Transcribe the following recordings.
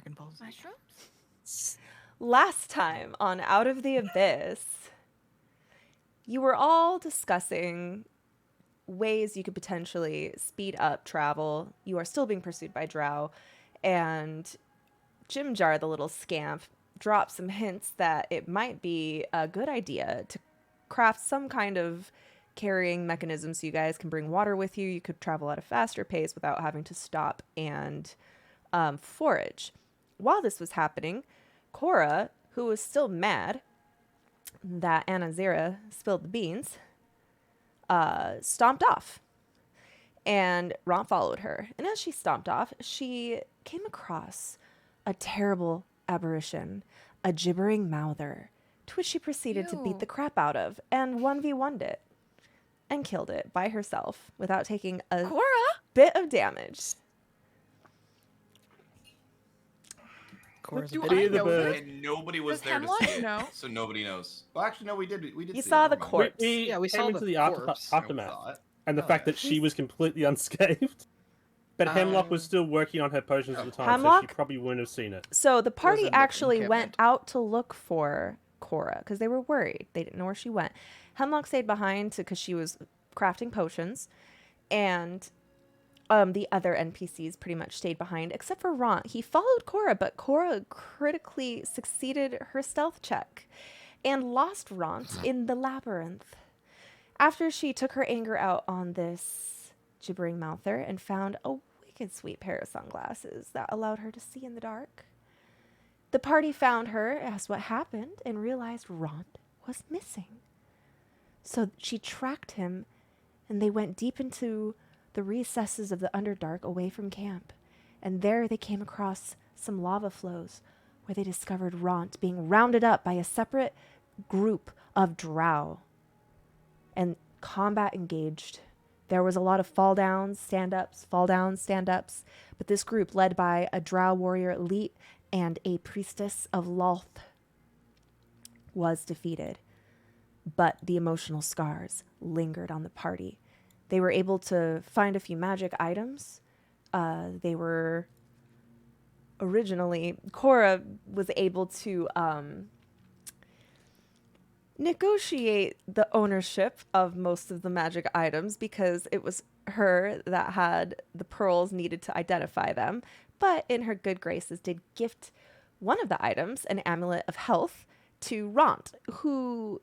Dragon Ball Z. Mushrooms? Last time on Out of the Abyss, you were all discussing ways you could potentially speed up travel. You are still being pursued by Drow, and Jim Jar, the little scamp, dropped some hints that it might be a good idea to craft some kind of carrying mechanism so you guys can bring water with you. You could travel at a faster pace without having to stop and forage. While this was happening, Cora, who was still mad that Anazira spilled the beans, stomped off. And Ron followed her. And as she stomped off, she came across a terrible apparition, a gibbering mouther, to which she proceeded to beat the crap out of and 1v1'd it and killed it by herself without taking a bit of damage. Cora's Do a bit I know this? And nobody was Does there to Hemlock see it, know? so nobody knows. Well, actually, no, we did. We did. You see saw it. the Never mind. corpse. We Yeah, we came saw into the the corpse. aftermath, Saw it. and the Oh, fact yeah. that she was completely unscathed. But Hemlock was still working on her potions at the time, so Hemlock? she probably wouldn't have seen it. So the party in the actually went encampment. out to look for Cora because they were worried. They didn't know where she went. Hemlock stayed behind because she was crafting potions, and the other NPCs pretty much stayed behind, except for Ron. He followed Cora, but Cora critically succeeded her stealth check and lost Ron in the labyrinth. After she took her anger out on this gibbering mouther and found a wicked sweet pair of sunglasses that allowed her to see in the dark, the party found her, asked what happened, and realized Ron was missing. So she tracked him, and they went deep into the recesses of the Underdark away from camp. And there they came across some lava flows where they discovered Ront being rounded up by a separate group of drow. And combat engaged. There was a lot of fall downs, stand-ups, fall downs, stand-ups. But this group, led by a drow warrior elite and a priestess of Lolth, was defeated. But the emotional scars lingered on the party. They were able to find a few magic items. They were originally... Cora was able to negotiate the ownership of most of the magic items because it was her that had the pearls needed to identify them. But in her good graces did gift one of the items, an amulet of health, to Ront, who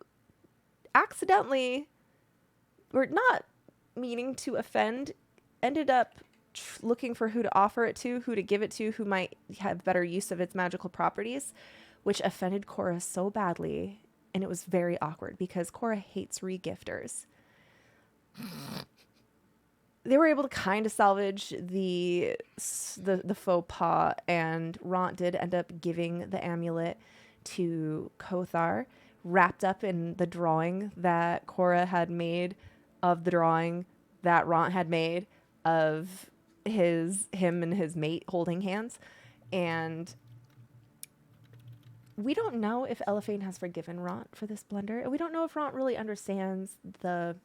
accidentally, or not meaning to offend, ended up looking for who to offer it to, who to give it to, who might have better use of its magical properties, which offended Cora so badly. And it was very awkward because Cora hates regifters. They were able to kind of salvage the faux pas, and Ront did end up giving the amulet to Kothar, wrapped up in the drawing that Cora had made of the drawing that Ront had made of him and his mate holding hands. And we don't know if Elephane has forgiven Ront for this blunder, and we don't know if Ront really understands the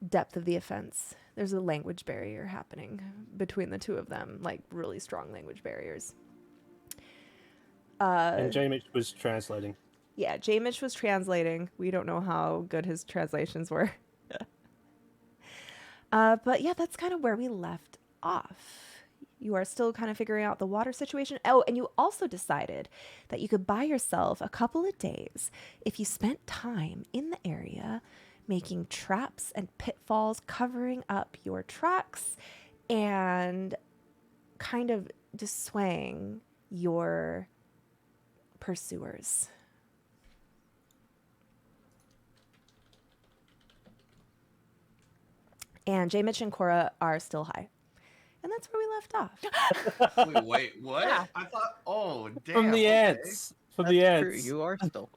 depth of the offense. There's a language barrier happening between the two of them, like really strong language barriers. And J-Mitch was translating. Yeah, J-Mitch was translating. We don't know how good his translations were. But yeah, that's kind of where we left off. You are still kind of figuring out the water situation. Oh, and you also decided that you could buy yourself a couple of days if you spent time in the area making traps and pitfalls, covering up your tracks, and kind of dissuading your pursuers. And J-Mitch and Cora are still high. And that's where we left off. Wait, what? Yeah. I thought, oh, damn. From the okay. ants. From the That's true. ants. You are still.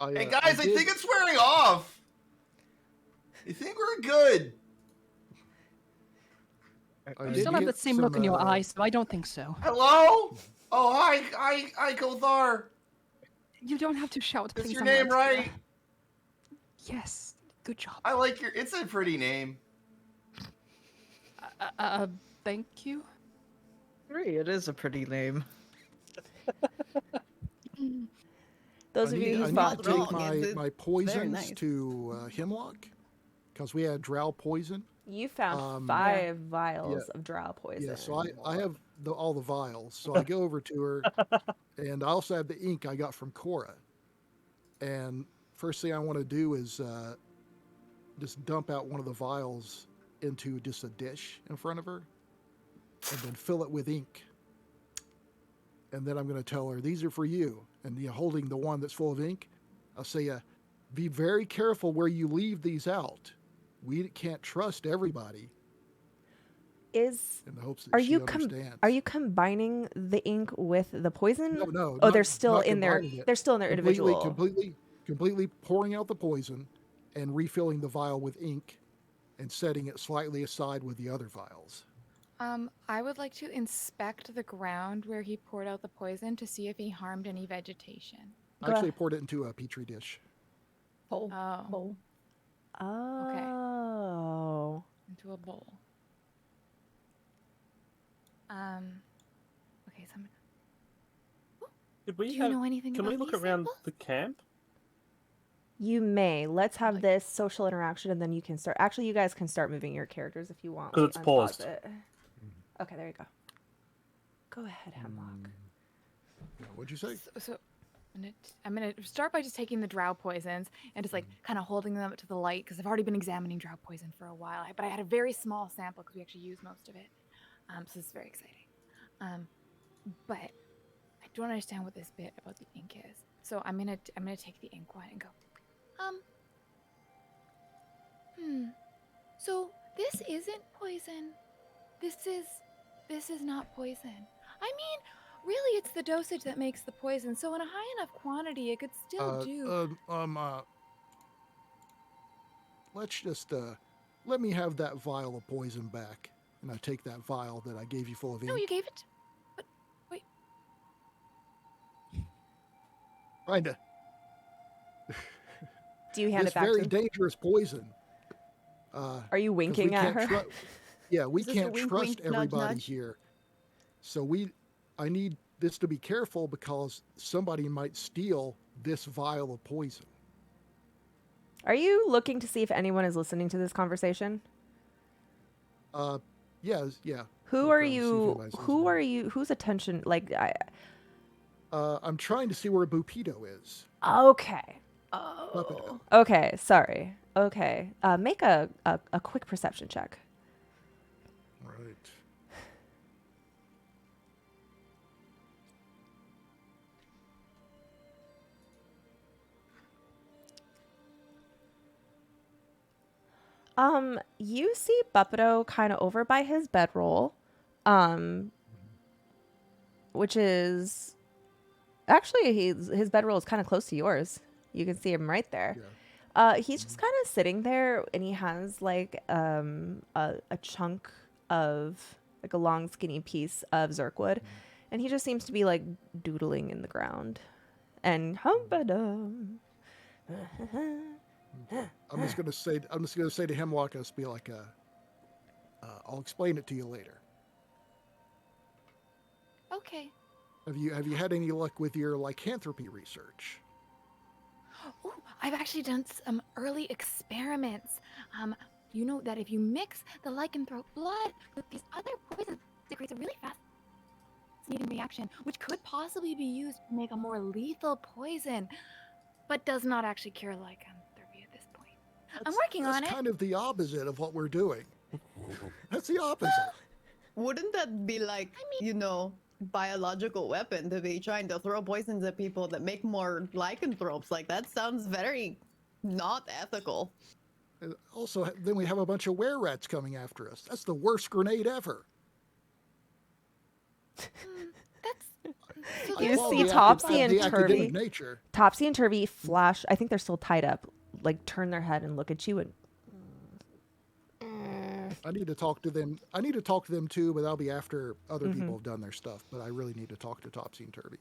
Hey, guys, I think it's wearing off. I think we're good. You still have that same look in your eyes, so I don't think so. Hello? Oh, hi, Kothar. You don't have to shout. Is Please, your I'm name right right? here. Yes. Good job. I like your. It's a pretty name. Thank you. agree. It is a pretty name. Those I of need, you who I need fought to take wrong. my, It's my poisons nice. to Hemlock because we had drow poison. you found Um, 5 vials yeah. of drow poison. Yeah, so I have all the vials. So I go over to her, and I also have the ink I got from Cora. And first thing I want to do is just dump out one of the vials into just a dish in front of her, and then fill it with ink. And then I'm going to tell her, these are for you. And holding the one that's full of ink, I'll say, be very careful where you leave these out. We can't trust everybody. Is In the hopes that are she you understands. are you combining the ink with the poison? No. Oh, not- they're still not in their combining it. they're still in their individual. Completely pouring out the poison and refilling the vial with ink and setting it slightly aside with the other vials. I would like to inspect the ground where he poured out the poison to see if he harmed any vegetation. I actually poured it into a petri dish. Bowl. Oh. Bowl. Oh. Into a bowl. Okay, so I'm gonna... Did we Do you have? know anything Can about we look these around samples? the camp? You may. Let's have Like- this social interaction and then you can start. Actually, you guys can start moving your characters if you want. 'Cause Let it's me unpause paused. it. Okay, there you go. Go ahead, Hemlock. What'd you say? So I'm gonna start by just taking the drow poisons and just like kind of holding them up to the light because I've already been examining drow poison for a while. But I had a very small sample because we actually used most of it. So this is very exciting. But I don't understand what this bit about the ink is. So I'm gonna take the ink one and go. So this isn't poison. This is not poison. I mean, really, it's the dosage that makes the poison. So in a high enough quantity, it could still do. Let's just let me have that vial of poison back, and I take that vial that I gave you full of ink. No, you gave it. But wait. Kinda. Do you hand This it back very to him? dangerous poison. Are you 'Cause winking we at can't her? Yeah, we Is this a can't wink, trust wink, nudge, everybody nudge? here. So I need this to be careful because somebody might steal this vial of poison. Are you looking to see if anyone is listening to this conversation? Yeah. Who Look are around to see if you? anybody's Who listening. are you? Whose attention? Like, I'm trying to see where Bupito is. okay. Puppet. Okay, sorry. Okay. Make a quick perception check. Right. You see Buppido kind of over by his bedroll, which is actually his bedroll is kind of close to yours. You can see him right there. Yeah. He's just kind of sitting there, and he has like a chunk of like a long skinny piece of Zerkwood, and he just seems to be like doodling in the ground, and I'm just gonna say to Hemlock, I'll be like, I'll explain it to you later. Okay. Have you had any luck with your lycanthropy research? Oh, I've actually done some early experiments. You know that if you mix the lycanthrope blood with these other poisons, it creates a really fascinating reaction, which could possibly be used to make a more lethal poison, but does not actually cure lycanthropy at this point. I'm working on it. That's kind of the opposite of what we're doing. That's the opposite. Wouldn't that be like, biological weapon to be trying to throw poisons at people that make more lycanthropes? Like, that sounds very not ethical. Also, then we have a bunch of were-rats coming after us. That's the worst grenade ever. So You there's see the Topsy and the academic Turvy. nature. Topsy and Turvy flash. I think they're still tied up. Like turn their head and look at you and. I need to talk to them. I need to talk to them too, but that'll be after other people have done their stuff. But I really need to talk to Topsy and Turvy.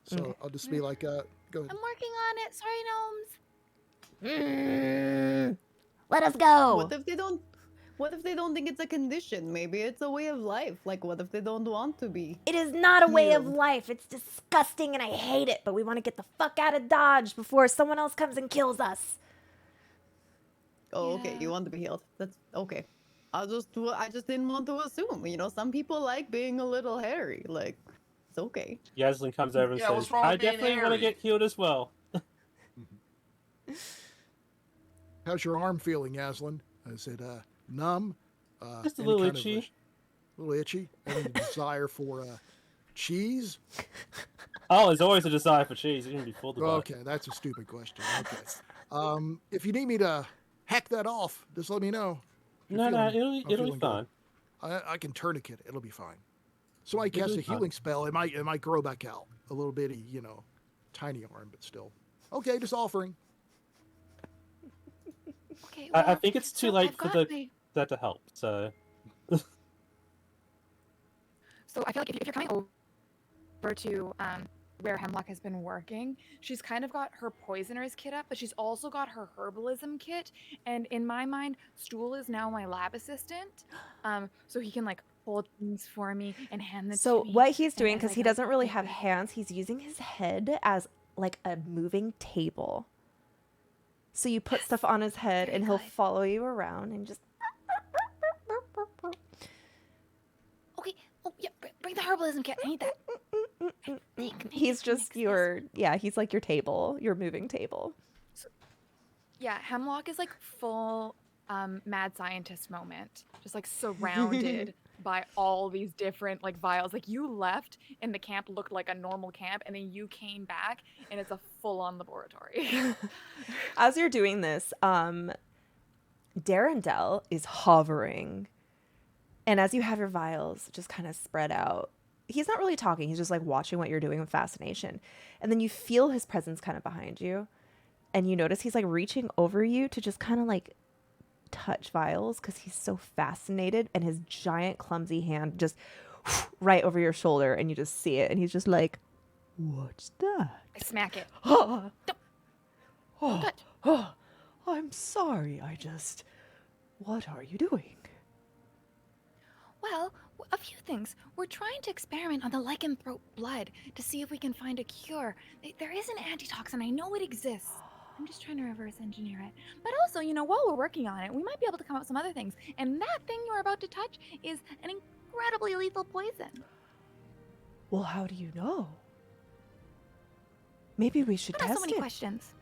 So I'll just be like, go ahead. I'm working on it. Sorry, gnomes. Let us go. What if they don't think it's a condition? Maybe it's a way of life. Like, what if they don't want to be? It is not a way of Healed. life. It's disgusting and I hate it, but we want to get the fuck out of Dodge before someone else comes and kills us. Oh, okay. Yeah. You want to be healed. That's okay. I just didn't want to assume. You know, some people like being a little hairy. Like, it's okay. Yaslin comes over and Yeah, what's says, wrong I with being definitely want to hairy?" get healed as well. How's your arm feeling, Aslan? Is it numb? Just a any little kind of itchy. a little itchy? Any desire for cheese? Oh, there's always a desire for cheese. You're going to be full of Okay, that's a stupid question. Okay. If you need me to hack that off, just let me know. If you're No, feeling- I'm it'll be feeling good. fine. I can tourniquet it. It'll be fine. So I It'll cast be a fine. healing spell. It might grow back out. A little bitty, tiny arm, but still. Okay, just offering. Okay. I Well, think it's too so late I've for got my- that to help. So So I feel like if you're coming over to where Hemlock has been working, she's kind of got her poisoner's kit up, but she's also got her herbalism kit. And in my mind, Stool is now my lab assistant, so he can like hold things for me and hand them So to me. what he's and doing, as because I he go doesn't really through have it. hands, he's using his head as like a moving table. So you put stuff on his head very and he'll good. follow you around and just Okay. Oh yeah, bring the herbalism kit. I need that. think he's it's gonna just mix he's like your table, your moving table. Yeah, Hemlock is like full mad scientist moment. Just like surrounded by all these different like vials. Like you left and the camp looked like a normal camp and then you came back and it's a full-on laboratory. As you're doing this, Darendelle is hovering. And as you have your vials just kind of spread out, he's not really talking. He's just like watching what you're doing with fascination. And then you feel his presence kind of behind you. And you notice he's like reaching over you to just kind of like touch vials because he's so fascinated. And his giant clumsy hand just right over your shoulder. And you just see it. And he's just like, what's that? I smack it. Oh, Don't touch. oh, I'm sorry. What are you doing? Well, a few things. We're trying to experiment on the lycanthrope blood to see if we can find a cure. There is an antitoxin. I know it exists. I'm just trying to reverse engineer it. But also, you know, while we're working on it, we might be able to come up with some other things. And that thing you're about to touch is an incredibly lethal poison. Well, how do you know? Maybe we should Don't ask test so many it. questions.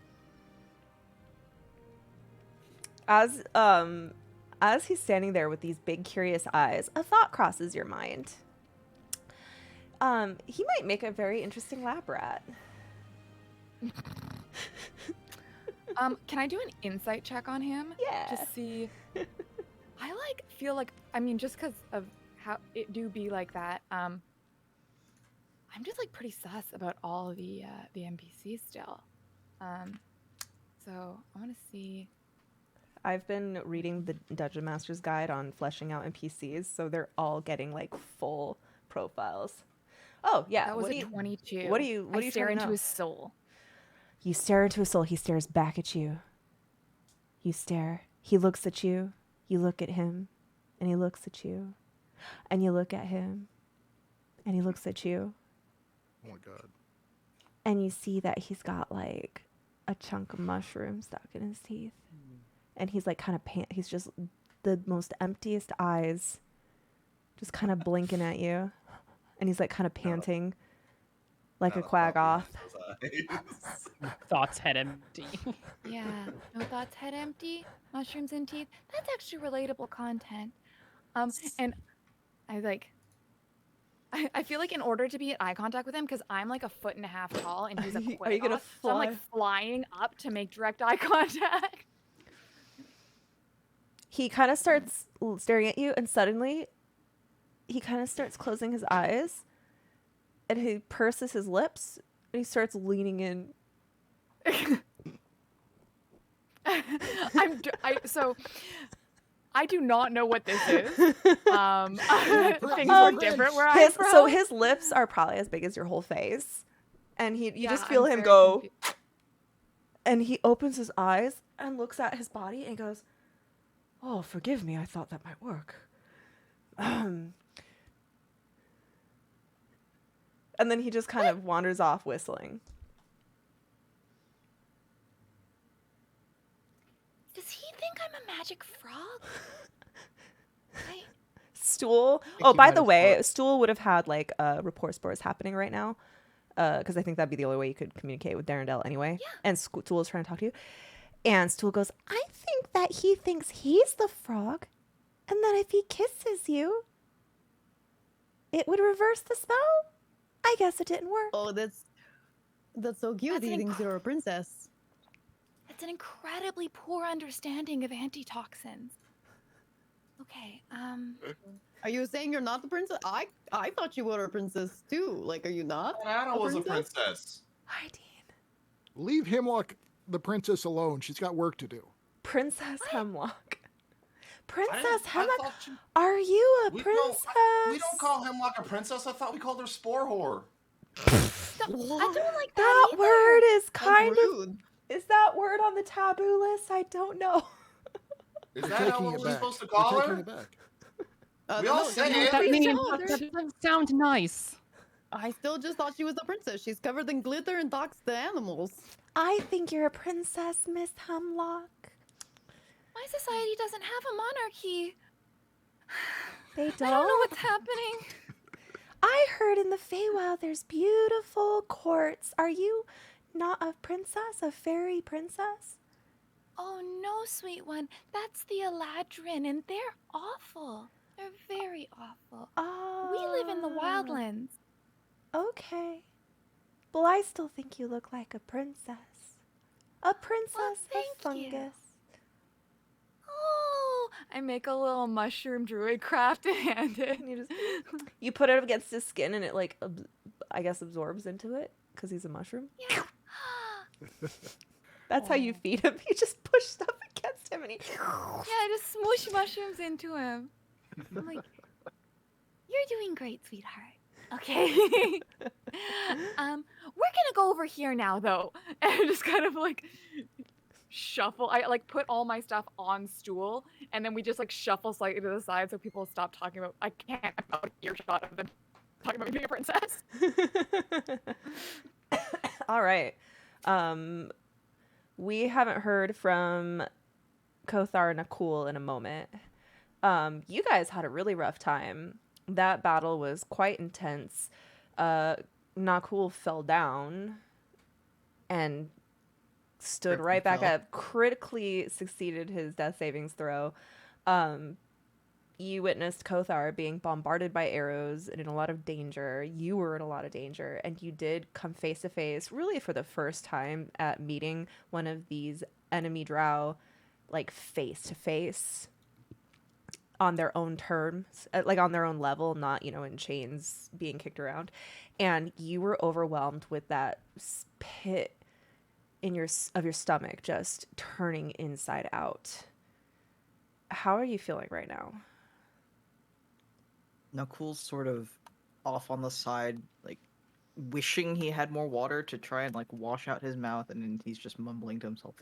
As he's standing there with these big curious eyes, a thought crosses your mind. He might make a very interesting lab rat. Can I do an insight check on him? Yeah. Just see. I feel like, I mean, just because of how it do be like that, I'm just like pretty sus about all the NPCs still. So I want to see. I've been reading the Dungeon Master's Guide on fleshing out NPCs, so they're all getting like full profiles. Oh yeah, That was what a do you- 22. what do you I stare trying to into know? his soul. You stare into his soul. He stares back at you. You stare. He looks at you. You look at him. And he looks at you. And you look at him. And he looks at you. Oh my god. And you see that he's got like a chunk of mushroom stuck in his teeth. And he's like kind of he's just the most emptiest eyes. Just kind of blinking at you. And he's like kind of panting like a quag off. Thoughts head empty. Yeah. No thoughts, head empty, mushrooms in teeth. That's actually relatable content. And I feel like in order to be in eye contact with him, because I'm like 1.5 feet tall and he's a Are you gonna so I'm like fly? flying up to make direct eye contact. He kind of starts staring at you, and suddenly he kind of starts closing his eyes, and he purses his lips, and he starts leaning in. So I do not know what this is. Things Oh, were different where I'm His, from. so his lips are probably as big as your whole face, and you Yeah, just feel I'm him very go, confused. and he opens his eyes and looks at his body and goes, Oh, forgive me. I thought that might work. And then he just kind of wanders off whistling. Does he think I'm a magic frog? Stool. think Oh, he by might the have way, thought- Stool would have had like report spores happening right now, because I think that'd be the only way you could communicate with Darendelle anyway. Yeah. And Stool is trying to talk to you, and Stool goes, "I think that he thinks he's the frog, and that if he kisses you, it would reverse the spell. I guess it didn't work." Oh, that's so cute. That's He an thinks you're a princess. That's an incredibly poor understanding of antitoxins. Okay, Are you saying you're not the princess? I thought you were a princess too. Like, are you not? Anna was a princess? princess. Hi, Dean. Leave Hemlock the princess alone. She's got work to do. Princess Hemlock. Princess I Hemlock, thought you- are you a we princess? We don't call Hemlock a princess. I thought we called her Spore Whore. I don't like That either. word is That's kind of. rude. Is that word on the taboo list? I don't know. Is We're that taking what it we're back. supposed to We're call taking her? it back. We all no, say you know it. what That please means don't. that doesn't sound nice. I still just thought she was a princess. She's covered in glitter and talks to animals. I think you're a princess, Miss Hemlock. My society doesn't have a monarchy. They I don't know don't. what's happening. I heard in the Feywild there's beautiful courts. Are you not a princess, a fairy princess? Oh no, sweet one. That's the Eladrin, and they're awful. They're very awful. We live in the Ah, wildlands. Okay. Well, I still think you look like a princess. A princess of thank you. fungus. Oh, I make a little mushroom druid craft and hand it. And you put it against his skin, and it like, I guess, absorbs into it because he's a mushroom. Yeah. That's how you feed him. You just push stuff against him, and he. Yeah, I just smoosh mushrooms into him. I'm like, you're doing great, sweetheart. Okay. We're gonna go over here now, though, and just kind of like shuffle. I like put all my stuff on stool, and then we just like shuffle slightly to the side so people stop talking about. I can't. I'm out of earshot of them talking about me being a princess. All right. We haven't heard from Kothar and Nakul in a moment. You guys had a really rough time. That battle was quite intense. Nakul fell down and stood Critically right back fell. up, critically succeeded his death savings throw. You witnessed Kothar being bombarded by arrows and in a lot of danger. You were in a lot of danger, and you did come face to face, really for the first time, at meeting one of these enemy drow, like face to face, on their own terms, like on their own level, not, you know, in chains being kicked around. And you were overwhelmed with that pit in your stomach just turning inside out. How are you feeling right now? Nakul's sort of off on the side, like wishing he had more water to try and like wash out his mouth, and then he's just mumbling to himself,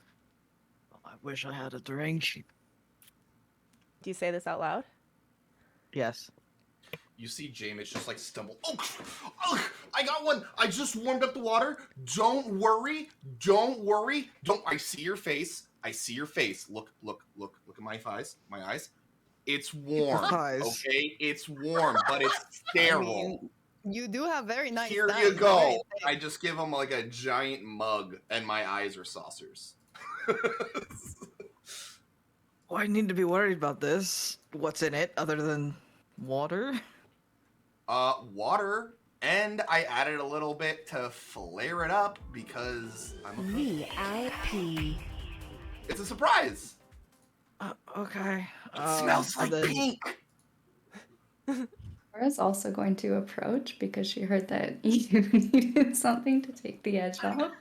"Oh, I wish I had a drink." Do you say this out loud? Yes. You see Jameis just like stumble. Oh, I got one. I just warmed up the water. Don't worry. Don't worry. Don't. I see your face. I see your face. Look at my eyes. My eyes. It's warm. Eyes. Okay, it's warm, but it's I sterile. mean, you do have very nice. Here thighs, you very go. thick. I just give him like a giant mug, and my eyes are saucers. Oh, I need to be worried about this. What's in it other than water? Water, and I added a little bit to flare it up because I'm a cook. VIP. It's a surprise. Okay. It smells like and then- pink. Cora's also going to approach because she heard that you needed something to take the edge off.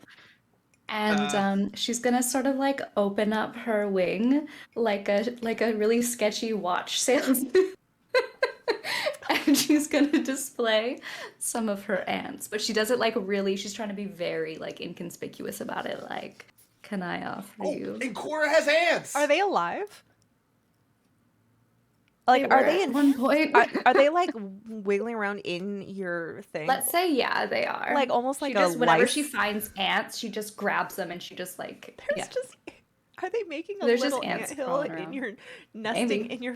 And she's gonna sort of like open up her wing like a really sketchy watch salesman. And she's gonna display some of her ants. But she does it like really, she's trying to be very like inconspicuous about it. Like, can I offer Oh, you? and Cora has ants. Are they alive? Like, are were they at in? one point. Are they like wiggling around in your thing? Let's say yeah, they are. Like almost She like just a whenever she lice? finds ants, she just grabs them and she just like There's yeah. just. Are they making a There's just little ants anthill crawling in around. your nesting Maybe. in your?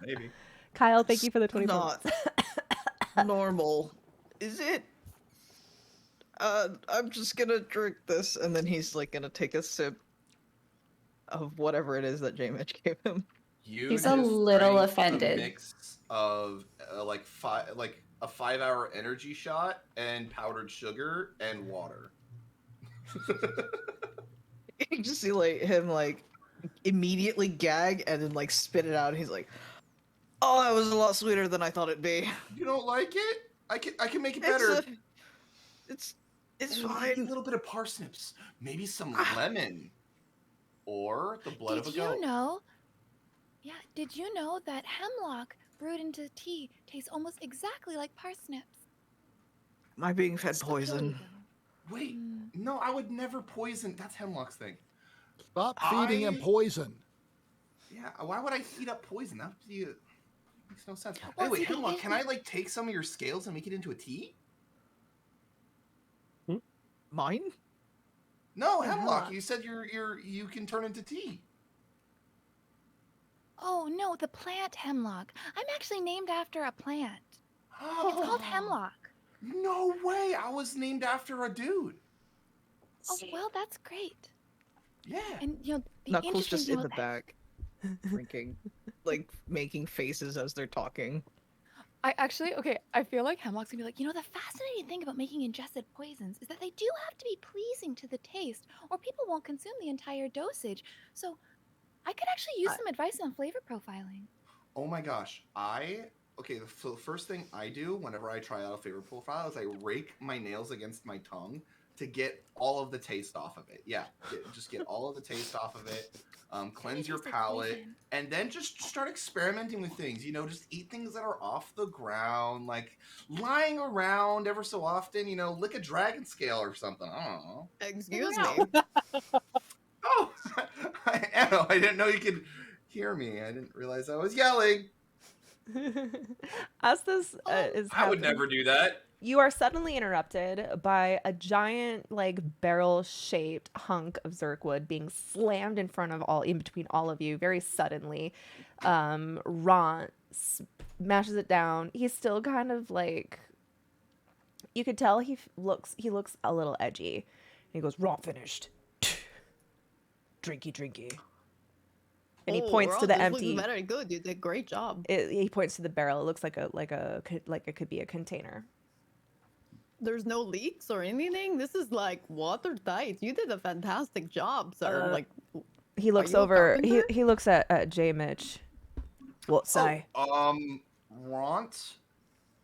Maybe. Kyle, thank you for the 20 Not normal. Is it? I'm just gonna drink this, and then he's like gonna take a sip of whatever it is that J Mitch gave him. You He's a just little drank offended. A mix of like a 5-hour energy shot and powdered sugar and water. You just see like him like immediately gag and then like spit it out. And he's like, "Oh, that was a lot sweeter than I thought it'd be." You don't like it? I can make it better. It's Maybe fine. a little bit of parsnips, maybe some lemon, or the blood of a Did goat. you know? Yeah, did you know that hemlock brewed into tea tastes almost exactly like parsnips? Am I being fed Still kill you, poison? though. Wait, no, I would never poison. That's Hemlock's thing. Stop feeding him poison. Yeah, why would I heat up poison? That would be makes no sense. Well, Anyway, see, the Hemlock, can I issue- like take some of your scales and make it into a tea? Mine? No, Oh, Hemlock, Hemlock. you said you can turn into tea. Oh no, the plant hemlock. I'm actually named after a plant. It's called hemlock. No way! I was named after a dude. Oh well, that's great. Yeah. And you know, the Knuckles interesting just in note the back, drinking, like making faces as they're talking. I actually, okay, I feel like Hemlock's gonna be like, you know, the fascinating thing about making ingested poisons is that they do have to be pleasing to the taste, or people won't consume the entire dosage. So, I could actually use some advice on flavor profiling. Oh my gosh, okay. So the first thing I do whenever I try out a flavor profile is I rake my nails against my tongue to get all of the taste off of it. Yeah, just get all of the taste off of it. Cleanse your tastes like palate, poison. and then just start experimenting with things. You know, just eat things that are off the ground, like lying around ever so often. You know, lick a dragon scale or something. I don't know. Excuse Wow. me. Oh, Anno, I didn't know you could hear me. I didn't realize I was yelling. As this is I would happening, never do that. you are suddenly interrupted by a giant, like barrel-shaped hunk of Zerkwood being slammed in front of in between all of you very suddenly. Ron smashes it down. He's still kind of like, you could tell he looks a little edgy. And he goes, "Ron finished. Drinky." And he points to Ron, the this empty. Looks very good. You did a great job. He points to the barrel. It looks like it could be a container. There's no leaks or anything. This is like watertight. You did a fantastic job, sir. Like, He looks you a over. carpenter? He looks at J Mitch. What say? Ront.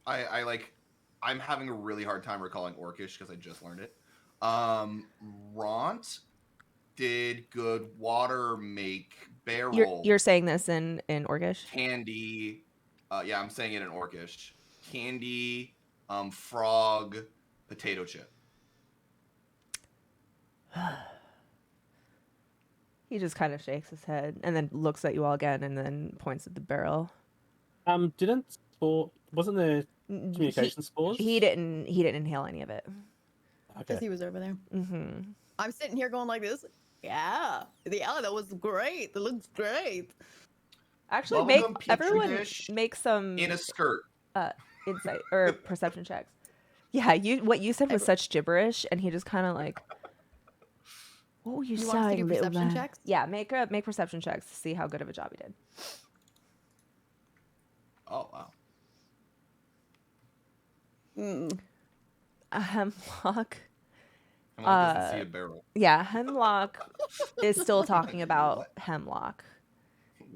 I'm having a really hard time recalling Orcish because I just learned it. Ront did good water make barrel You're saying this in Orcish? candy. Yeah, I'm saying it in Orcish. Candy, frog, potato chip. He just kind of shakes his head and then looks at you all again and then points at the barrel. Wasn't there communication spores? He didn't inhale any of it. because Okay. he was over there. Mm-hmm. I'm sitting here going like this. Yeah, that was great. It looks great. Actually, Bubblegum petri everyone dish make some in a skirt. insight or perception checks. Yeah, what you said was such gibberish, and he just kind of like, what were you You want us to saying, do little perception man? checks? Yeah, make perception checks to see how good of a job he did. Oh wow. A Hemlock. Hemlock doesn't see a barrel. Yeah, Hemlock is still talking about Hemlock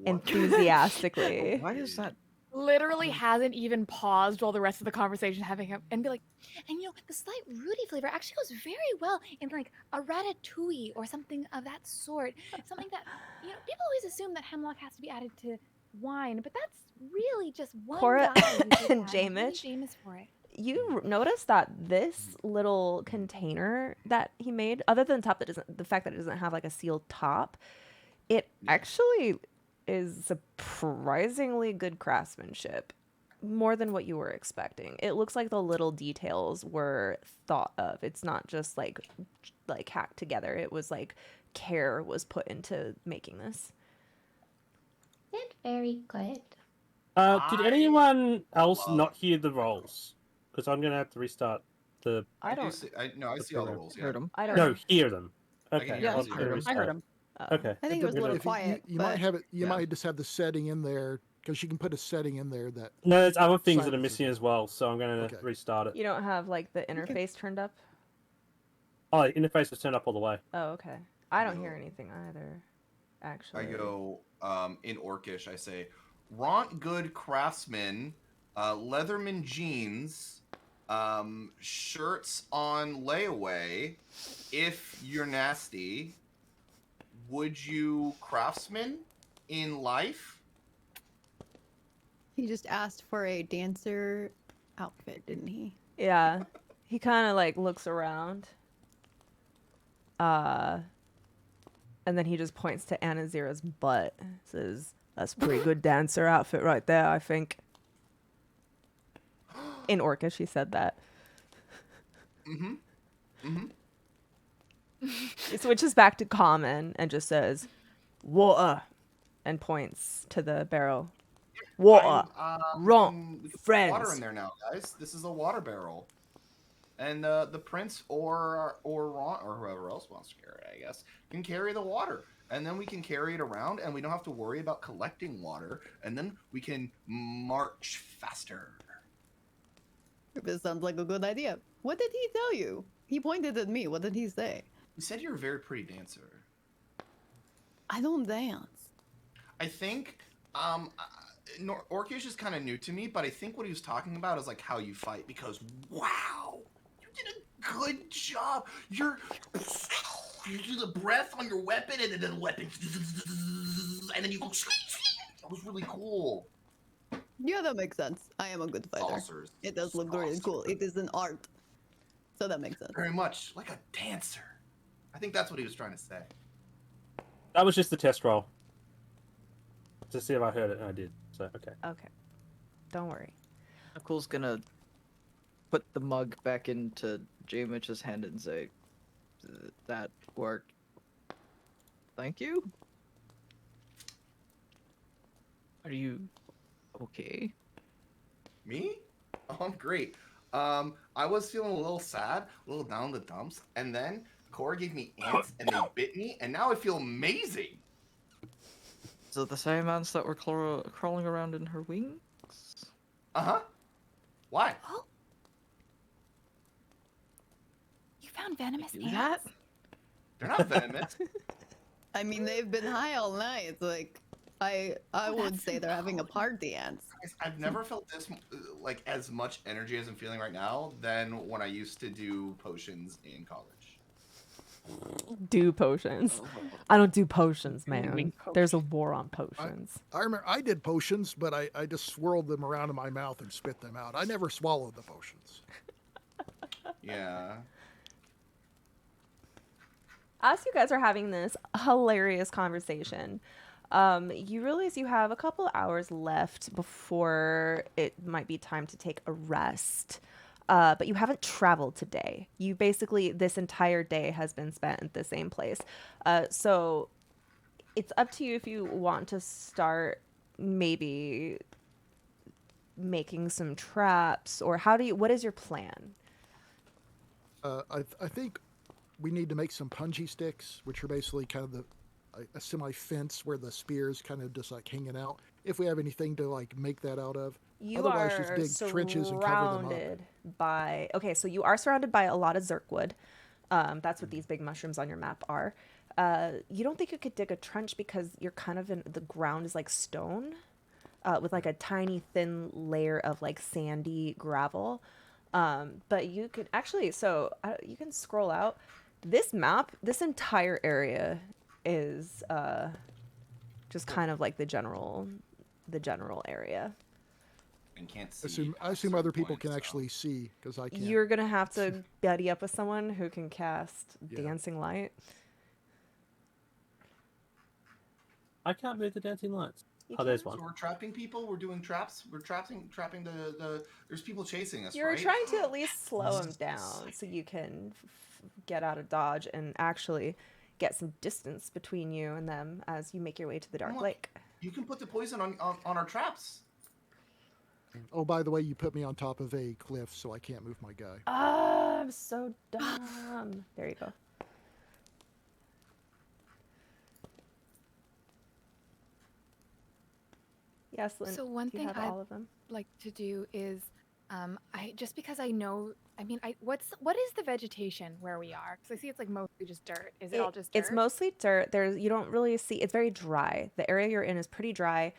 enthusiastically. Why is that? Literally hasn't even paused while the rest of the conversation having him and be like, And you know, the slight rooty flavor actually goes very well in like a ratatouille or something of that sort. Something that, you know, people always assume that hemlock has to be added to wine, but that's really just one Cora guy who did and that, J and really Mitch, famous for it. you notice that this little container that he made, other than the fact that it doesn't have like a sealed top, it actually is surprisingly good craftsmanship. More than what you were expecting. It looks like the little details were thought of. It's not just like hacked together. It was like care was put into making this. It's very good. Did anyone else love- not hear the rolls? Because I'm gonna have to restart the. I do don't. see, I see all the rules. Yeah. Heard him. I don't. No, hear them. I can Okay. hear I'll them. do a I heard restart. him. Okay. I think it was a little If If you- quiet. you but might have it. You yeah. might just have the setting in there because you can put a setting in there that. No, there's other things that are Silences missing it. as well, so I'm gonna Okay. restart it. You don't have like the interface turned up. Oh, the interface was turned up all the way. Oh, okay. I don't hear No. anything either. I Actually. go in Orcish. I say, Ront good craftsman, Leatherman jeans, shirts on layaway. If you're nasty, would you craftsman in life? he just asked for a dancer outfit, didn't he? Yeah. He kind of like looks around. And then he just points to Anazira's butt. Says, "That's a pretty good dancer outfit right there, I think." In Orcish, he said that. Mm-hmm. Mm-hmm. He switches back to common and just says, "Water," and points to the barrel. Water. Wrong, We can put friends. Water in there now, guys. This is a water barrel. And the prince or Ron or whoever else wants to carry it, I guess, can carry the water. And then we can carry it around and we don't have to worry about collecting water. And then we can march faster. This sounds like a good idea. What did he tell you? He pointed at me. What did he say? You said you're a very pretty dancer. I don't dance. I think Orcish is kind of new to me, but I think what he was talking about is like how you fight because wow, you did a good job. You do the breath on your weapon and then the weapon and then you go that was really cool. Yeah, that makes sense. I am a good fighter. Saucers. It does look really cool. It is an art. So that makes sense. Very much like a dancer. I think that's what he was trying to say. That was just the test roll. To see if I heard it, and I did. So, okay. Okay. Don't worry. Nicole's gonna put the mug back into J. Mitch's hand and say, "That worked. Thank you." Are you okay? Me? Oh, I'm great. I was feeling a little sad, a little down in the dumps, and then Cora gave me ants and they bit me, and now I feel amazing. Is it the same ants that were crawling around in her wings? Uh-huh. Why? Oh. You found venomous Do ants? that? They're not venomous. I mean, they've been high all night. It's like, I Oh, would that's say they're having a party, ants. Guys, I've never felt this like as much energy as I'm feeling right now than when I used to do potions in college. Do potions. I don't do potions, man. There's a war on potions. I remember I did potions, but I just swirled them around in my mouth and spit them out. I never swallowed the potions. Yeah. As you guys are having this hilarious conversation, you realize you have a couple hours left before it might be time to take a rest. But you haven't traveled today. You basically, this entire day has been spent at the same place. So it's up to you if you want to start maybe making some traps, or what is your plan? I think we need to make some punji sticks, which are basically kind of a semi fence where the spears kind of just like hanging out. If we have anything to like make that out of. You Otherwise, are just dig trenches and cover them up. surrounded by. Okay, so you are surrounded by a lot of zirkwood. That's what these big mushrooms on your map are. You don't think you could dig a trench because you're kind of in the ground is like stone, with like a tiny thin layer of like sandy gravel. But you could actually, you can scroll out. This map, this entire area is just kind of like the general area. And can't see. I assume other people can actually see because I can't. You're gonna have to buddy up with someone who can cast Yeah. dancing light. I can't move the dancing lights. You Oh, there's can. one. So we're trapping people. We're doing traps. We're trapping the. There's people chasing us. You're right? trying to at least slow him down so you can get out of dodge and actually get some distance between you and them as you make your way to the Dark Look, Lake. You can put the poison on our traps. Oh, by the way, you put me on top of a cliff, so I can't move my guy. Ah, I'm so dumb. There you go. Yes, Lynn. So one do you thing have I all of them? like to do is, I just because I know, I mean, what is the vegetation where we are? Because I see it's like mostly just dirt. Is it all just dirt? It's mostly dirt. You don't really see. It's very dry. The area you're in is pretty dry.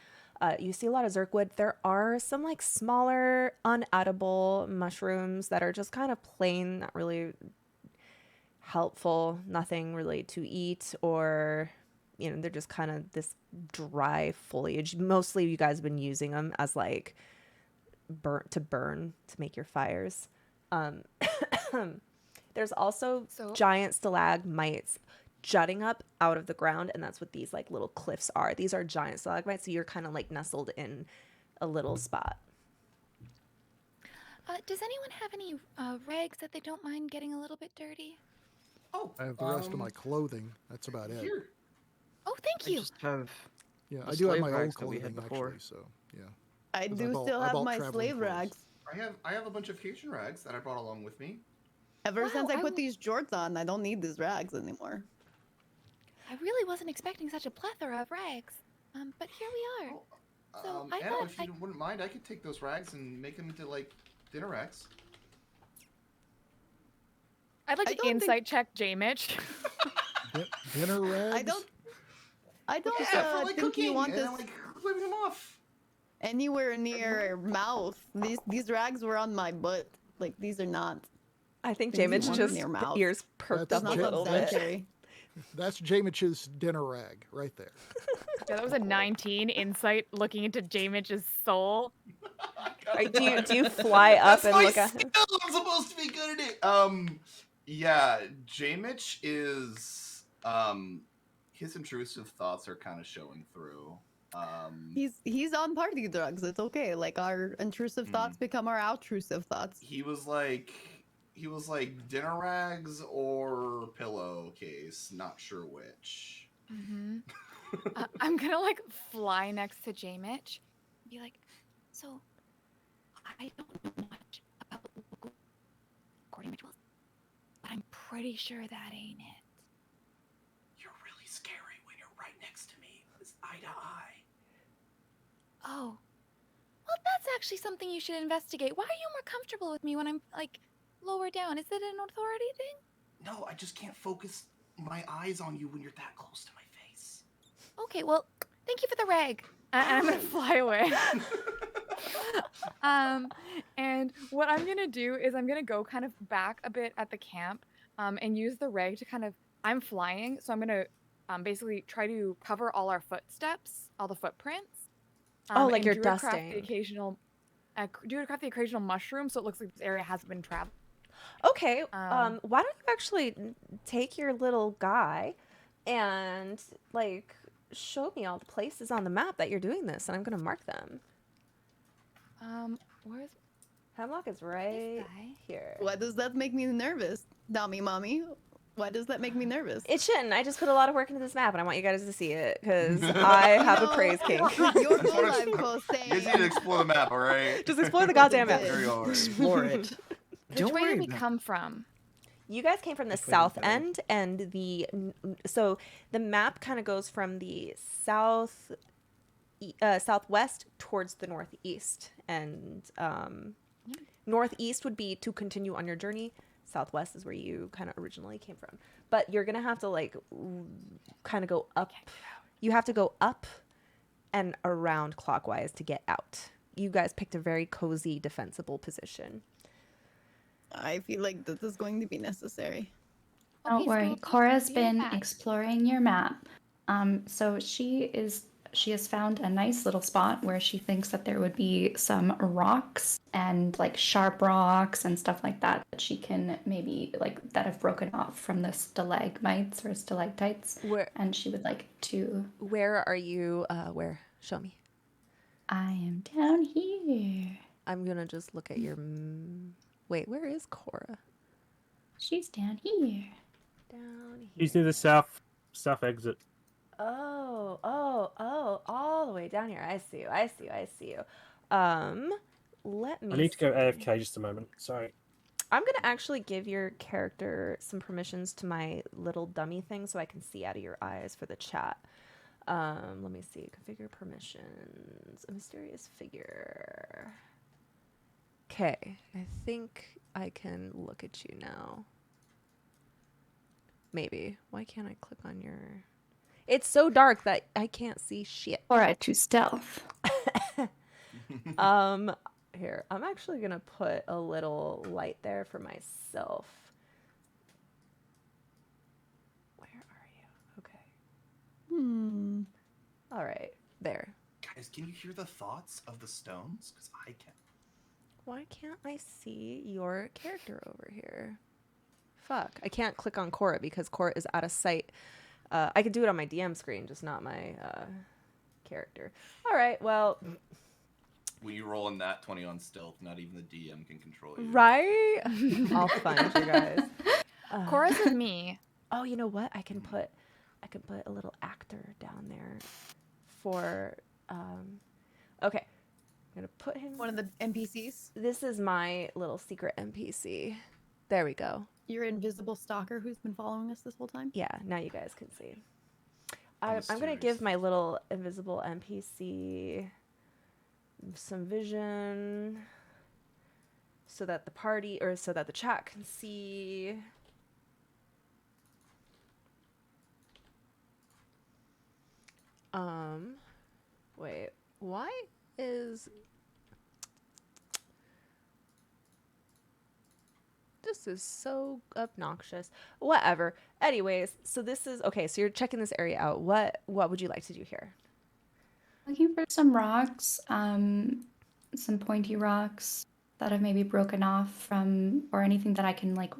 You see a lot of zirkwood. There are some like smaller, unedible mushrooms that are just kind of plain, not really helpful. Nothing really to eat, or they're just kind of this dry foliage. Mostly, you guys have been using them as like burn to make your fires. There's also giant stalagmites jutting up out of the ground, and that's what these like little cliffs are. These are giant stalagmites, so you're kind of like nestled in a little spot. Does anyone have any rags that they don't mind getting a little bit dirty? Oh, I have the rest of my clothing. That's about it. Here. Oh, thank you. I just have. Yeah, the I do have slave my old rags that we had clothing before. actually. So yeah. I 'Cause do bought- still I have bought my traveling slave clothes. rags. I have a bunch of Cajun rags that I brought along with me. Ever Wow, since I I put these jorts on, I don't need these rags anymore. I really wasn't expecting such a plethora of rags. But here we are. So I Anna, thought if you wouldn't mind, I could take those rags and make them into like dinner rags. I'd like I to don't think- insight check J Mitch. Dinner rags. I don't Yeah, for like think cooking you want and this then, like whipping them off. anywhere near your mouth. These rags were on my butt. Like these are not. I think Things you Jamit's want just in your mouth. ears perked That's up a not little that's- bit. sanitary. That's Jamich's dinner rag right there. Yeah, that was a 19 insight looking into J Mitch's soul. Right, do you fly up That's and my look at skill. him? I'm supposed to be good at it. Yeah, J-Mitch is his intrusive thoughts are kind of showing through. He's on party drugs. It's okay. Like our intrusive thoughts become our obtrusive thoughts. He was like dinner rags or pillowcase, not sure which. Mm-hmm. I'm gonna like fly next to J Mitch. Be like, so I don't know much about local courting rituals, but I'm pretty sure that ain't it. You're really scary when you're right next to me. It's eye to eye. Oh, well, that's actually something you should investigate. Why are you more comfortable with me when I'm like lower down? Is it an authority thing? No, I just can't focus my eyes on you when you're that close to my face. Okay, well, thank you for the rag. And I'm gonna fly away. And what I'm gonna do is I'm gonna go kind of back a bit at the camp, and use the rag to kind of. I'm flying, so I'm gonna basically try to cover all our footsteps, all the footprints. Oh, like and you're druidcraft dusting. the occasional, druidcraft the occasional mushroom, so it looks like this area hasn't been traveled. Okay, why don't you actually take your little guy and like show me all the places on the map that you're doing this, and I'm gonna mark them. Where's Hemlock is right guy? here. Why does that make me nervous, Dummy Mommy? Why does that make me nervous? It shouldn't. I just put a lot of work into this map, and I want you guys to see it because I have a praise kink. Your That's goal what I'm You posting. guys need to explore the map, all right? Just explore the goddamn map. There you go. Explore it. which Don't way did worry we about come from? You guys came from the Which way did south we go? end, and so the map kind of goes from the southwest towards the northeast, and northeast would be to continue on your journey. Southwest is where you kind of originally came from, but you're gonna have to like kind of go up. You have to go up and around clockwise to get out. You guys picked a very cozy, defensible position. I feel like this is going to be necessary. Don't Okay, worry, so Cora's do been that. exploring your map. So she is she has found a nice little spot where she thinks that there would be some rocks and like sharp rocks and stuff like that she can maybe like that have broken off from the stalagmites or stalactites. Where And she would like to. where are you? Where? Show me. I am down here. I'm gonna just look at your. Wait, where is Cora? She's down here. Down here. He's near the south exit. Oh, all the way down here. I see you. Let me. I need to go see. AFK just a moment. Sorry. I'm gonna actually give your character some permissions to my little dummy thing so I can see out of your eyes for the chat. Let me see. Configure permissions. A mysterious figure. Okay, I think I can look at you now. Maybe. Why can't I click on your... It's so dark that I can't see shit. Alright, to stealth. Here, I'm actually gonna put a little light there for myself. Where are you? Okay. All right, there. Guys, can you hear the thoughts of the stones? Because I can. Why can't I see your character over here? Fuck, I can't click on Cora because Cora is out of sight. I could do it on my DM screen, just not my character. All right, well... When you roll in that 20 on stealth, not even the DM can control you. Right? I'll find you guys. Cora's with me. Oh, you know what? I can put a little actor down there for okay. I'm gonna put him One of the NPCs. This is my little secret NPC. There we go. Your invisible stalker who's been following us this whole time. Yeah, now you guys can see. I'm gonna give my little invisible NPC some vision so that the chat can see. Wait, why is this is so obnoxious? Whatever. Anyways, so this is okay, so you're checking this area out. What would you like to do here? Looking for some rocks, some pointy rocks that have maybe broken off from, or anything that I can like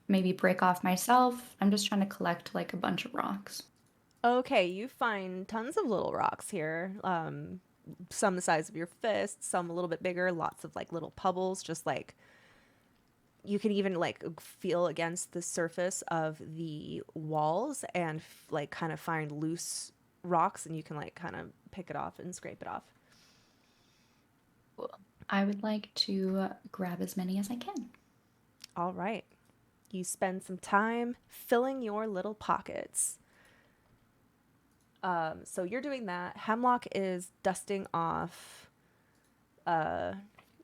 maybe break off myself. I'm just trying to collect like a bunch of rocks. Okay, you find tons of little rocks here. Some the size of your fist, some a little bit bigger, lots of like little pebbles, just like you can even like feel against the surface of the walls and like kind of find loose rocks, and you can like kind of pick it off and scrape it off. I would like to grab as many as I can. All right. You spend some time filling your little pockets. So you're doing that. Hemlock is dusting off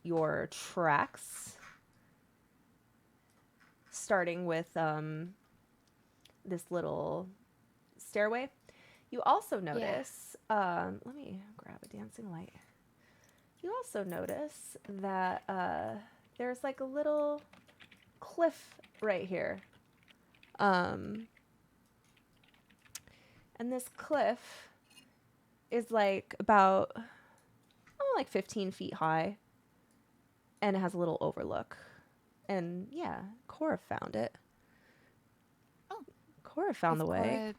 your tracks, starting with this little stairway. You also notice, let me grab a dancing light. You also notice that there's like a little cliff right here. And this cliff is like about, like 15 feet high. And it has a little overlook. And yeah, Cora found it. Oh. Cora found the way.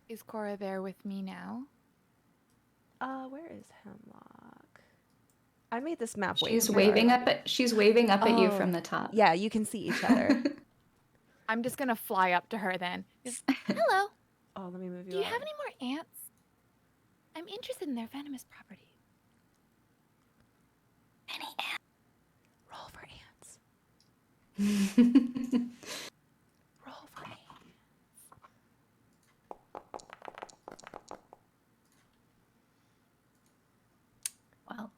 Is Cora there with me now? Where is Hemlock? I made this map. She's waving up at you from the top. Yeah, you can see each other. I'm just gonna fly up to her then. Hello. Oh, let me move you. Do you have any more ants? I'm interested in their venomous property. Any ants? Roll for ants. Roll for ants. Well,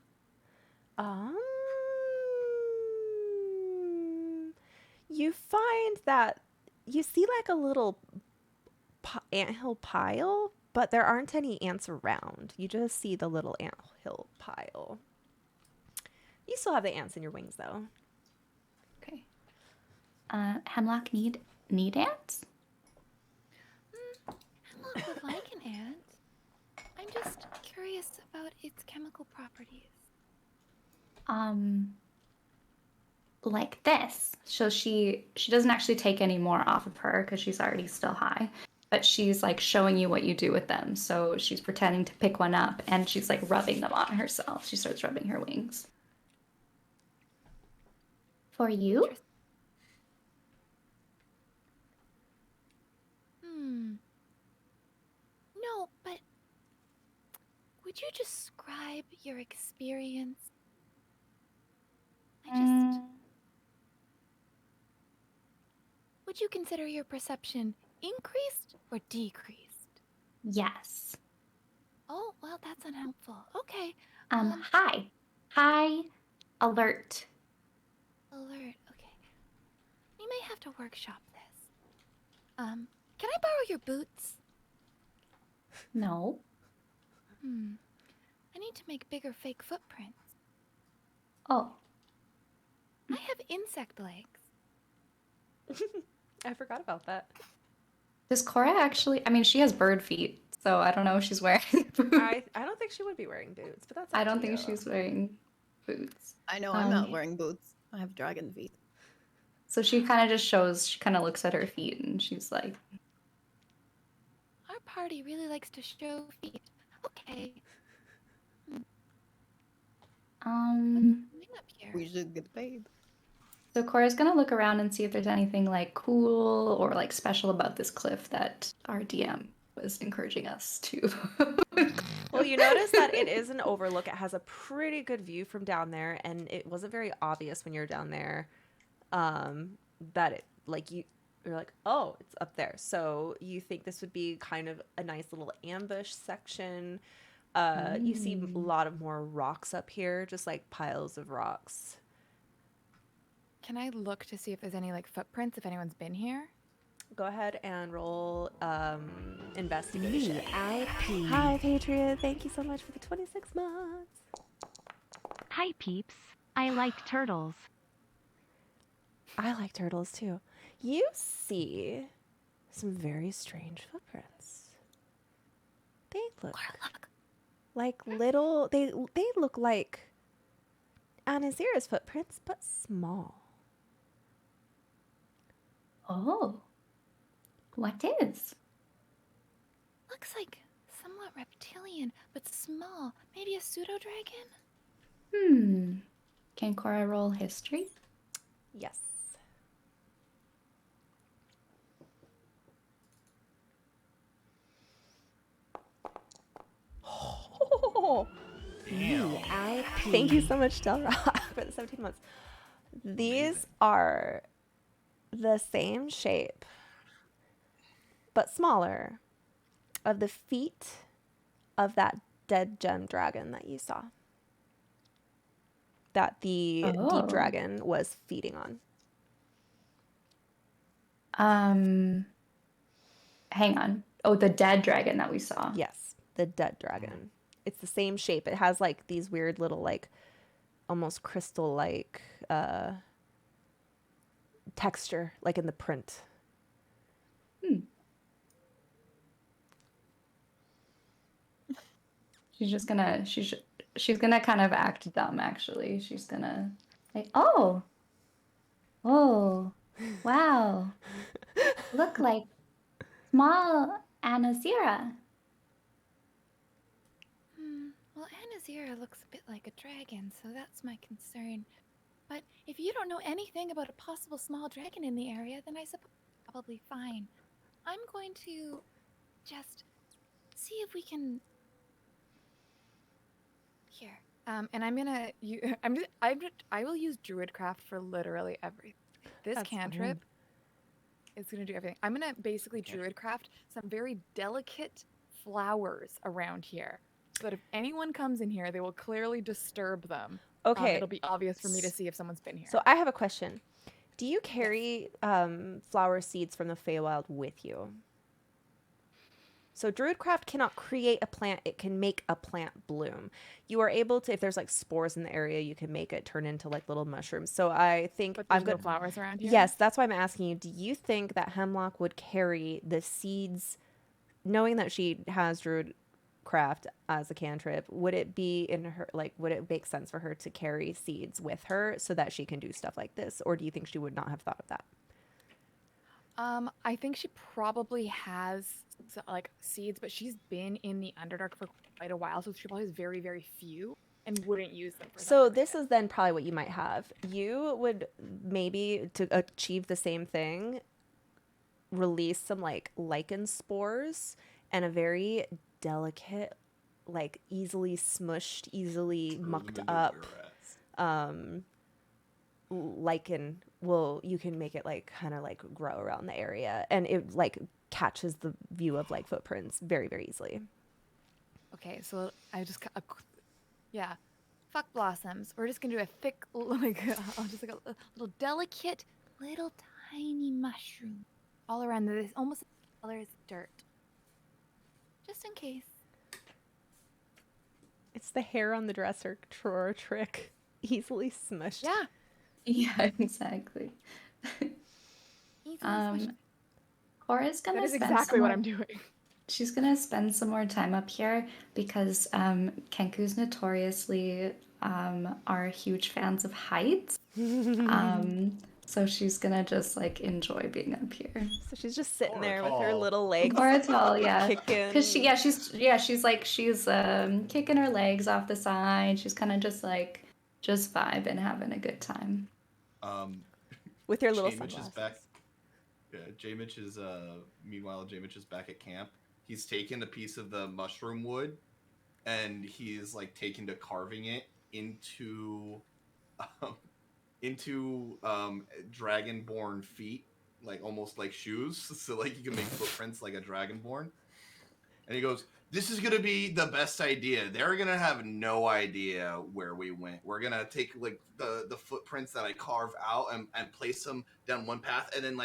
you find that you see like a little anthill pile, but there aren't any ants around. You just see the little anthill pile. You still have the ants in your wings, though. okay. Hemlock need ants? Hemlock would like an ant. curious about its chemical properties. Like this. So she doesn't actually take any more off of her because she's already still high. But she's like showing you what you do with them. So she's pretending to pick one up and she's like rubbing them on herself. She starts rubbing her wings. For you? No, but would you describe your experience? Would you consider your perception increased or decreased? Yes. Oh, well, that's unhelpful. Okay. Hi. Hi. Alert. Alert. Okay. We may have to workshop this. Can I borrow your boots? No. I need to make bigger fake footprints. Oh. I have insect legs. I forgot about that. Does Cora actually? I mean, she has bird feet, so I don't know if she's wearing boots. I don't think she would be wearing boots, but that's. I up don't to think you. she's wearing boots. I know I'm not wearing boots. I have dragon feet. So she kind of just shows. She kind of looks at her feet, and she's like, Our party really likes to show feet. Okay. Coming up here. We should get paid. So Cora's gonna look around and see if there's anything like cool or like special about this cliff that our DM was encouraging us to. Well, you notice that it is an overlook. It has a pretty good view from down there, and it wasn't very obvious when you're down there that it like you're like, oh, it's up there. So you think this would be kind of a nice little ambush section. You see a lot of more rocks up here, just like piles of rocks. Can I look to see if there's any like footprints, if anyone's been here? Go ahead and roll investigation. VIP. Hi, Patriot. Thank you so much for the 26 months. Hi, peeps. I like turtles. I like turtles too. You see some very strange footprints. They look like little. They look like Anazira's footprints, but small. Oh. What is? Looks like somewhat reptilian, but small. Maybe a pseudo-dragon? Can Cora roll history? Yes. Oh, VIP. thank you so much, Del Rock, for the 17 months. These are the same shape, but smaller, of the feet of that dead gem dragon that you saw. That the deep dragon was feeding on. Hang on. Oh, the dead dragon that we saw. Yes, the dead dragon. It's the same shape. It has like these weird little like almost crystal-like texture, like in the print. She's just gonna she's gonna kind of act dumb actually. She's gonna like, oh, wow, look like small Anazira. Well, Anazira looks a bit like a dragon, so that's my concern. But if you don't know anything about a possible small dragon in the area, then I suppose probably fine. I'm going to just see if we can. Here. And I'm gonna I will use Druidcraft for literally everything. This That's cantrip is gonna do everything. I'm gonna basically Druidcraft some very delicate flowers around here, so that if anyone comes in here, they will clearly disturb them. Okay. It'll be obvious for me to see if someone's been here. So I have a question. Do you carry flower seeds from the Feywild with you? So Druidcraft cannot create a plant, it can make a plant bloom. You are able to, if there's like spores in the area, you can make it turn into like little mushrooms. So I think But there's no flowers around here? Yes, that's why I'm asking you. Do you think that Hemlock would carry the seeds, knowing that she has Druid craft as a cantrip, would it be in her, like, would it make sense for her to carry seeds with her so that she can do stuff like this? Or do you think she would not have thought of that? I think she probably has like seeds, but she's been in the Underdark for quite a while, so she probably has very, very few and wouldn't use them for So that this is then probably what you might have. You would maybe, to achieve the same thing, release some like lichen spores and a very delicate, like easily smushed, easily mucked up lichen. Well, you can make it like kind of like grow around the area, and it like catches the view of like footprints very, very easily. Okay, so I just yeah, fuck blossoms. We're just gonna do a thick like just like a little delicate little tiny mushroom all around this, almost the color as dirt, just in case. It's the hair on the dresser drawer trick, easily smushed. Yeah. Yeah, exactly. Cora's gonna That is spend exactly some what more- I'm doing. She's gonna spend some more time up here because Kenku's notoriously are huge fans of heights. So she's gonna just like enjoy being up here. So she's just sitting there with her little legs. Coratal, yeah. Kicking. Because she's kicking her legs off the side. She's kind of just vibing, having a good time. With your little J-Mitch is sunglasses. back. Yeah, J-Mitch is meanwhile J-Mitch is back at camp. He's taken a piece of the mushroom wood and he's like taken to carving it into dragonborn feet, like almost like shoes, so like you can make footprints like a dragonborn. And he goes, "This is gonna be the best idea. They're gonna have no idea where we went. We're gonna take like the footprints that I carve out and place them down one path, and then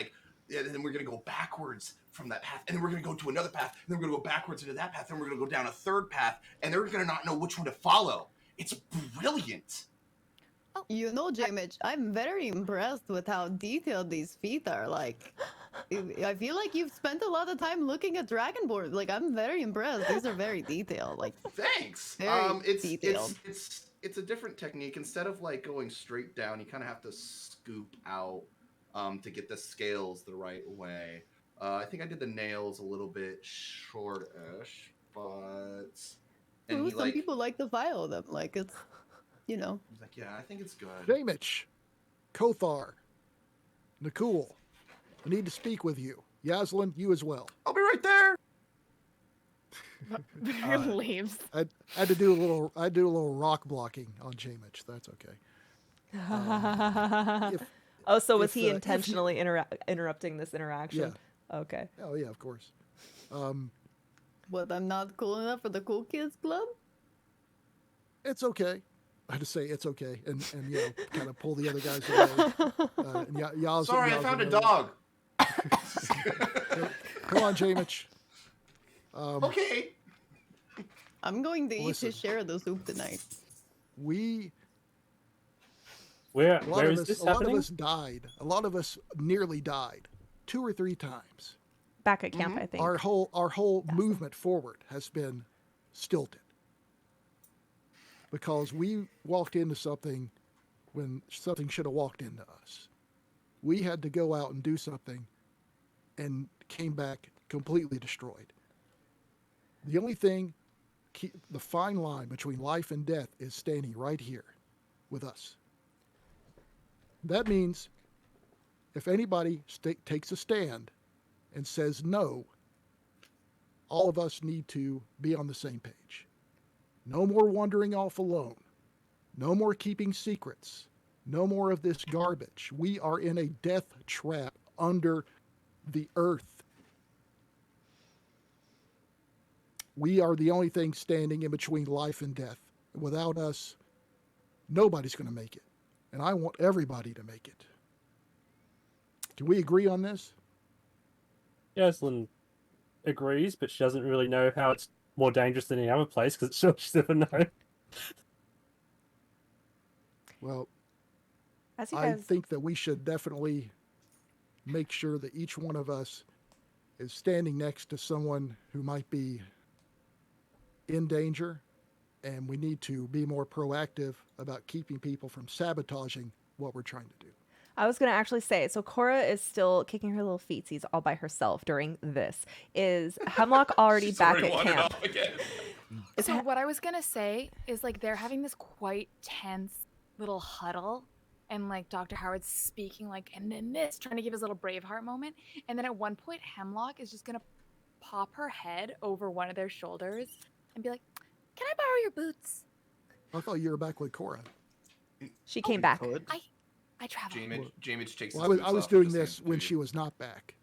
then we're gonna go backwards from that path, and then we're gonna go to another path, and then we're gonna go backwards into that path, and we're gonna go down a third path, and they're gonna not know which one to follow. It's brilliant." You know, J-Mitch, I'm very impressed with how detailed these feet are. Like, I feel like you've spent a lot of time looking at Dragonborn. Like, I'm very impressed. These are very detailed. Like, Thanks. very detailed. It's a different technique. Instead of like going straight down, you kind of have to scoop out to get the scales the right way. I think I did the nails a little bit short-ish, but Ooh, some people like to file them. Like, it's, you know. He's like, yeah, I think it's good. J-Mitch, Kothar, Nakul, I need to speak with you. Yaslin, you as well. I'll be right there. Leaves. I had to do a little rock blocking on J-Mitch. That's okay. So was if, he if you- intentionally interrupting this interaction? Yeah. Okay. Oh yeah, of course. What, I'm not cool enough for the cool kids club? It's okay. I had to say it's okay, and kind of pull the other guys away. And Sorry, I found a dog. Come on, J-Mitch. Okay. I'm going to eat Listen. his share of the soup tonight. Where A lot is this happening? of us died. A lot of us nearly died 2 or 3 times. Back at camp, I think. Our whole movement forward has been stilted because we walked into something when something should have walked into us. We had to go out and do something and came back completely destroyed. The only thing, the fine line between life and death is standing right here with us. That means if anybody takes a stand and says no, all of us need to be on the same page. No more wandering off alone. No more keeping secrets. No more of this garbage. We are in a death trap under the earth. We are the only thing standing in between life and death. Without us, nobody's going to make it. And I want everybody to make it. Can we agree on this? Yaslin agrees, but she doesn't really know how it's more dangerous than any other place because it's all she's ever known. Well, As you I guys, think that we should definitely make sure that each one of us is standing next to someone who might be in danger, and we need to be more proactive about keeping people from sabotaging what we're trying to do. I was going to actually say, so Cora is still kicking her little feetsies all by herself during this. Is Hemlock already She's back already at wandered camp? off again. Is So He- what I was gonna say is like they're having this quite tense little huddle, and like Dr. Howard's speaking like and then this, trying to give his little Braveheart moment, and then at one point Hemlock is just gonna pop her head over one of their shoulders and be like, "Can I borrow your boots?" I thought you were back with Cora. She came back. I travel. Jamage takes. Well, his I boots was off doing at the this same when time. she was not back.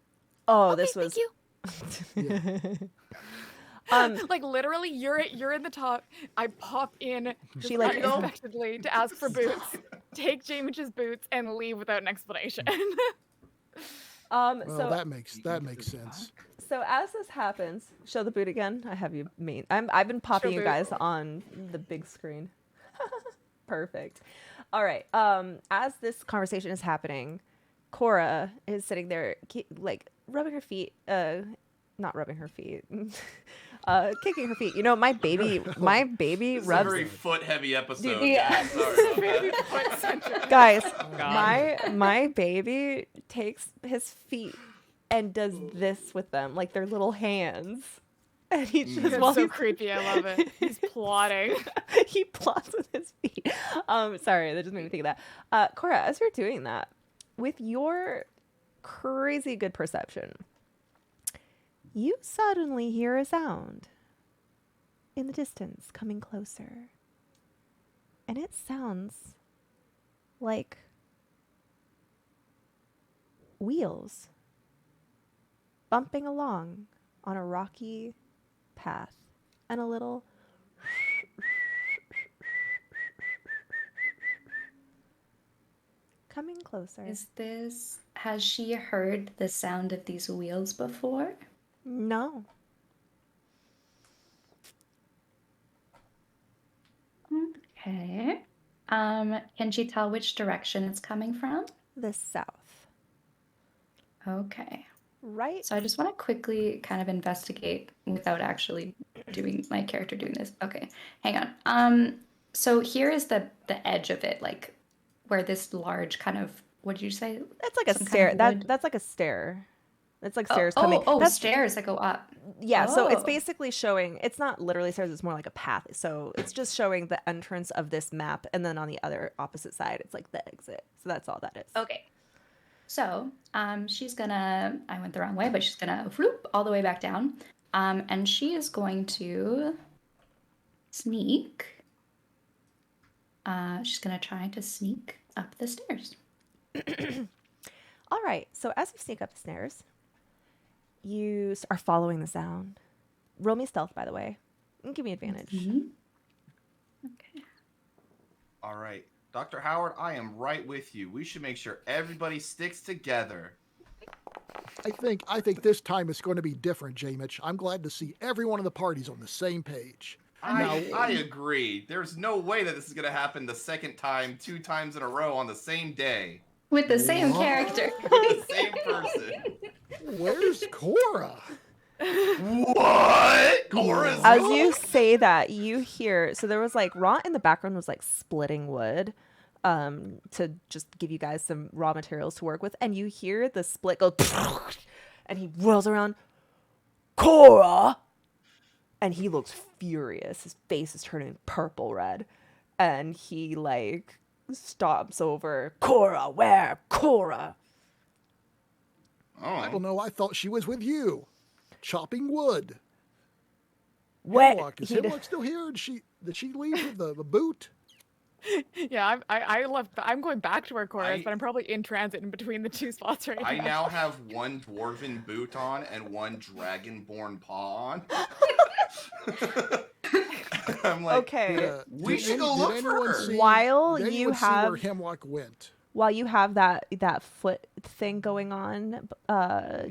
Oh, Okay, this was. thank you. Like literally, you're in the top. I pop in She, just like- unexpectedly to ask for boots, take Jamage's boots, and leave without an explanation. Well, So that makes sense. So as this happens, show the boot again. I have you mean. I've been popping you boot. guys on the big screen. Perfect. All right. As this conversation is happening, Cora is sitting there, like rubbing her feet. Not rubbing her feet. Kicking her feet. You know, my baby This is a rubs. very foot-heavy episode. Yeah. guys. Sorry about that. Guys, God. my baby takes his feet and does this with them, like their little hands. And he just It's while so he's- creepy. I love it. He's plotting. he plots with his feet. Sorry, that just made me think of that. Cora, as you're doing that, with your crazy good perception, you suddenly hear a sound in the distance coming closer. And it sounds like wheels bumping along on a rocky path and a little coming closer. Has she heard the sound of these wheels before? No. Okay. Can she tell which direction it's coming from? The south. Okay. Right. So I just want to quickly kind of investigate without actually doing my character doing this. Okay. Hang on. So here is the edge of it, like where this large kind of, what did you say? That's like a Some kind stair. of wood? That's like a stair. It's like Oh, stairs coming. Oh, That's stairs that go up. Yeah, so it's Oh. basically showing, it's not literally stairs, it's more like a path. So it's just showing the entrance of this map, and then on the other opposite side, it's like the exit. So that's all that is. Okay. So she's gonna, I went the wrong way, but she's gonna floop all the way back down. And she is going to sneak. She's gonna try to sneak up the stairs. All right, so as you sneak up the stairs, you are following the sound. Roll me stealth, by the way. And give me advantage. All right, Dr. Howard, I am right with you. We should make sure everybody sticks together. I think this time it's going to be different, Jamich. I'm glad to see every one of the parties on the same page. I agree. There's no way that this is gonna happen the second time, 2 times in a row on the same day. With the same What? character. The same person. Where's Cora? What? Cora's As you say that, you hear, so there was like, Ront in the background was like splitting wood to just give you guys some raw materials to work with. And you hear the split go, and he whirls around, Cora! And he looks furious. His face is turning purple red. And he like stomps over, Cora, where? Cora! I don't know. I thought she was with you, chopping wood. Where? Hemlock, is Hemlock still here? Did she leave with the boot? Yeah, I left. I'm going back to where Cora is, I- but I'm probably in transit in between the two spots right I now. now have one dwarven boot on and one dragonborn paw on. I'm like, Okay. we Did should go did look for anyone her. see- While did you anyone see where have- Hemlock went. While you have that foot thing going on,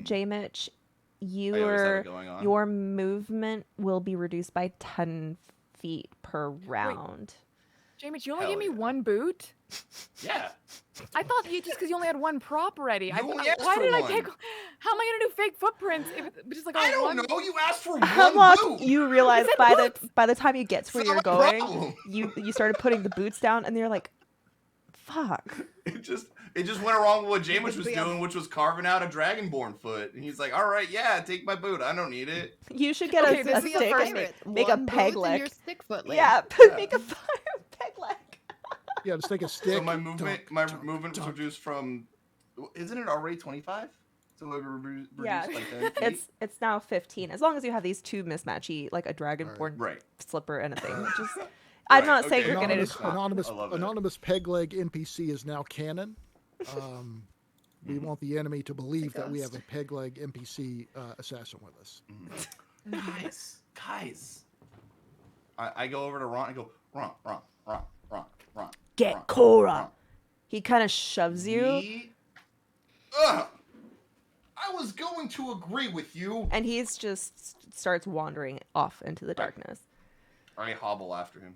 J Mitch, I always have it going on. your movement will be reduced by 10 feet per round. Jamie, you only Hell gave me yeah. one boot. Yeah. I thought you just because you only had one prop already. You only asked why for did I one. take? How am I gonna do fake footprints? If it's just like I all don't one... know. You asked for one Hemlock, boot. you realize said by the time you get to where It's you're not my going, problem. you started putting the boots down, and you're like, "Fuck." It just went along with what Jameis was We have- doing, which was carving out a dragonborn foot. And he's like, all right, yeah, take my boot. I don't need it. You should get Okay, a this stick is and a pirate. make a One peg boot and your leg. stick foot leg. Yeah, Yeah. make a fire peg leg. Yeah, just take a stick. So my movement dunk, was dunk. reduced from, isn't it already 25? So it reduced Yeah, like 10 feet? it's now 15. As long as you have these two mismatchy, like a dragonborn Right. slipper and a thing. Which is, I'm not saying okay. you're gonna. Anonymous, I love that. anonymous peg leg NPC is now canon. We want the enemy to believe that we have a peg leg NPC assassin with us. Guys. I go over to Ron and go, Ron. Get Ron, Cora. Ron. He kind of shoves you, Ugh. I was going to agree with you. and he's just starts wandering off into the darkness. I hobble after him.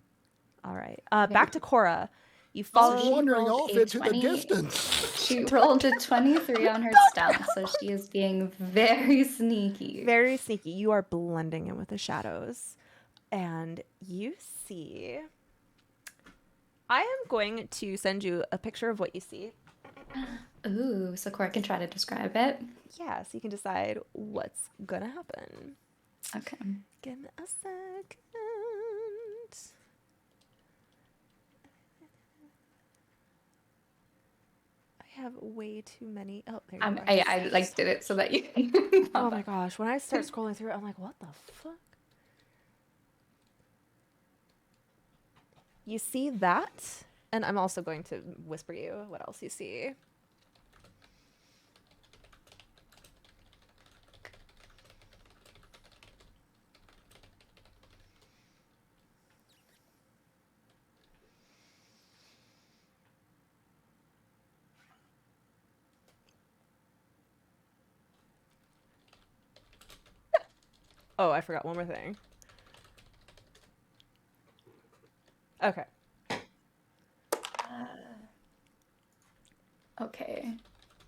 All right, back to Cora. You She's follow. wandering rolled off a into the 20. distance. She rolled a 23 on her stealth, so she is being very sneaky. Very sneaky. You are blending in with the shadows. And you see. I am going to send you a picture of what you see. Ooh, so Cora can try to describe it. Yeah, so you can decide what's gonna happen. Okay. Give me a second. I have way too many. Oh, there you go. I like did it so that you. Oh my gosh, when I start scrolling through it, I'm like, what the fuck? You see that? And I'm also going to whisper you what else you see. Oh, I forgot one more thing. Okay. Okay.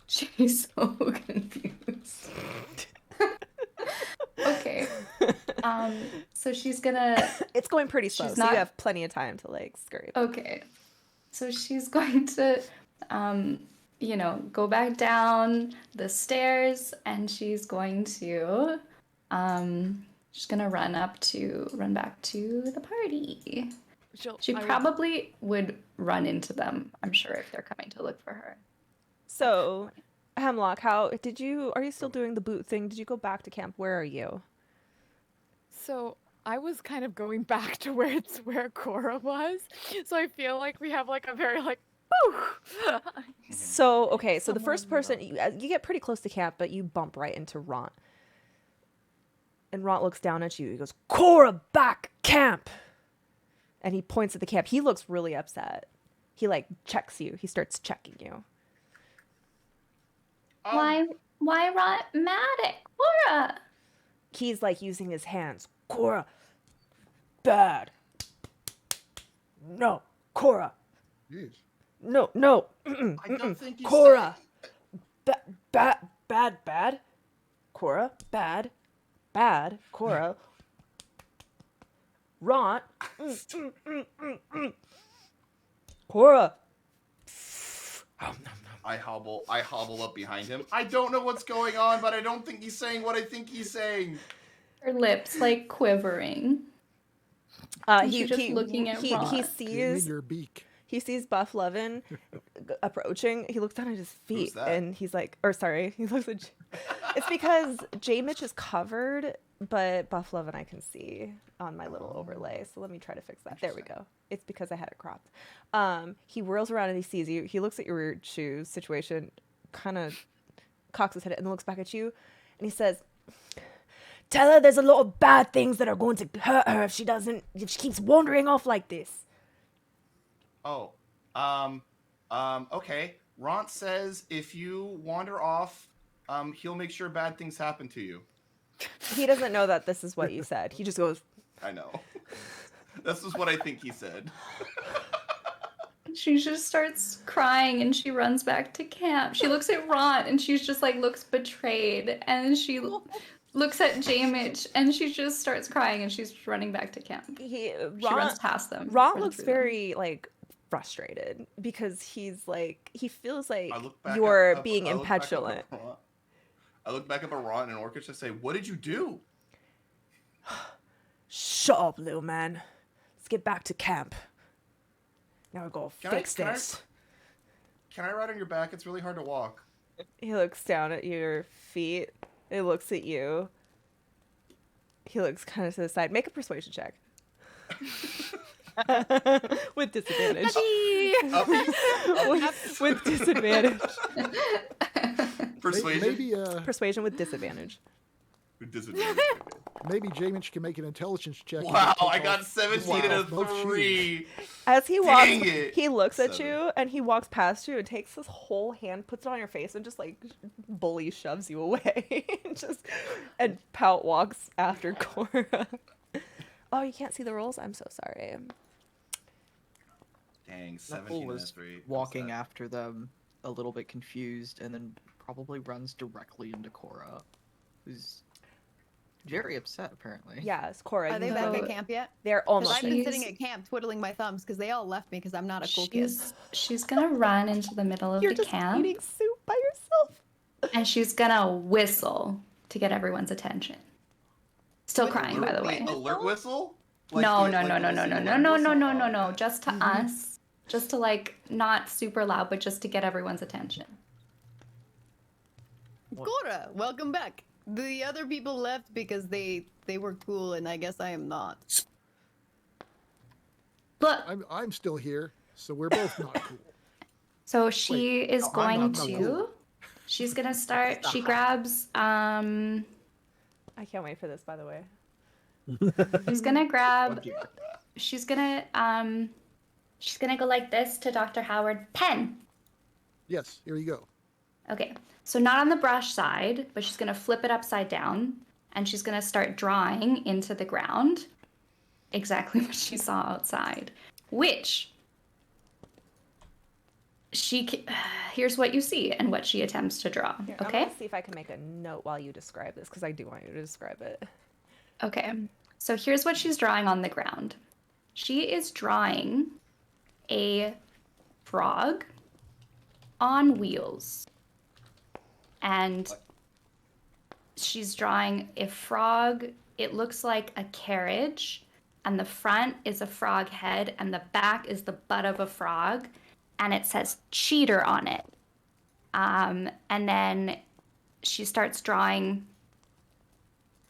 She's so confused. Okay. So she's gonna. It's going pretty slow, She's so not- you have plenty of time to like scurry. Okay. So she's going to, go back down the stairs, and she's going to, she's gonna run back to the party. She probably would run into them, I'm sure, if they're coming to look for her. So, Hemlock, are you still doing the boot thing? Did you go back to camp? Where are you? So I was kind of going back to where Cora was. So I feel like we have like a very like, whew. So, okay, so the first person, you get pretty close to camp, but you bump right into Ront. And Ront looks down at you. He goes, Cora, back camp! And he points at the camp. He looks really upset. He like checks you. He starts checking you. Why rot mad at Cora? He's like using his hands. Cora, bad. No, Cora. Jeez. No. I don't think you Cora. Bad. Cora, bad. Cora. Ront. Cora. I hobble up behind him. I don't know what's going on, but I don't think he's saying what I think he's saying. Her lips like quivering. She's just looking at Ron. He Give me sees your beak. He sees Buff Levin approaching. He looks down at his feet that? and he's like, or sorry, he looks at. It's because J Mitch is covered, but Buff Levin I can see on my little overlay. So let me try to fix that. There we go. It's because I had it cropped. He whirls around and he sees you. He looks at your shoes situation, kind of cocks his head and then looks back at you, and he says, "Tell her there's a lot of bad things that are going to hurt her if she keeps wandering off like this." Oh, okay. Ront says if you wander off, he'll make sure bad things happen to you. He doesn't know that this is what you said. He just goes, I know. This is what I think he said. she just starts crying and she runs back to camp. She looks at Ron and she's just like looks betrayed, and she looks at Jamich and she just starts crying and she's running back to camp. She runs past them. Ron runs looks through them. very like frustrated because he's like he feels like I look back you're up- being I look back up impetulant. at Ron- I look back up at Ron and Orcish and say, "What did you do?" Shut up, little man. Let's get back to camp. Now we're gonna fix Can I- this. Can I ride on your back? It's really hard to walk. He looks down at your feet. It looks at you. He looks kind of to the side. Make a persuasion check. With disadvantage. with disadvantage. Persuasion? Maybe Persuasion with disadvantage. With disadvantage. maybe Jamich can make an intelligence check. and Wow, take I got off- 17 take and a off both shoes. 3. As he walks, Dang it. he looks at 7. you and he walks past you and takes his whole hand, puts it on your face, and just like bully shoves you away. and Pout walks after Cora. Oh, you can't see the rolls? I'm so sorry. Dang, Knuckle 17 and a was 3. I'm walking sad. after them, a little bit confused, and then probably runs directly into Cora, who's very upset apparently. Yes, Cora. Are they you back know- at camp yet? They're 'Cause almost. I've been She's- sitting at camp twiddling my thumbs because they all left me because I'm not a cool kid. She's gonna run into the middle of You're the just camp eating soup by yourself. and she's gonna whistle to get everyone's attention. Still crying, by the way. Wait, alert whistle? No, the- no, like no, the no, no, listening no, no, alert no, whistle? no, no, Oh, no, no. okay. Just to us, just to like not super loud, but just to get everyone's attention. Cora, welcome back. The other people left because they were cool, and I guess I am not. Look, I'm still here, so we're both not cool. so she is no, I'm going not to. cool. She's gonna start. She grabs. I can't wait for this, by the way. She's gonna grab. She's gonna go like this to Dr. Howard. Pen. Yes, here you go. Okay, so not on the brush side, but she's gonna flip it upside down, and she's gonna start drawing into the ground exactly what she saw outside. Which here's what you see and what she attempts to draw. Here, I'm Okay. gonna see if I can make a note while you describe this because I do want you to describe it. Okay, so here's what she's drawing on the ground. She is drawing a frog on wheels. And she's drawing a frog. It looks like a carriage, and the front is a frog head, and the back is the butt of a frog, and it says cheater on it. And then she starts drawing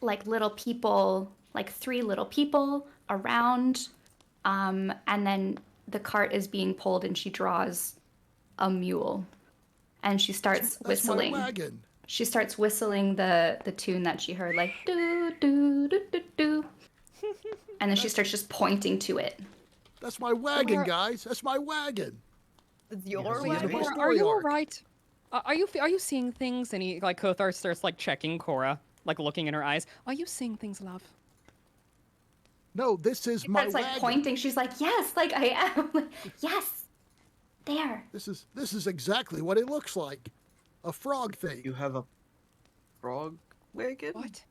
like little people, like 3 little people around, and then the cart is being pulled, and she draws a mule, and she starts That's whistling. my wagon. She starts whistling the tune that she heard, like do do do do do, and then she starts just pointing to it. That's my wagon, guys. That's my wagon. It's your Yeah, wagon. my Are story you all arc. right? Are you seeing things? And he like Kothar starts like checking Cora, like looking in her eyes. Are you seeing things, love? No, this is She my starts like wagon. pointing. She's like, yes, like I am. Like, yes, there. This is exactly what it looks like. A frog thing. You have a frog wagon? What?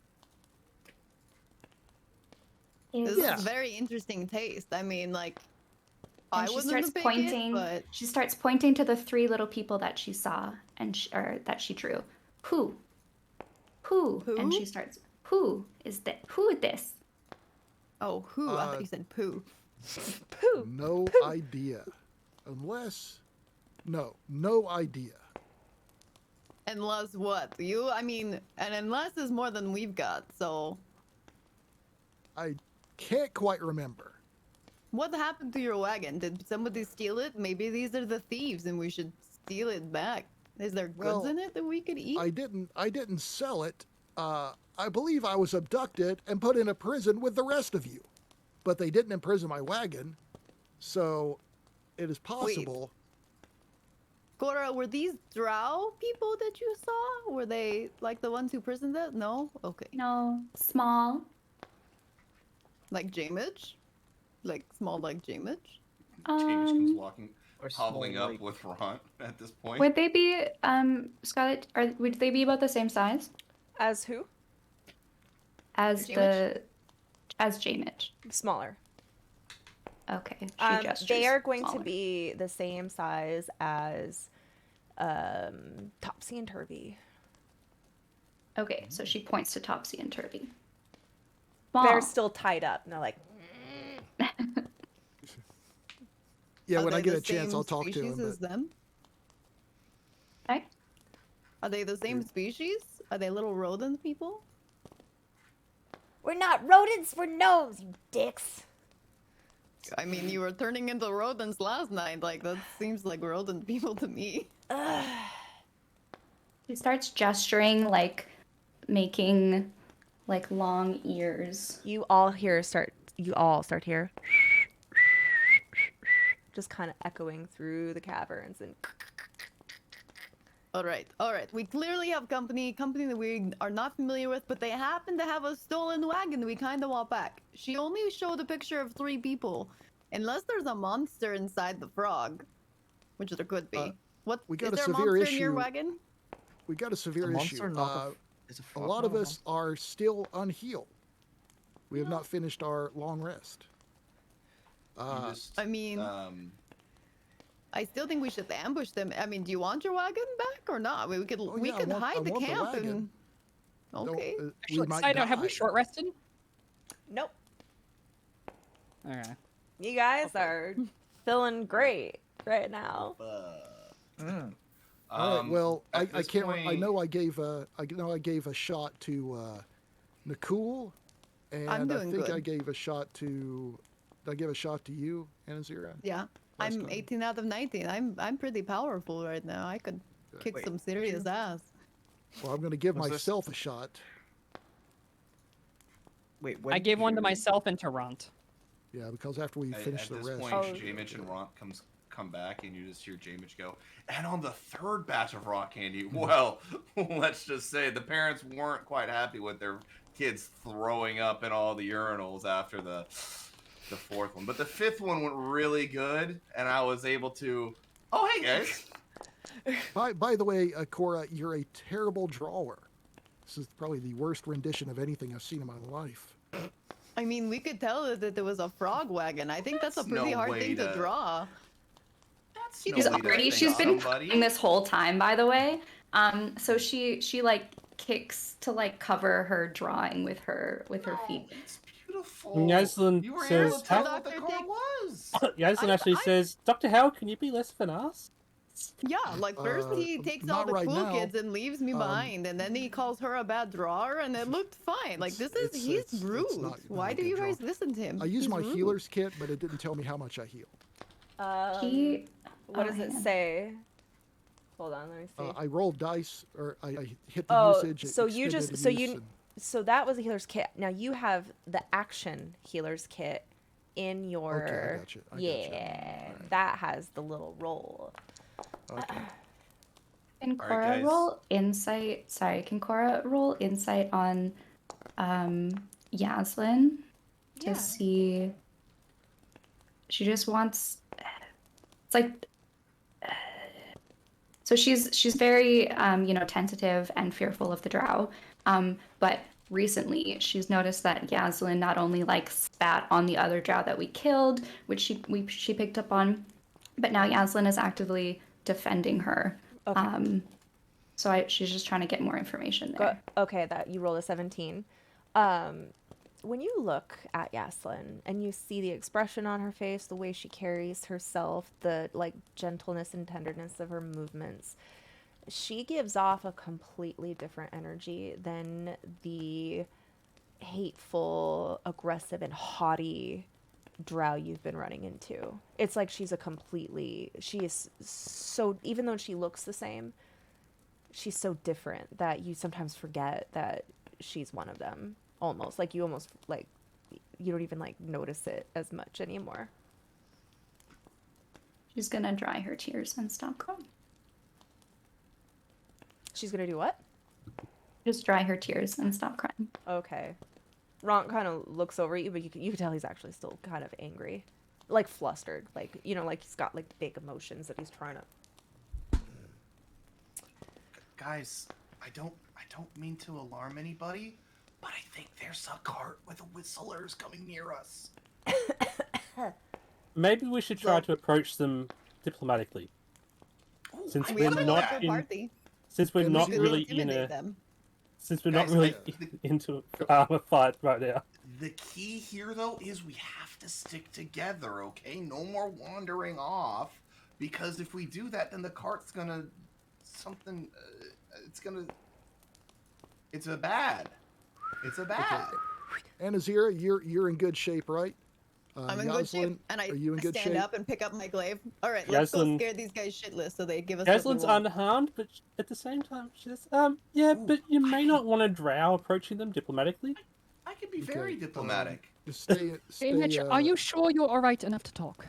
This Yeah. is very interesting taste. I mean, like, And I she wouldn't starts have picked pointing. it, but She starts pointing to the 3 little people that she saw and or that she drew. Who? And Who? she starts. Who is that? Who is this? oh, who? I thought you said poo. Pooh. No idea. Unless, no idea. Unless what? I mean, and unless is more than we've got, so. I can't quite remember. What happened to your wagon? Did somebody steal it? Maybe these are the thieves and we should steal it back. Is there goods Well, in it that we could eat? I didn't sell it. I believe I was abducted and put in a prison with the rest of you. But they didn't imprison my wagon. So it is possible. Cora, were these drow people that you saw? Were they like the ones who prisoned it? No? Okay. No, small. Like Jamich? Like small like Jamich? James comes walking. Or hobbling small, up like- with Ront at this point. Would they be, Scarlett, would they be about the same size As who? as J-Mitch? Smaller. Okay, she They gestures are going to smaller. be the same size as Topsy and Turvy. Okay, so she points to Topsy and Turvy. They're Small. still tied up, and they're like, Yeah, Are when I they get the a chance, same I'll talk to species him. as them? Okay. Are they the same species? Are they little rodent people? "We're not rodents, we're gnomes, you dicks." I mean, you were turning into rodents last night. Like, that seems like rodent people to me. She starts gesturing, like making like long ears. You all start here. Just kind of echoing through the caverns and All right. We clearly have company that we are not familiar with, but they happen to have a stolen wagon we kind of want back. She only showed a picture of 3 people. Unless there's a monster inside the frog, which there could be. We Is got a there a severe monster in your issue. wagon? We got a severe The issue. monster, not is a A frog lot of not a us are still unhealed. We have not finished our long rest. You just, I mean, um, I still think we should ambush them. I mean, do you want your wagon back or not? We could Oh, we yeah, I could want- hide I the want the camp wagon. and. Don't- Okay. we Actually, might side note, have we die. short rested? nope. Okay. You guys are feeling great right now. Mm. All right, well, I at this can't. I point- know I gave a shot to Nakul, and I'm I doing think good. I gave a shot to. Did I give a shot to you, Anazira? Yeah, Last I'm time. 18 out of 19. I'm pretty powerful right now. I could kick Wait, some serious ass. Well, I'm going to give Was this- myself a shot. Wait, I when gave did one to you- myself and to Runt. Yeah, because after we finish at the this rest. point, Oh. J-Mitch and Ront come back, and you just hear J-Mitch go, and on the third batch of rock candy, well, let's just say the parents weren't quite happy with their kids throwing up in all the urinals after the fourth one. But the fifth one went really good, and I was able to, oh, hey, guys. By the way, Cora, you're a terrible drawer. This is probably the worst rendition of anything I've seen in my life. I mean, we could tell that there was a frog wagon. I think that's a That's pretty no hard way thing to to- draw. That's She's no She's way to already. thank She's been somebody. crying this whole time, by the way. So she like kicks to like cover her drawing with her feet. It's beautiful. Yaslin You were says, able to tell "How- what the car was. Yaslin actually says, Dr. Howard, can you be less of an ass? Yeah, like first he takes all not the right cool now. kids and leaves me behind, and then he calls her a bad drawer, and it looked fine. Like he's rude. not Why a do good you guys draw. listen to him? I used He's my rude. healer's kit, but it didn't tell me how much I healed. He. What oh, does it hang on. say? Hold on, let me see. I rolled dice, or I hit the Oh, usage. so you extended just the use, you and- so that was a healer's kit. Now you have the action healer's kit in your Okay, I got you. I got you. yeah. That has the little roll. Okay. Can All right, Cora guys. roll insight? Sorry, can Cora roll insight on Yaslin to Yeah. see? She just wants. It's like. So she's very tentative and fearful of the drow. But recently she's noticed that Yaslin not only like spat on the other drow that we killed, which she picked up on, but now Yaslin is actively defending her. Okay. So she's just trying to get more information there. Okay, that you roll a 17. When you look at Yaslin and you see the expression on her face, the way she carries herself, the like gentleness and tenderness of her movements, she gives off a completely different energy than the hateful, aggressive, and haughty drow you've been running into. It's like she is so, even though she looks the same, she's so different that you sometimes forget that she's one of them. Almost like you don't even like notice it as much anymore. She's gonna dry her tears and stop crying. She's gonna do what? Just dry her tears and stop crying. Okay. Ron kind of looks over at you, but you can tell he's actually still kind of angry. like flustered, like like he's got like big emotions that he's trying to. Guys, I don't mean to alarm anybody, but I think there's a cart with whistlers coming near us. Maybe we should try to approach them diplomatically. Ooh, Since I we're like not that. in, party. since we're And not we should really in Intimidate a, them. since we're Guys, not really I- into a fight right now. The key here, though, is we have to stick together, okay? No more wandering off, because if we do that, then the cart's gonna It's a bad. It's a bad. And Azira, you're in good shape, right? I'm in good shape, Yaslin, and I are you in good stand shape? up and pick up my glaive. All right, let's go Yaslin- scare these guys shitless so they give us. what we Yaslin's want. unharmed, but at the same time, she's yeah, but you may not want a drow approaching them diplomatically. I can be very diplomatic. Just stay. Mitch, are you sure you're alright enough to talk?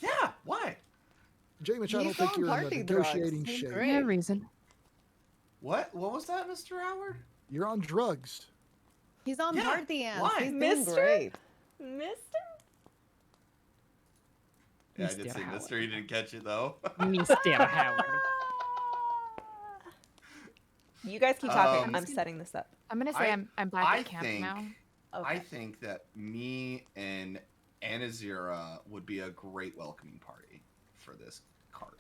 Yeah, why? J-Mitch, I You don't think found you're in party a drugs. negotiating Seems shape. great. No reason. What was that, Mr. Howard? You're on drugs. He's on Yeah, party ants. why? He's doing Mister? great. Mister? Yeah, I Mr. did say Howard. Mister. You didn't catch it though. Mr. Howard. You guys keep talking. Um, I'm setting this up. I'm gonna say I'm back I at camp think, now. Okay. I think that me and Anazira would be a great welcoming party for this cart.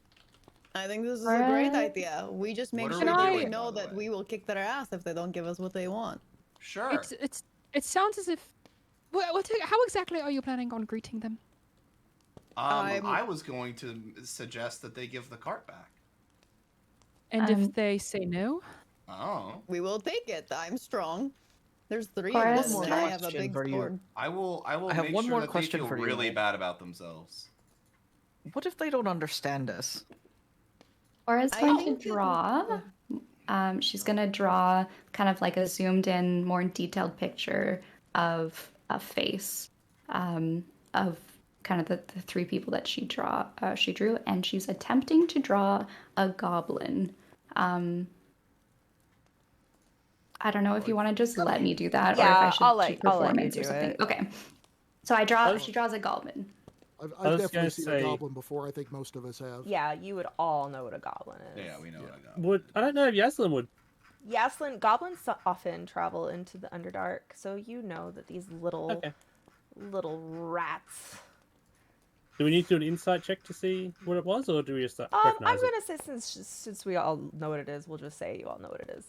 I think this is a great Alright. idea. We just make What are sure we that they doing, know by the that way? we will kick their ass if they don't give us what they want. Sure. It sounds as if. How exactly are you planning on greeting them? I was going to suggest that they give the cart back. And Um, if they say no, Oh. We will take it. I'm strong. There's 3 Chorus, of them, and One I more have a question big for you. sword. I will I have make one sure more that they question feel for you. really bad about themselves. What if they don't understand us? Cora's I going to think that- draw. She's going to draw kind of like a zoomed in, more detailed picture of a face of kind of the 3 people that she drew, and she's attempting to draw a goblin. I don't know if you want to just let me do that, or if Yeah, I should I'll do let you performance do or something. it. Okay. So she draws a goblin. I've I was definitely gonna seen say- a goblin before. I think most of us have. Yeah, you would all know what a goblin is. Yeah, we know what I got. I don't know if Yaslin would. Goblins often travel into the Underdark, so you know that these little Okay. rats. Do we need to do an insight check to see what it was, or do we just I'm recognize it? gonna say since we all know what it is, we'll just say you all know what it is.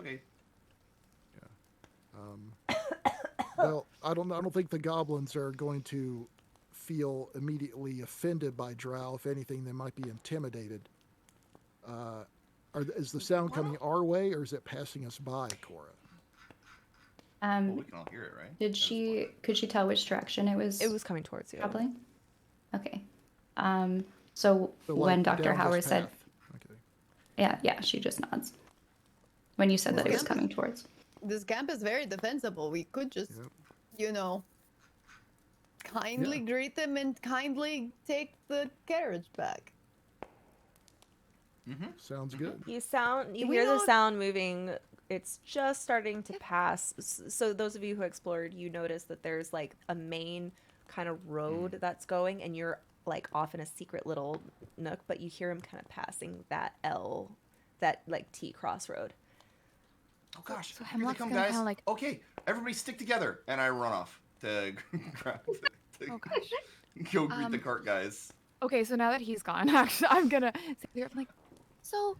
Okay. Well, I don't think the goblins are going to feel immediately offended by drow. If anything, they might be intimidated. Is the sound coming our way, or is it passing us by, Cora? Well, we can all hear it, right? Could she tell which direction it was? It was coming towards you. Traveling? Okay. So So, when like, Dr. down this Howard said, path. Okay. yeah, she just nods. When you said that it was Well, coming towards. This camp is very defensible. We could just, Yep. kindly greet them and kindly take the carriage back. Sounds good. You Do we hear the not- sound moving. It's just starting to pass. So those of you who explored, you notice that there's like a main kind of road that's going, and you're like off in a secret little nook, but you hear him kind of passing that like T crossroad. Oh gosh, So here they Hemlock's come, gonna guys. kinda, like- Okay, everybody stick together, and I run off to grab Oh gosh. go greet the cart guys. Okay, so now that he's gone, actually, I'm gonna sit there. I'm like, So,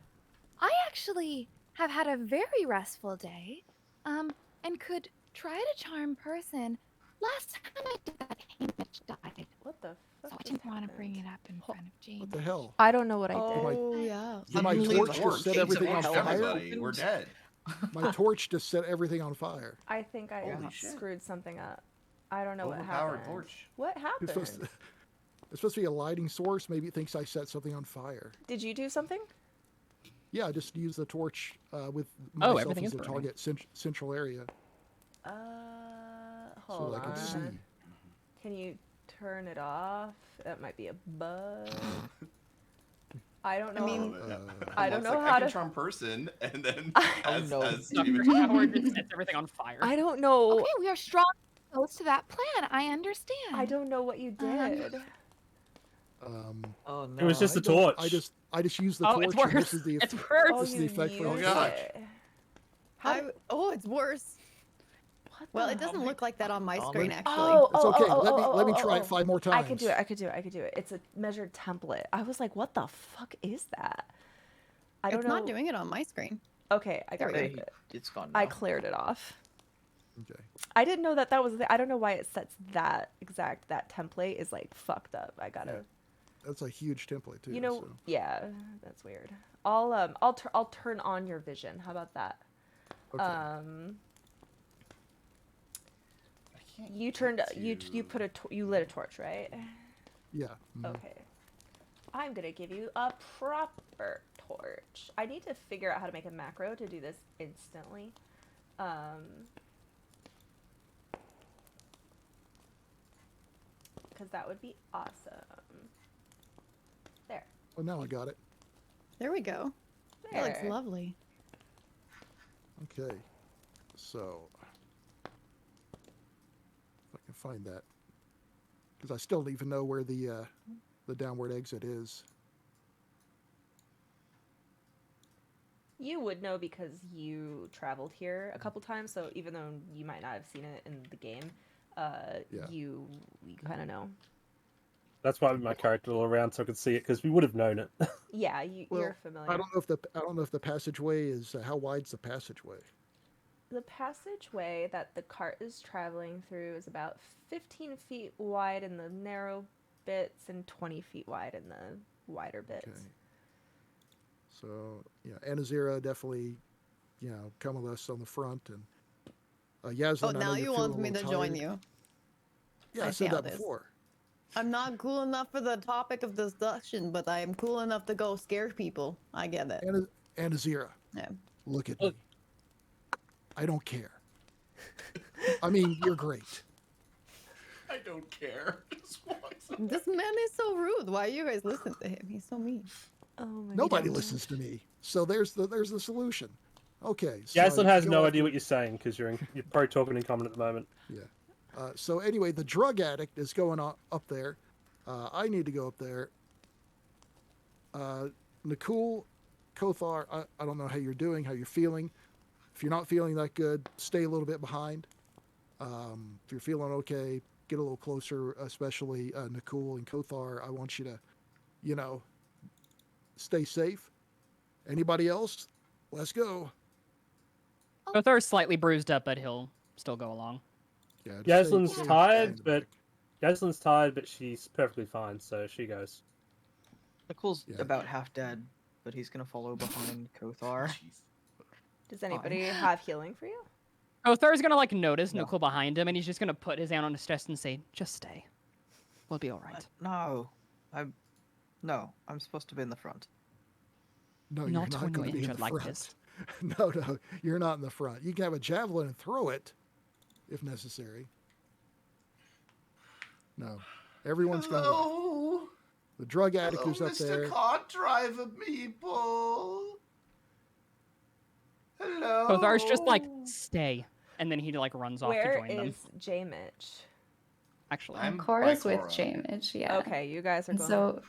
I actually have had a very restful day, and could try to charm person. Last time I did that, Hamish died. What the fuck? So I didn't want to bring it up in front of James. What the hell? I don't know what I did. Oh, yeah. Did my Suddenly torch the just set everything on gates of fire? everybody, we're dead. My torch just set everything on fire. I think I Holy shit. screwed something up. I don't know what Overpowered happened. torch. What It's happened? supposed to be a lighting source. Maybe it thinks I set something on fire. Did you do something? Yeah, I just use the torch with Oh, myself everything as is the burning. target central area, Hold so I on. can see. Can you turn it off? That might be a bug. I don't know. I mean, I don't Looks know like how I can to- charm person, and then Oh, no. as Dr. Jamie- Howard just sets everything on fire. I don't know. Okay, we are strong goes to that plan. I understand. I don't know what you did. Oh no. It was just I a don't- torch. I just used the Oh, torch. it's and worse. this is the It's eff- worse. This is the effect for Oh, the God. Oh, it's worse. What Well, the it doesn't hell? look like that on my Oh, screen, my- actually. Oh, It's okay. Let me oh, try oh. it 5 more times. I could do it. I could do it. It's a measured template. I was like, what the fuck is that? I don't It's know. not doing it on my screen. Okay, I got There we rid Hey, of it. it's gone I now. cleared it off. Okay. I didn't know that that was. I don't know why it sets that template is like fucked up. I gotta. That's a huge template too. You know, so. yeah, that's weird. I'll turn on your vision. How about that? Okay. I can't You get turned to- you put you lit a torch, right? Yeah. mhm. Okay. I'm gonna give you a proper torch. I need to figure out how to make a macro to do this instantly. Because that would be awesome. There. Oh, now I got it. There we go. That looks There. lovely. Okay. So, if I can find that, because I still don't even know where the downward exit is. You would know because you traveled here a couple times, so even though you might not have seen it in the game, Yeah. you kind of know. That's why I moved my character all around so I could see it, because we would have known it. Yeah, Well, you're familiar. I don't know if the passageway is how wide's the passageway. The passageway that the cart is traveling through is about 15 feet wide in the narrow bits and 20 feet wide in the wider bits. Okay. So yeah, Anazira definitely, come with us on the front, and Yaslin. Oh, I know now you're you feeling want a me to little join tired. you. Yeah, I I see said how that it is. before. I'm not cool enough for the topic of discussion, but I am cool enough to go scare people. I get it. Anazira, Yeah. look at Look. me. I don't care. I mean, you're great. I don't care. Just walks up. This man is so rude. Why you guys listen to him? He's so mean. Oh my Nobody God. listens to me. So there's the solution. Okay. So Yaslin has go no after- idea what you're saying, because you're probably talking in common at the moment. Yeah. So anyway, the drug addict is going up there. I need to go up there. Nakul, Kothar, I don't know how you're doing, how you're feeling. If you're not feeling that good, stay a little bit behind. If you're feeling okay, get a little closer, especially Nakul and Kothar. I want you to, stay safe. Anybody else? Let's go. Gothar's slightly bruised up, but he'll still go along. Yeah, Yaslin's stay tired, behind. Yaslin's tired, but she's perfectly fine, so she goes. Nicole's Yeah. about half dead, but he's gonna follow behind Kothar. Jeez. Does anybody have healing for you? Gothar's gonna notice No. Nukul behind him, and he's just gonna put his hand on his chest and say, "Just stay. We'll be all right." No, I'm supposed to be in the front. No, Not you're when not going you're to be in injured the like front. this. No, you're not in the front. You can have a javelin and throw it, if necessary. No, everyone's going. Hello. The drug addict Hello, who's up Mr. there. Car driver people. Hello. Gothar's just stay, and then he runs off Where to join them. is J Mitch? Actually, I'm Cora's by with Cora. Jamage, yeah. Okay, you guys are And going. so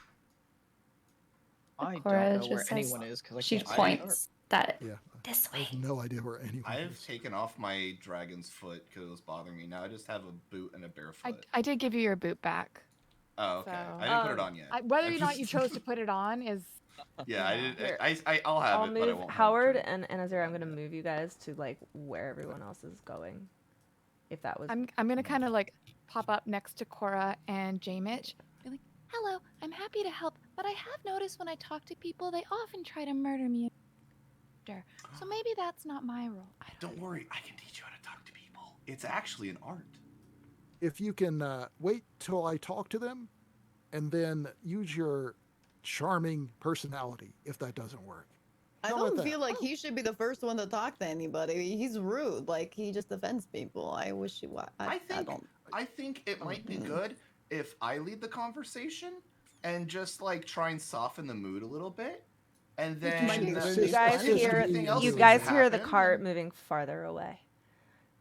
I Cora don't know where just anyone says- is because I she can't see points that Yeah, this I way. have no idea where anyone I've is. taken off my dragon's foot because it was bothering me. Now I just have a boot and a barefoot. I did give you your boot back. Oh, okay. so- I didn't put it on yet. Whether I'm or not you just- chose to put it on is Yeah, I Yeah. did. I'll have I'll it, but I move won't. have it Howard turned. and Azir. I'm gonna move you guys to where everyone else is going. If that was I'm gonna kind of pop up next to Cora and J-Mitch. Be like, hello, I'm happy to help, but I have noticed when I talk to people, they often try to murder me. So maybe that's not my role. I Don't worry, I can teach you how to talk to people. It's actually an art. If you can wait till I talk to them, and then use your charming personality, if that doesn't work. I How about don't that? feel like he should be the first one to talk to anybody. He's rude. He just offends people. I wish he was. I I think it might be Mm. good if I lead the conversation and just try and soften the mood a little bit, and then might be It's good. just- you guys it's just hear everything else you that guys has hear the happened, cart moving farther away.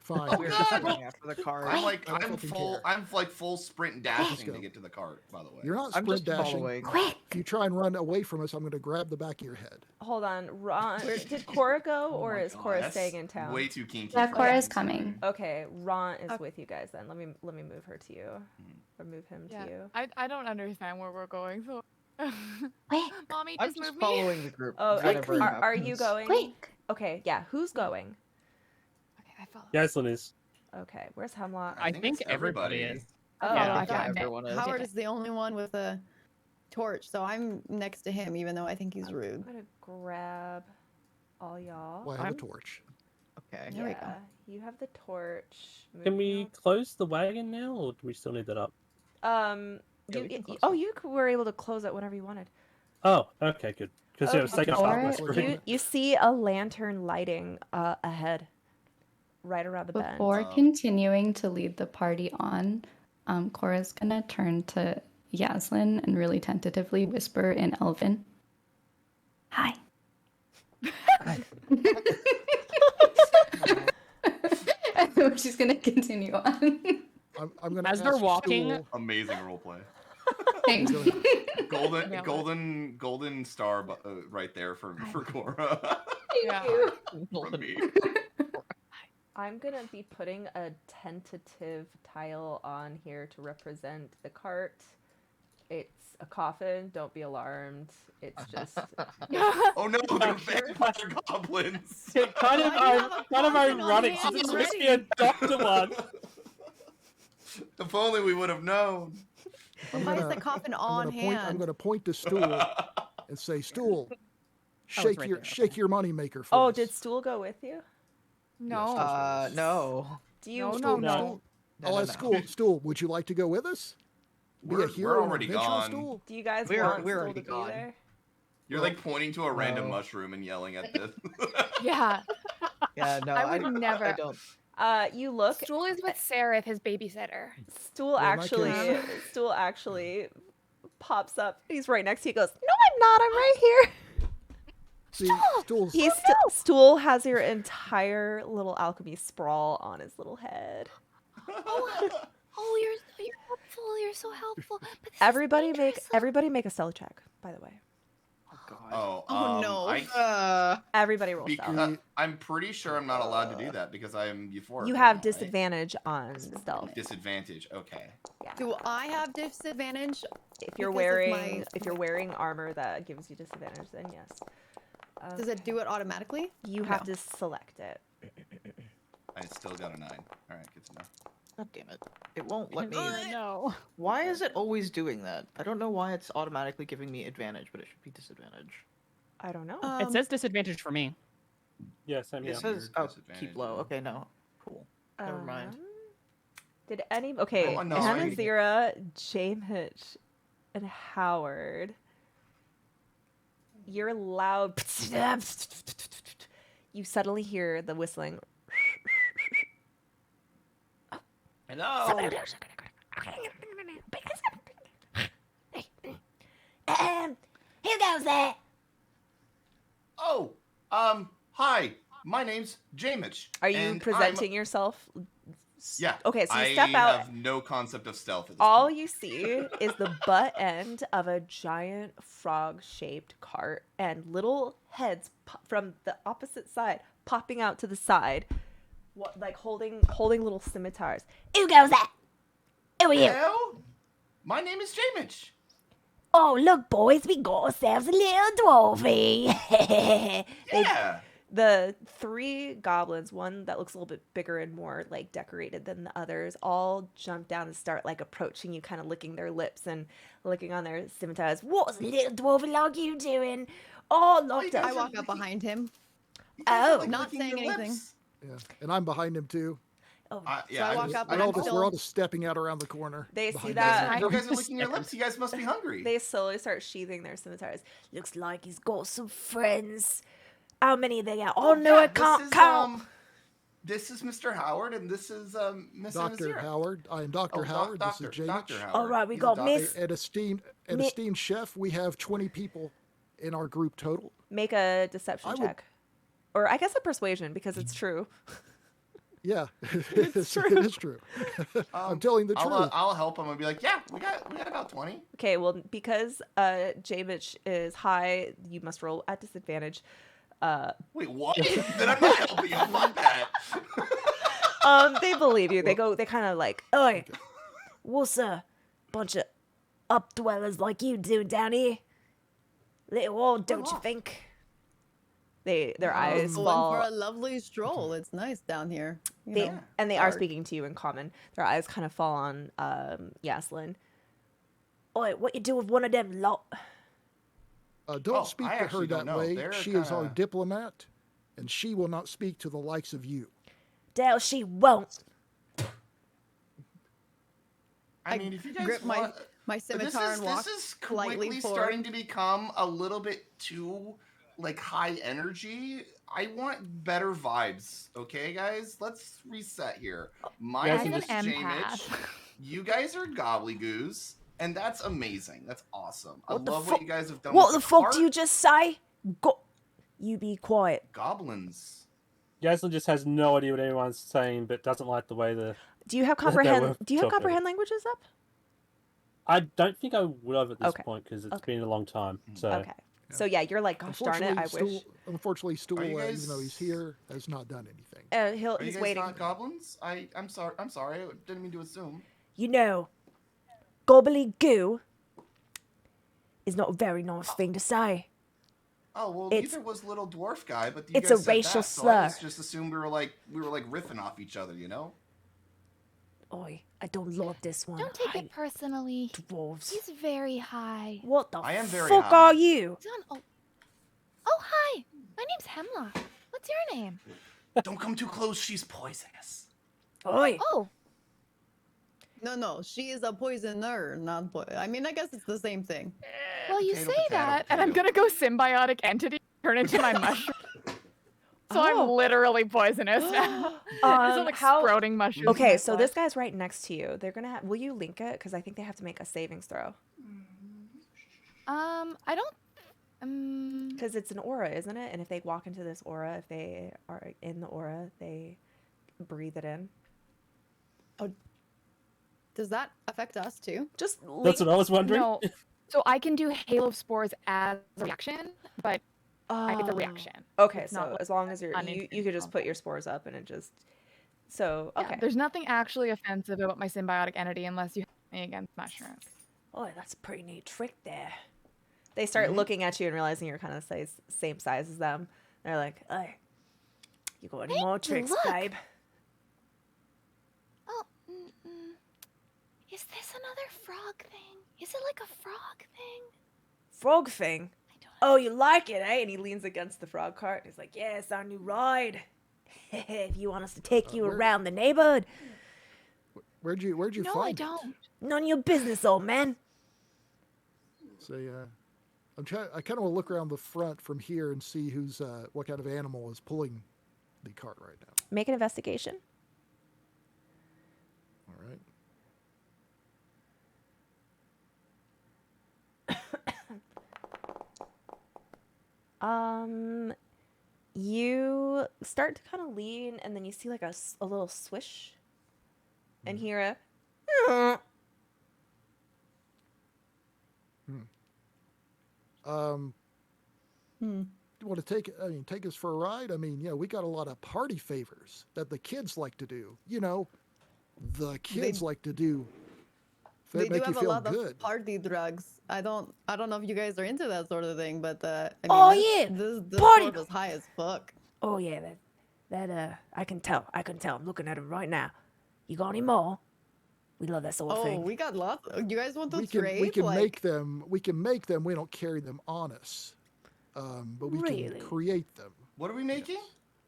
Fine. Oh, We're God! just running after the cart. I'm like, I don't I'm fucking full, care. I'm like full sprint and dashing go. to get to the cart. By the way, You're not I'm sprint just dashing. following. Quick! If you try and run away from us, I'm going to grab the back of your head. Hold on, Ron. Did Cora go, Oh or my is God, Cora that's staying in town? Way too kinky. Yeah, for Cora's me, coming. sorry. Okay, Ron is Okay. with you guys then. Let me move her to you, or move him Yeah, to you. I don't understand where we're going, so. Quick! Mommy, I'm just just move me. following the group. Oh, whenever it are you happens. going? Quick! Okay, yeah. Who's going? Okay, I follow. Yaslin is. Okay, where's Hemlock? I think it's everybody is. Oh, Yeah, I I thought got it. everyone is. Howard is the only one with a torch, so I'm next to him, even though I think he's I'm rude. gonna grab all y'all. Well, I have a I'm- torch. Okay. There we go. Yeah, you have the torch. Can Moving we close the wagon now, or do we still need that up? on. Yeah, You, we can you- close oh, it. you were able to close it whenever you wanted. Oh, okay, good. Because it was taking up half my Before- screen. You see a lantern lighting ahead, right around the bend. Before continuing to lead the party on, Cora's gonna turn to Yaslin and really tentatively whisper in Elven, "Hi." And then she's gonna continue on. I'm going to As ask they're walking- Stool- Amazing roleplay. Thanks. Golden, Nailed it. golden star right there for Cora. Yeah. From me. I'm gonna be putting a tentative tile on here to represent the cart. It's a coffin. Don't be alarmed. It's just Oh no, they're vampire goblins. Kind of, Why do you have a kind of coffin on ironic hand since it's and supposed to be a ready? doctor one. If only we would have known. Why is the coffin on I'm hand? going to point to Stool and say, Stool, right shake there, shake okay. your moneymaker for Oh, us. did Stool go with you? No. No. Do you? No, Stool, no. Stool, No, I'll no, ask no. Stool, would you like to go with us? Be a We're hero and already adventurous, gone. Stool? Do you guys We're want Stool already to gone. be there? You're like pointing to a random No. mushroom and yelling at this. Yeah. Yeah, no, I would never- I don't. You look. Stool is with Seraph, his babysitter. Stool Well, in my actually. case- Stool actually pops up. He's right next to you. He goes, "No, I'm not. I'm right here." See, Stool's He's Stool has your entire little alchemy sprawl on his little head. Oh, you're helpful. You're so helpful. But this is Everybody dangerous. make a stealth check. By the way, Oh god. Oh, Oh, no. everybody roll stealth. Because I'm pretty sure I'm not allowed to do that because I am euphoric. You right have now, right? disadvantage on stealth. Disadvantage. Okay. Yeah. Do I have disadvantage? If you're because of wearing armor that gives you disadvantage, then yes. Does it do it automatically? You have to select it. I still got a 9. All right, good to know. God damn it. It won't let me. No. Why is it always doing that? I don't know why it's automatically giving me advantage, but it should be disadvantage. I don't know. It says disadvantage for me. Yeah, same It here. says, Your oh, disadvantage, keep low. yeah. Okay, no. Cool. Never mind. Did any okay? Oh, no, Hannah, I- Zira, James, and Howard. You're loud. You suddenly hear the whistling. Hello. Who goes there? Oh, hi. My name's Jamich. Are you and presenting yourself? Yeah. Okay, so you I step out. have no concept of stealth. At this All point. you see is the butt end of a giant frog-shaped cart and little heads from the opposite side popping out to the side, like holding little scimitars. Who goes there? Who are you? Well, my name is Jamich. Oh, look, boys, we got ourselves a little dwarfy. Yeah. The three goblins, one that looks a little bit bigger and more like decorated than the others, all jump down and start like approaching you, kind of licking their lips and licking on their scimitars. What's a little dwarfy like you doing? Oh, locked up. I walk up behind him. You guys are, Oh. Not licking saying your anything. lips. Yeah, and I'm behind him too. Oh, Yeah, I I'm walk just- up I'm We're all I'm just, we're all just stepping out around the corner. They see behind that. us. You guys are licking your lips. You guys must be hungry. they slowly start sheathing their scimitars. Looks like he's got some friends. How many they got? Oh, no, yeah, I can't this is, count. This is Mr. Howard, and this is Miss Dr. Anazira. Howard. I am Dr. Oh, Howard. Doctor, This is Dr. Jamich. Howard. All right, we He's a got doctor. Miss. An esteemed chef. We have 20 people in our group total. Make a deception I would- check. Or I guess a persuasion because it's true. Yeah, It's it is true. I'm telling the truth. I'll help him and be like, yeah, we got about 20. Okay, well, because Jamich is high, you must roll at disadvantage. Wait, what? Then I'm not helping you. Fuck that. They believe you. They kind of like, oi, what's a bunch of updwellers like you do down here? Little old, don't you think? Their eyes Going fall. for a lovely stroll. It's nice down here. You know, And they are dark. speaking to you in common. Their eyes kind of fall on Yaslin. Oi, what you do with one of them lot? Don't speak I to her actually don't that know. way. They're She is our kinda- diplomat, and she will not speak to the likes of you. Dale, she won't. I mean, if you guys grip want, my scimitar and walk this is slightly quickly forward. starting to become a little bit too like high energy. I want better vibes. Okay, guys, let's reset here. My Yeah, name as is an Jamich. empath. You guys are gobblegoos, and that's amazing. That's awesome. I What the love fu- what you guys have done. What with the fuck art. do you just say? You be quiet. Goblins. Yaslin just has no idea what anyone's saying, but doesn't like the way Do you have They comprehend? were Do you have talking. comprehend languages up? I don't think I would have at this Okay. point because it's Okay. been a long time. So Okay. So yeah, you're like, gosh darn it, I wish. Unfortunately, Stool, Are you even guys- though he's here, has not done anything. Are you He's guys waiting. not goblins? I'm sorry. I'm sorry. I didn't mean to assume. You know, gobbly-goo is not a very nice thing to say. Oh well, It's- neither was little dwarf guy, but you it's guys a said racial that, so I slur. just assumed we were like riffing off each other, you know? Oi, I don't like this one. Don't take Hi, it personally. dwarves. He's very high. What the I am very fuck high. are you? He's on. Oh, hi. My name's Hemlock. What's your name? Don't come too close. She's poisonous. Oi. Oh, No, she is a poisoner, not I mean, I guess it's the same thing. well, you Potato, say potato, that. And I'm potato. gonna go symbiotic entity, turn into my mushroom. So Oh. I'm literally poisonous now. These are like how- sprouting mushrooms. in Okay, my so this flesh. guy's right next to you. They're gonna have. Will you link it? Because I think they have to make a savings throw. I don't. Because it's an aura, isn't it? And if they walk into this aura, if they are in the aura, they breathe it in. Does that affect us too? Just link. that's what I was wondering. No. So I can do Halo of Spores as a reaction, but it's a Oh. reaction. Okay, It's so not, like, as long as you could just unintentional. put your spores up and it just. So Yeah, okay. there's nothing actually offensive about my symbiotic entity unless you hit me against mushrooms. Oh, that's a pretty neat trick there. They start looking at you and realizing you're kind of same size as them. They're like, "Hey, you got any more tricks, look. babe?" Oh, is this another frog thing? Is it like a frog thing? Frog thing. I don't. Oh, you like it, eh? And he leans against the frog cart. And he's like, "Yeah, it's our new ride. If you want us to take you where- around the neighborhood, Where'd you No, find I it? don't. none of your business, old man." Say, I kind of want to look around the front from here and see who's what kind of animal is pulling the cart right now. Make an investigation. All right. You start to kind of lean, and then you see like a little swish, and hear a. You want to take us for a ride? I mean, we got a lot of party favors that the kids like to do. The kids like to do. If They that do make you have a feel lot good. of party drugs. I don't know if you guys are into that sort of thing, but I mean, Oh, this, yeah, this party sport is high as fuck. Oh yeah, that I can tell. I'm looking at him right now. You got any more? We love that sort of Oh, thing. we got lots. You guys want to we trade? can like, make them. We can make them. We don't carry them on us, but we Really? can create them. What are we making?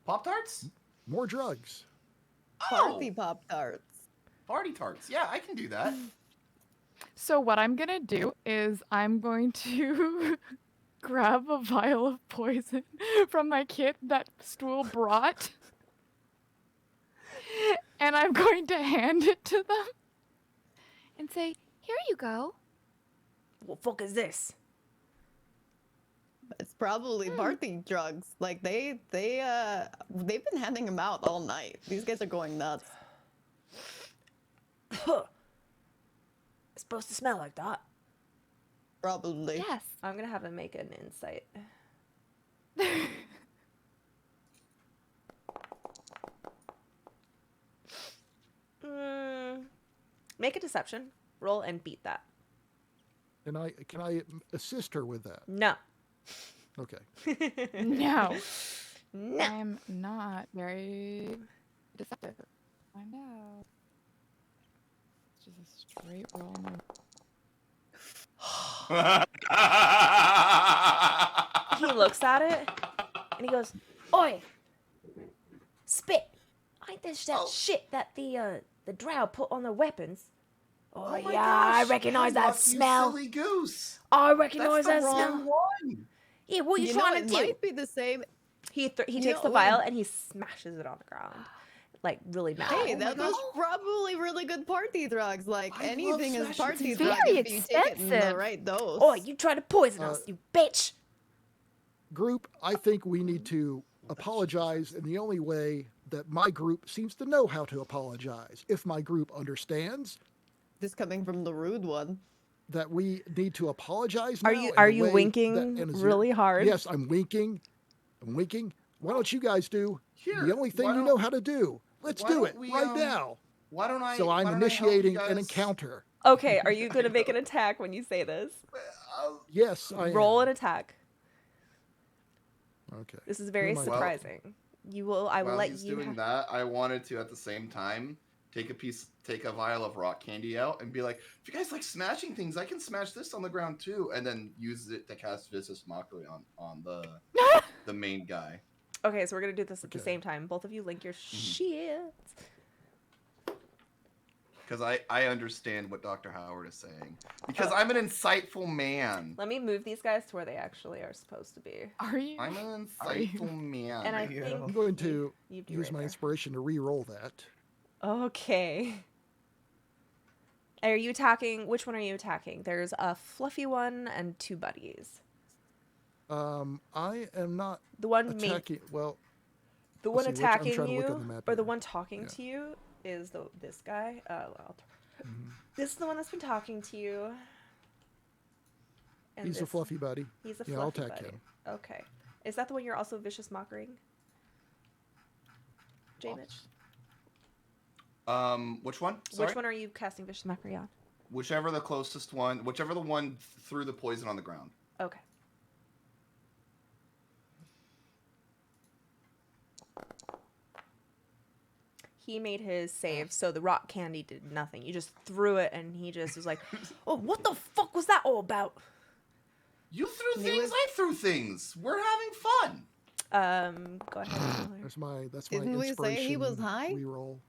Pop tarts? More drugs. party pop tarts. Party tarts. Yeah, I can do that. So what I'm gonna do is I'm going to grab a vial of poison from my kit that Stool brought, and I'm going to hand it to them. And say, here you go. What fuck is this? It's probably party drugs. Like they've been handing them out all night. These guys are going nuts. It's supposed to smell like that. Probably. Yes. I'm gonna have him make an insight. Make a deception roll and beat that. Can I assist her with that? No. Okay. No. No. I'm not very deceptive. Find out. It's just a straight roll. He looks at it and he goes, "Oi, spit! Ain't this that shit that the drow put on their weapons?" Oh, my yeah, I gosh, recognize that Hemlock, you smell. silly goose. I That's recognize the that wrong smell. one. Yeah, what are you know, trying it to do? might be the same. He You takes the know, vial and he smashes it on the ground, like really mad. Hey, that was probably really good party drugs. Like I love anything is smashing party things. drug Very if you take it in the expensive. right dose. Oh, you try to poison us, you bitch! Group, I think we need to apologize in the only way that my group seems to know how to apologize. If my group understands This coming from the rude one. that we need to apologize Are now you in are the you way that- winking and is really hard? Yes, I'm winking. I'm winking. Why don't you guys do Here, the only thing why you don't- know how to do? Let's why do don't it we, right now. Why don't I? So why I'm don't I help you initiating an guys- encounter. Okay, are you gonna make an attack when you say this? Yes, I Roll am. an attack. Okay. This is very am I- surprising. You will. I will While let he's you. doing that, I wanted to at the same time take a vial of rock candy out and be like, if you guys like smashing things, I can smash this on the ground too, and then use it to cast vicious mockery on the main guy. Okay, so we're gonna do this at the Okay. same time. Both of you link your Mm-hmm. shields. Because I understand what Dr. Howard is saying. Because I'm an insightful man. Let me move these guys to where they actually are supposed to be. Are you? I'm an insightful man. And I Yeah. think I'm going to you'd be use right my there. inspiration to re-roll that. Okay. Are you attacking? Which one are you attacking? There's a fluffy one and two buddies. I am not The one main, attacking. Well, the let's one see, which- I'm attacking trying to look you, on the map or the here. one talking Yeah. to you, is this guy. Mhm. This is the one that's been talking to you. And He's a this- fluffy buddy. He's a Yeah, I'll fluffy attack buddy. him. Okay. Is that the one you're also vicious mockering? J-Mitch? Which one? Sorry? Which one are you casting vicious mockery on? Whichever the closest one, whichever the one threw the poison on the ground. Okay. He made his save, so the rock candy did nothing. You just threw it, and he just was like, "Oh, what the fuck was that all about?" You threw He things, was- I threw things. We're having fun. Go ahead. Miller. That's my Didn't we inspiration. say he was high? Reroll.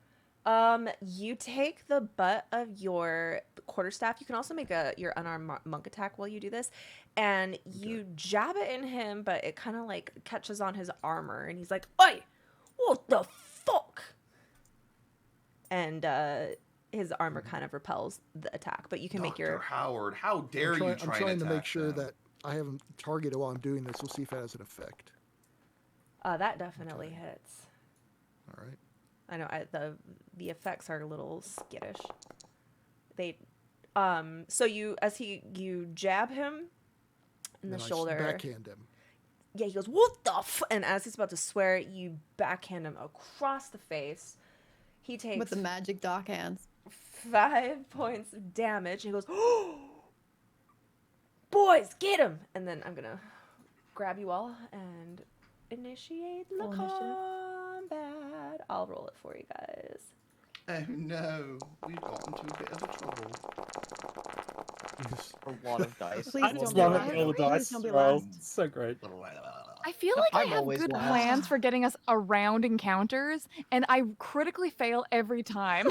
You take the butt of your quarterstaff. You can also make your unarmed monk attack while you do this, and you jab it in him, but it kind of like catches on his armor, and he's like, "Oi, what the fuck?" And his armor kind of repels the attack, but you can make Dr. your. Howard, how dare I'm you trying try and to attack make sure them? that I haven't targeted while I'm doing this. We'll see if it has an effect. That definitely hits. All right. I know the effects are a little skittish. They, so you jab him in the Then I shoulder. backhand him. Yeah, he goes, "What the f?" And as he's about to swear, you backhand him across the face. He takes With the magic dock hands. 5 points of damage. And he goes, "Oh, boys, get him!" And then I'm gonna grab you all and initiate the Full initiative. combat. I'll roll it for you guys. Oh no, we've got into a bit of a trouble. Yes. A lot of dice. Please I don't just be love last. it. All the Please dice don't be roll. last. So great. I feel like I I'm have always good last. plans for getting us around encounters, and I critically fail every time.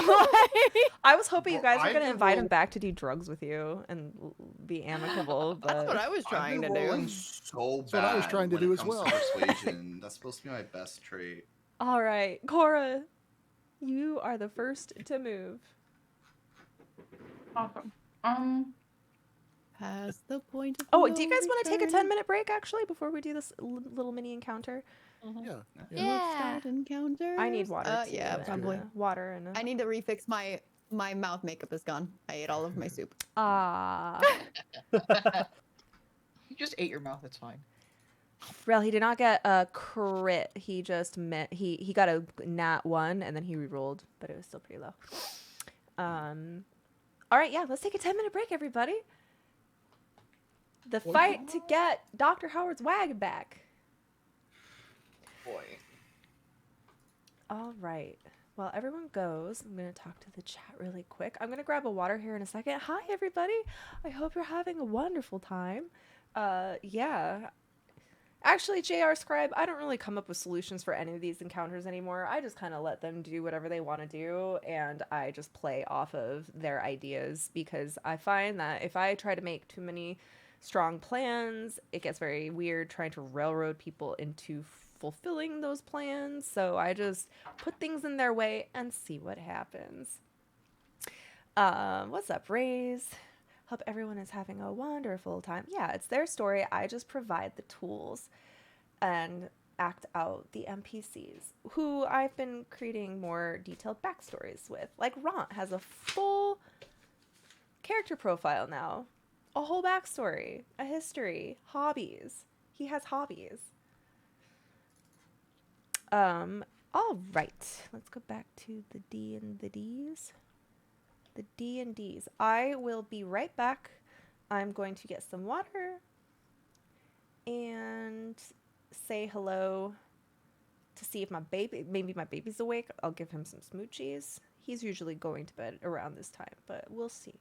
I was hoping you Well, guys were I've gonna been invite him roll- back to do drugs with you and be amicable, That's what but I was I've trying to been rolling do. so bad. That's what I was trying to when do it as comes to well. Persuasion. That's supposed to be my best trait. all right, Cora, you are the first to move. Awesome. past the point of Oh, no do you guys want to take a return. 10-minute break actually before we do this little mini encounter? Yeah. Yeah. Start encounters. I need water too. Yeah, Let's do probably. Water and I need to refix my mouth makeup is gone. I ate all of my soup. ah. You just ate your mouth. It's fine. Well, he did not get a crit. He just he got a nat 1 and then he re-rolled, but it was still pretty low. All right, yeah, let's take a 10-minute break, everybody. The fight to get Dr. Howard's wagon back. Boy. All right. While everyone goes, I'm going to talk to the chat really quick. I'm going to grab a water here in a second. Hi, everybody. I hope you're having a wonderful time. Yeah. Actually, JR Scribe, I don't really come up with solutions for any of these encounters anymore. I just kind of let them do whatever they want to do, and I just play off of their ideas, because I find that if I try to make too many strong plans, it gets very weird trying to railroad people into fulfilling those plans. So I just put things in their way and see what happens. What's up, Raze? Hope everyone is having a wonderful time. Yeah, it's their story. I just provide the tools and act out the NPCs, who I've been creating more detailed backstories with. Like Ront has a full character profile now. A whole backstory, a history, hobbies. He has hobbies. All right. Let's go back to the D and the D's. The D and D's. I will be right back. I'm going to get some water and say hello to see if maybe my baby's awake. I'll give him some smoochies. He's usually going to bed around this time, but we'll see.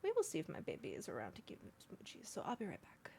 We will see if my baby is around to give him smoochies. So I'll be right back.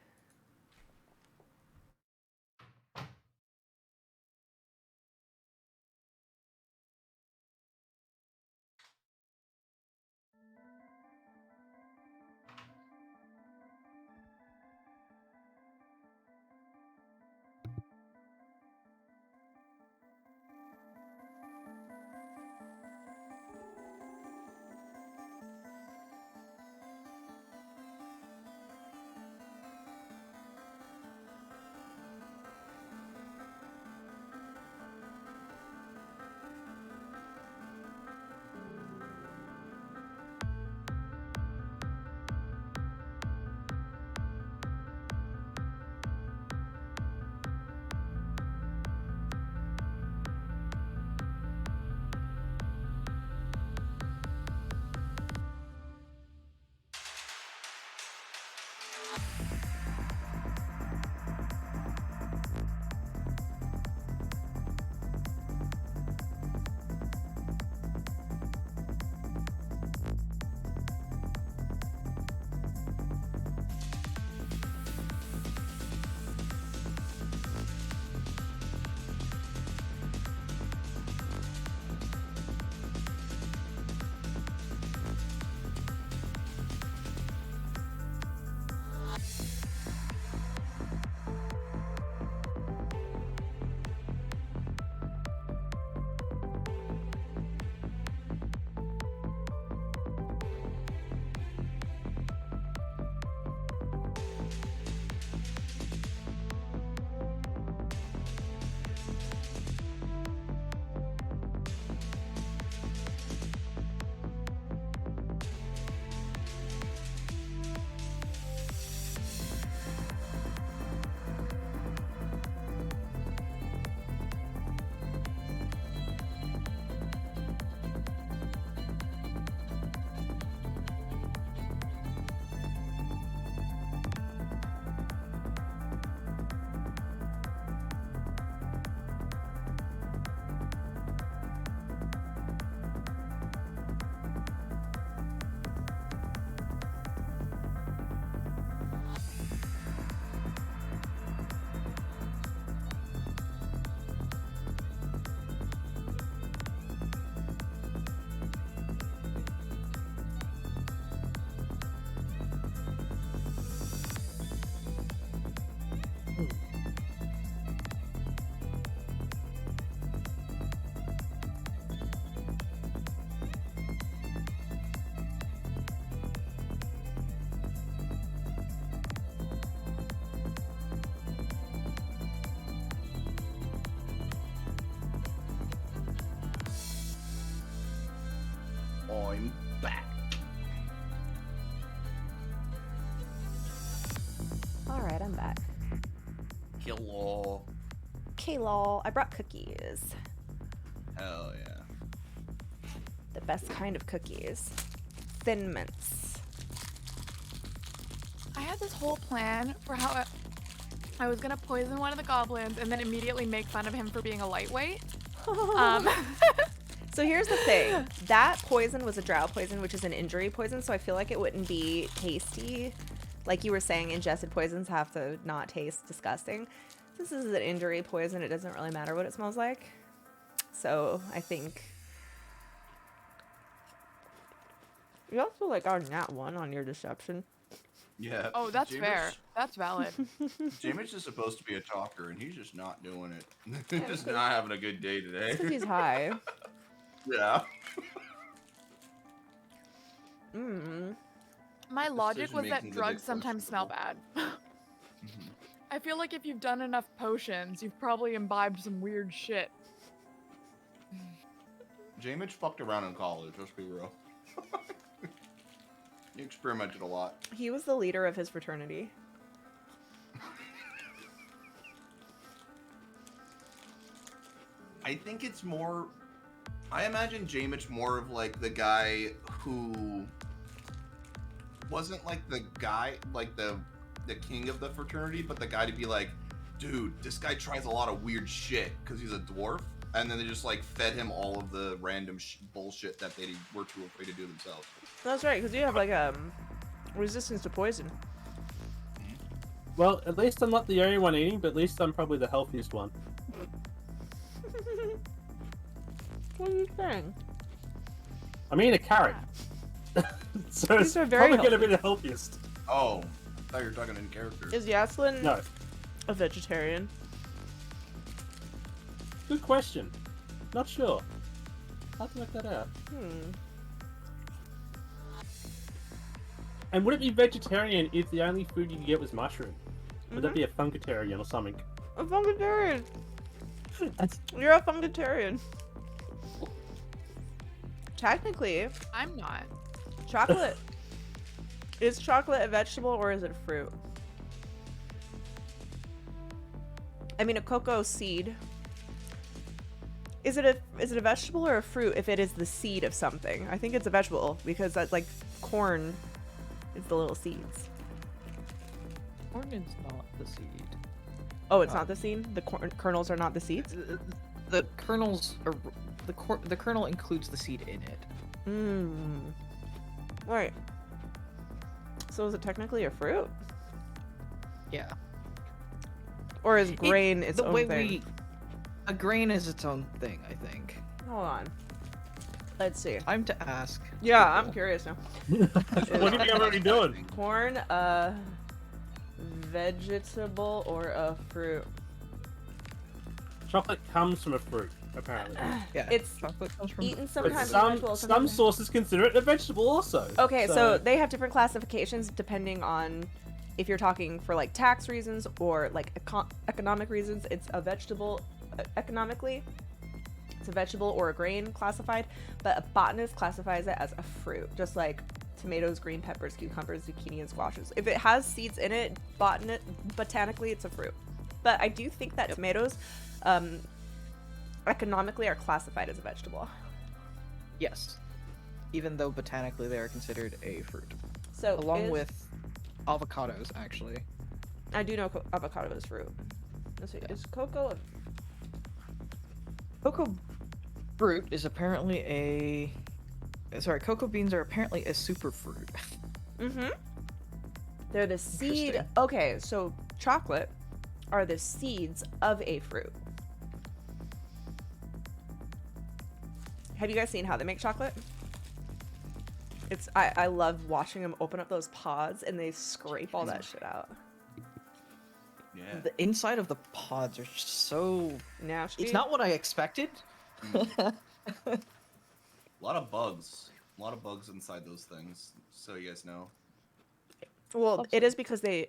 Hello. Okay, lol. I brought cookies. Hell yeah. The best kind of cookies. Thin Mints. I had this whole plan for how I was gonna poison one of the goblins and then immediately make fun of him for being a lightweight. So here's the thing. That poison was a drow poison, which is an injury poison, so I feel like it wouldn't be tasty. Like you were saying, ingested poisons have to not taste disgusting. This is an injury poison. It doesn't really matter what it smells like. So I think... You also like got a nat 1 on your deception. Yeah. Oh, that's fair. That's valid. Jameis is supposed to be a talker, and he's just not doing it. He's just not having a good day today. Because he's high. Yeah. My logic was that Decision-making's a big drugs sometimes smell bad. I feel like if you've done enough potions, you've probably imbibed some weird shit. Jameis fucked around in college, let's be real. He experimented a lot. He was the leader of his fraternity. I think it's more... I imagine Jameis more of like the guy who wasn't like the guy, like the king of the fraternity, but the guy to be like, dude, this guy tries a lot of weird shit because he's a dwarf. And then they just like fed him all of the random bullshit that they were too afraid to do themselves. That's right, because you have like resistance to poison. Well, at least I'm not the only one eating, but at least I'm probably the healthiest one. What are you saying? I'm eating a carrot. So These it's are very probably going to be the healthiest. Oh, I thought you were talking in character. Is Yaslin No. a vegetarian? Good question. Not sure. I'll have to work that out. And would it be vegetarian if the only food you could get was mushroom? Would that be a funkatarian or something? A funkatarian. You're a funkatarian. Technically, I'm not. chocolate. Is chocolate a vegetable or is it a fruit? I mean, a cocoa seed. Is it a vegetable or a fruit if it is the seed of something? I think it's a vegetable because that's like corn is the little seeds. Corn is not the seed. Oh, it's not the seed? The kernels are not the seeds? The kernels are the kernel includes the seed in it. Right. So is it technically a fruit? Yeah. Or is grain its own thing? A grain is its own thing, I think. Hold on. Let's see. Time to ask. Yeah, I'm curious now. What do you think I'm already doing? Corn, a vegetable or a fruit? Chocolate comes from a fruit, apparently. Yeah. It's chocolate comes from eaten But sometimes as a some vegetable, some sometimes- sources consider it a vegetable also. Okay, so they have different classifications depending on if you're talking for like tax reasons or like economic reasons. It's a vegetable economically. It's a vegetable or a grain classified, but a botanist classifies it as a fruit, just like tomatoes, green peppers, cucumbers, zucchini, and squashes. If it has seeds in it, botanically, it's a fruit. But I do think that tomatoes, economically, are classified as a vegetable. Yes. Even though botanically they are considered a fruit. So along with avocados, actually. I do know avocado is fruit. Let's see, is cocoa Cocoa fruit is apparently a... Sorry, cocoa beans are apparently a superfruit. They're the seed. Interesting. Okay, so chocolate are the seeds of a fruit. Have you guys seen how they make chocolate? It's I love watching them open up those pods and they scrape all that shit out. Yeah. The inside of the pods are just so nasty. It's not what I expected. A lot of bugs. A lot of bugs inside those things, so you guys know. Well, it is because they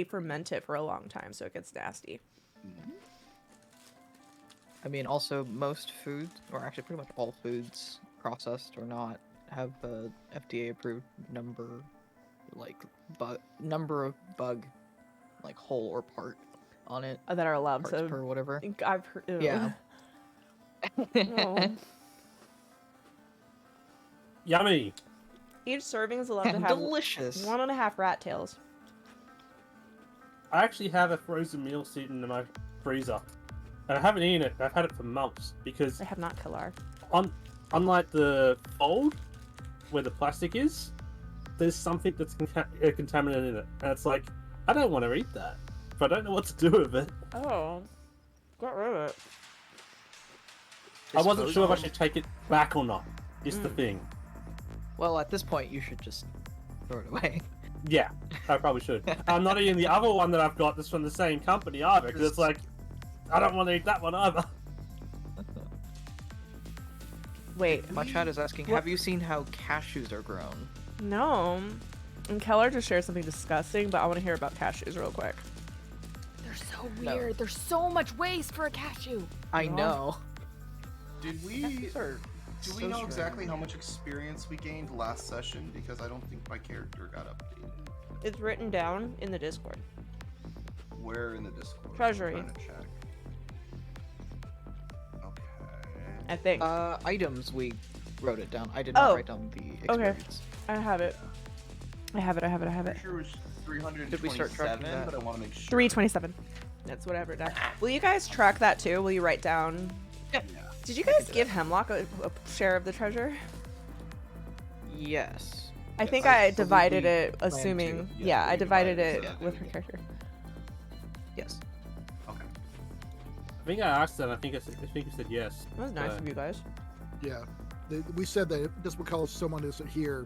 ferment it for a long time, so it gets nasty. I mean, also most foods, or actually pretty much all foods, processed or not, have a FDA-approved number, like number of bug, like whole or part on it. that are allowed Parts to. per whatever. I've heard. Ew. Yeah. Oh. Yummy. Each serving is allowed to have Delicious. 1.5 rat tails. I actually have a frozen meal sitting in my freezer. And I haven't eaten it. I've had it for months because I have not, Kalar. unlike the fold where the plastic is, there's something that's contaminated in it. And it's like, I don't want to eat that, but I don't know what to do with it. Oh, got rid of it. I wasn't sure if I Dispose should take it back or not. Is the Mm. thing. Well, at this point, you should just throw it away. Yeah, I probably should. I'm not eating the other one that I've got that's from the same company either, because it's like, I don't want to eat that one either. Wait, My chat is asking, What? have you seen how cashews are grown? no. And Keller just shared something disgusting, but I want to hear about cashews real quick. They're so No. weird. There's so much waste for a cashew. I Well, know. Did we? Cashews are Do we so know exactly strange. how much experience we gained last session? Because I don't think my character got updated. It's written down in the Discord. Where in the Discord? Treasury. I'm trying to check. Okay. I think. Items, we wrote it down. I did not Oh, write down the okay. experience. I have it. I have it. I'm sure it was 327, Did we start tracking that? but I want to make sure. 327. That's what I've written down. Will you guys track that too? Will you write down? Yeah. Did you guys give Hemlock a share of the treasure? Yes. I think I I believe divided we it, planned assuming. to. Yeah, I we divided divided it it, with yeah. her character. Yes. Okay. I think I asked that. I think I said yes. That was nice but- of you guys. Yeah, we said that just because someone isn't here,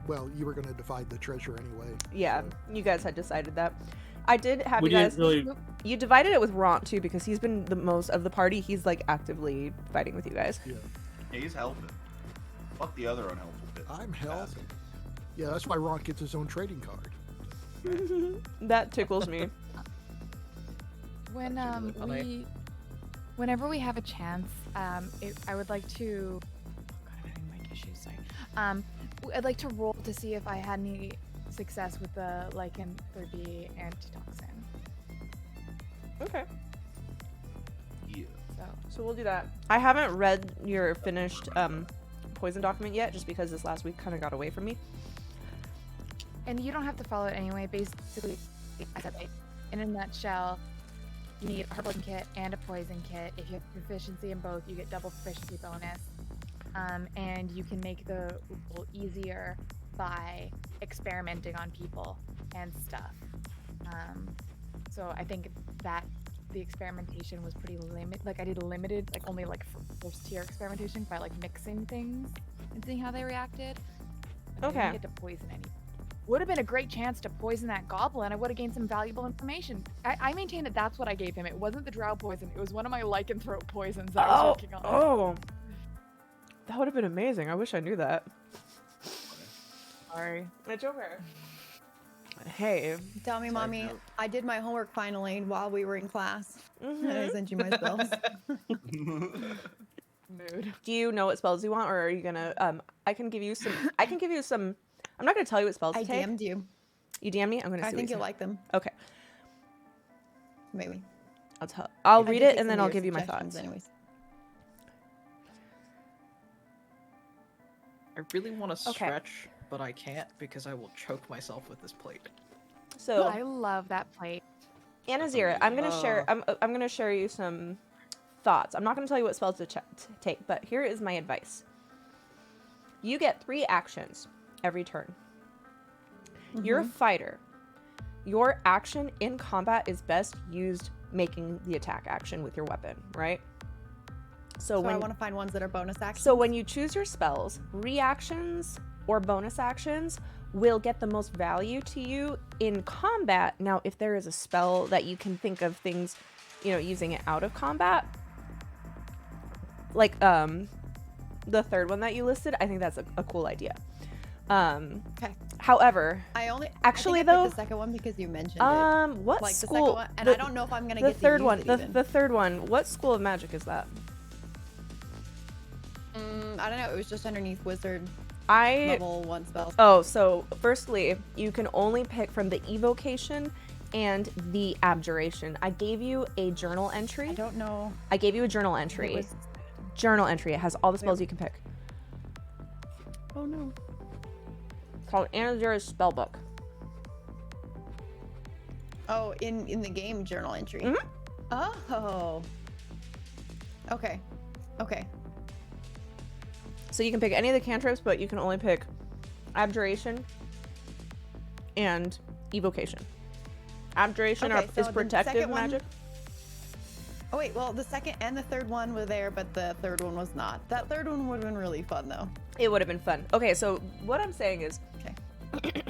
well, you were going to divide the treasure anyway. Yeah, so- you guys had decided that. I did have We you guys. didn't really. You divided it with Ront too because he's been the most of the party. He's like actively fighting with you guys. Yeah, Yeah, he's helping. Fuck the other unhelpful bit. I'm helping. Yeah, that's why Ron gets his own trading card. That tickles me. When That's really funny. whenever we have a chance, I would like to. Oh God, I'm having mic issues. Sorry. I'd like to roll to see if I had any success with the Lichen 3B antitoxin. Okay. Yeah. So we'll do that. I haven't read your finished poison document yet, just because this last week kind of got away from me. And you don't have to follow it anyway. Basically, I said, in a nutshell, you need a poison kit and a poison kit. If you have proficiency in both, you get double proficiency bonus. And you can make the rule easier by experimenting on people and stuff. So I think that the experimentation was pretty limited. Like I did limited, like only like first tier experimentation by like mixing things and seeing how they reacted. And I Okay. didn't get to poison any. Would have been a great chance to poison that goblin. I would have gained some valuable information. I maintain that that's what I gave him. It wasn't the drow poison. It was one of my lycanthrope poisons that I was working on. Oh, that would have been amazing. I wish I knew that. Sorry. It's okay. Hey. Tell me, Side mommy, note. I did my homework finally while we were in class. And I Mhm. sent you my spells. Mood. Do you know what spells you want, or are you gonna? I can give you some. I can give you some. I'm not gonna tell you what spells I to take. DM'd you. You DM me. I'm gonna. See I what think you you'll say. like them. Okay. Maybe. I'll tell. I'll I read did it take and some then of I'll your give you my suggestions thoughts. Anyways. I really want to Okay. stretch, but I can't because I will choke myself with this plate. So I love that plate. Anazira, I'm gonna share. Oh. I'm gonna share you some thoughts. I'm not gonna tell you what spells to take, but here is my advice. You get 3 actions every turn. You're a fighter. Your action in combat is best used making the attack action with your weapon, right? So So when I want to find ones that are bonus actions. So when you choose your spells, reactions or bonus actions will get the most value to you in combat. Now, if there is a spell that you can think of things, using it out of combat, like the third one that you listed, I think that's a cool idea. Okay. However, Actually, actually, I though, picked the second one because you mentioned it. what Like the school? second one, and I don't know if I'm gonna the get to third use one. it The, even. the third one. What school of magic is that? I don't know. It was just underneath wizard I level 1 spells. Oh, so firstly, you can only pick from the evocation and the abjuration. I gave you a journal entry. I don't know. I gave you a journal entry. It was... Journal entry. It has all the spells you can pick. Oh no. It's called Anazira's Spellbook. Oh, in the game journal entry. Mhm. Oh. Okay. Okay. So you can pick any of the cantrips, but you can only pick abjuration and evocation. Abjuration Okay, is so the protective second one- magic. Oh wait, well the second and the third one were there, but the third one was not. That third one would have been really fun though. It would have been fun. Okay, so what I'm saying is, Okay.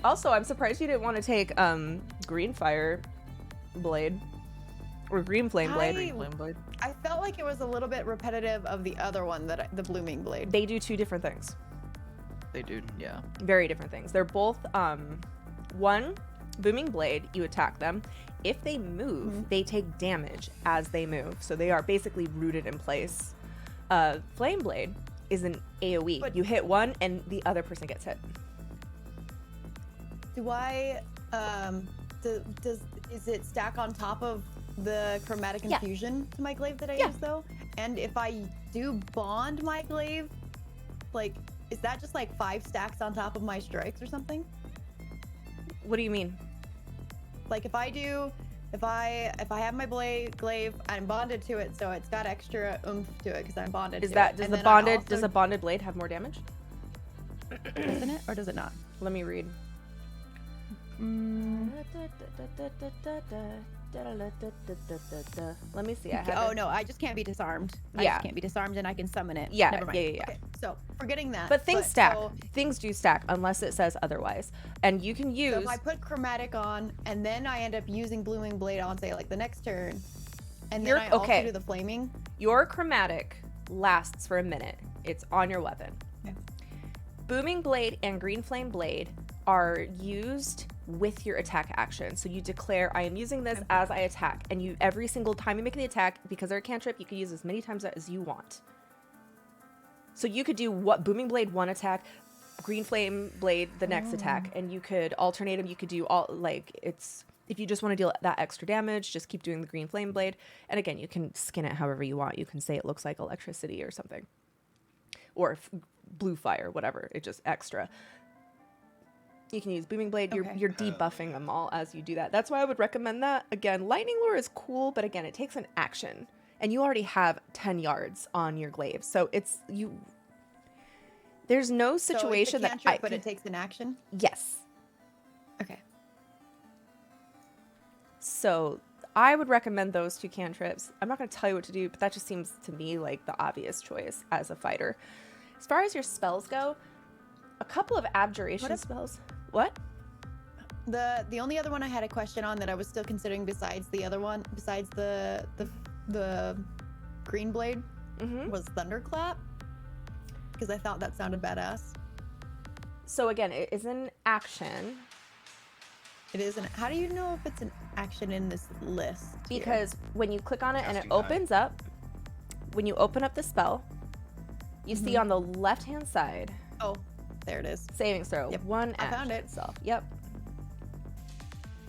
also I'm surprised you didn't want to take green fire blade or green flame blade. I- Flame blade. I felt like it was a little bit repetitive of the other one the blooming blade. They do two different things. They do, yeah. Very different things. They're both one booming blade, you attack them. If they move, they take damage as they move. So they are basically rooted in place. Flame blade is an AoE. But- You hit one and the other person gets hit. Do I is it stack on top of the chromatic Yeah. infusion to my glaive that I Yeah. use though? And if I do bond my glaive, like is that just like 5 stacks on top of my strikes or something? What do you mean? Like if I have my glaive, I'm bonded to it, so it's got extra oomph to it because I'm bonded Is to that it. does And the then I bonded does also- a bonded blade have more damage? doesn't it or does it not? Let me read. Let me see. I have Oh it. no, I just can't be disarmed. I Yeah. just can't be disarmed and I can summon it. Yeah, Never mind. yeah. Okay, so forgetting that. But things stack. So, Things do stack unless it says otherwise. And you can use so if I put chromatic on and then I end up using blooming blade on say like the next turn, and then You're- I also okay. do the flaming. your chromatic lasts for a minute. It's on your weapon. Okay. Booming blade and green flame blade are used with your attack action. So you declare, I am using this as I attack. And you every single time you make the attack, because they're a cantrip, you can use as many times as you want. So you could do what booming blade one attack, green flame blade the next attack, and you could alternate them. You could do all like it's if you just want to deal that extra damage, just keep doing the green flame blade. And again, you can skin it however you want. You can say it looks like electricity or something, or blue fire, whatever. It's just extra. You can use booming blade. Okay. You're debuffing them all as you do that. That's why I would recommend that. Again, lightning lure is cool, but again, it takes an action, and you already have 10 yards on your glaive, so it's you. There's no situation so it's a cantrip, that but it takes an action. Yes. Okay. So I would recommend those two cantrips. I'm not going to tell you what to do, but that just seems to me like the obvious choice as a fighter. As far as your spells go, a couple of abjuration spells. What? The only other one I had a question on that I was still considering besides the other one, besides the green blade, was Thunderclap, because I thought that sounded badass. So again, it is an action. It is an. How do you know if it's an action in this list? here? Because when you click on it and it Casting time. opens up, when you open up the spell, you see on the left-hand side, Oh, there it is. savings throw. Yep, One I action found it. itself. Yep.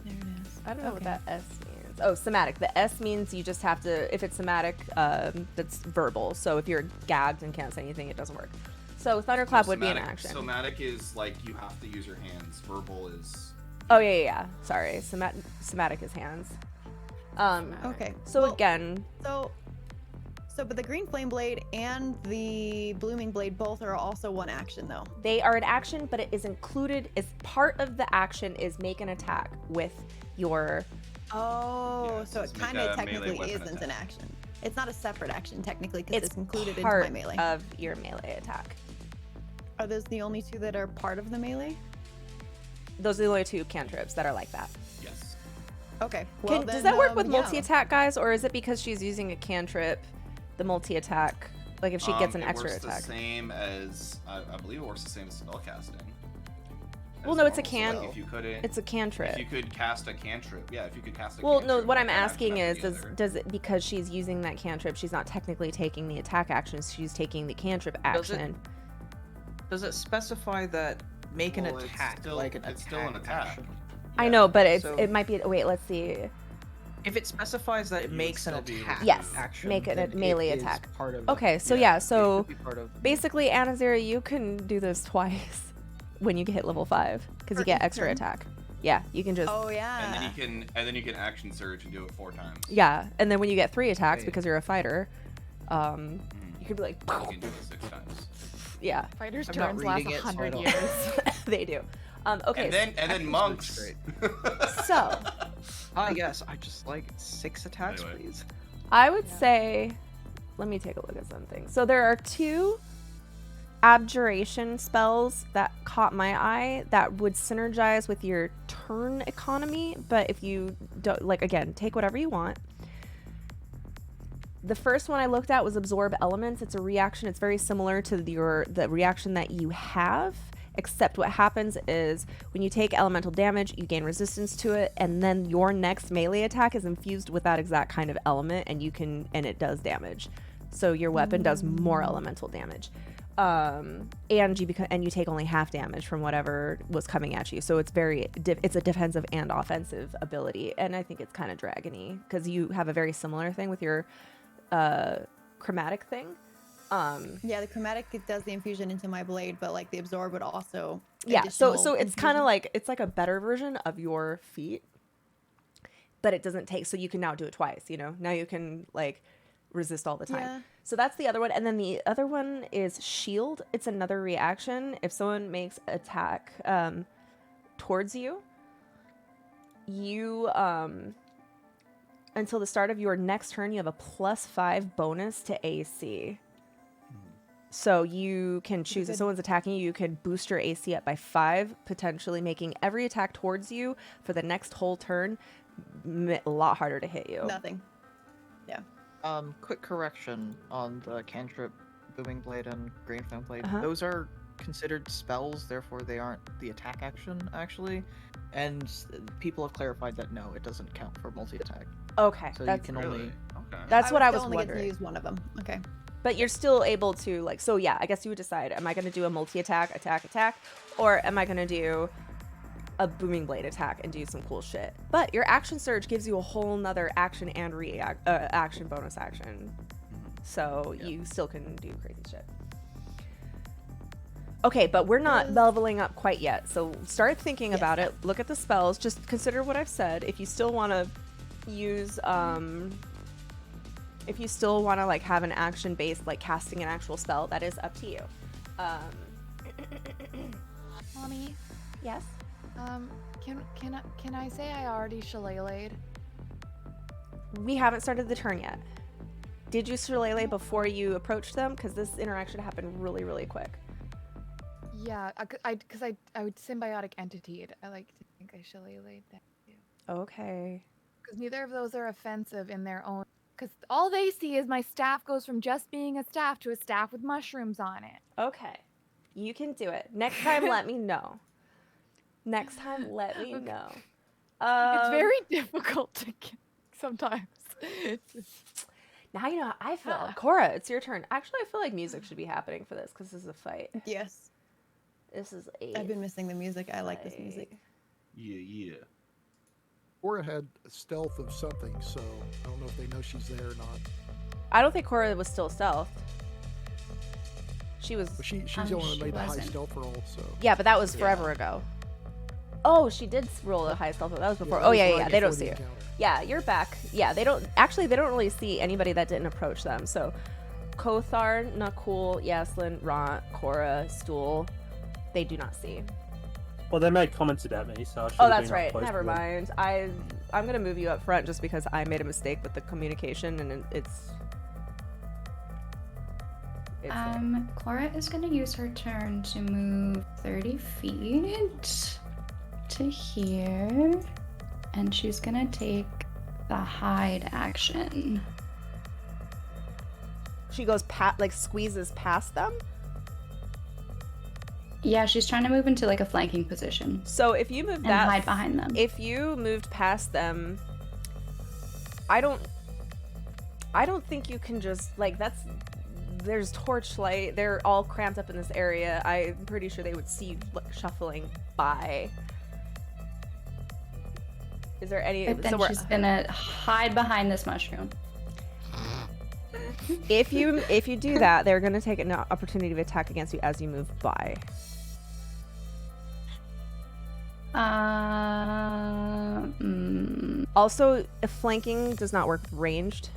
There it is. I don't know what Okay. that S means. Oh, somatic. The S means you just have to, if it's somatic, that's verbal. So if you're gagged and can't say anything, it doesn't work. So Thunderclap would be an action. Somatic is like you have to use your hands. Verbal is. Oh, yeah. Sorry. Somatic is hands. Okay. So well, again, but the green flame blade and the blooming blade both are also one action though. they are an action, but it is included as part of the action is make an attack with your... Oh, Yeah, so it's it make kind a of melee technically weapon isn't an attack. action. It's not a separate action technically because It's it's included into part my melee. of your melee attack. Are those the only two that are part of the melee? Those are the only two cantrips that are like that. Yes. Okay. Well, Does then, that work with yeah. multi-attack, guys, or is it because she's using a cantrip, the multi-attack, like if she gets an it extra works attack? The same as I believe it works the same as spellcasting. Well, as no, it's a normal. So, can- if you couldn't, It's a cantrip. if you could cast a cantrip, yeah. If you could cast a Well, cantrip, no, what I'm that action asking after is, the other. does it, because she's using that cantrip, she's not technically taking the attack action, she's taking the cantrip action. Does it specify that make an Well, it's attack still- like an it's still an attack. action? I know, but it's so- it might be. Wait, let's see. If it specifies that it You makes would an still be able attack to Yes, action, make it a then melee is attack. Part of Okay, so it yeah, should so be part of the- basically, Anazira, you can do this twice when you hit level 5 because For you get each extra turn? attack. Yeah, you can just Oh yeah. And then you can action surge and do it 4 times. yeah, and then when you get 3 attacks Wait. because you're a fighter, Mhm. you could be like, You can do it 6 times. yeah, Fighters' I'm not turns last reading it, so I 100 don't- years. they do. Okay, And then Action monks. surge so yes, I just like 6 attacks, Anyway. please. I would say, let me take a look at something. So there are 2 abjuration spells that caught my eye that would synergize with your turn economy, but if you don't, like, again, take whatever you want. The first one I looked at was absorb elements. It's a reaction. It's very similar to the reaction that you have, except what happens is when you take elemental damage, you gain resistance to it, and then your next melee attack is infused with that exact kind of element, and it does damage. So your weapon does more elemental damage. And you take only half damage from whatever was coming at you. So it's it's a defensive and offensive ability, and I think it's kind of dragony because you have a very similar thing with your chromatic thing. Yeah, the chromatic it does the infusion into my blade, but like the absorb would also. Yeah, so additional it's kind of infusion. like it's like a better version of your feat, but it doesn't take. So you can now do it twice. Now you can like resist all the time. Yeah. So that's the other one, and then the other one is shield. It's another reaction. If someone makes attack towards you, you until the start of your next turn, you have a +5 bonus to AC. So you can choose if someone's attacking you, you can boost your AC up by 5, potentially making every attack towards you for the next whole turn a lot harder to hit you. Nothing. Yeah. Quick correction on the cantrip, Booming Blade, and Green Flame Blade. Uh-huh. Those are considered spells, therefore they aren't the attack action, actually. And people have clarified that no, it doesn't count for multi-attack. Okay, So that's you can only... Okay. that's what I was only get to wondering. use one of them. Okay. But you're still able to like. So yeah, I guess you would decide: am I going to do a multi-attack, attack, or am I going to do a Booming Blade attack and do some cool shit? But your action surge gives you a whole nother action and action bonus action, so you still can do crazy shit. Okay, but we're not leveling up quite yet, so start thinking about it. Look at the spells. Just consider what I've said. If you still want to use if you still want to like have an action based like casting an actual spell, that is up to you. Mommy, Yes. can I say I already shillelagh'd? We haven't started the turn yet. Did you shillelagh before you approached them? Because this interaction happened really, really quick. Yeah, because I would symbiotic entity. I like to think I shillelagh'd that too. Okay. Because neither of those are offensive in their own. Because all they see is my staff goes from just being a staff to a staff with mushrooms on it. Okay. You can do it. Next time, let me know. Next time, let me know. It's very difficult to get sometimes. Now you know how I feel. Cora, it's your turn. Actually, I feel like music should be happening for this because this is a fight. Yes. This is a I've been missing the music. I like this music. Yeah. Cora had stealth of something, so I don't know if they know she's there or not. I don't think Cora was still stealth. She was. But she's the one she that made the high wasn't. stealth roll, so. Yeah, but that was forever ago. Oh, she did roll a high stealth. That was before. that Oh was yeah, right yeah. They don't before see the her. encounter. Yeah, you're back. Yeah, they don't really see anybody that didn't approach them. So, Kothar, Nakul, Yaslin, Ront, Cora, Stool, they do not see. Well, they made comments about me, so I should Oh, have that's been right. up close Never to them. mind. I'm gonna move you up front just because I made a mistake with the communication, and it's there. Cora is going to use her turn to move 30 feet to here, and she's going to take the hide action. She goes squeezes past them. Yeah, she's trying to move into like a flanking position So if you move and that hide behind them. if you moved past them, I don't think you can just there's torchlight. They're all cramped up in this area. I'm pretty sure they would see you shuffling by. Is there any? But then she's gonna hide behind this mushroom. If you do that, they're gonna take an opportunity of attack against you as you move by. Also, flanking does not work with ranged.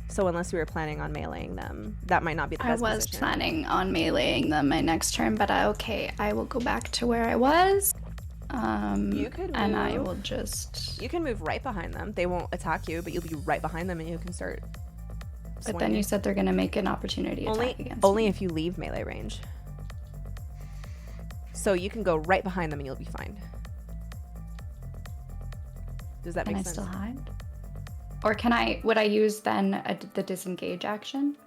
So unless we were planning on meleeing them, that might not be the best I was position. planning on meleeing them my next turn, but okay, I will go back to where I was. You could and I move. will just. You can move right behind them. They won't attack you, but you'll be right behind them, and you can start. But then you said they're gonna make an opportunity attack against only me. if you leave melee range. So you can go right behind them, and you'll be fine. Does that Can make I sense? still hide? Or can I? Would I use then the disengage action?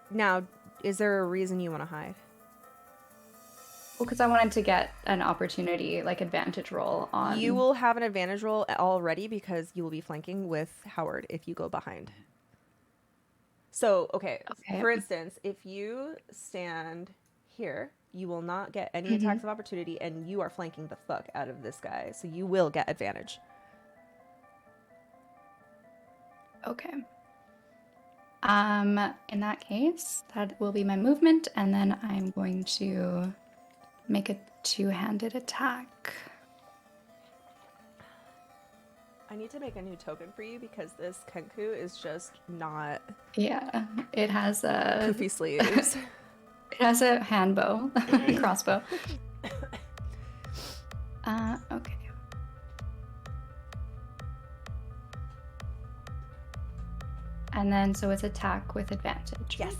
Now, is there a reason you want to hide? Well, because I wanted to get an opportunity, like advantage roll on. You will have an advantage roll already because you will be flanking with Howard if you go behind. So, okay. For instance, if you stand here, you will not get any attacks of opportunity, and you are flanking the fuck out of this guy, so you will get advantage. Okay. In that case, that will be my movement, and then I'm going to make a two-handed attack. I need to make a new token for you because this Kenku is just not. Yeah, it has a poofy sleeves. It has a hand bow, crossbow. Okay. And then, so it's attack with advantage. Yes.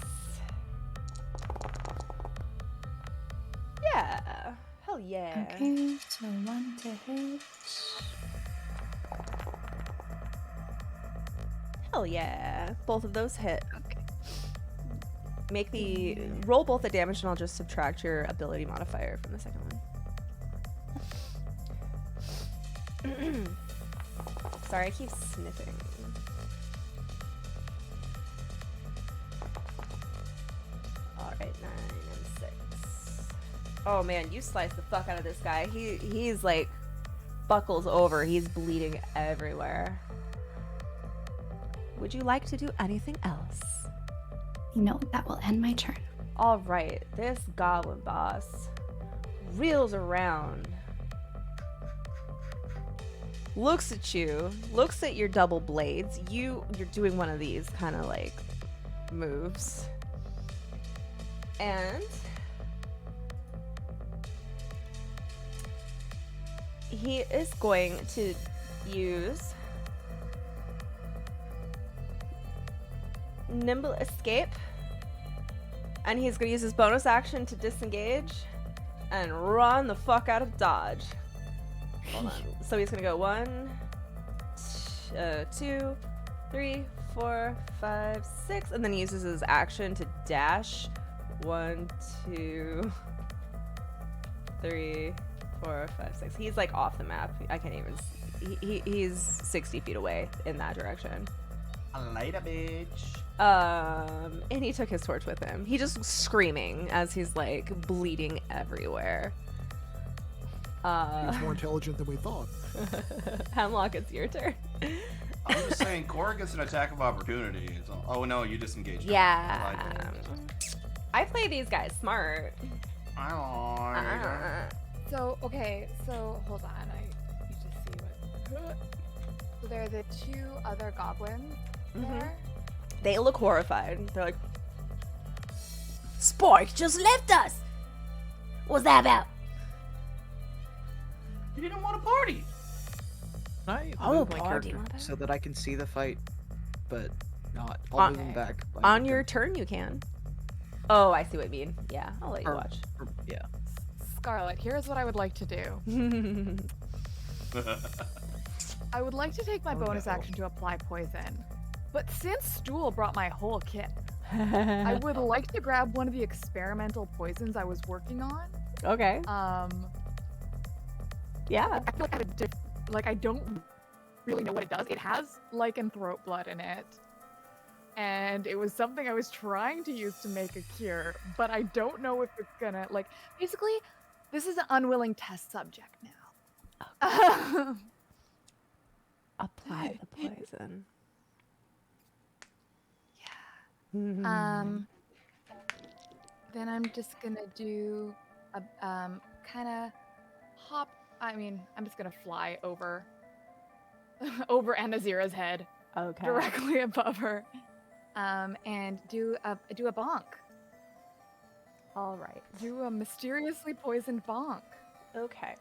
Yeah. Hell yeah. Okay, so 1 to hit. Hell yeah. Both of those hit. Okay. Make the roll both the damage, and I'll just subtract your ability modifier from the second one. Sorry, I keep sniffing. Alright, 9 and 6. Oh man, you sliced the fuck out of this guy. He's like buckles over. He's bleeding everywhere. Would you like to do anything else? No, that will end my turn. Alright, this goblin boss reels around. Looks at you, looks at your double blades. You're doing one of these kind of like moves. And he is going to use Nimble Escape. And he's going to use his bonus action to disengage and run the fuck out of dodge. Hold on. So he's going to go 1, 2, 3, 4, 5, 6. And then he uses his action to dash. 1, 2, 3, 4, 5, 6. He's like off the map. I can't even. He's 60 feet away in that direction. Later, bitch. And he took his torch with him. He just screaming as he's like bleeding everywhere. He's more intelligent than we thought. Hemlock, it's your turn. I'm just saying, Cora gets an attack of opportunity. So, oh no, you disengaged. Yeah. I play these guys smart. So, okay, so hold on. I need to see what. So there are the two other goblins there. They look horrified. They're like, Spork just left us. What's that about? You didn't want to party. I Oh, move my party, character mother. so that I can see the fight, but not. I'll move him back. by On my your turn, you can. Oh, I see what you mean. Yeah, I'll let you Or- watch. Yeah. Scarlet, here's what I would like to do. I would like to take my bonus action to apply poison. But since Stool brought my whole kit, I would like to grab one of the experimental poisons I was working on. Okay. Yeah. I feel like I don't really know what it does. It has lycanthrope blood in it. And it was something I was trying to use to make a cure, but I don't know if it's gonna, like, basically, this is an unwilling test subject now. apply the poison. Then I'm just gonna do a kind of hop. I mean, I'm just gonna fly over Anazira's head, Okay. directly above her, and do a bonk. All right. Do a mysteriously poisoned bonk. Okay.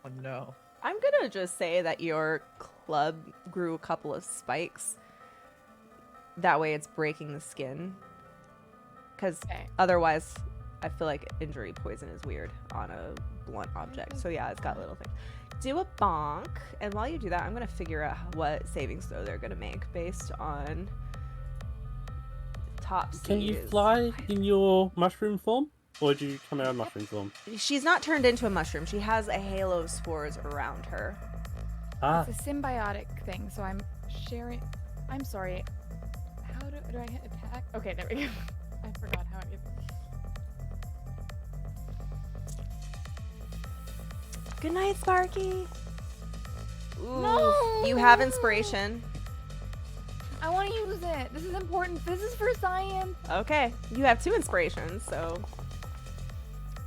Oh no. I'm gonna just say that your club grew a couple of spikes. That way it's breaking the skin. Because Okay. otherwise, I feel like injury poison is weird on a blunt object. So yeah, it's got little things. Do a bonk. And while you do that, I'm gonna figure out what savings throw they're gonna make based on top Can you C's. fly in your mushroom form? Or do you come out of mushroom form? She's not turned into a mushroom. She has a halo of spores around her. Ah, It's a symbiotic thing, so I'm sharing. I'm sorry. How do I hit attack? Okay, there we go. I forgot how I hit. Good night, Sparky. Ooh, No! You have inspiration. I want to use it. This is important. This is for science. Okay, you have 2 inspirations, so.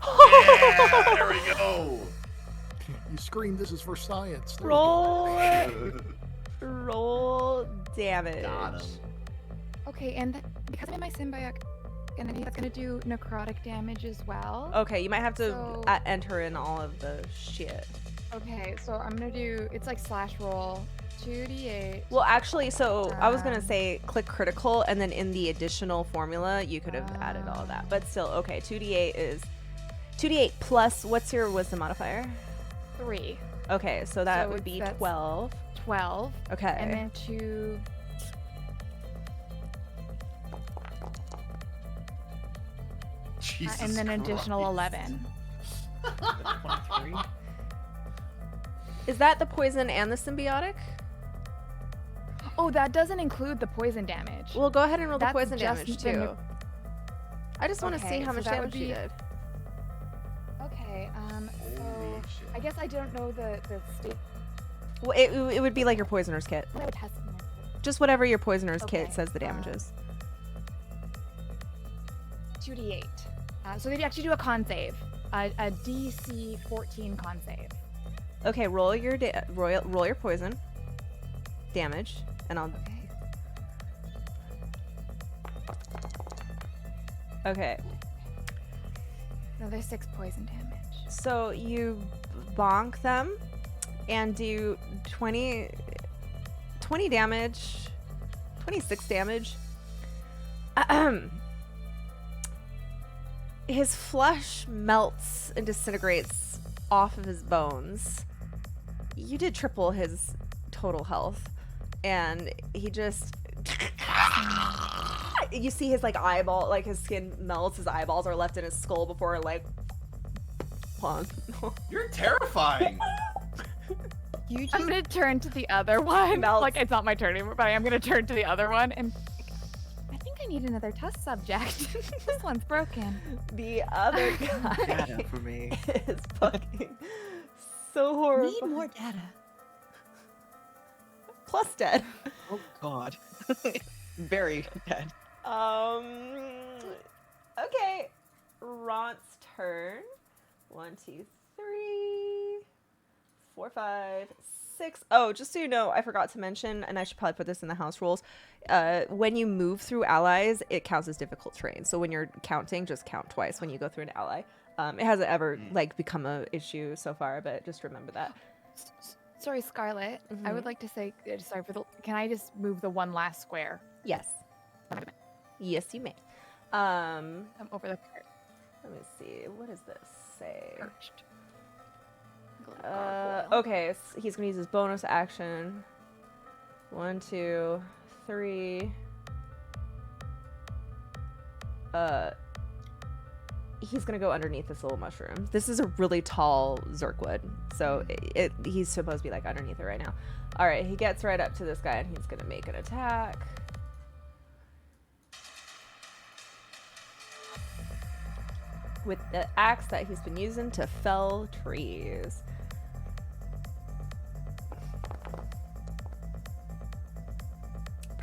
Yeah, there we go. You scream, "This is for science." There we go. Roll damage. Got him. Okay, and because I'm in my symbiotic entity, that's gonna do necrotic damage as well. Okay, you might have to So- enter in all of the shit. Okay, so I'm gonna do. It's like slash roll 2d8. Well, actually, so I was gonna Um, say click critical, and then in the additional formula, you could have added all that. But still, okay, 2d8 is 2d8 plus what's your wisdom modifier? 3. Okay, so that So would be that's 12. 12. Okay. And then 2. Jesus And then additional Christ. 11. 23. Is that the poison and the symbiotic? Oh, that doesn't include the poison damage. Well, go ahead and roll the That's poison just damage the too. I just want to see Okay, how so much that would damage you be- did. Okay, so Holy shit. I guess I don't know the state. Well, it would be like your poisoner's kit. I would test them. Just whatever your poisoner's kit Okay, says the damage is. 2d8. So they actually do a con save. A DC 14 con save. Okay, roll your roll your poison damage, and I'll. Okay. Okay, Another 6 poison damage. so you bonk them and do 20 damage, 26 damage. His flesh melts and disintegrates off of his bones. You did triple his total health, and he just. You see his like eyeball, like his skin melts. His eyeballs are left in his skull before like. Plonk. You're terrifying. You I'm just gonna turn to the other one. Melts. Like it's not my turn anymore, but I'm gonna turn to the other one and. I think I need another test subject. This one's broken. The other guy Data for me. is fucking so horrible. need more data. Plus dead. Oh god. Very dead. Okay. Ront's turn. 1, 2, 3, 4, 5, 6. Oh, just so you know, I forgot to mention, and I should probably put this in the house rules. When you move through allies, it counts as difficult terrain. So when you're counting, just count twice when you go through an ally. It hasn't ever like become a issue so far, but just remember that. Sorry, Scarlet. I Mhm. would like to say, sorry for the. Can I just move the one last square? Yes. Yes, you may. I'm over the part. Let me see. What does this say? Perched. Gargoyle. Okay, he's gonna use his bonus action. 1, 2, 3. He's gonna go underneath this little mushroom. This is a really tall Zerkwood, so he's supposed to be like underneath it right now. All right, he gets right up to this guy and he's gonna make an attack. With the axe that he's been using to fell trees.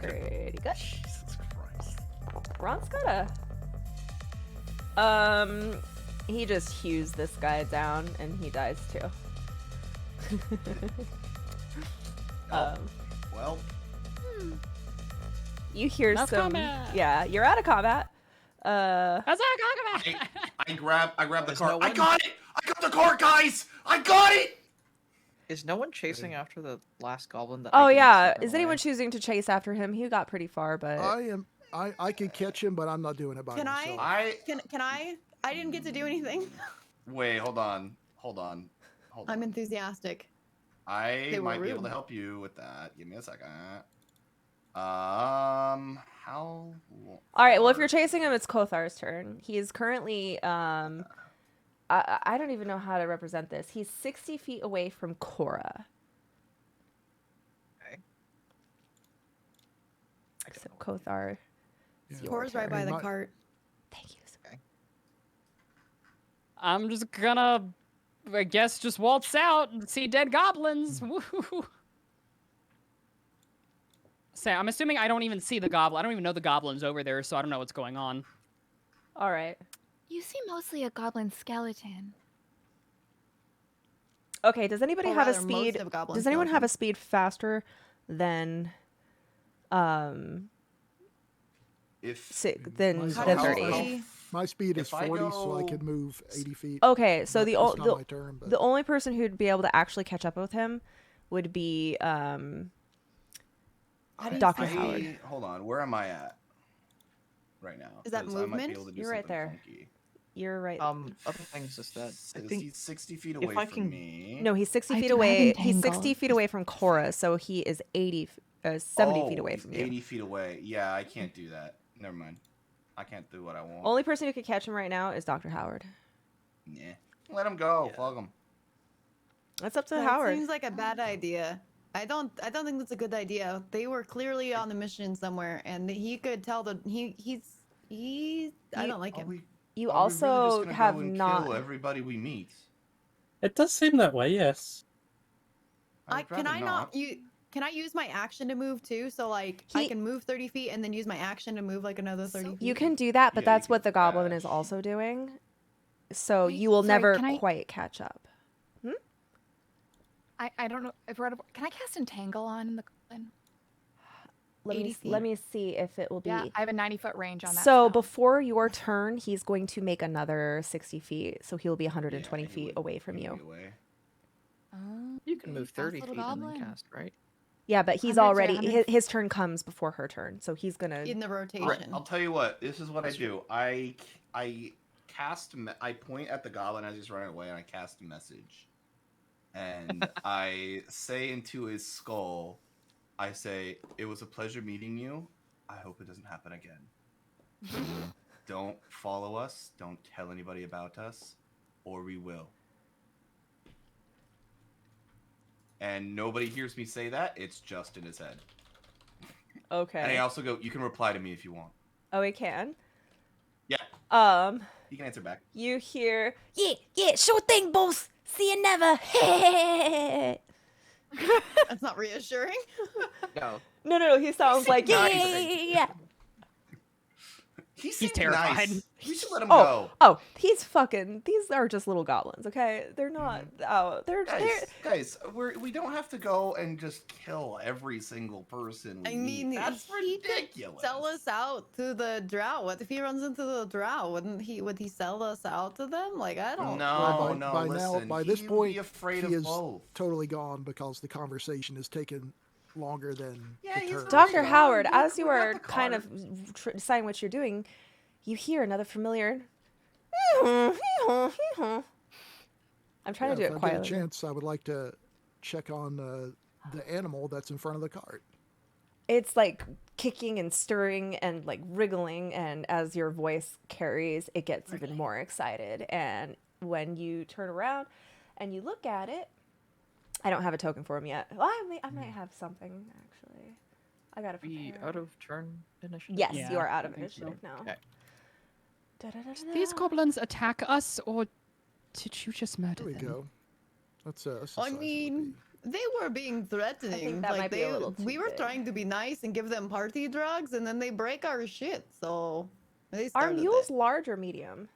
Pretty good. Jesus Christ. Ron's got he just hews this guy down and he dies too. Well, You hear That's some combat. Yeah, you're out of combat. That's not coming back. I grab the There's cart. no I one- got it! I got the cart, guys! I got it! Is no one chasing after the last goblin that Oh I can yeah, see from is anyone away? choosing to chase after him? He got pretty far, but I can catch him, but I'm not doing it by Can myself. Can I? I didn't get to do anything. Wait, hold on. I'm enthusiastic. I They were might be able rude. to help you with that. Give me a second. How? all right. Well, if you're chasing him, it's Kothar's turn. He is currently I don't even know how to represent this. He's 60 feet away from Cora. Okay. So Kothar. Yeah. your Cora's right turn. by the My- cart. Thank you. I'm just gonna, I guess, just waltz out and see dead goblins. Woo. Say, I'm assuming I don't even see the goblin. I don't even know the goblin's over there, so I don't know what's going on. All right. You see mostly a goblin skeleton. Okay. Does anybody Or have a rather, most speed? of goblin Does anyone have a skeletons. speed faster than If than How- than how- 30? how- My speed is If I 40, so I go- could move 80 feet. Okay, so But the that's not the, my turn, but the only person who'd be able to actually catch up with him would be How do you Dr. see- Howard. Hold on, where am I at right now? Is that 'Cause I might be movement? able to do You're right something there. funky. You're right. Other things is that I think He's 60 feet if away I from can- me. No, he's 60 I feet do have away. He's entangle. 60 feet away from Cora, so he is 70 feet away he's from you. 80 feet away. Yeah, I can't do that. Never mind. I can't do what I want. Only person who could catch him right now is Dr. Howard. Yeah. Let him go. Fuck him. That's up to That Howard. seems like a bad idea. I don't think that's a good idea. They were clearly on a mission somewhere, and he could tell that he's. I don't like him. You Are we really just also gonna have go and not. kill everybody we meet. It does seem that way, yes. I'd Can rather I not? Can I use my action to move too? So like I He- can move 30 feet and then use my action to move like another 30 feet. You can do that, but Yeah, you that's what can the goblin dash. is also doing. So Wait, you will sorry, never can I- quite catch up. I don't know if we're can I cast entangle on the goblin? Let 80 me feet. let me see if it will be. Yeah, I have a 90-foot range on that. So spell. before your turn, he's going to make another 60 feet, so he'll be 120 Yeah, he feet would- away from he would you. be away. Oh, you can move fast 30 little feet and goblin. then cast, right? Yeah, but he's 100 to already 100. his turn comes before her turn, so he's gonna. in the rotation. Alright, I'll tell you what. This is what I do. I cast. I point at the goblin as he's running away, and I cast a message. And I say into his skull, I say, "It was a pleasure meeting you. I hope it doesn't happen again. Don't follow us. Don't tell anybody about us, or we will." And nobody hears me say that. It's just in his head. And I Okay. also go, "You can reply to me if you want." Oh, he can. Yeah, You you can answer back. hear, yeah, sure thing, boss. See you never. That's not reassuring. No. No. He sounds like yeah, nice. yeah. He seems terrified. Nice. We should let him Oh, go. oh, he's fucking. These are just little goblins, okay? They're not. Oh, they're. Guys, we don't have to go and just kill every single person. We I mean, meet. That's he could ridiculous. sell us out to the drow. What if he runs into the drow? Would he sell us out to them? Like I don't. No, by listen. by this he would point, be afraid he of is both. totally gone because the conversation has taken longer than Yeah, the he's turn. not- Dr. Sure. Howard, Look, as you we got are the kind card. of deciding what you're doing, you hear another familiar. I'm trying to do if it I get a quietly. chance, I would like to check on the animal that's in front of the cart. It's like kicking and stirring and like wriggling, and as your voice carries, it gets even more excited. And when you turn around and you look at it, I don't have a token for him yet. Well, I might have something actually. I gotta Be prepare. out of turn initiative. Yes, Yeah, you are out of I think so. initiative now. Okay. These goblins attack us, or did you just murder There we them? go. That's the I size it would mean, be. They were being threatening. that like might be a little too we were big. trying to be nice and give them party drugs, and then they break our shit. So they Are started mules it. large or medium?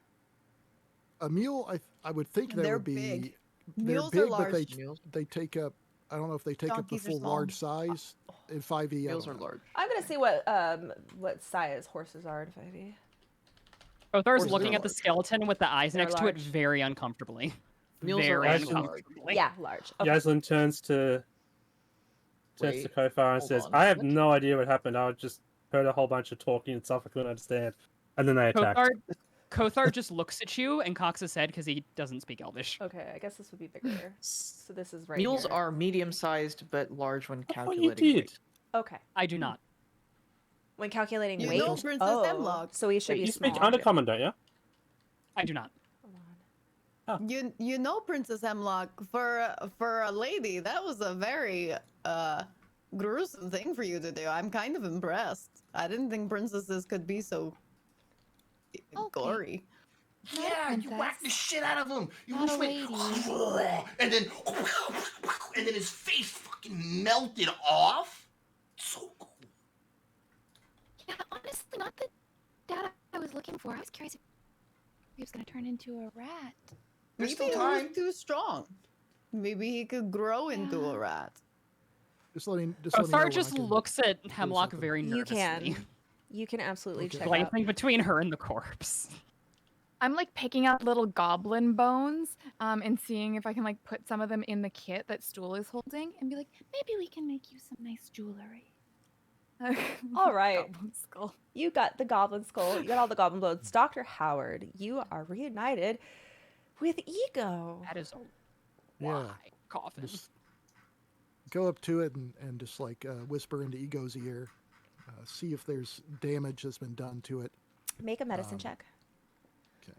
A mule, I would think they They're would be. big. They're Mules big, are but large. they take up. I don't know if they take up the Donkeys are full small. large size in 5e. I Mules don't are know. large. I'm gonna see what size horses are in 5e. Kothar's Horses looking are at the large. skeleton with the eyes They're next to large. it very uncomfortably. Mules are Very also Aslan- large. uncomfortably. Yeah, large. Okay. Yaslin turns to Wait, Kothar and hold says, on. "I have What? no idea what happened. I just heard a whole bunch of talking and stuff I couldn't understand." And then they attacked. Kothar just looks at you and cocks his head because he doesn't speak Elvish. Okay, I guess this would be bigger. So this is right Mules here. are medium-sized but large when I thought you calculating did. weight. Okay. I do not. When calculating You weight. know Princess oh, Hemlock. so he should Wait, be you speak smaller. Undercommon, don't you? I do not. You know Princess Hemlock, for a lady, that was a very gruesome thing for you to do. I'm kind of impressed. I didn't think princesses could be so gory. Yeah, you whacked the shit out of him. You Not a just went, and then his face fucking melted off. So cool. Yeah, honestly, not the dad I was looking for. I was curious if he was gonna turn into a rat. There's Maybe still he time. was too strong. Maybe he could grow into a rat. Just let me know when Kothar I just can looks at Hemlock something. very You nervously, can. You can absolutely Okay. check out. glancing between her and the corpse. I'm like picking out little goblin bones and seeing if I can like put some of them in the kit that Stool is holding and be like, Maybe we can make you some nice jewelry. All right. Goblin skull. You got the goblin skull. You got all the goblin bones. Dr. Howard, you are reunited with Ego. That is a Yeah. why coffin. Just go up to it and just like whisper into Ego's ear. See if there's damage that's been done to it. Make a medicine check. Okay.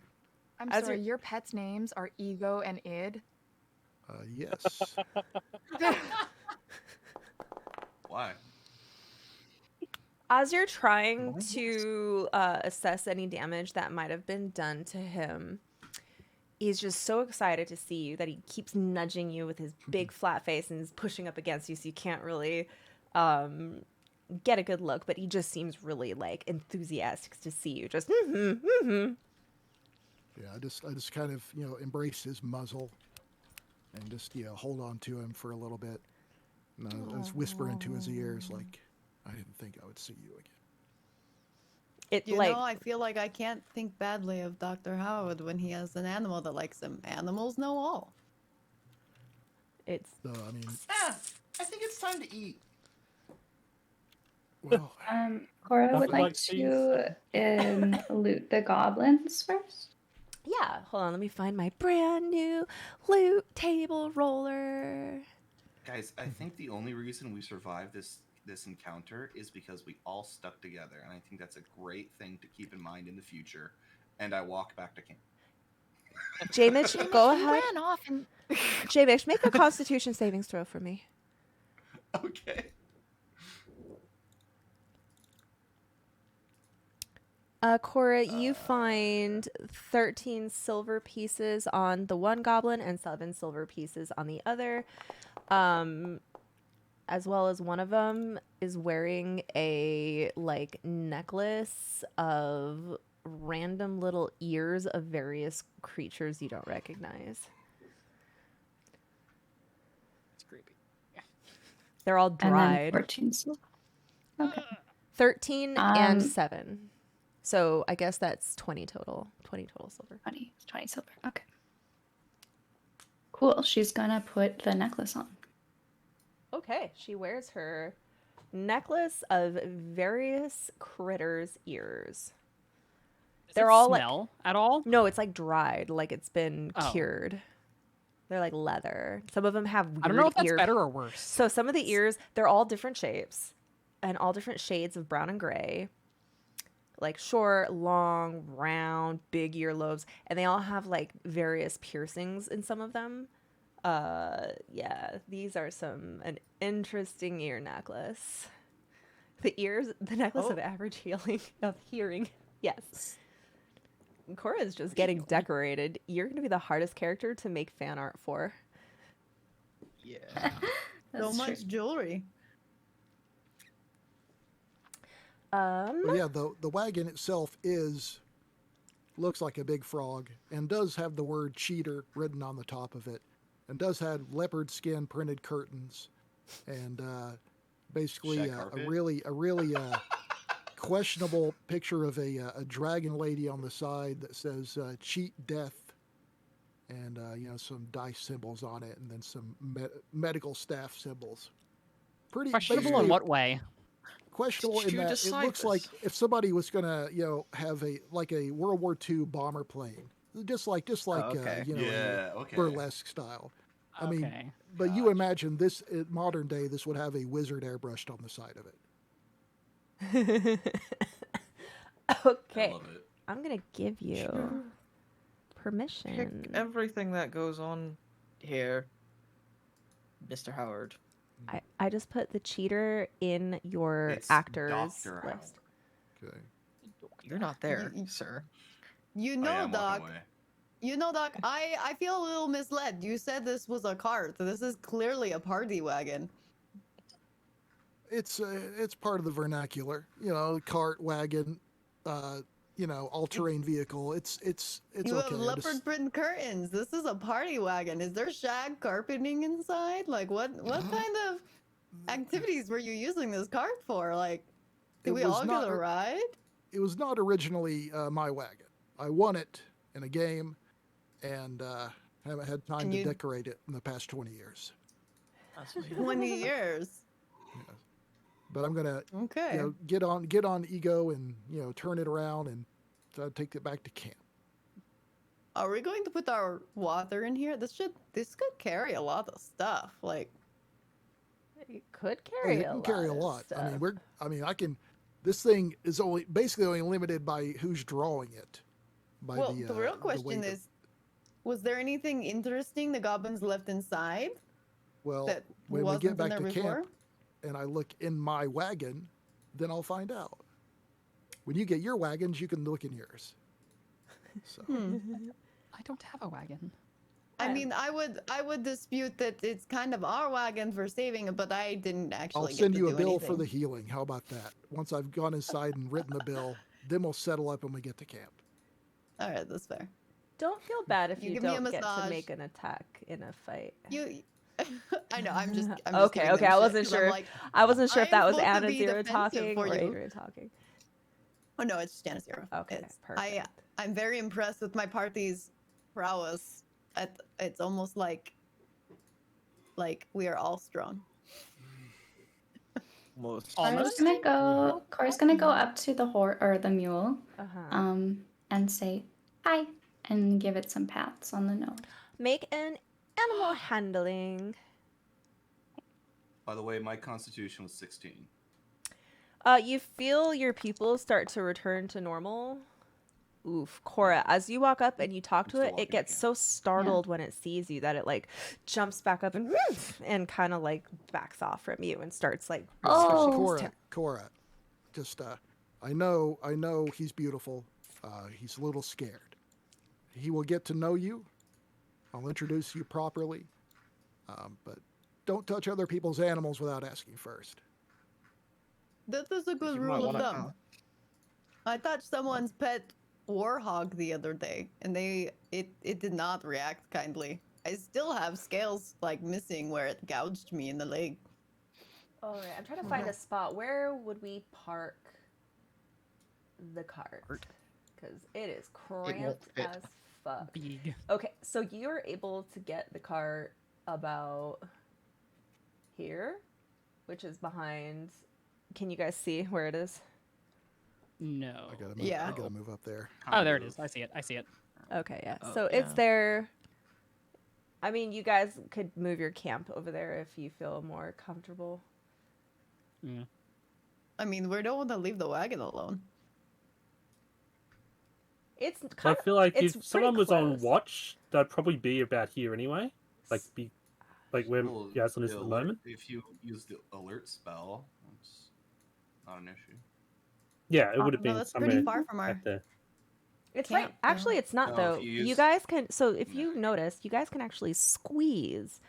I'm As sorry, you're- your pets' names are Ego and Id. Yes. Why? As you're trying to assess any damage that might have been done to him, he's just so excited to see you that he keeps nudging you with his big flat face and is pushing up against you, so you can't really get a good look. But he just seems really like enthusiastic to see you. Just Yeah, I just kind of embrace his muzzle and just hold on to him for a little bit. And I just whisper into his ears like, I didn't think I would see you again. It You like know, I feel like I can't think badly of Dr. Howard when he has an animal that likes him. Animals know all. it's So I mean, Yeah, I think it's time to eat. well, Cora would Nothing like like to loot the goblins first. yeah. Hold on, let me find my brand new loot table roller. Guys, I think the only reason we survived this encounter is because we all stuck together, and I think that's a great thing to keep in mind in the future. And I walk back to camp. J-Mitch, go You ahead. ran off and J-Mitch, make a Constitution savings throw for me. Okay. Cora, you find 13 silver pieces on the one goblin and 7 silver pieces on the other. As well as one of them is wearing a like necklace of random little ears of various creatures you don't recognize. It's creepy. They're all And then dried. 14 silver. Okay. 13 and Um, 7. So I guess that's 20 total. 20 total silver. 20 silver. Okay. Cool. She's gonna put the necklace on. Okay, she wears her necklace of various critters' ears. Does They're it all like smell at all? no, it's like dried, like it's been Oh. cured. They're like leather. Some of them have weird I don't know if that's ear. better or worse. So some of the ears, they're all different shapes and all different shades of brown and gray. Like short, long, round, big earlobes, and they all have like various piercings in some of them. Yeah, these are an interesting ear necklace. The necklace of average hearing. Yes. Cora is just getting decorated. You're gonna be the hardest character to make fan art for. Yeah. So That's much true. jewelry. But yeah, the wagon itself looks like a big frog and does have the word cheater written on the top of it, and does have leopard skin printed curtains, and basically Shag a carpet? really questionable picture of a dragon lady on the side that says cheat death, and some dice symbols on it, and then some medical staff symbols. Pretty Questionable in basically what way? questionable in To that it looks like decide if somebody was gonna have a World War II bomber plane, just like okay. Yeah, okay. burlesque style. I mean, Okay. but you imagine this in modern day, this would have a wizard airbrushed on the side of it. I Okay. love it. I'm gonna give you Sure. permission. Pick everything that goes on here, Mr. Howard. I just put the cheater in your It's actors Dr. list. Okay. You're not there, You- sir. You I know, am Doc. walking away. You know, Doc. I feel a little misled. You said this was a cart. This is clearly a party wagon. It's part of the vernacular, cart, wagon, all-terrain vehicle. It's You okay. have leopard print curtains. This is a party wagon. Is there shag carpeting inside? Like, what kind of activities were you using this cart for? Like, did It we was all not get a re- ride? It was not originally my wagon. I won it in a game, and haven't had time And to you- decorate it in the past 20 years. 20 years. But I'm gonna Okay. get on ego and turn it around and take it back to camp. Are we going to put our water in here? This could carry a lot of stuff. Like, You could Oh, carry you a can lot. carry a of lot. stuff. I can. This thing is basically only limited by who's drawing it. By well, the real question weight of- is, was there anything interesting the goblins left inside well, that when we wasn't get in back there to before? camp and I look in my wagon, then I'll find out. When you get your wagons, you can look in yours. So I don't have a wagon. I mean, I would dispute that it's kind of our wagon for saving it, but I didn't actually I'll get send to you a do bill for anything. the healing. How about that? Once I've gone inside and written the bill, then we'll settle up when we get to camp. All right, that's fair. Don't feel bad if You you, give me a don't get to massage. make an attack in a fight. You, I know. I'm just Okay, giving okay, them I shit wasn't 'cause I'm sure. like, I wasn't sure if I'm that was supposed to Anna be Zero defensive talking for or you. Adrian talking. Oh no, it's Janice Zero. Okay, perfect. I'm very impressed with my party's prowess. It's almost like we are all strong. Most. Cora's gonna go up to the the mule, Uh-huh. and say hi and give it some pats on the nose. Make an animal handling. By the way, my constitution was 16. You feel your pupils start to return to normal. Oof, Cora, as you walk up and you talk to it, it gets so startled when it sees you that it like jumps back up and kind of like backs off from you and starts like swishing its Cora, just I know he's beautiful. He's a little scared. He will get to know you. I'll introduce you properly, but don't touch other people's animals without asking first. That is a good You might rule of wanna thumb. know. I touched someone's pet warhog the other day, and it did not react kindly. I still have scales like missing where it gouged me in the leg. All right, I'm trying to find a spot. Where would we park the cart? Because it is cramped fit. as fuck. Big. Okay, so you're able to get the cart about here, which is behind. Can you guys see where it is? No. I gotta move up there. Oh, there it is. I see it. I see it. Okay, yeah. Oh, So it's yeah. there. I mean, you guys could move your camp over there if you feel more comfortable. Yeah. I mean, we don't want to leave the wagon alone. It's I kind feel like it's if someone was pretty on close. watch, they'd probably be about here anyway. Like be like where Well, Yaslin is the at the alert- moment. If you use the alert spell, it's not an issue. Yeah, it would have No, been that's somewhere pretty far from our back there. It's camp, right. Actually, it's not No, though. if you You use- guys can. So if you notice, you guys can actually squeeze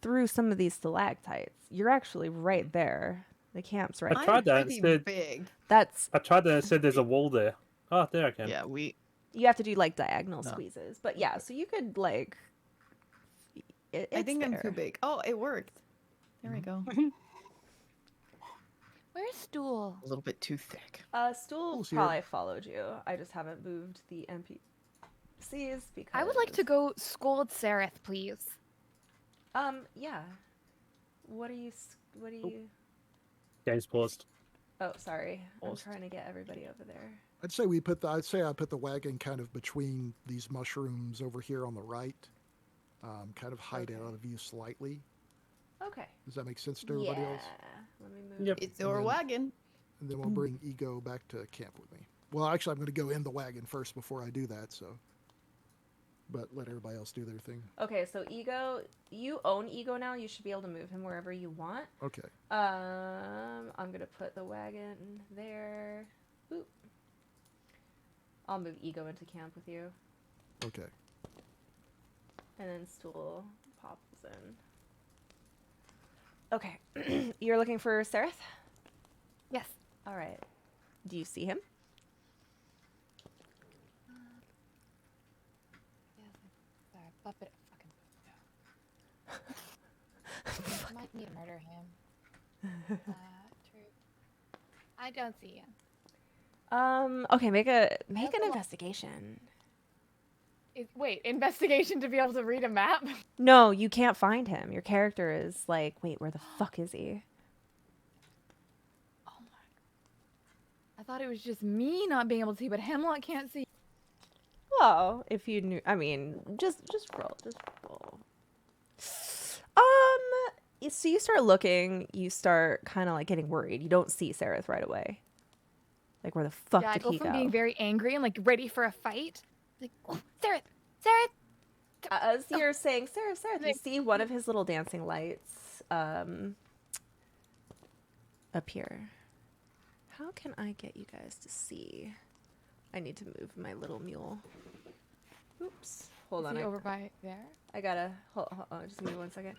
through some of these stalactites. You're actually right there. The camp's right I there. tried that. Pretty Instead, big. That's I tried that and said there's a wall there. Oh, there I can. Yeah, we. you have to do like diagonal No. squeezes. But yeah, so you could like I it's think I'm too there. big. Oh, it worked. There we go. Where's Stool? A little bit too thick. Stool Stool's here. probably followed you. I just haven't moved the NPCs because I would like to go scold Sereth, please. Yeah. What are you? Game's paused. Oh, sorry. I'm Paused. trying to get everybody over there. I'd say I put the wagon kind of between these mushrooms over here on the right. Kind of hide it out of view slightly. Okay. Does that make sense to everybody yeah. else? Let me move. Yep. It's your then- wagon. And then we'll bring Ego back to camp with me. Well, actually, I'm going to go in the wagon first before I do that. So, but let everybody else do their thing. Okay, so Ego, you own Ego now. You should be able to move him wherever you want. Okay. I'm gonna put the wagon there. Boop. I'll move Ego into camp with you, Okay. and then Stool pops in. Okay, you're looking for Sereth? Yes. All right. Do you see him? Sorry, Buffett. Fucking. Might need to murder him. True. I don't see him. Okay, make an That's a lot. investigation. Wait, investigation to be able to read a map? No, you can't find him. Your character is like, wait, where the fuck is he? Oh my. I thought it was just me not being able to see, but Hemlock can't see. Well, if you knew, I mean, just roll, so you start looking, you start kind of like getting worried. You don't see Sereth right away. Like, where the fuck Yeah, I did go he from go? being very angry and like ready for a fight. Like, oh, Sereth, As you're saying, Sereth, you see one of his little dancing lights appear. How can I get you guys to see? I need to move my little mule. Oops. Hold is on. he over by there? I gotta hold on. Just give me 1 second.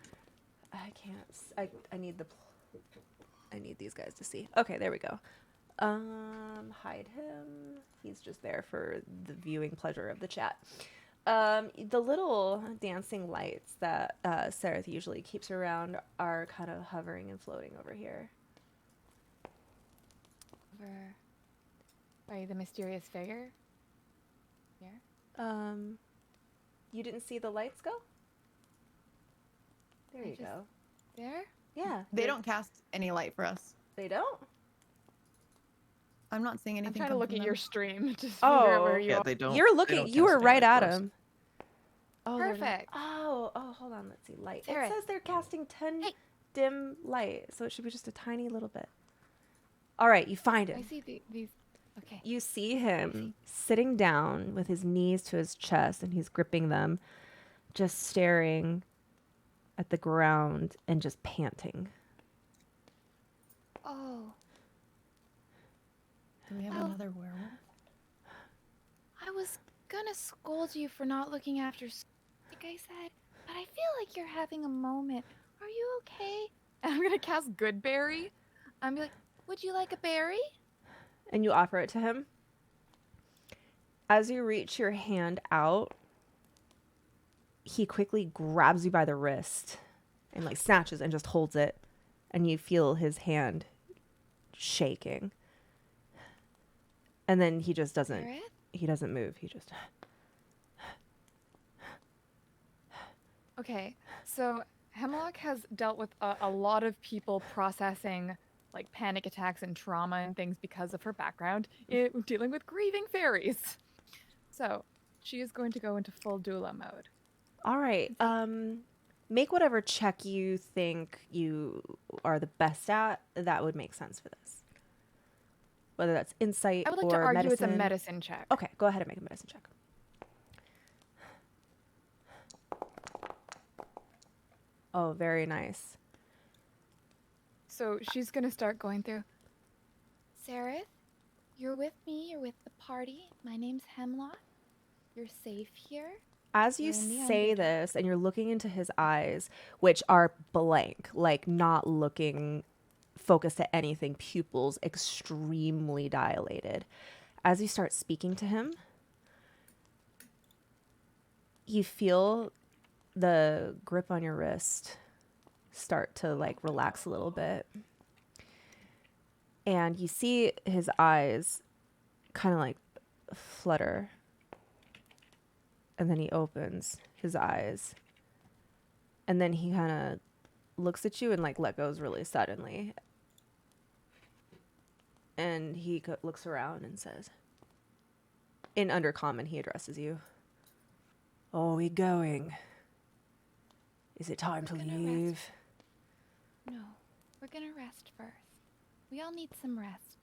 I can't. I need I need these guys to see. Okay, there we go. Hide him. He's just there for the viewing pleasure of the chat. The little dancing lights that Sereth usually keeps around are kind of hovering and floating over here. Over by the mysterious figure? Here? You didn't see the lights go? There I you just- go. There? Yeah. They don't cast any light for us. They don't? I'm not seeing anything. I'm trying to come look from at them. your stream to figure Oh. out where you Yeah, are. they don't. You're they looking. don't You were cast right anything at for us. him. Oh, they're not- Perfect. Oh, hold on. Let's see. Light. Sarah. It says they're casting 10 Hey. dim light, so it should be just a tiny little bit. All right, you find I him. see these. Okay. You see him sitting down with his knees to his chest, and he's gripping them, just staring at the ground and just panting. Oh, Do we have Oh. another werewolf? I was gonna scold you for not looking after, like I said, but I feel like you're having a moment. Are you okay? And I'm gonna cast Goodberry. I'm like, would you like a berry? And you offer it to him. As you reach your hand out, he quickly grabs you by the wrist and like snatches and just holds it, and you feel his hand shaking. And then he just doesn't Gareth? he doesn't move. He just Okay, so Hemlock has dealt with a lot of people processing like panic attacks and trauma and things because of her background in dealing with grieving fairies. So she is going to go into full doula mode. All right. Make whatever check you think you are the best at. That would make sense for this. Whether that's insight I would like or to argue medicine. it's a medicine check. Okay, go ahead and make a medicine check. Oh, very nice. So she's gonna start going through. Sereth, you're with me. You're with the party. My name's Hemlock. You're safe here. As you We're in the say Underdark. this and you're looking into his eyes, which are blank, like not looking focused at anything, pupils extremely dilated. As you start speaking to him, you feel the grip on your wrist start to like relax a little bit. And you see his eyes kind of like flutter. And then he opens his eyes. And then he kind of looks at you and like let goes really suddenly. And he looks around and says, in Undercommon, he addresses you. "Oh, we going? Is it time to We're gonna leave?" rest. No, we're gonna rest first. We all need some rest.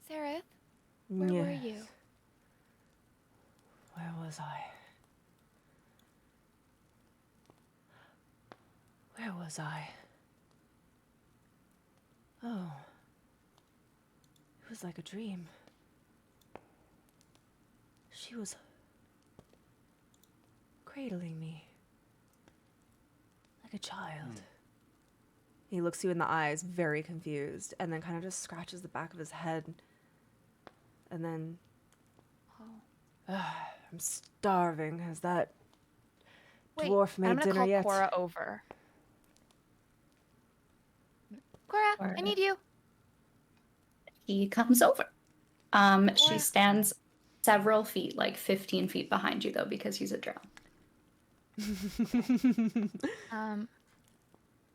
Sereth, where were Yes. you? Where was I? Where was I? Oh. It was like a dream. She was cradling me like a child. He looks you in the eyes, very confused, and then kind of just scratches the back of his head. And then, I'm starving. Has that Wait, dwarf made I'm gonna dinner call yet? Cora over. Cora, Cora. I need you. He comes over. She stands several feet, like 15 feet behind you, though, because he's a drow.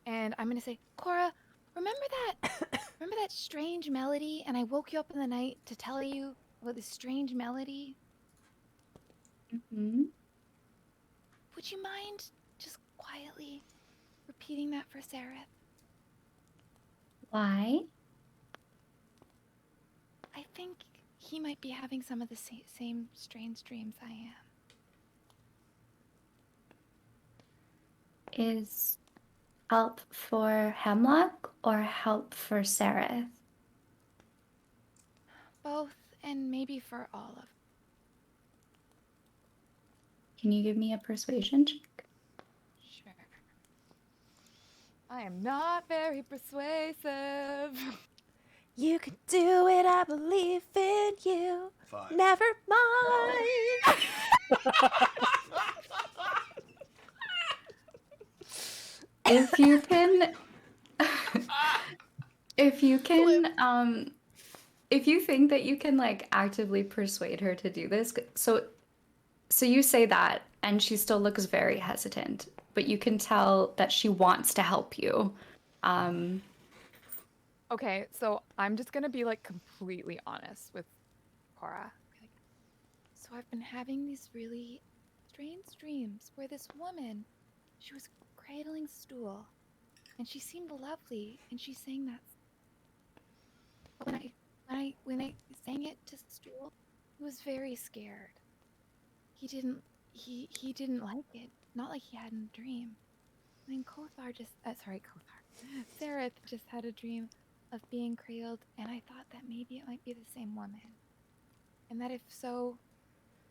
And I'm gonna say, Cora, remember that strange melody? And I woke you up in the night to tell you about this strange melody. Mm-hmm. Would you mind just quietly repeating that for Sereth? Why? I think he might be having some of the same strange dreams I am. Is help for Hemlock or help for Sereth? Both, and maybe for all of. Can you give me a persuasion check? Sure. I am not very persuasive. You can do it, I believe in you. 5. Never mind. If you can, if you think that you can like actively persuade her to do this, so you say that, and she still looks very hesitant, but you can tell that she wants to help you. Okay, so I'm just gonna be like completely honest with Cora. Like, so I've been having these really strange dreams where this woman, she was cradling Stool, and she seemed lovely, and she sang that. But when I sang it to Stool, he was very scared. He didn't like it. Not like he had in a dream. And then Sereth just had a dream of being cradled, and I thought that maybe it might be the same woman. And that if so,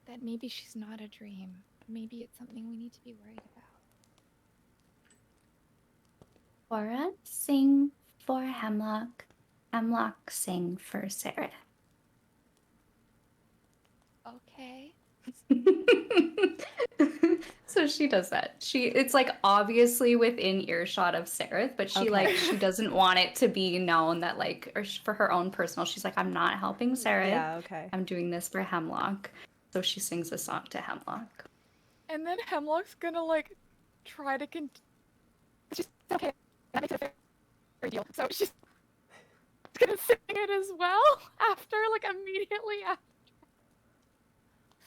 that maybe she's not a dream. Maybe it's something we need to be worried about. Cora, sing for Hemlock. Hemlock, sing for Sereth. Okay. So she does that. It's like obviously within earshot of Sereth, but she Okay. she doesn't want it to be known that like, or for her own personal, she's like, I'm not helping Sereth. Yeah, okay. I'm doing this for Hemlock. So she sings a song to Hemlock. And then Hemlock's gonna like try to She's okay. That makes it a fair deal. So she's gonna sing it as well after, like immediately after.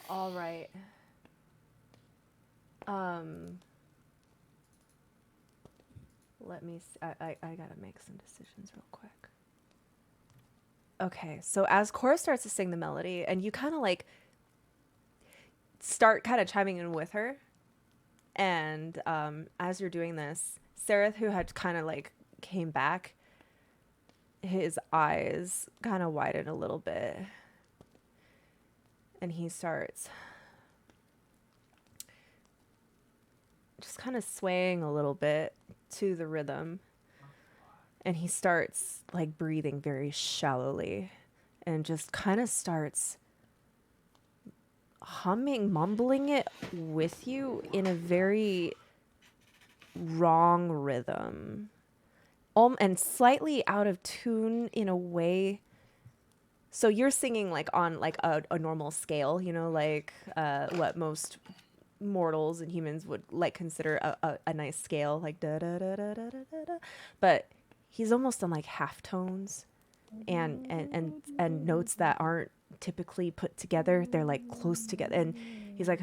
All right. Let me. I gotta make some decisions real quick. Okay, so as Cora starts to sing the melody, and you kind of like start kind of chiming in with her, and as you're doing this, Sereth, who had kind of like came back, his eyes kind of widen a little bit, and he starts. just kind of swaying a little bit to the rhythm. And he starts like breathing very shallowly and just kind of starts humming, mumbling it with you in a very wrong rhythm. And slightly out of tune in a way. So you're singing like on like a normal scale, you know, like what most mortals and humans would like consider a nice scale, like da da da da da da da. But he's almost on like half tones and notes that aren't typically put together. They're like close together. And he's like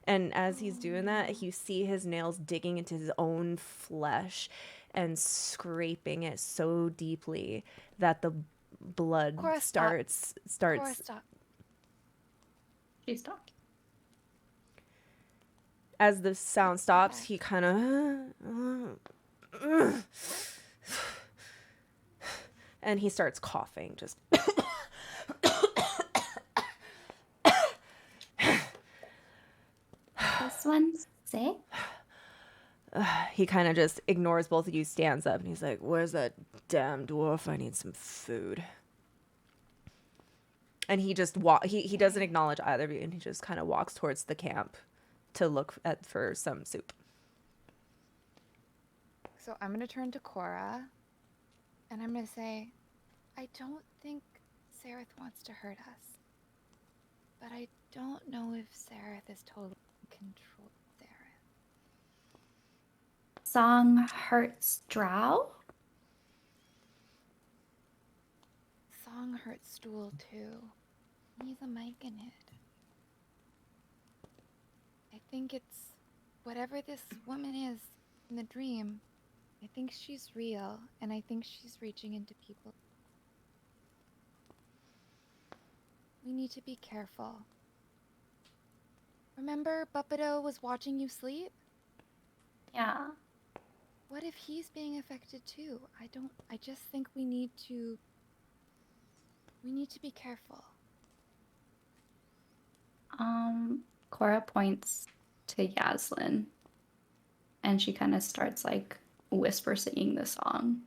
and as he's doing that, you see his nails digging into his own flesh and scraping it so deeply that the blood Cora, stop. starts. Cora, stop. She stopped. As the sound stops, he kind of and he starts coughing, just This one's sick. he kind of just ignores both of you, stands up, and he's like, "Where's that damn dwarf? I need some food." And he just he doesn't acknowledge either of you, and he just kind of walks towards the camp to look for some soup. So I'm gonna turn to Cora, and I'm gonna say, I don't think Sereth wants to hurt us, but I don't know if Sereth is totally in control of Sereth. Song hurts drow. Song hurts Stool too. He's a mic in it. I think it's whatever this woman is in the dream. I think she's real, and I think she's reaching into people. We need to be careful. Remember Buppido was watching you sleep? Yeah. What if he's being affected too? I just think we need to be careful. Cora points to Yaslin, and she kind of starts like whisper singing the song.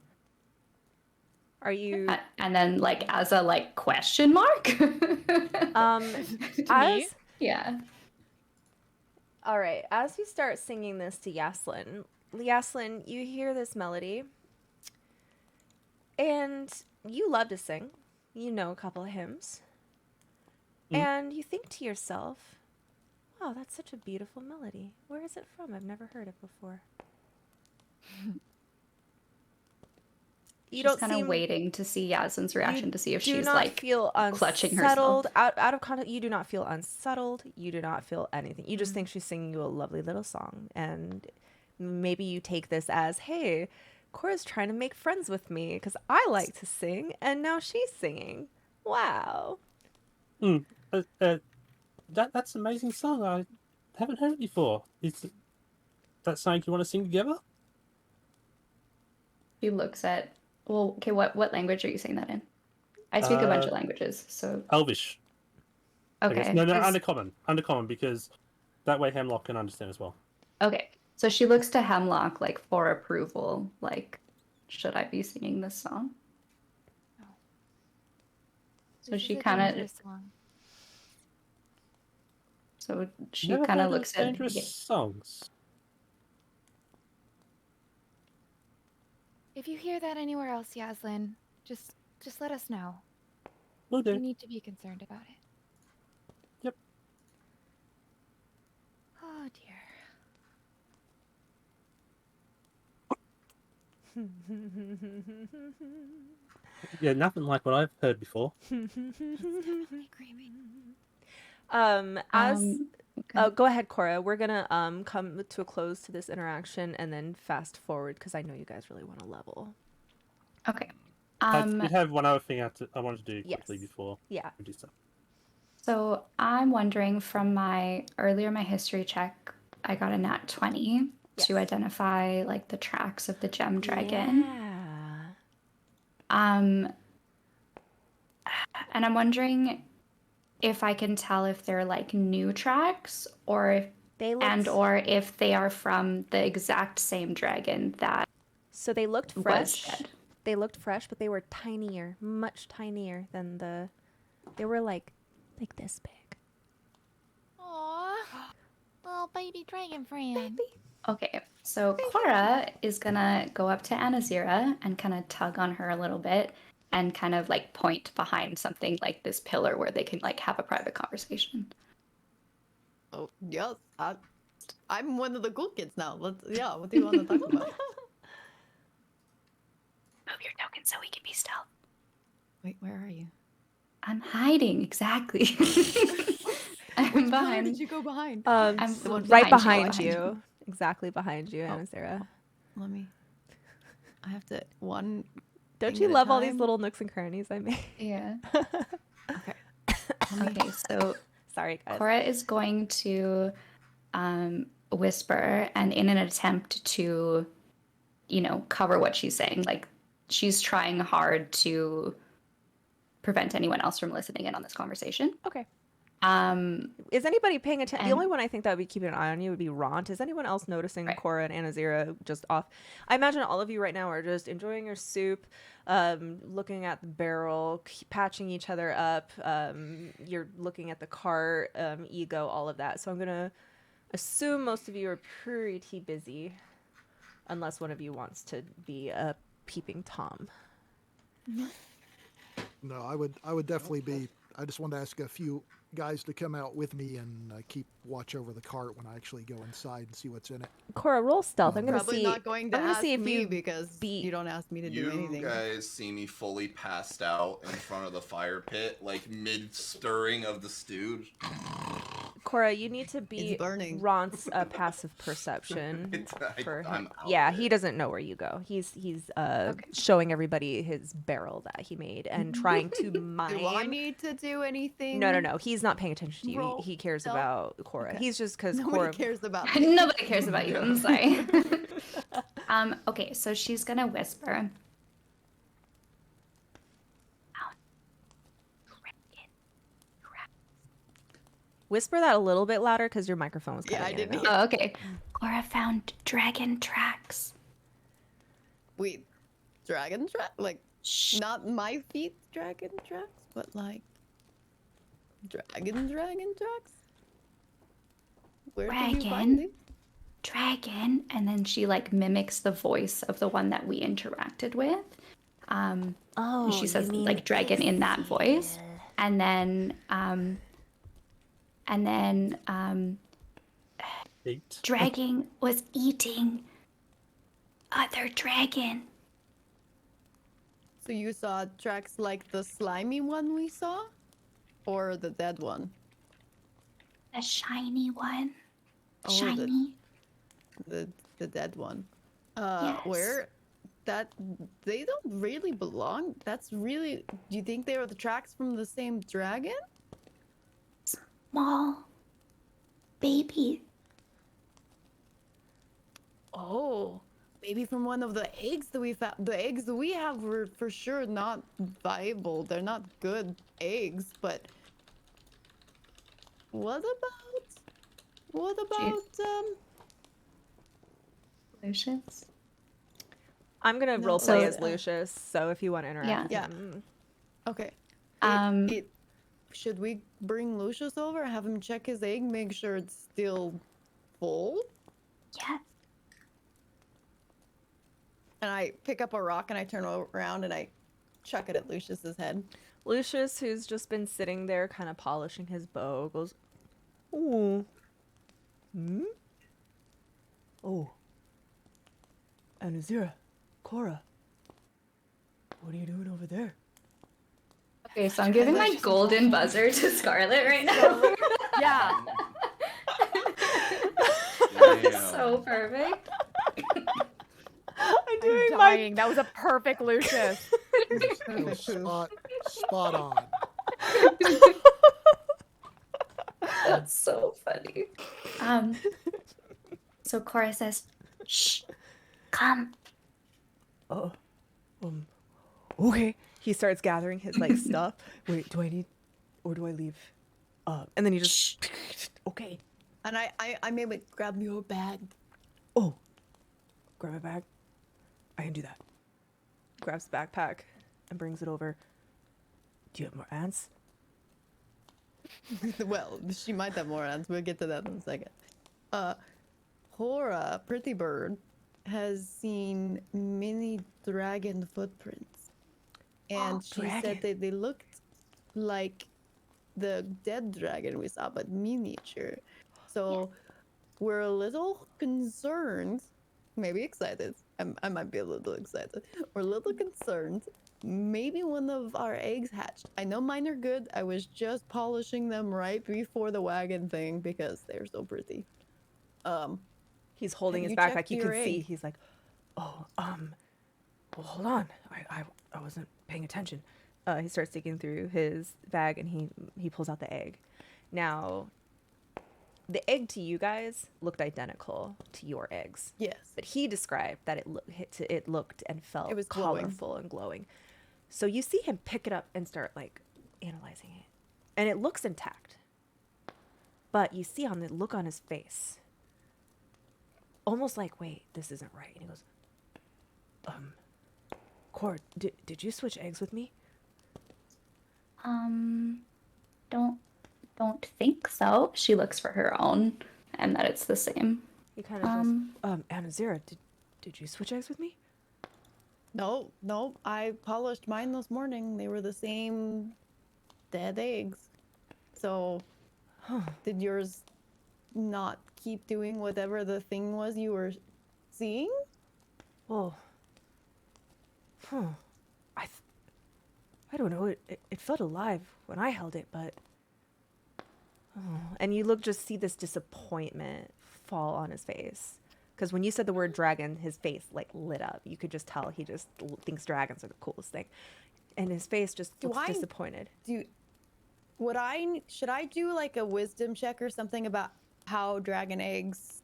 Are you and then like as a like question mark? as Yeah. all right, as you start singing this to Yaslin, you hear this melody, and you love to sing. You know a couple of hymns. And you think to yourself, wow, that's such a beautiful melody. Where is it from? I've never heard it before. She's kind of waiting to see Yasmin's reaction to see if she's like feel clutching unsettled. herself. Out of context, you do not feel unsettled. You do not feel anything. You just think she's singing you a lovely little song. And maybe you take this as, hey, Cora's trying to make friends with me because I like to sing, and now she's singing. Wow. That's an amazing song. I haven't heard it before. Is that something you want to sing together? She looks at, well, okay, what language are you saying that in? I speak a bunch of languages, so. Elvish. Okay. No, undercommon, because that way Hemlock can understand as well. Okay, so she looks to Hemlock like for approval, like, should I be singing this song? No. So This she is a kind of. dangerous song. So she Never kind of heard looks at. dangerous songs. If you hear that anywhere else, Yaslin, just let us know. Will do. You need to be concerned about it. Yep. Oh dear. Yeah, nothing like what I've heard before. Definitely creepy. Go ahead, Cora. We're gonna come to a close to this interaction and then fast forward because I know you guys really want to level. Okay. I did have one other thing I wanted to do quickly Yes. before Yeah. we do stuff. So I'm wondering from my history check, I got a nat 20 Yes. to identify like the tracks of the gem dragon. Yeah. And I'm wondering if I can tell if they're like new tracks or if They or if they are from the exact same dragon that So they looked was fresh. dead. They looked fresh, but they were tinier, much tinier than the. They were like this big. Aww. Little baby dragon friend. Okay, so Cora is gonna go up to Anazira and kind of tug on her a little bit and kind of like point behind something like this pillar where they can like have a private conversation. Oh yes, I'm one of the cool kids now. What do you want to talk about? Move your token so we can be stealth. Wait, where are you? I'm hiding, exactly. I'm Which pillar behind. did you go behind? I'm the one behind right behind you. you. Exactly behind you, Anazira. Let me. I have to one. Don't thing you at a love all these time. little nooks and crannies I made? Yeah. Okay. Okay, so Sorry, guys. Cora is going to whisper, and in an attempt to, cover what she's saying, like she's trying hard to prevent anyone else from listening in on this conversation. Okay. Um, Is anybody paying attention? The and- only one I think that would be keeping an eye on you would be Ront. Is anyone else noticing Cora and Anazira just off? I imagine all of you right now are just enjoying your soup, looking at the barrel, patching each other up. You're looking at the cart, ego, all of that. So I'm going to assume most of you are pretty busy, unless one of you wants to be a peeping Tom. No, I would definitely be. I just wanted to ask a few guys to come out with me and keep watch over the cart when I actually go inside and see what's in it. Cora, roll stealth. I'm going to Probably see. not going to I'm gonna ask see if me you because you don't ask me to do You anything. guys see me fully passed out in front of the fire pit, like mid stirring of the stew. Cora, you need to be It's burning. Ront's passive perception. I'm out Yeah, of he doesn't know where you go. He's showing everybody his barrel that he made and trying to mine. Do I need to do anything? No. He's not paying attention to you. Roll He cares stealth? about Cora. Okay. He's just because Nobody Cora cares about me. Nobody cares about you. I'm sorry. Okay, so she's gonna whisper. whisper that a little bit louder because your microphone was Yeah, cutting I in and didn't out. Oh, okay. Cora found dragon tracks. Wait, dragon track? Like, not my feet dragon tracks, but like dragon tracks? Where did you find them? Dragon, and then she like mimics the voice of the one that we interacted with. And she you says mean like dragon in that voice, and then dragon was eating other dragon. So you saw tracks like the slimy one we saw? Or the dead one? The shiny one. Oh, Shiny. The dead one. Yes. Where that they don't really belong. That's really do you think they were the tracks from the same dragon? Small baby. Oh, maybe from one of the eggs that we found. The eggs that we have were for sure not viable. They're not good eggs, but what about Lucius? I'm gonna No, role play so- as Lucius, so if you want to interact Yeah. with Yeah. him. Okay. Um, Should we bring Lucius over and have him check his egg, make sure it's still full? Yes. And I pick up a rock and I turn around and I chuck it at Lucius's head. Lucius, who's just been sitting there kind of polishing his bow, goes, "Oh. Hmm? Oh. Anazira, Cora, what are you doing over there?" Okay, so I'm giving my golden buzzer to Scarlet right now. Yeah. That's so perfect. I'm doing I'm my dying. That was a perfect Lucius. It was spot on. That's so funny. So Cora says, "Shh, come." Oh, Okay. He starts gathering his like stuff. Wait, do I need, or do I leave? And then he just, okay. And I maybe grab your bag. Oh, grab my bag. I can do that. Grabs the backpack and brings it over. Do you have more ants? Well, she might have more ants. We'll get to that in a second. Hora, Pretty Bird, has seen mini dragon footprints. And she said that they looked like the dead dragon we saw, but miniature. So we're a little concerned, maybe excited. I might be a little excited. We're a little concerned. Maybe one of our eggs hatched. I know mine are good. I was just polishing them right before the wagon thing because they're so pretty. He's holding his backpack. You can see he's like, oh, well, hold on. I wasn't paying attention. He starts digging through his bag and he pulls out the egg. Now, the egg to you guys looked identical to your eggs. Yes. But he described that it looked and felt It was colorful and glowing. So you see him pick it up and start like analyzing it. And it looks intact. But you see on the look on his face, almost like, wait, this isn't right. And he goes, Cord, did you switch eggs with me? Don't think so. She looks for her own, and that it's the same. He kind of goes, Anazira, did you switch eggs with me? No, I polished mine this morning. They were the same dead eggs. So, did yours not keep doing whatever the thing was you were seeing? Well, I don't know. It felt alive when I held it, but... And you see this disappointment fall on his face. Because when you said the word dragon, his face like lit up. You could just tell he just thinks dragons are the coolest thing. And his face just looks disappointed. Should I do like a wisdom check or something about how dragon eggs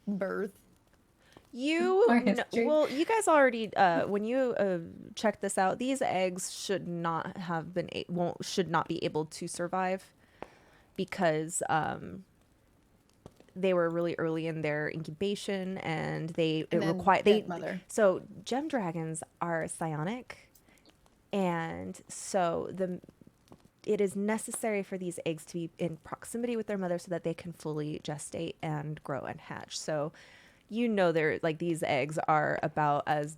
birth? You guys already when you checked this out, these eggs should not be able to survive because they were really early in their incubation and so gem dragons are psionic, and so it is necessary for these eggs to be in proximity with their mother so that they can fully gestate and grow and hatch. So they're like, these eggs are about as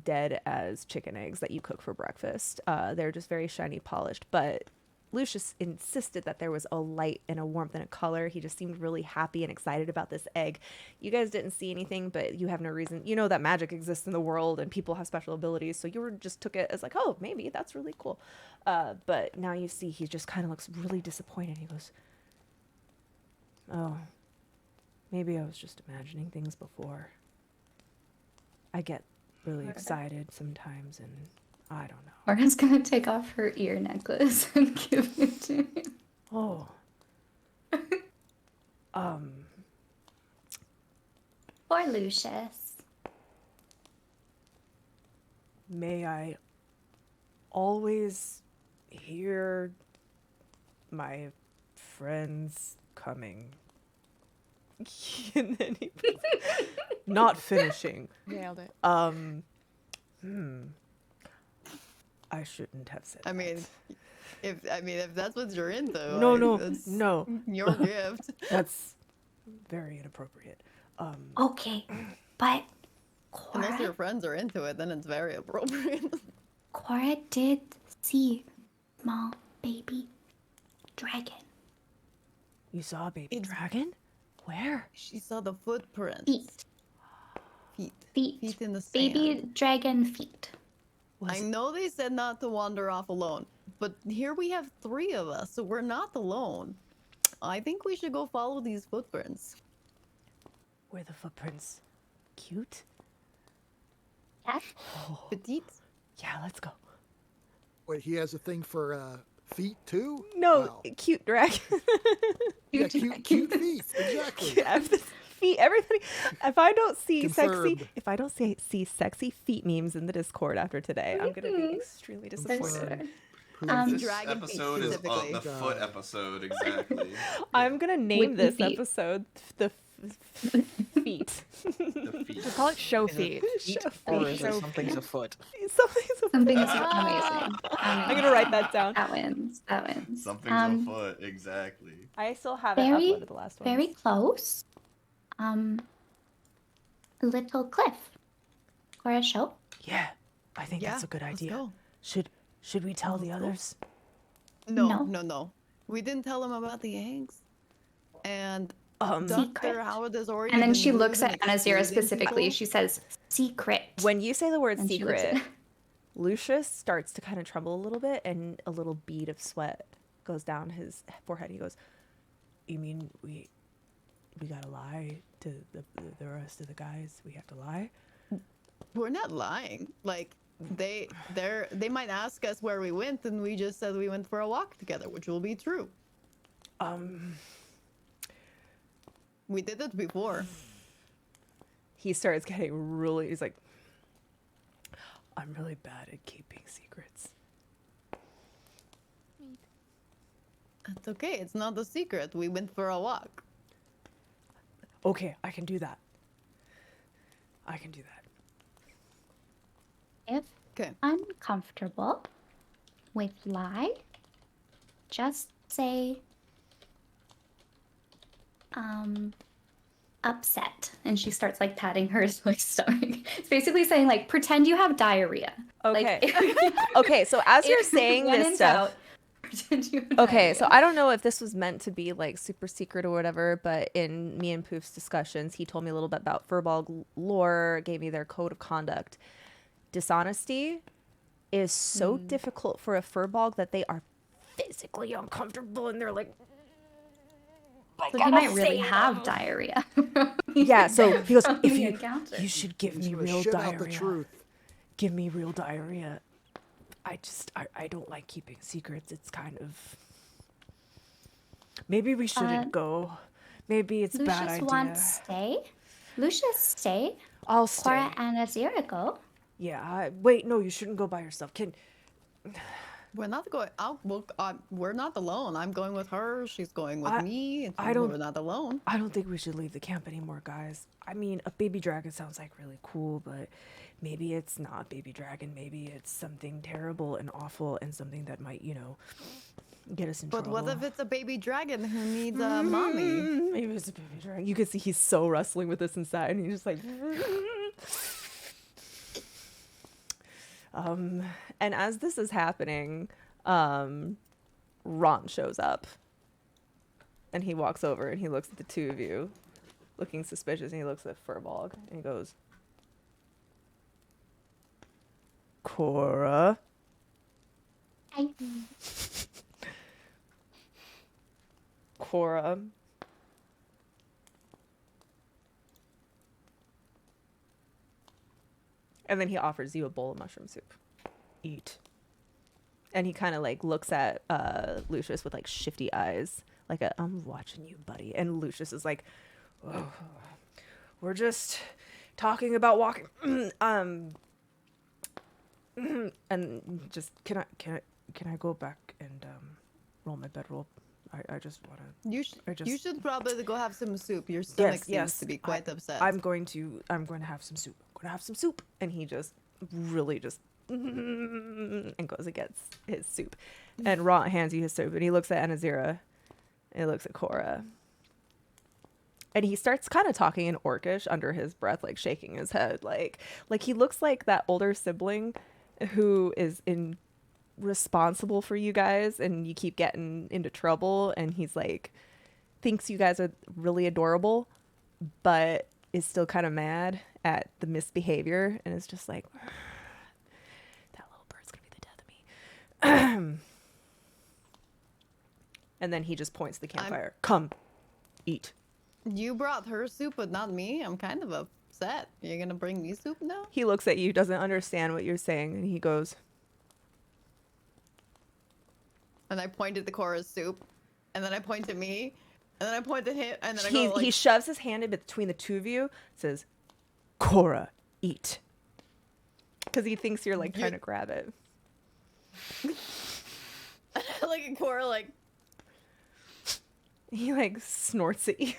dead as chicken eggs that you cook for breakfast. They're just very shiny, polished. But Lucius insisted that there was a light and a warmth and a color. He just seemed really happy and excited about this egg. You guys didn't see anything, but you have no reason. You know that magic exists in the world and people have special abilities. So just took it as like, oh, maybe that's really cool. But now you see he just kind of looks really disappointed. He goes, oh, maybe I was just imagining things before. I get really excited sometimes, and I don't know. Morgan's gonna take off her ear necklace and give it to him. Oh. Poor Lucius. May I always hear my friends coming? And then he not finishing. Nailed it. I shouldn't have said. I mean, if that's what you're into, no, your gift. That's very inappropriate. Okay, but unless your friends are into it, then it's very appropriate. Cora did see small baby dragon. You saw a baby dragon? Where? She saw the footprints. Feet in the sand. Baby dragon feet. I know they said not to wander off alone, but here we have 3 of us, so we're not alone. I think we should go follow these footprints. Were the footprints cute? Yes. Petite? Yeah, let's go. Wait, he has a thing for feet too? No, Wow. cute dragon. Yeah, cute feet. Exactly. feet. Everybody, if I don't see Confirmed. see sexy feet memes in the Discord after today, I'm gonna be extremely disappointed. Confirmed. This Dragon feet episode is specifically. the foot episode, exactly. I'm gonna name With the this feet. episode the feet. The feet. We'll call it show Is it feet. feet Show or is feet. it something's afoot? Something is Ah. amazing. I'm gonna write that down. That wins. That wins. Something's afoot, exactly. I still haven't Very, uploaded the last one. very close. Little cliff. Or a show. Yeah, I think Yeah, that's a good let's idea. go. Should we tell the Let's go. others? No, No. no, no. We didn't tell him about the eggs. And Secret. Dr. Howard is already. And then been she looks rude at and Anazira excluding specifically. people. She says, secret. When you say the word And she looks secret, at- Lucius starts to kind of tremble a little bit, and a little bead of sweat goes down his forehead. He goes, "You mean we gotta lie to the rest of the guys? We have to lie?" We're not lying. Like they might ask us where we went, and we just said we went for a walk together, which will be true. We did it before. He starts getting really. He's like, "I'm really bad at keeping secrets." It's okay. It's not a secret. We went for a walk. Okay, I can do that. I can do that. If Okay. uncomfortable with lie, just say upset. And she starts like patting her like stomach. It's basically saying like pretend you have diarrhea. Okay. Like, Okay, so as you're if saying when this in stuff. doubt, pretend you have Okay, so diarrhea. I don't know if this was meant to be like super secret or whatever, but in me and Poof's discussions, he told me a little bit about Furbolg lore, gave me their code of conduct. Dishonesty is so difficult for a Furbolg that they are physically uncomfortable and they're like, So he might really have diarrhea. yeah. So he goes, From if the you encounter. should give He's me gonna real shit out the diarrhea. truth. Give me real diarrhea. I don't like keeping secrets. It's kind of. Maybe we shouldn't go. Maybe it's a bad Lucius idea. wants stay. Lucius stay. I'll stay. Cora and Azira go. Yeah. Wait, no, you shouldn't go by yourself. We're not going. We're not alone. I'm going with her. She's going with me. And I don't- We're not alone. I don't think we should leave the camp anymore, guys. I mean, a baby dragon sounds like really cool, but maybe it's not baby dragon. Maybe it's something terrible and awful and something that might, get us in But trouble. what if it's a baby dragon who needs a mommy? Maybe it's a baby dragon. You can see he's so wrestling with this inside, and he's just like. And as this is happening, Ron shows up, and he walks over and he looks at the two of you, looking suspicious, and he looks at Furbolg and he goes, "Cora." Hi. Cora. And then he offers you a bowl of mushroom soup. Eat. And he kind of like looks at Lucius with like shifty eyes, like I'm watching you, buddy. And Lucius is like, "Oh, we're just talking about walking. And just can I go back and roll my bedroll? I just want to. You should probably go have some soup. Your stomach seems yes. to be quite upset. I'm going to have some soup. I'm going to have some soup. And he just really just and goes and gets his soup. And Ron hands you his soup, and he looks at Anazira, and he looks at Cora. And he starts kind of talking in Orcish under his breath, like shaking his head, like he looks like that older sibling who is responsible for you guys, and you keep getting into trouble, and he's like thinks you guys are really adorable, but is still kind of mad at the misbehavior, and is just like, that little bird's gonna be the death of me. And then he just points to the campfire. Come, eat. You brought her soup, but not me. I'm kind of upset. You're gonna bring me soup now? He looks at you, doesn't understand what you're saying, and he goes, And I pointed to Cora's soup, and then I point to me, And then I point to him, and then I He go like, he shoves his hand in between the two of you, says, "Cora, eat," because he thinks you're like trying to grab it. like a Cora, like He like snorts at you.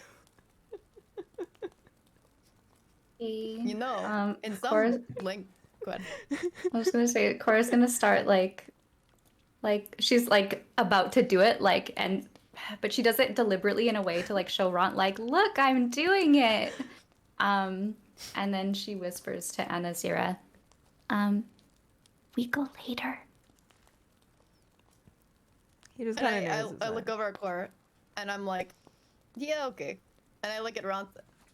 you know, in some Cora's, like, go ahead. I was gonna say Cora's gonna start like she's like about to do it, like, but she does it deliberately in a way to like show Ron, like, look, I'm doing it. And then she whispers to Anazira, we go later. He just And kind of knows. I look over at Cora, and I'm like, yeah, okay. And I look at Ron.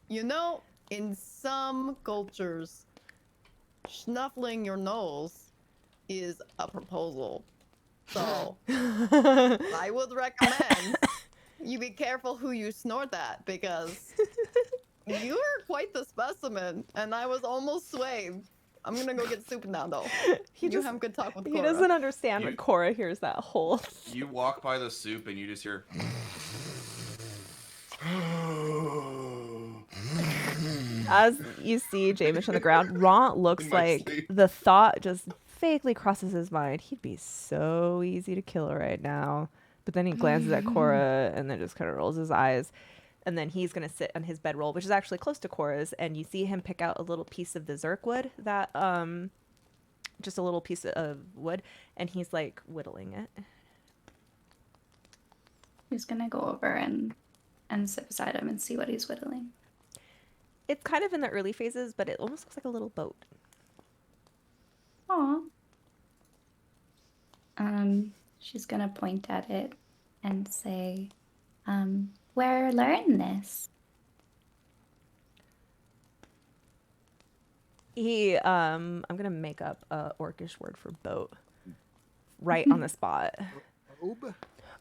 You know, in some cultures, snuffling your nose is a proposal. So I would recommend you be careful who you snort at, because you are quite the specimen, and I was almost swayed. I'm gonna go get soup now, though. You have good talk with Cora. He doesn't understand that Cora hears that whole. You walk by the soup and you just hear. As you see Jamish on the ground, Ron looks In my like sleep. the thought just vaguely crosses his mind. He'd be so easy to kill right now. But then he glances at Cora and then just kind of rolls his eyes. And then he's going to sit on his bedroll, which is actually close to Cora's. And you see him pick out a little piece of the Zerk wood, that, just a little piece of wood. And he's like whittling it. He's gonna go over and sit beside him and see what he's whittling. It's kind of in the early phases, but it almost looks like a little boat. Aw. She's gonna point at it and say, where learn this? He, I'm gonna make up a orcish word for boat right on the spot.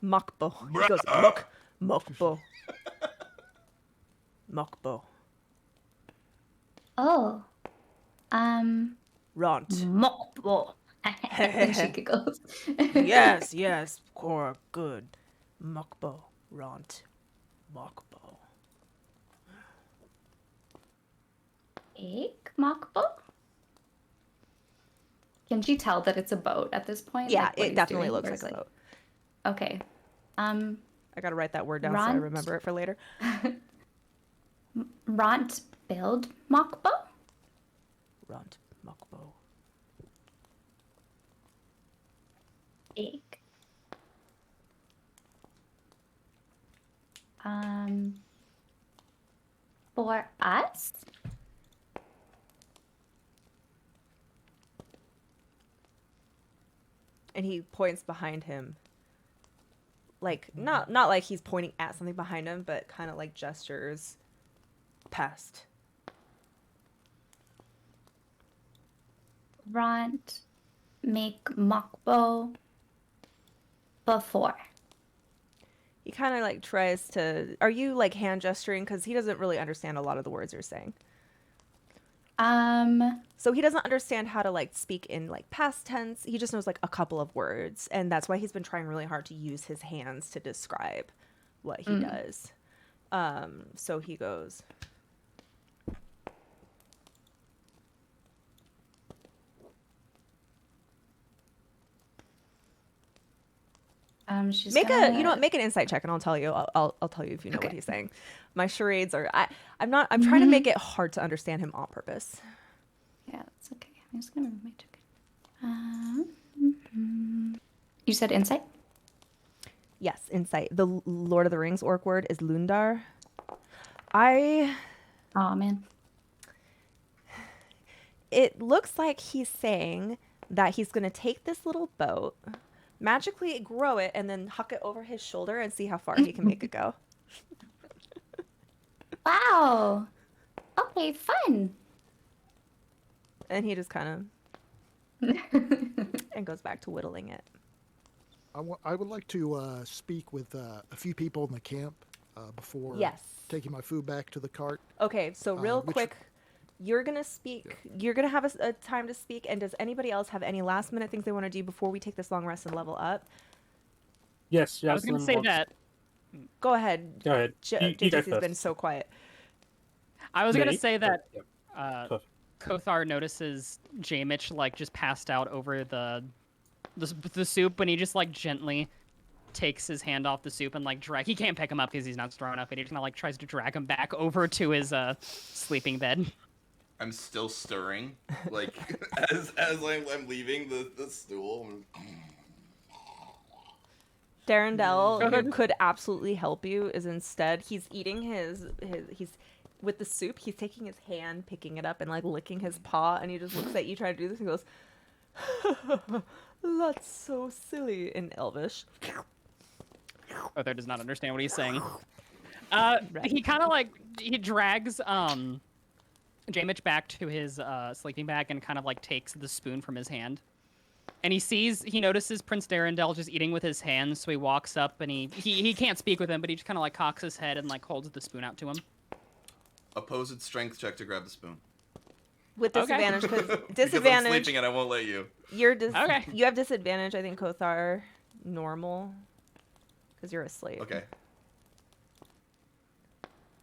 Mokbo. He goes, Mokbo. Mokbo. Oh. Ront. Mokbo. And she giggles. Yes, Cora, good. Mokbo. Ront. Mokbo. Egg Mokbo? Can she tell that it's a boat at this point? Yeah, Like, what it he's definitely doing, looks or like is a it- boat. Okay. I gotta write that word down so I Ront. remember it for later. Ront build Mokbo? Ront. Mokbo. Egg. For us? And he points behind him. Like, not like he's pointing at something behind him, but kind of like gestures past. Ront make Mokbo before. He kind of like tries to. Are you like hand gesturing? Because he doesn't really understand a lot of the words you're saying. So he doesn't understand how to like speak in like past tense. He just knows like a couple of words, and that's why he's been trying really hard to use his hands to describe what he does. So he goes. She's Make gonna... a, you know what, make an insight check and I'll tell you. I'll tell you if you know what he's saying. My charades are, I'm trying to make it hard to understand him on purpose. Yeah, that's okay. I'm just gonna remove my token. You said insight? Yes, insight. The Lord of the Rings orc word is Lundar. Oh man. It looks like he's saying that he's going to take this little boat, magically grow it, and then huck it over his shoulder and see how far he can make it go. Wow. Okay, fun. And he just kind of and goes back to whittling it. I would like to speak with a few people in the camp before Yes. taking my food back to the cart. Okay, so real which- quick, you're going to speak. You're going to have a time to speak. And does anybody else have any last minute things they want to do before we take this long rest and level up? Yes, I was going to say that. Go ahead. Go ahead. You go JTC has been first. so quiet. I was gonna Me? say that Yep. Perfect. Kothar notices J-Mitch like just passed out over the soup, and he just like gently takes his hand off the soup and like drag. He can't pick him up because he's not strong enough, and he just kind of like tries to drag him back over to his sleeping bed. I'm still stirring, like as I'm leaving the stool. Darendelle, who could absolutely help you, is instead he's eating he's with the soup. He's taking his hand, picking it up, and like licking his paw, and he just looks at you trying to do this and goes, "That's so silly" in Elvish. Kothar does not understand what he's saying. He kind of like he drags J-Mitch back to his sleeping bag and kind of like takes the spoon from his hand. And he notices Prince Darendelle just eating with his hands, so he walks up and he can't speak with him, but he just kind of like cocks his head and like holds the spoon out to him. Opposed strength check to grab the spoon. With disadvantage, because Because I'm disadvantage. sleeping and I won't let you. Okay. You have disadvantage. I think Kothar normal, because you're asleep. Okay.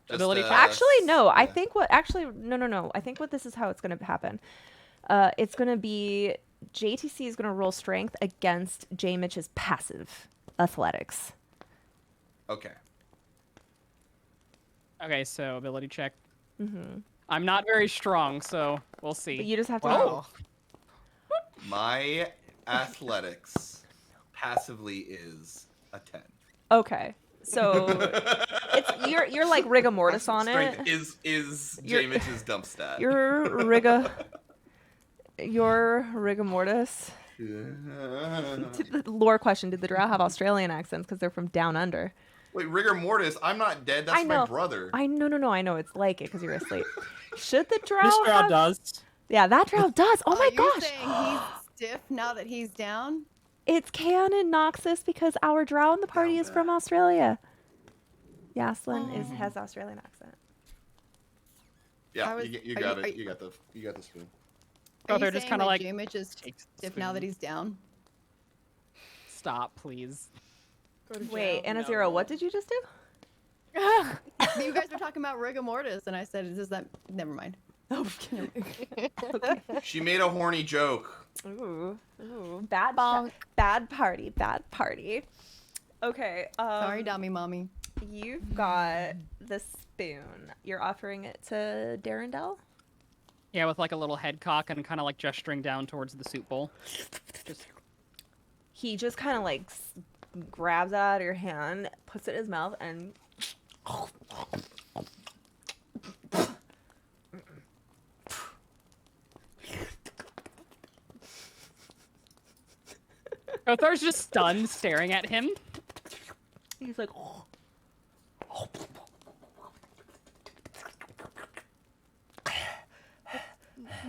Ability check. Actually, no. I yeah. think what no. I think what this is how it's gonna happen. It's gonna be JTC is gonna roll strength against J Mitch's passive athletics. Okay. Okay, so ability check. Mm-hmm. I'm not very strong, so we'll see. But you just have to. Wow. My athletics passively is a 10. Okay, so it's you're like rigor mortis on it. Strength is You're- J-Mitch's dump stat. Your rigor mortis. The lore question: did the drow have Australian accents because they're from down under? Wait, rigor mortis? I'm not dead. That's I know. my brother. No. I know it's like it because you're asleep. Should the drow? This drow have... does. Yeah, that drow does. Oh my Are you gosh! saying he's stiff now that he's down? It's canon Noxus because our drow in the party is from Australia. Yaslin has Australian accent. Yeah, I was- you are got you- it. are You got the spoon. Oh, Are they're you just saying kinda that like J-Mitch is takes the stiff now that spoon. he's down? Stop, please. Wait, Anazira, what did you just do? You guys were talking about rigor mortis, and I said, "Is that?" Never mind. She made a horny joke. Ooh, bad party. Okay. Sorry, dummy mommy. You've got the spoon. You're offering it to Darendelle? Yeah, with like a little head cock and kind of like gesturing down towards the soup bowl. He just kind of like grabs it out of your hand, puts it in his mouth, and Kothar's just stunned, staring at him. he's like,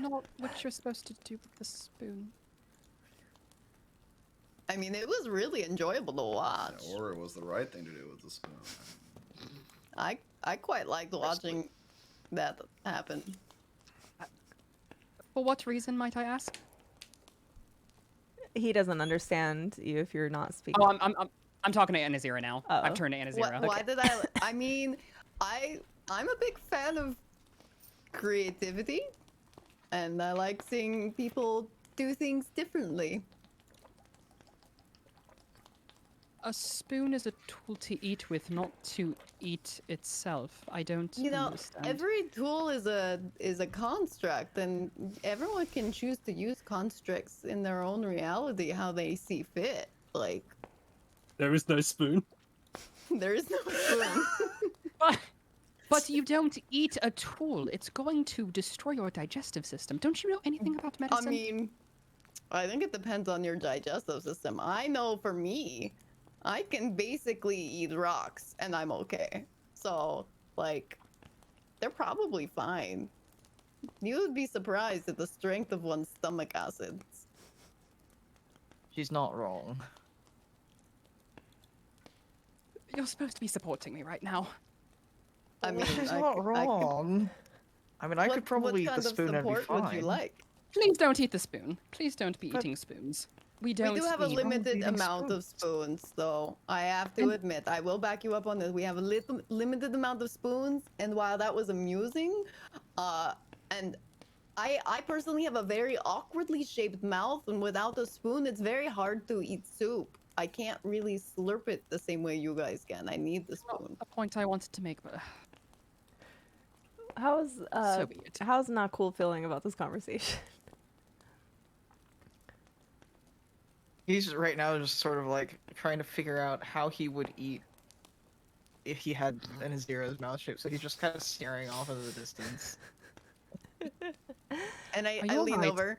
Not what you're supposed to do with the spoon. I mean, it was really enjoyable to watch. Or it was the right thing to do with the spoon. I quite liked watching that happen. For what reason, might I ask? he doesn't understand you if you're not speaking. Oh, I'm talking to Anazira now. Oh. I've turned to Anazira. Why did I? I mean, I'm a big fan of creativity, and I like seeing people do things differently. A spoon is a tool to eat with, not to eat itself. I don't You know, understand. every tool is a construct, and everyone can choose to use constructs in their own reality how they see fit. Like, There is no spoon. there is no spoon. But you don't eat a tool. It's going to destroy your digestive system. Don't you know anything about medicine? I mean, I think it depends on your digestive system. I know for me, I can basically eat rocks and I'm okay. So, like, they're probably fine. You would be surprised at the strength of one's stomach acids. She's not wrong. You're supposed to be supporting me right now. I mean, She's I not could- wrong. I mean, I could probably eat what the kind of spoon and be support would you fine. like? Please don't eat the spoon. Please don't be But- eating spoons. We don't We do have a eat- limited eating amount of spoons, though. I have to admit, I will back you up on this. We have a limited amount of spoons, and while that was amusing, and I personally have a very awkwardly shaped mouth, and without a spoon, it's very hard to eat soup. I can't really slurp it the same way you guys can. I need the spoon. a point I wanted to make, but How's so be it. how's not cool feeling about this conversation? He's right now just sort of like trying to figure out how he would eat if he had an Azira's mouth shape. So he's just kind of staring off into the distance. And I you lean alright? over.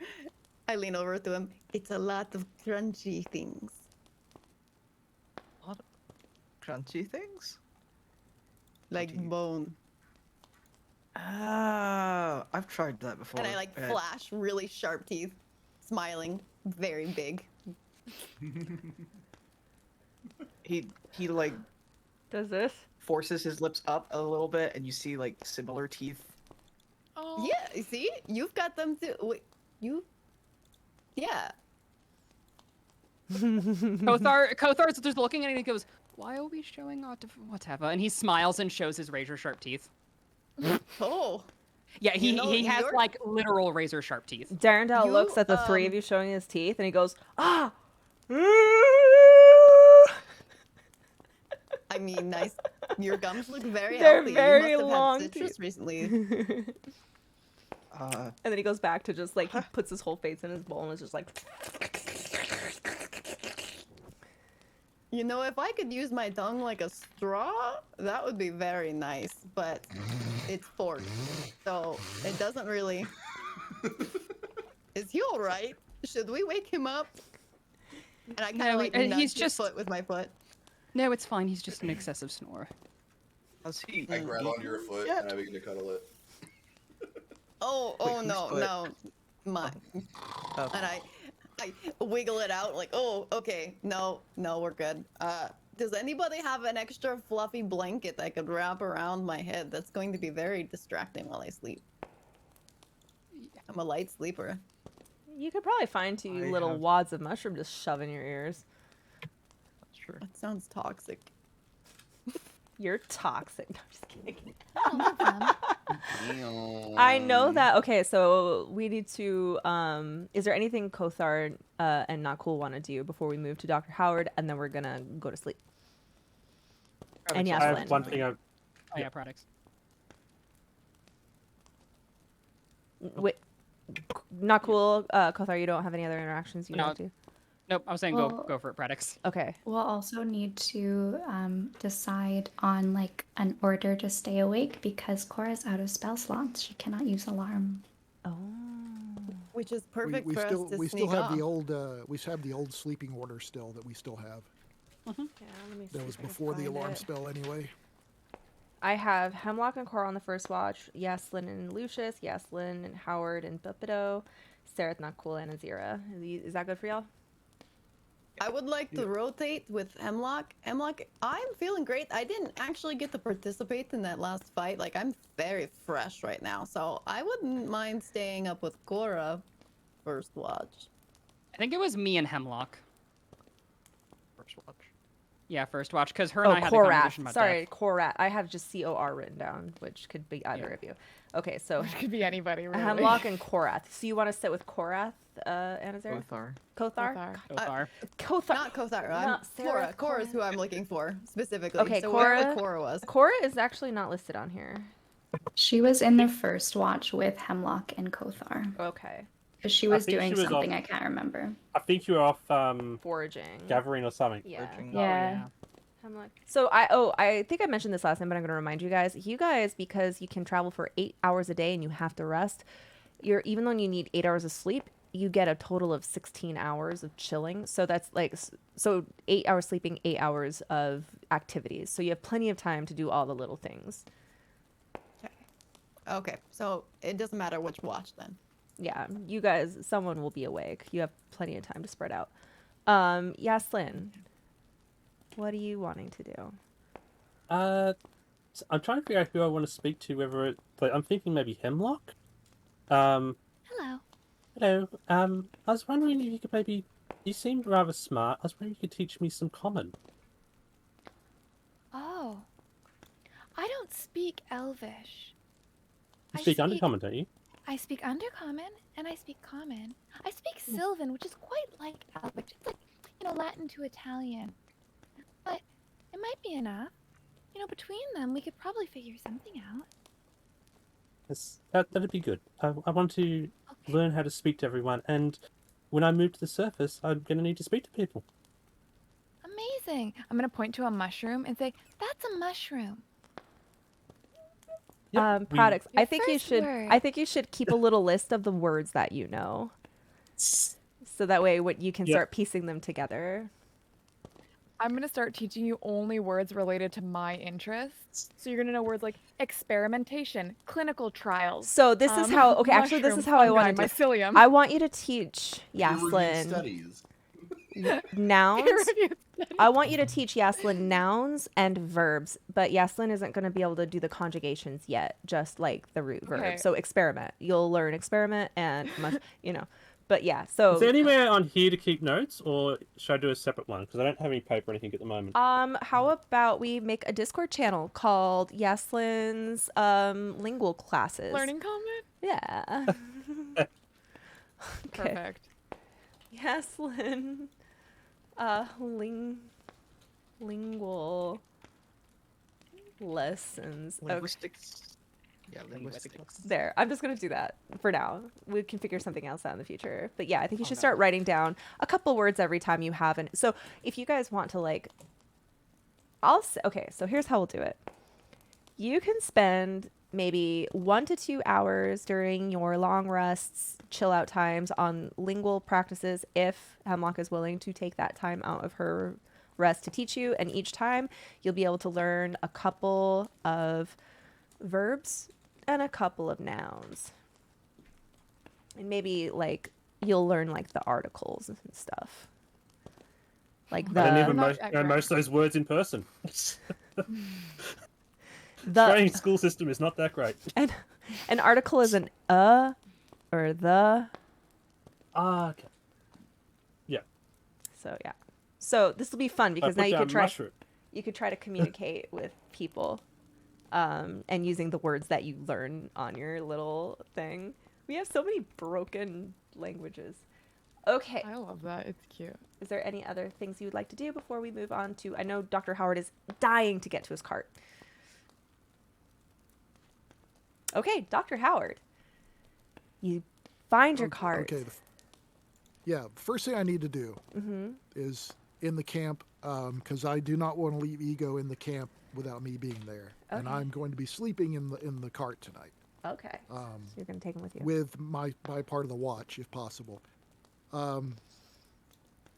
I lean over to him. It's a lot of crunchy things. A lot of crunchy things. Like do you- bone. Ah, I've tried that before. And I like but- flash really sharp teeth, smiling, very big. He like Does this? forces his lips up a little bit, and you see like similar teeth. Oh. Yeah, you see? You've got them too. Wait, you? Yeah. Kothar's just looking at it and he goes, "Why are we showing whatever?" And he smiles and shows his razor sharp teeth. Oh. Yeah, he You know, he has you're- like literal razor sharp teeth. Darendale You, looks at the three of you showing his teeth, and he goes, "Ah." I mean, nice. Your gums look very They're healthy. very you must have long had citrus teeth. recently. And then he goes back to just like he puts his whole face in his bowl and is just like. You know, if I could use my tongue like a straw, that would be very nice. But it's forked, so it doesn't really. Is he all right? Should we wake him up? And I kind No, of like he's nudge his just- foot with my foot. No, it's fine. He's just an excessive snorer. How's he? I grab onto your foot yet? and I begin to cuddle it. Oh, Wait, oh whose no, foot? no, my. Oh. And I wiggle it out like, oh, okay, no, we're good. Does anybody have an extra fluffy blanket I could wrap around my head? That's going to be very distracting while I sleep. I'm a light sleeper. You could probably find two I little have- wads of mushroom just shove in your ears. Sure. That sounds toxic. You're toxic. No, I'm just kidding. I love them. I know that. Okay, so we need to. Is there anything Kothar and Not Cool want to do before we move to Dr. Howard, and then we're gonna go to sleep? And yes, I have Lynn. one thing. Oh yeah, products. Wait, Not Cool. Kothar, you don't have any other interactions you No. want to? Nope, I was saying Well- go for it, products. Okay. We'll also need to decide on like an order to stay awake because Cora's out of spell slots. She cannot use alarm. Oh. Which is perfect we for still us to we still sneak have off. the old we have the old sleeping order still that we still have. Yeah, let me see That was if I can before the find alarm it. spell anyway. I have Hemlock and Cora on the first watch. Yaslin and Lucius. Yaslin and Howard and Bupido. Sarah, Not Cool, and Azira. Is that good for y'all? I would like to rotate with Hemlock. Hemlock, I'm feeling great. I didn't actually get to participate in that last fight. Like, I'm very fresh right now. So I wouldn't mind staying up with Cora first watch. I think it was me and Hemlock. First watch. Yeah, first watch, because her and I had the Korath. conversation about Sorry, death. Korath. I have just COR written down, which could be either of you. Okay, so Which could be anybody, really. Hemlock and Korath. So you want to sit with Korath, Anazar? Kothar. Kothar? Kothar. Kothar. Kothar. Not Kothar. Not I'm Sarah, Cora. Cora's Cora. who I'm looking for specifically. Okay, so wherever Cora- Cora was. Cora is actually not listed on here. She was in the first watch with Hemlock and Kothar. Okay. 'Cause she I was think doing she was something off- I can't remember. I think you were off Foraging. gathering or something. Yeah. Searching. Yeah. Hemlock. So I think I mentioned this last time, but I'm going to remind you guys. You guys, because you can travel for 8 hours a day and you have to rest, even though you need 8 hours of sleep, you get a total of 16 hours of chilling. So that's like, so 8 hours sleeping, 8 hours of activities. So you have plenty of time to do all the little things. Okay, so it doesn't matter which watch then. Yeah, you guys, someone will be awake. You have plenty of time to spread out. Yaslin, what are you wanting to do? I'm trying to figure out who I want to speak to. Whether it, like, I'm thinking maybe Hemlock. Hello. Hello. I was wondering if you could maybe. You seemed rather smart. I was wondering if you could teach me some common. Oh. I don't speak Elvish. You I speak Undercommon, don't you? I speak Undercommon and I speak Common. I speak Sylvan, which is quite like Elvish. It's like, Latin to Italian. But it might be enough. Between them, we could probably figure something out. Yes, that'd be good. I want to learn how to speak to everyone, and when I move to the surface, I'm going to need to speak to people. Amazing. I'm gonna point to a mushroom and say, "That's a mushroom." Products. Your I think you first should. word. I think you should keep a little list of the words that you know, so that way, you can Yep. start piecing them together. I'm gonna start teaching you only words related to my interests. So you're gonna know words like experimentation, clinical trials. So this is how. Okay, actually, this is how I want to do. mycelium. I want you to teach Peer-reviewed Yaslin studies. nouns. Peer-reviewed I want you to teach Yaslin nouns and verbs, but Yaslin isn't going to be able to do the conjugations yet, just like the root verb. Okay. So experiment. You'll learn experiment and But yeah, so Is there anywhere on here to keep notes, or should I do a separate one? Because I don't have any paper or anything at the moment. how about we make a Discord channel called Yaslin's lingual classes? Learning comment? Yeah. Okay. Perfect. Yaslin lingual lessons. Okay. Linguistics. Yeah, linguistics. There. I'm just going to do that for now. We can figure something else out in the future. But yeah, I think you should no. start writing down a couple words every time you have an. So if you guys want to okay, so here's how we'll do it. You can spend maybe 1 to 2 hours during your long rests, chill out times on lingual practices if Hemlock is willing to take that time out of her rest to teach you. And each time you'll be able to learn a couple of verbs and a couple of nouns. And maybe you'll learn the articles and stuff. Like I don't even not know most of those words in person. the Australian school system is not that great. and an article is an or the. Ah, okay. Yeah. So yeah. So this will be fun because I now put you down could try mushroom. to communicate with people, and using the words that you learn on your little thing. We have so many broken languages. Okay. I love that. It's cute. Is there any other things you would like to do before we move on to? I know Dr. Howard is dying to get to his cart. Okay, Dr. Howard. You find your cart. Okay. The first thing I need to do Mm-hmm. is in the camp, because I do not want to leave Ego in the camp without me being there, and Okay. I'm going to be sleeping in the cart tonight Okay. So you're gonna take him with you. with my part of the watch, if possible.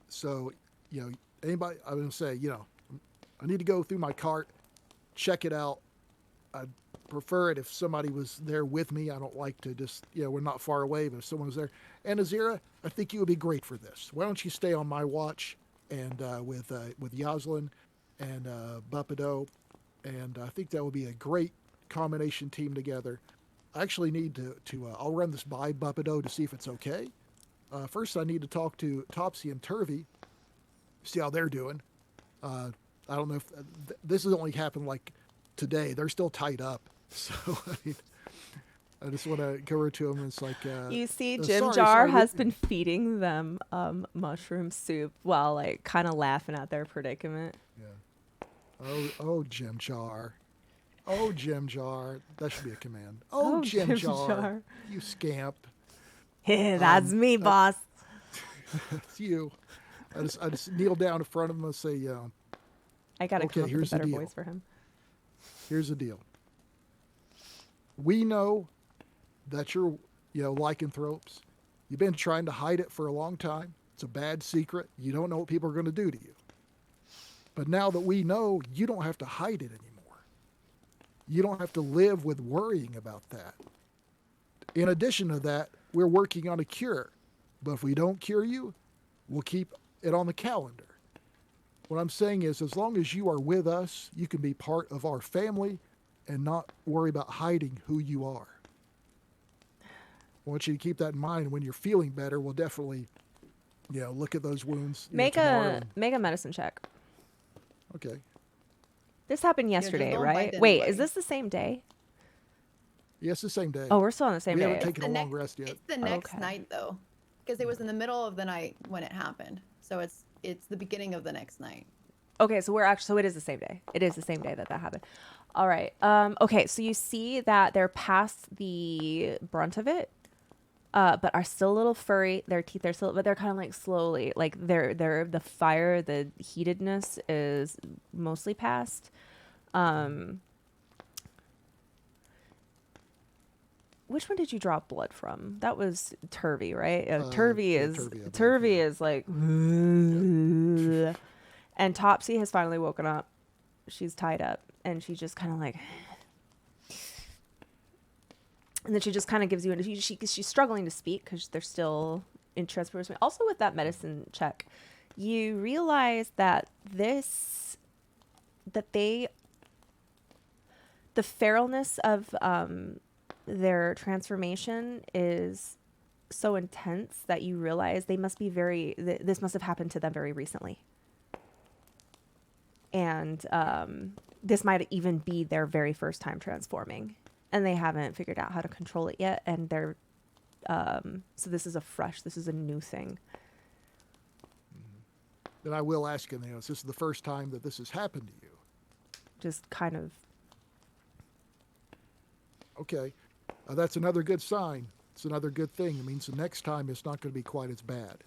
So anybody, I'm going to say, I need to go through my cart, check it out. I'd prefer it if somebody was there with me. I don't like to just, we're not far away, but if someone was there. And Azira, I think you would be great for this. Why don't you stay on my watch and with Yaslin and Bupido, and I think that would be a great combination team together. I actually need to I'll run this by Bupido to see if it's okay. First, I need to talk to Topsy and Turvy, see how they're doing. I don't know if this has only happened today. They're still tied up, so I just want to go over to them. And it's like You see, sorry, Jim Jar sorry, has been feeding them mushroom soup while kind of laughing at their predicament. Oh, Jim Jar. Oh, Jim Jar. That should be a command. Oh, Jim Jar. You scamp. That's me, boss. It's you. I just kneel down in front of him and say, I gotta Okay, come up with here's a the better deal. voice for him. here's the deal. We know that you're, lycanthropes. You've been trying to hide it for a long time. It's a bad secret. You don't know what people are going to do to you. But now that we know, you don't have to hide it anymore. You don't have to live with worrying about that. In addition to that, we're working on a cure. But if we don't cure you, we'll keep it on the calendar. What I'm saying is, as long as you are with us, you can be part of our family and not worry about hiding who you are. I want you to keep that in mind. When you're feeling better, we'll definitely, look at those wounds. Make tomorrow a medicine check. Okay. This happened just yesterday, don't right? bite Wait, is anybody. this the same day? Yes, the same day. Oh, we're still on the same we day. haven't taken a The long next- rest yet. It's the next Okay. night though, because it was in the middle of the night when it happened. So it's the beginning of the next night. Okay, so so it is the same day. It is the same day that happened. All right. Okay, so you see that they're past the brunt of it, but are still a little furry. Their teeth are still, but they're kind of like slowly, like the fire, the heatedness is mostly past. Which one did you draw blood from? That was Turvy, right? Turvy yeah, is Turvy, I believe, Turvy yeah. is like, and Topsy has finally woken up. She's tied up, and she just kind of like, and then she just kind of gives you, she's struggling to speak because they're still in transportation. Also, with that medicine check, you realize that the feralness of their transformation is so intense that you realize they must be this must have happened to them very recently. And this might even be their very first time transforming. And they haven't figured out how to control it yet. And they're, so this is a new thing. Then I will ask him, is this the first time that this has happened to you? Just kind of. Okay. That's another good sign. It's another good thing. It means the next time it's not going to be quite as bad.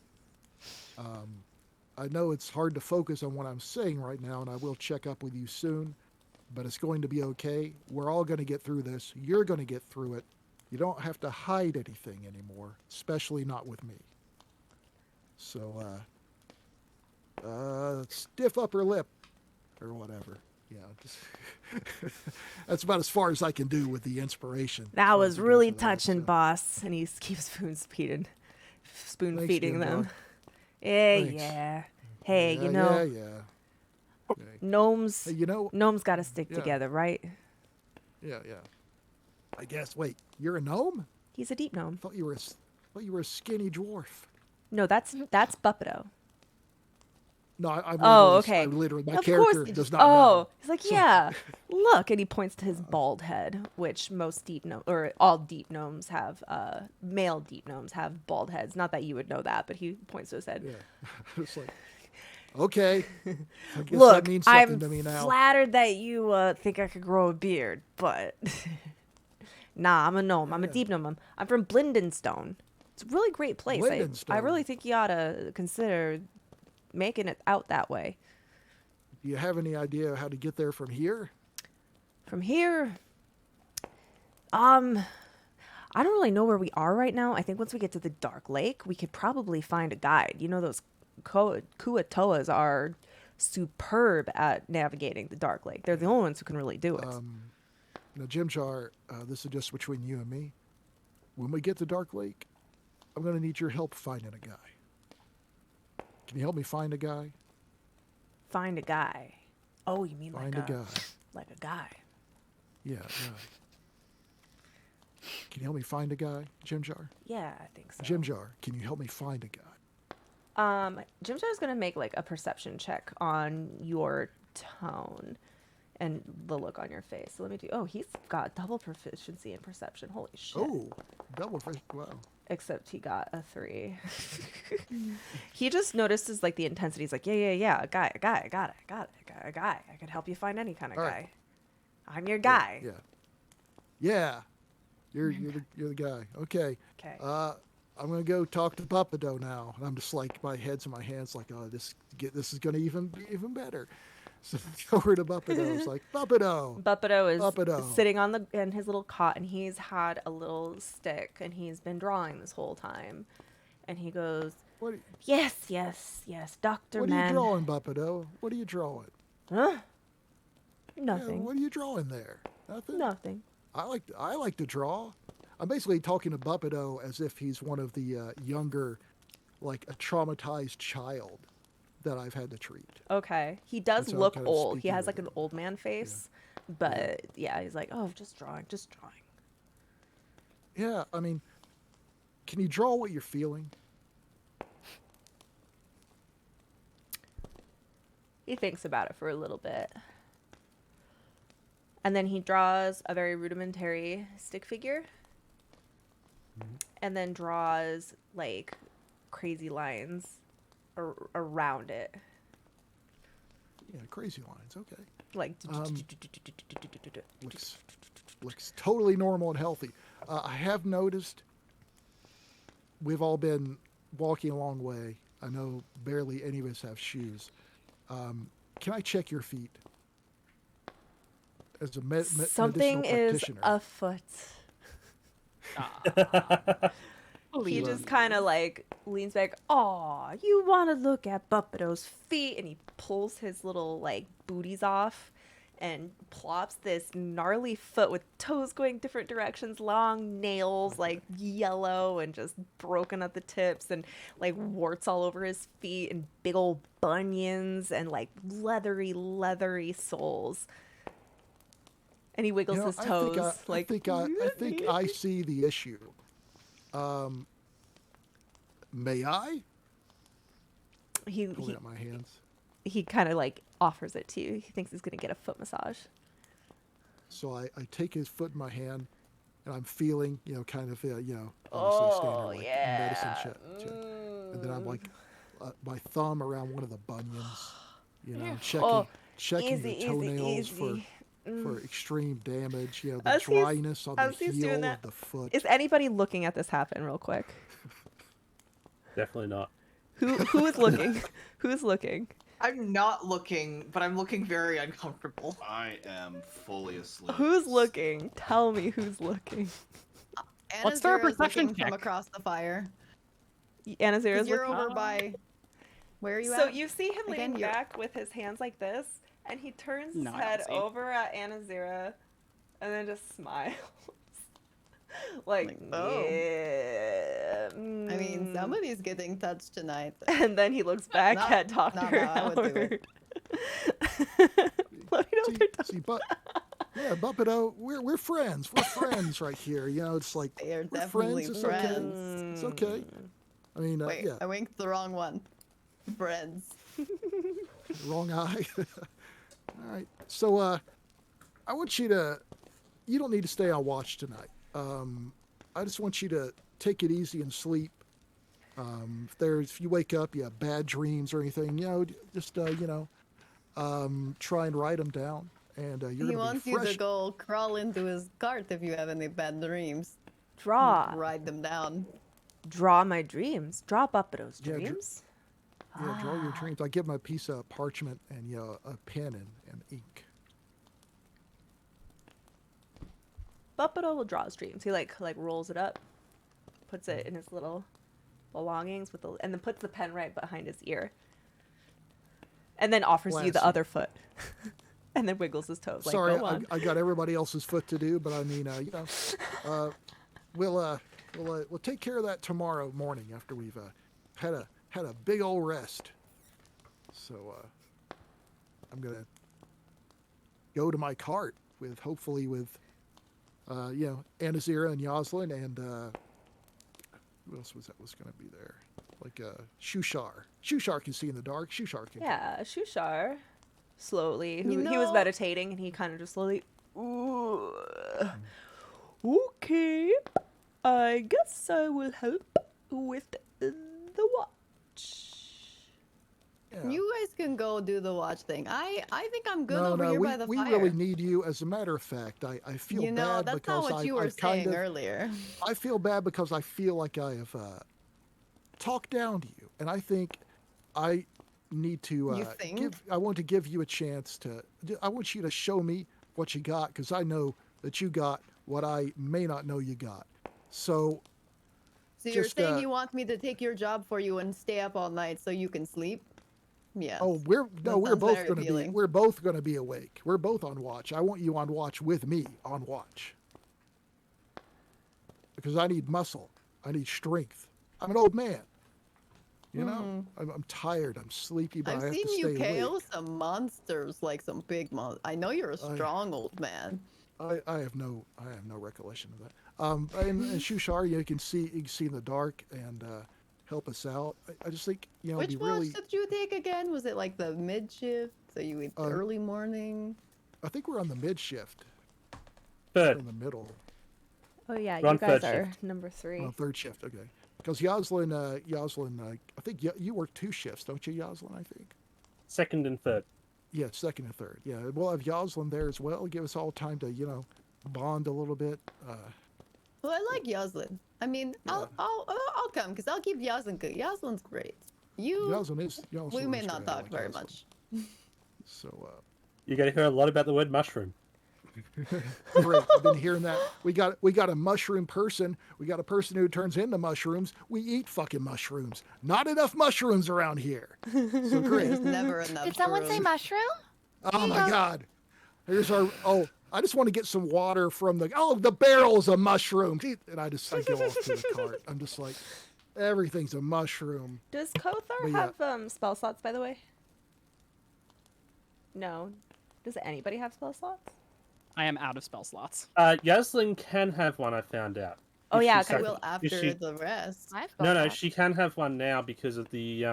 I know it's hard to focus on what I'm saying right now, and I will check up with you soon, but it's going to be okay. We're all going to get through this. You're going to get through it. You don't have to hide anything anymore, especially not with me. So, stiff upper lip or whatever. Yeah, just that's about as far as I can do with the inspiration. That So was to go really for that, touching, so. boss. And he keeps spoon Thanks, feeding Jim them. Dog. Yeah, Thanks. yeah. Hey, Yeah, you know, yeah. Okay. gnomes. Hey, Gnomes got to stick Yeah. together, right? Yeah. I guess. Wait, you're a gnome? He's a deep gnome. Thought you were a skinny dwarf. No, that's Buppido. No, Oh, okay. I literally, my Of character course. does not know. He's like, yeah, look, and he points to his bald head, which most deep gnome or all deep gnomes have. Male deep gnomes have bald heads. Not that you would know that, but he points to his head. Yeah, it's like, okay. I guess Look, that means something I'm to me now. flattered that you think I could grow a beard, but nah, I'm a gnome. I'm a deep gnome. I'm from Blindenstone. It's a really great place. I Blindenstone. really think you ought to consider making it out that way. Do you have any idea how to get there from here? From here, I don't really know where we are right now. I think once we get to the Dark Lake, we could probably find a guide. You know, those Kuatoas are superb at navigating the Dark Lake. They're the only ones who can really do it. Now, Jim Jar, this is just between you and me. When we get to Dark Lake, I'm going to need your help finding a guy. Can you help me find a guy? Find a guy. Oh, you mean Find like a guy. Like a guy. Yeah. Can you help me find a guy, Jim Jar? Yeah, I think so. Jim Jar, can you help me find a guy? Jim Jar's gonna make like a perception check on your tone and the look on your face. So let me do. Oh, he's got double proficiency in perception. Holy shit! Oh, double fish. Wow. Except he got a 3. He just notices like the intensity. He's like, yeah, a guy, I got it, a guy. I could help you find any kind of All guy. right. I'm your guy. Yeah. You're the guy. Okay. Okay. I'm gonna go talk to Buppido now, and I'm just like my head's in my hands, like, oh, this is gonna be even better. So I go over to Buppido. It's like, Buppido. Buppido is Buppido. sitting in his little cot, and he's had a little stick, and he's been drawing this whole time. And he goes, What? yes, Dr. What are Man. you drawing, Buppido? What are you drawing? Huh? Yeah, Nothing. what are you drawing there? Nothing. Nothing. I like to draw. I'm basically talking to Buppido as if he's one of the younger, like a traumatized child that I've had to treat. Okay. He does That's how I'm look kind of old. He speaking has with like an old man face. But yeah, he's like, oh, just drawing. Yeah, I mean, Can you draw what you're feeling? He thinks about it for a little bit. And then he draws a very rudimentary stick figure. And then draws, like, crazy lines around it. Yeah, crazy lines. Okay. Like, looks totally normal and healthy. I have noticed we've all been walking a long way. I know barely any of us have shoes. Can I check your feet? As a something medicinal is practitioner. afoot. He just kind of like leans back. Aw, you want to look at Buppido's feet? And he pulls his little like booties off and plops this gnarly foot with toes going different directions, long nails, like yellow and just broken at the tips, and like warts all over his feet, and big old bunions, and like leathery soles. And he wiggles his toes. I think I see the issue. May I? Hold out my hands. He kind of like offers it to you. He thinks he's gonna get a foot massage. So I take his foot in my hand, and I'm feeling, kind of, obviously standard like medicine check. And then I'm like, my thumb around one of the bunions, checking the toenails for extreme damage. The As dryness on the he's heel doing of that, the foot. Is anybody looking at this happen real quick? Definitely not. Who is looking? Who's looking? I'm not looking, but I'm looking very uncomfortable. I am fully asleep. Who's looking? Tell me who's looking. Let's start a Anazira's perception looking from check. across the fire. Anazira's 'Cause you're looking. over by. Where are you So at? you see him Again, leaning you're- back with his hands like this, and he turns his No, I head don't see. over at Anazira, and then just smiles. like, oh. yeah. I mean, somebody's getting touched tonight. And then he looks back Not- at Dr. not how I would do it. Howard. Let me know if you're done. See, but yeah, Buppido, we're friends. We're friends right here. It's like They are we're definitely friends. friends. It's okay. I mean, Wait, yeah, I winked the wrong one. Friends. wrong eye. All right. So, I want you to. You don't need to stay on watch tonight. I just want you to take it easy and sleep. If you wake up, you have bad dreams or anything, just try and write them down, and you're He gonna wants be you fresh. to go crawl into his cart if you have any bad dreams. Write them down. Draw my dreams. Draw Buppido's Yeah, dreams. Yeah, draw your dreams. I give him a piece of parchment and a pen and ink. Buppido will draw his dreams. He like rolls it up, puts it in his little belongings and then puts the pen right behind his ear. And then offers you the Classy. other foot. And then wiggles his toes. Sorry, like, go on. I got everybody else's foot to do, but I mean, we'll take care of that tomorrow morning after we've had a big old rest. So I'm gonna go to my cart hopefully with Anazira and Yoslin and who else was going to be there? Like Shushar. Shushar can see in the dark. Shushar can. Yeah, Shushar. Slowly. You He was know- meditating and he kind of just slowly. Ooh. Okay. I guess I will help with the watch. Yeah. You guys can go do the watch thing. I think I'm good over no, here we, by the we fire. really need you. As a matter of fact, I feel You know, bad that's because not what you were I've kind saying of, earlier. I feel bad because I feel like I have talked down to you, and I think I need to You think? I want to give you a chance to. I want you to show me what you got because I know that you got what I may not know you got. So So you're just, saying you want me to take your job for you and stay up all night so you can sleep? Yeah. oh, we're sounds both very going to be appealing. we're both going to be awake. We're both on watch. I want you on watch with me on watch because I need muscle. I need strength. I'm an old man. You know, I'm tired. I'm sleepy, but I I've have seen to you stay KO awake. some monsters, like some big monsters. I know you're a strong old man. I have no recollection of that. And Shushar, you can see in the dark and help us out. I just think it'd Which be watch really. did you take again? Was it like the mid shift? So you eat the early morning? I think we're on the mid shift. Third. In the middle. Oh yeah, We're on you guys third are shift. number 3. On third shift, okay. Because Yoslin, I think you work 2 shifts, don't you, Yoslin? I think. Second and third. Yeah, second and third. Yeah, we'll have Yoslin there as well. Give us all time to bond a little bit. Well, I like Yoslin. I mean, I'll come because I'll keep Yoslin good. Yoslin's great. Yoslin We may is not great. I talk like very Yoslin. much. So. You're going to hear a lot about the word mushroom. Great. I've been hearing that. We got a mushroom person. We got a person who turns into mushrooms. We eat fucking mushrooms. Not enough mushrooms around here. So great. There's never enough. Did someone say room. mushroom? Oh my God. Here's our. Oh, I just want to get some water from the barrels of mushrooms. And I go off to the cart. I'm just like, everything's a mushroom. Does Kothar But yeah. have spell slots, by the way? No. Does anybody have spell slots? I am out of spell slots. Yaslin can have one, I found out. Oh, If yeah, she's okay. I so- will if after she- the rest. I've No, got that. she can have one now because of the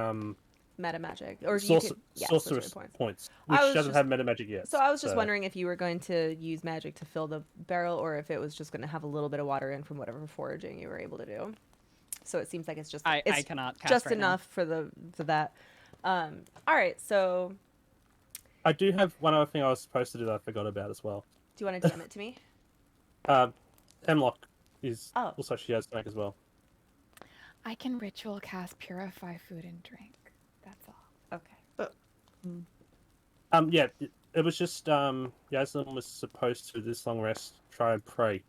Meta magic, or you sorceress could, yeah, sorcery points, I which was doesn't just- have meta magic yet. So I was just wondering if you were going to use magic to fill the barrel, or if it was just going to have a little bit of water in from whatever foraging you were able to do. So it seems like it's just I it's cannot cast just right now. enough for that. All right, so I do have one other thing I was supposed to do that I forgot about as well. do you want to DM it to me? Hemlock is Oh. also she has snake as well. I can ritual cast purify food and drink. That's all. Okay. Yeah, it was just Yaslin was supposed to this long rest try and pray,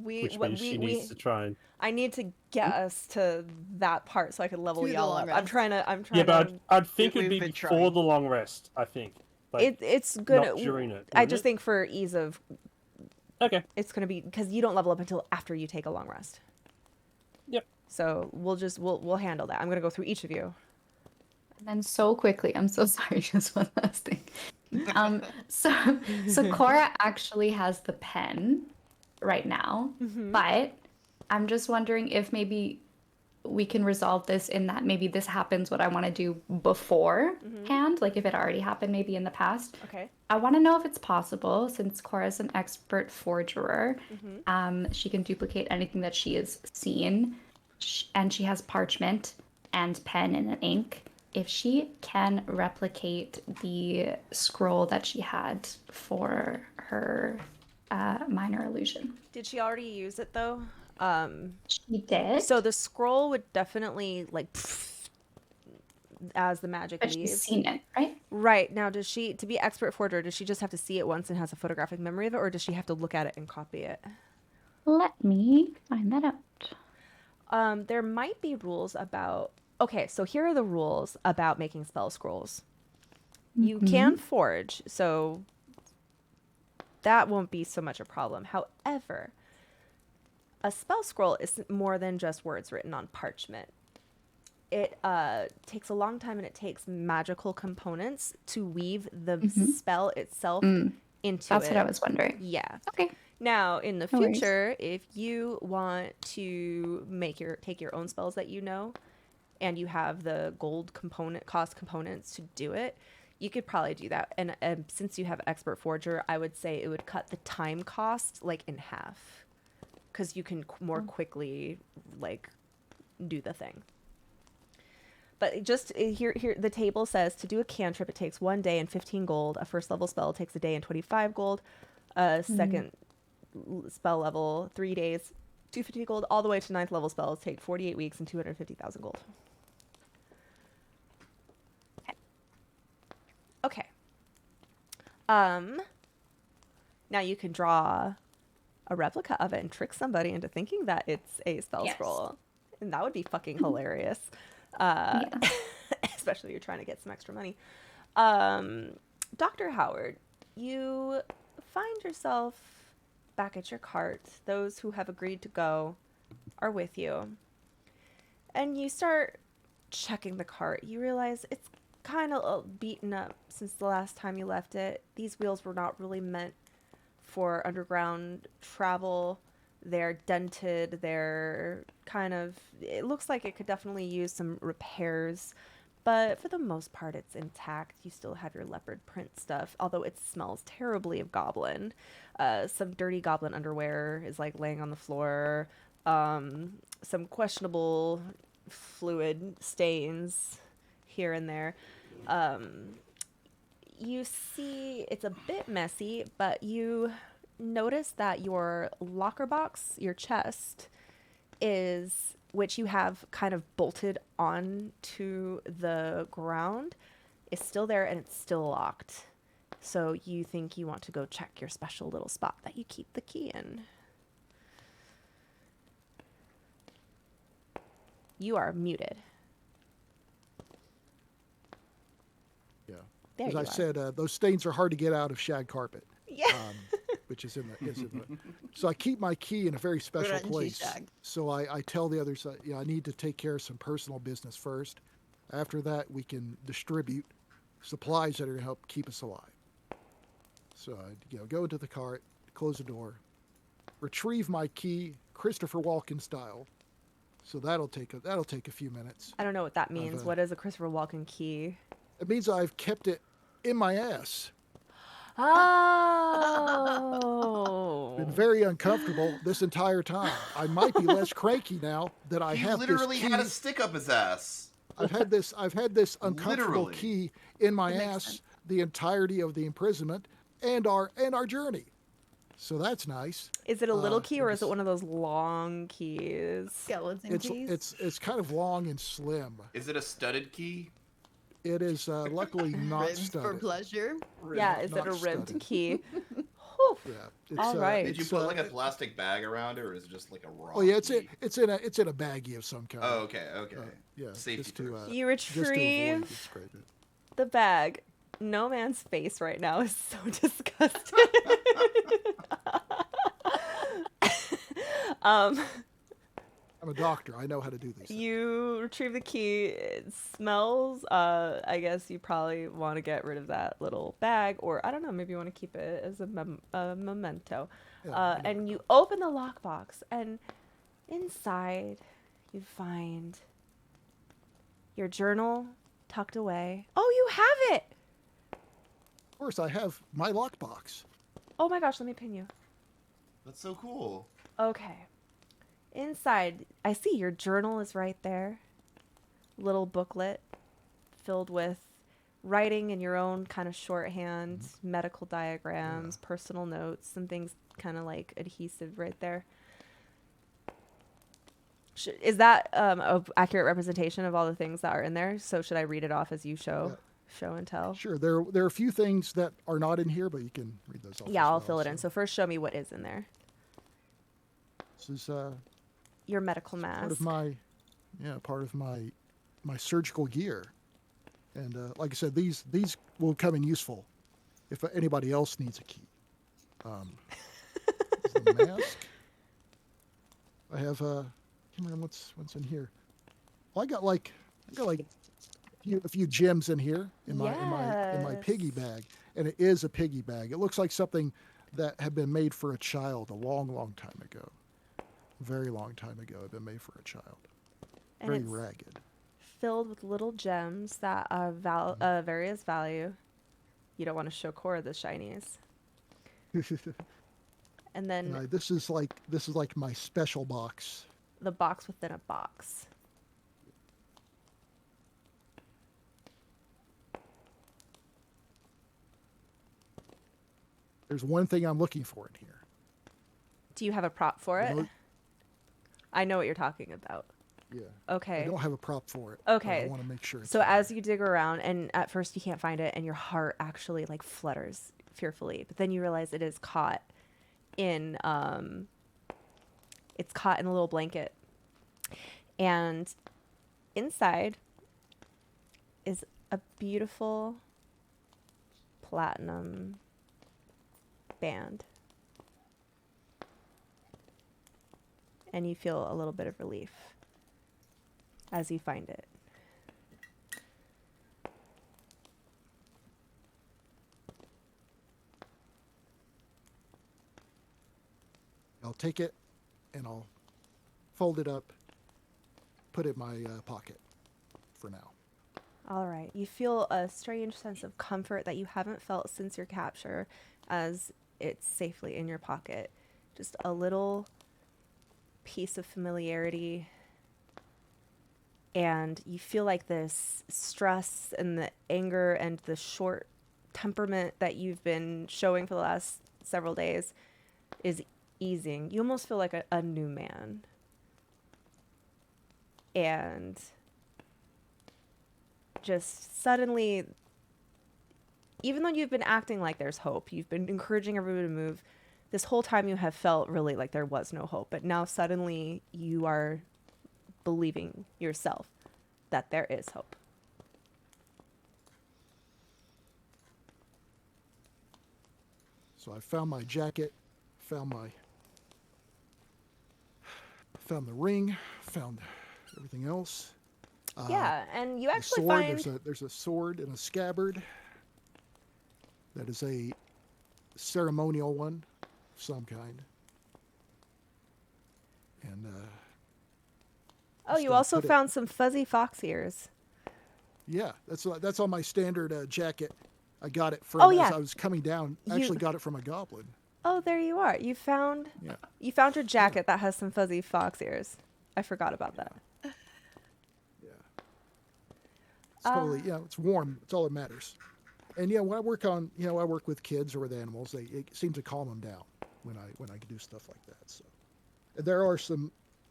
which means she needs to try and. I need to get us to that part so I can level To the y'all long up. rest. I'm trying to. Yeah, but I'd think We've it'd be been before trying. the long rest. I think. Like, It's gonna. not during it. I wouldn't just it? think for ease of, Okay. it's gonna be because you don't level up until after you take a long rest. Yep. So we'll handle that. I'm gonna go through each of you. And then so quickly, I'm so sorry, just one last thing. So Cora actually has the pen right now, but I'm just wondering if maybe we can resolve this in that maybe this happens what I want to do beforehand, like if it already happened maybe in the past. Okay. I want to know if it's possible, since Cora's an expert forgerer, she can duplicate anything that she has seen, and she has parchment and pen and an ink. If she can replicate the scroll that she had for her minor illusion. Did she already use it though? She did. So the scroll would definitely like as the magic But leaves. she's seen it, right? Right. Now, does she, to be expert forger, does she just have to see it once and has a photographic memory of it, or does she have to look at it and copy it? Let me find that out. There might be rules about. Okay, so here are the rules about making spell scrolls. You can forge, so that won't be so much a problem. However, a spell scroll is more than just words written on parchment. It takes a long time, and it takes magical components to weave the spell itself into That's it. what I was wondering. Yeah. Okay. Now, in the No worries. future, if you want to take your own spells that you know, and you have the gold cost components to do it, you could probably do that. And since you have expert forger, I would say it would cut the time cost like in half, because you can more quickly like do the thing. But just here, the table says to do a cantrip, it takes 1 day and 15 gold. A first level spell takes a day and 25 gold. A second spell level, 3 days, 250 gold. All the way to 9th level spells take 48 weeks and 250,000 gold. Okay. Now you can draw a replica of it and trick somebody into thinking that it's a spell Yes. scroll. And that would be fucking hilarious. Especially if you're trying to get some extra money. Dr. Howard, you find yourself back at your cart. Those who have agreed to go are with you. And you start checking the cart. You realize it's kind of beaten up since the last time you left it. These wheels were not really meant for underground travel. They're dented. They're kind of, it looks like it could definitely use some repairs, but for the most part, it's intact. You still have your leopard print stuff, although it smells terribly of goblin. Some dirty goblin underwear is like laying on the floor. Some questionable fluid stains here and there. You see it's a bit messy, but you notice that your locker box, your chest, which you have kind of bolted onto the ground, is still there and it's still locked. So you think you want to go check your special little spot that you keep the key in. You are muted. Yeah. There As you I are. said, those stains are hard to get out of shag carpet. Yeah. Which is in the. So I keep my key in a very special Grungy place. shag. So I tell the others, I need to take care of some personal business first. After that, we can distribute supplies that are going to help keep us alive. So I go into the cart, close the door, retrieve my key, Christopher Walken style. So that'll take a few minutes. I don't know what that means. What is a Christopher Walken key? It means I've kept it in my ass. Oh. Been very uncomfortable this entire time. I might be less cranky now that I He have literally this key. had a stick up his ass. I've had this uncomfortable Literally. key in my That makes ass sense. the entirety of the imprisonment and our journey. So that's nice. Is it a little key or it is it one of those long keys? Skeleton keys. It's kind of long and slim. Is it a studded key? It is luckily not Ribs for studded. pleasure. Yeah, is it not a ribbed studded. key? Whew. Yeah, it's, All right. Did you it's, put like a plastic bag around it, or is it just like a raw? Oh yeah, it's key? it's in a baggie of some kind. Oh, okay, okay. Yeah, Safety just to, first. You just to avoid retrieve scraping. the bag. No man's face right now is so disgusted. I'm a doctor. I know how to do these. things. You retrieve the key. It smells. I guess you probably want to get rid of that little bag, or I don't know. Maybe you want to keep it as a memento. Yeah, And you open the lockbox, and inside you find your journal tucked away. Oh, you have it! Of course, I have my lockbox. Oh my gosh, let me pin you. That's so cool. Okay. Inside, I see your journal is right there. Little booklet filled with writing in your own kind of shorthand, medical diagrams, personal notes, some things kind of like adhesive right there. Is that a accurate representation of all the things that are in there? So should I read it off as you show and tell? Sure, there are a few things that are not in here, but you can read those off. Yeah, as I'll well, fill it in. So first show me what is in there. This is Your medical mask. part of my surgical gear, and like I said, these will come in useful if anybody else needs a key. This is the mask. I have can't remember what's in here. Well, I got like a few gems in here in my piggy bag, and it is a piggy bag. It looks like something that had been made for a child a long time ago. Very long time ago, had been made for a child. And Very it's ragged. filled with little gems that are various value. You don't want to show Cora the shinies. And then And this is like my special box. the box within a box. There's one thing I'm looking for in here. Do you have a prop for it? No. I know what you're talking about. Yeah. Okay. I don't have a prop for it. but Okay. I want to make sure. It's So in as there. you dig around, and at first you can't find it, and your heart actually like flutters fearfully, but then you realize it is caught in it's caught in a little blanket, and inside is a beautiful platinum band, and you feel a little bit of relief as you find it. I'll take it and I'll fold it up, put it in my pocket for now. All right. You feel a strange sense of comfort that you haven't felt since your capture as it's safely in your pocket. Just a little piece of familiarity. And you feel like this stress and the anger and the short temperament that you've been showing for the last several days is easing. You almost feel like a new man. And just suddenly, even though you've been acting like there's hope, you've been encouraging everybody to move, this whole time you have felt really like there was no hope. But now suddenly you are believing yourself that there is hope. So I found my jacket, found the ring, found everything else. Yeah, and you The actually sword, find there's a sword and a scabbard. That is a ceremonial one of some kind. And oh, just you gonna also put it- found some fuzzy fox ears. yeah, that's on my standard jacket. I got it from Oh, yeah. as I was coming down. I You- actually got it from a goblin. Oh, there you are. You found Yeah. your jacket that has some fuzzy fox ears. I forgot about that. Yeah. It's totally, it's warm. It's all that matters. And when I work with kids or with animals, it seems to calm them down when I do stuff like that. So, and there are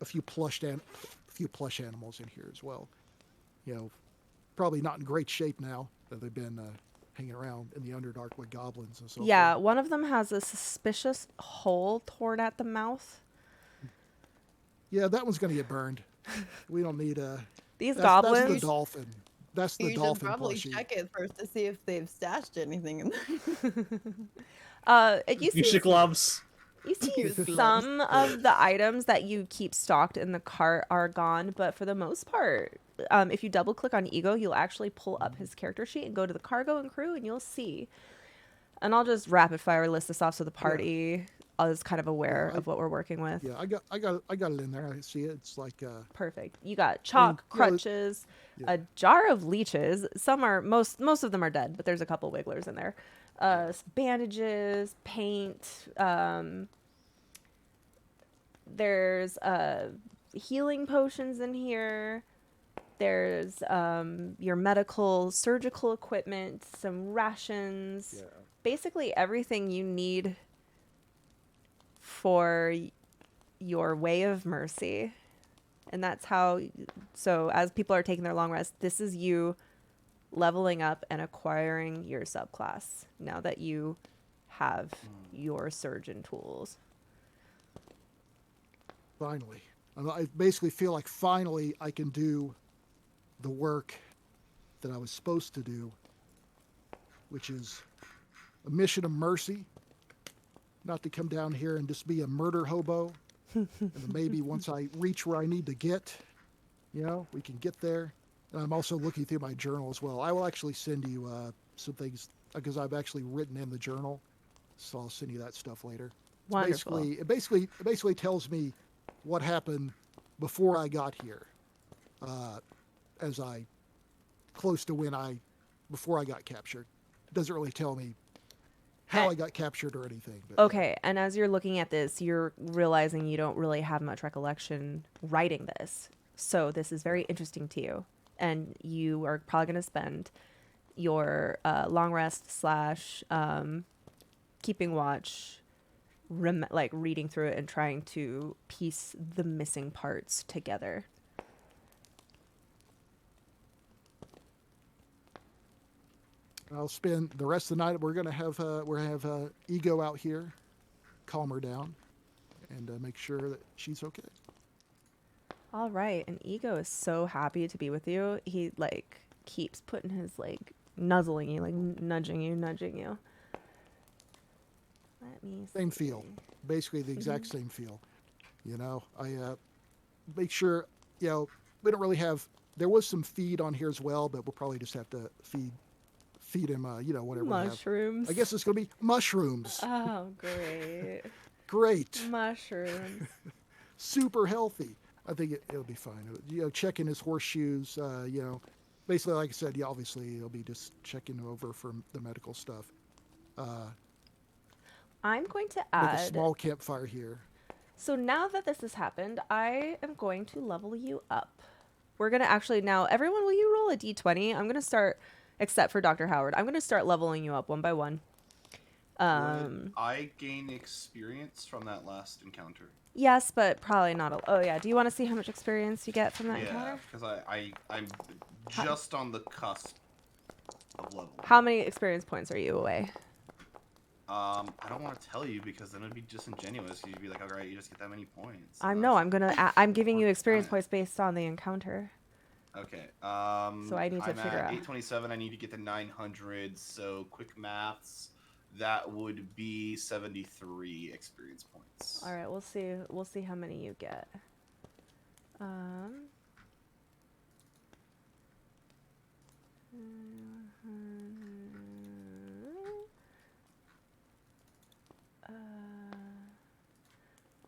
a few plush animals in here as well. Probably not in great shape now that they've been hanging around in the Underdark with goblins and so Yeah, forth. one of them has a suspicious hole torn at the mouth. Yeah, that one's going to get burned. We don't need These That's goblins. the dolphin. That's the You should dolphin probably plushie. check it first to see if they've stashed anything in there. You Use see, your gloves. you see Use gloves. some of the items that you keep stocked in the cart are gone, but for the most part, if you double click on Ego, you'll actually pull up his character sheet and go to the cargo and crew, and you'll see. And I'll just rapid fire list this off so the party is kind of aware of what we're working with. Yeah, I got it in there. I see it. It's like Perfect. You got chalk, you know, crutches, a jar of leeches. Some are most of them are dead, but there's a couple wigglers in there. Bandages, paint. There's healing potions in here. There's your medical, surgical equipment, some rations. Basically everything you need for your way of mercy. And that's how, so as people are taking their long rest, this is you leveling up and acquiring your subclass now that you have your surgeon tools. finally. I basically feel like finally I can do the work that I was supposed to do, which is a mission of mercy, not to come down here and just be a murder hobo. And then maybe once I reach where I need to get, we can get there. And I'm also looking through my journal as well. I will actually send you some things because I've actually written in the journal, so I'll send you that stuff later. Wonderful. It basically tells me what happened before I got here, before I got captured. It doesn't really tell me how I got captured or anything. But, Okay, and as you're looking at this, you're realizing you don't really have much recollection writing this. So this is very interesting to you. And you are probably going to spend your long rest / keeping watch, reading through it and trying to piece the missing parts together. I'll spend the rest of the night. We're gonna have Ego out here, calm her down, and make sure that she's okay. All right, and Ego is so happy to be with you. He keeps putting his nuzzling you, nudging you. Let me Same feel, basically the exact same feel. I make sure. We don't really have. There was some feed on here as well, but we'll probably just have to feed him. Whatever. We have. mushrooms. I guess it's gonna be mushrooms. Oh, great. Great. Mushrooms. Super healthy. I think it'll be fine. You know, checking his horseshoes, you know, basically, like I said, yeah, obviously, he'll be just checking over for the medical stuff. I'm going to Make a add. small campfire here. So now that this has happened, I am going to level you up. We're going to actually now, everyone, will you roll a d20? I'm going to start, except for Dr. Howard, I'm going to start leveling you up one by one. Would I gain experience from that last encounter? Yes, but probably not. Oh, yeah. Do you want to see how much experience you get from that Yeah, encounter? because I'm just on the cusp of level. How many experience points are you away? I don't want to tell you because then it'd be disingenuous. You'd be like, all right, you just get that many points. I'm giving you experience points based on the encounter. Okay. So I need to I'm figure at out. 827. I need to get to 900. So quick maths, that would be 73 experience points. All right, we'll see. We'll see how many you get.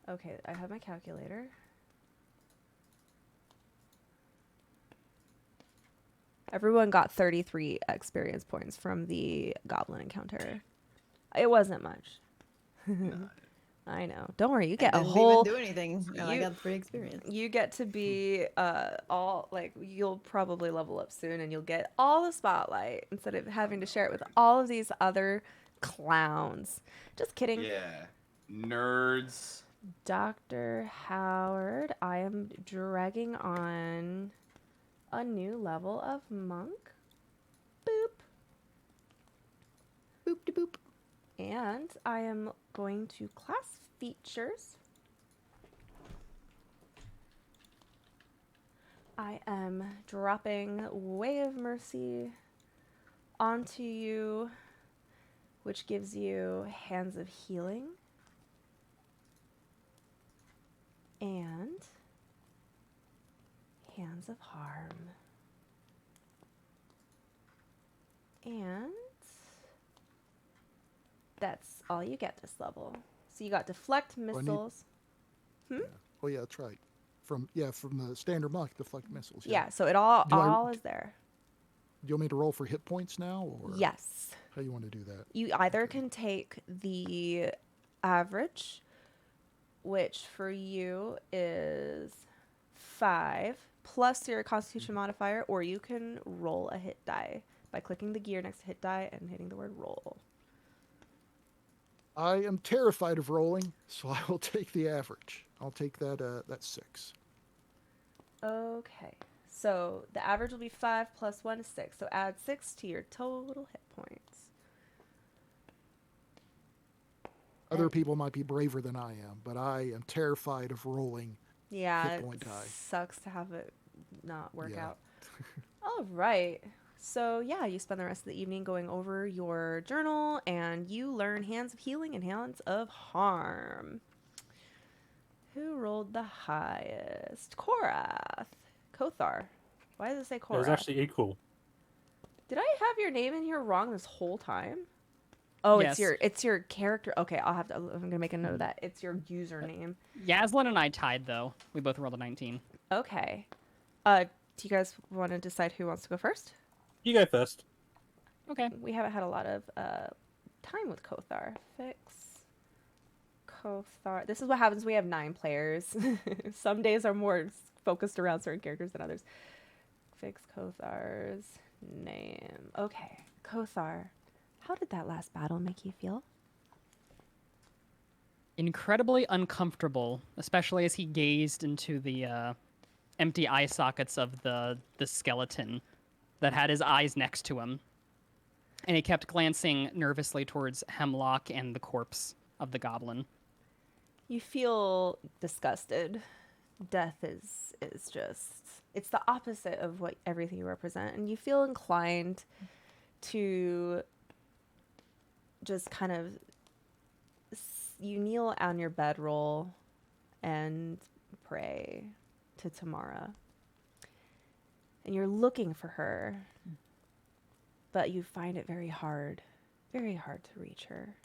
Okay, I have my calculator. Everyone got 33 experience points from the goblin encounter. It wasn't much. I know. Don't worry, you get a Didn't whole. even do anything, and I got 3 experience. You get to be all like you'll probably level up soon, and you'll get all the spotlight instead of having to share it with all of these other clowns. Just kidding. Yeah, nerds. Dr. Howard, I am dragging on a new level of monk. Boop. Boop de boop. And I am going to class features. I am dropping Way of Mercy onto you, which gives you Hands of Healing and Hands of Harm. And that's all you get this level. So you got deflect missiles. Oh yeah, that's right. From the standard monk, deflect missiles. Yeah, so it all Do I- all is there. Do you want me to roll for hit points now, or Yes. how you want to do that? You either can take the average, which for you is 5 plus your constitution modifier, or you can roll a hit die by clicking the gear next to hit die and hitting the word roll. I am terrified of rolling, so I will take the average. I'll take that 6. Okay. So the average will be 5 plus 1 is 6. So add 6 to your total hit points. Other people might be braver than I am, but I am terrified of rolling Yeah, hit it point die. sucks to have it not work Yeah. out. All right. So yeah, you spend the rest of the evening going over your journal, and you learn Hands of Healing and Hands of Harm. Who rolled the highest? Korath. Kothar. Why does it say It was Korath? actually equal. Did I have your name in here wrong this whole time? Oh, Yes. it's your character. Okay, I'm gonna make a note of that. It's your username. Yaslin and I tied though. We both rolled a 19. Okay. Do you guys want to decide who wants to go first? You go first. Okay. We haven't had a lot of time with Kothar. Fix Kothar. This is what happens. We have 9 players. Some days are more focused around certain characters than others. Fix Kothar's name. Okay, Kothar. How did that last battle make you feel? Incredibly uncomfortable, especially as he gazed into the empty eye sockets of the skeleton that had his eyes next to him. And he kept glancing nervously towards Hemlock and the corpse of the goblin. You feel disgusted. Death is just, it's the opposite of what everything you represent, and you feel inclined to just kind of you kneel on your bedroll and pray to Tamara. And you're looking for her, but you find it very hard to reach her.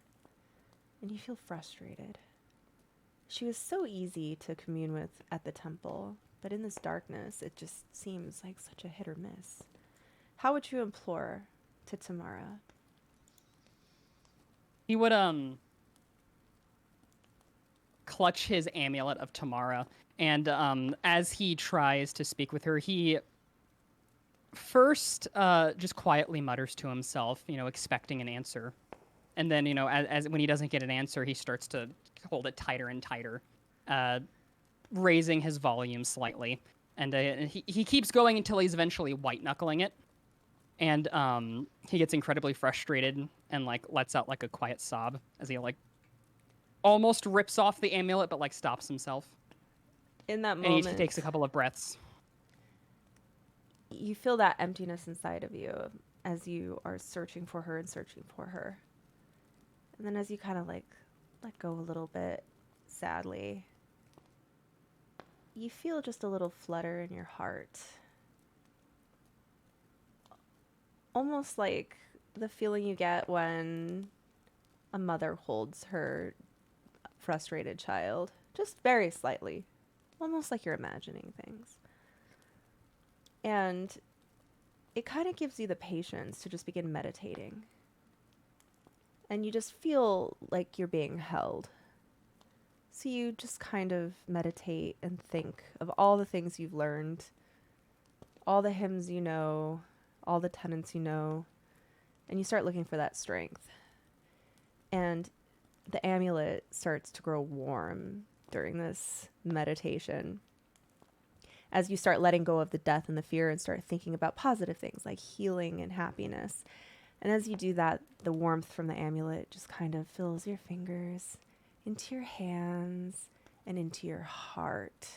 And you feel frustrated. She was so easy to commune with at the temple, but in this darkness, it just seems like such a hit or miss. How would you implore to Tamara? He would clutch his amulet of Tamara, and as he tries to speak with her, he first just quietly mutters to himself, expecting an answer. And then, as when he doesn't get an answer, he starts to hold it tighter and tighter, raising his volume slightly. And he keeps going until he's eventually white-knuckling it. And he gets incredibly frustrated and, lets out, a quiet sob as he, almost rips off the amulet, but, stops himself. In that And moment, he takes a couple of breaths. you feel that emptiness inside of you as you are searching for her and searching for her. And then as you kind of let go a little bit, sadly, you feel just a little flutter in your heart. Almost like the feeling you get when a mother holds her frustrated child, just very slightly, almost like you're imagining things. And it kind of gives you the patience to just begin meditating. And you just feel like you're being held. So you just kind of meditate and think of all the things you've learned, all the hymns you know, all the tenets you know, and you start looking for that strength. And the amulet starts to grow warm during this meditation. As you start letting go of the death and the fear and start thinking about positive things like healing and happiness. And as you do that, the warmth from the amulet just kind of fills your fingers into your hands and into your heart.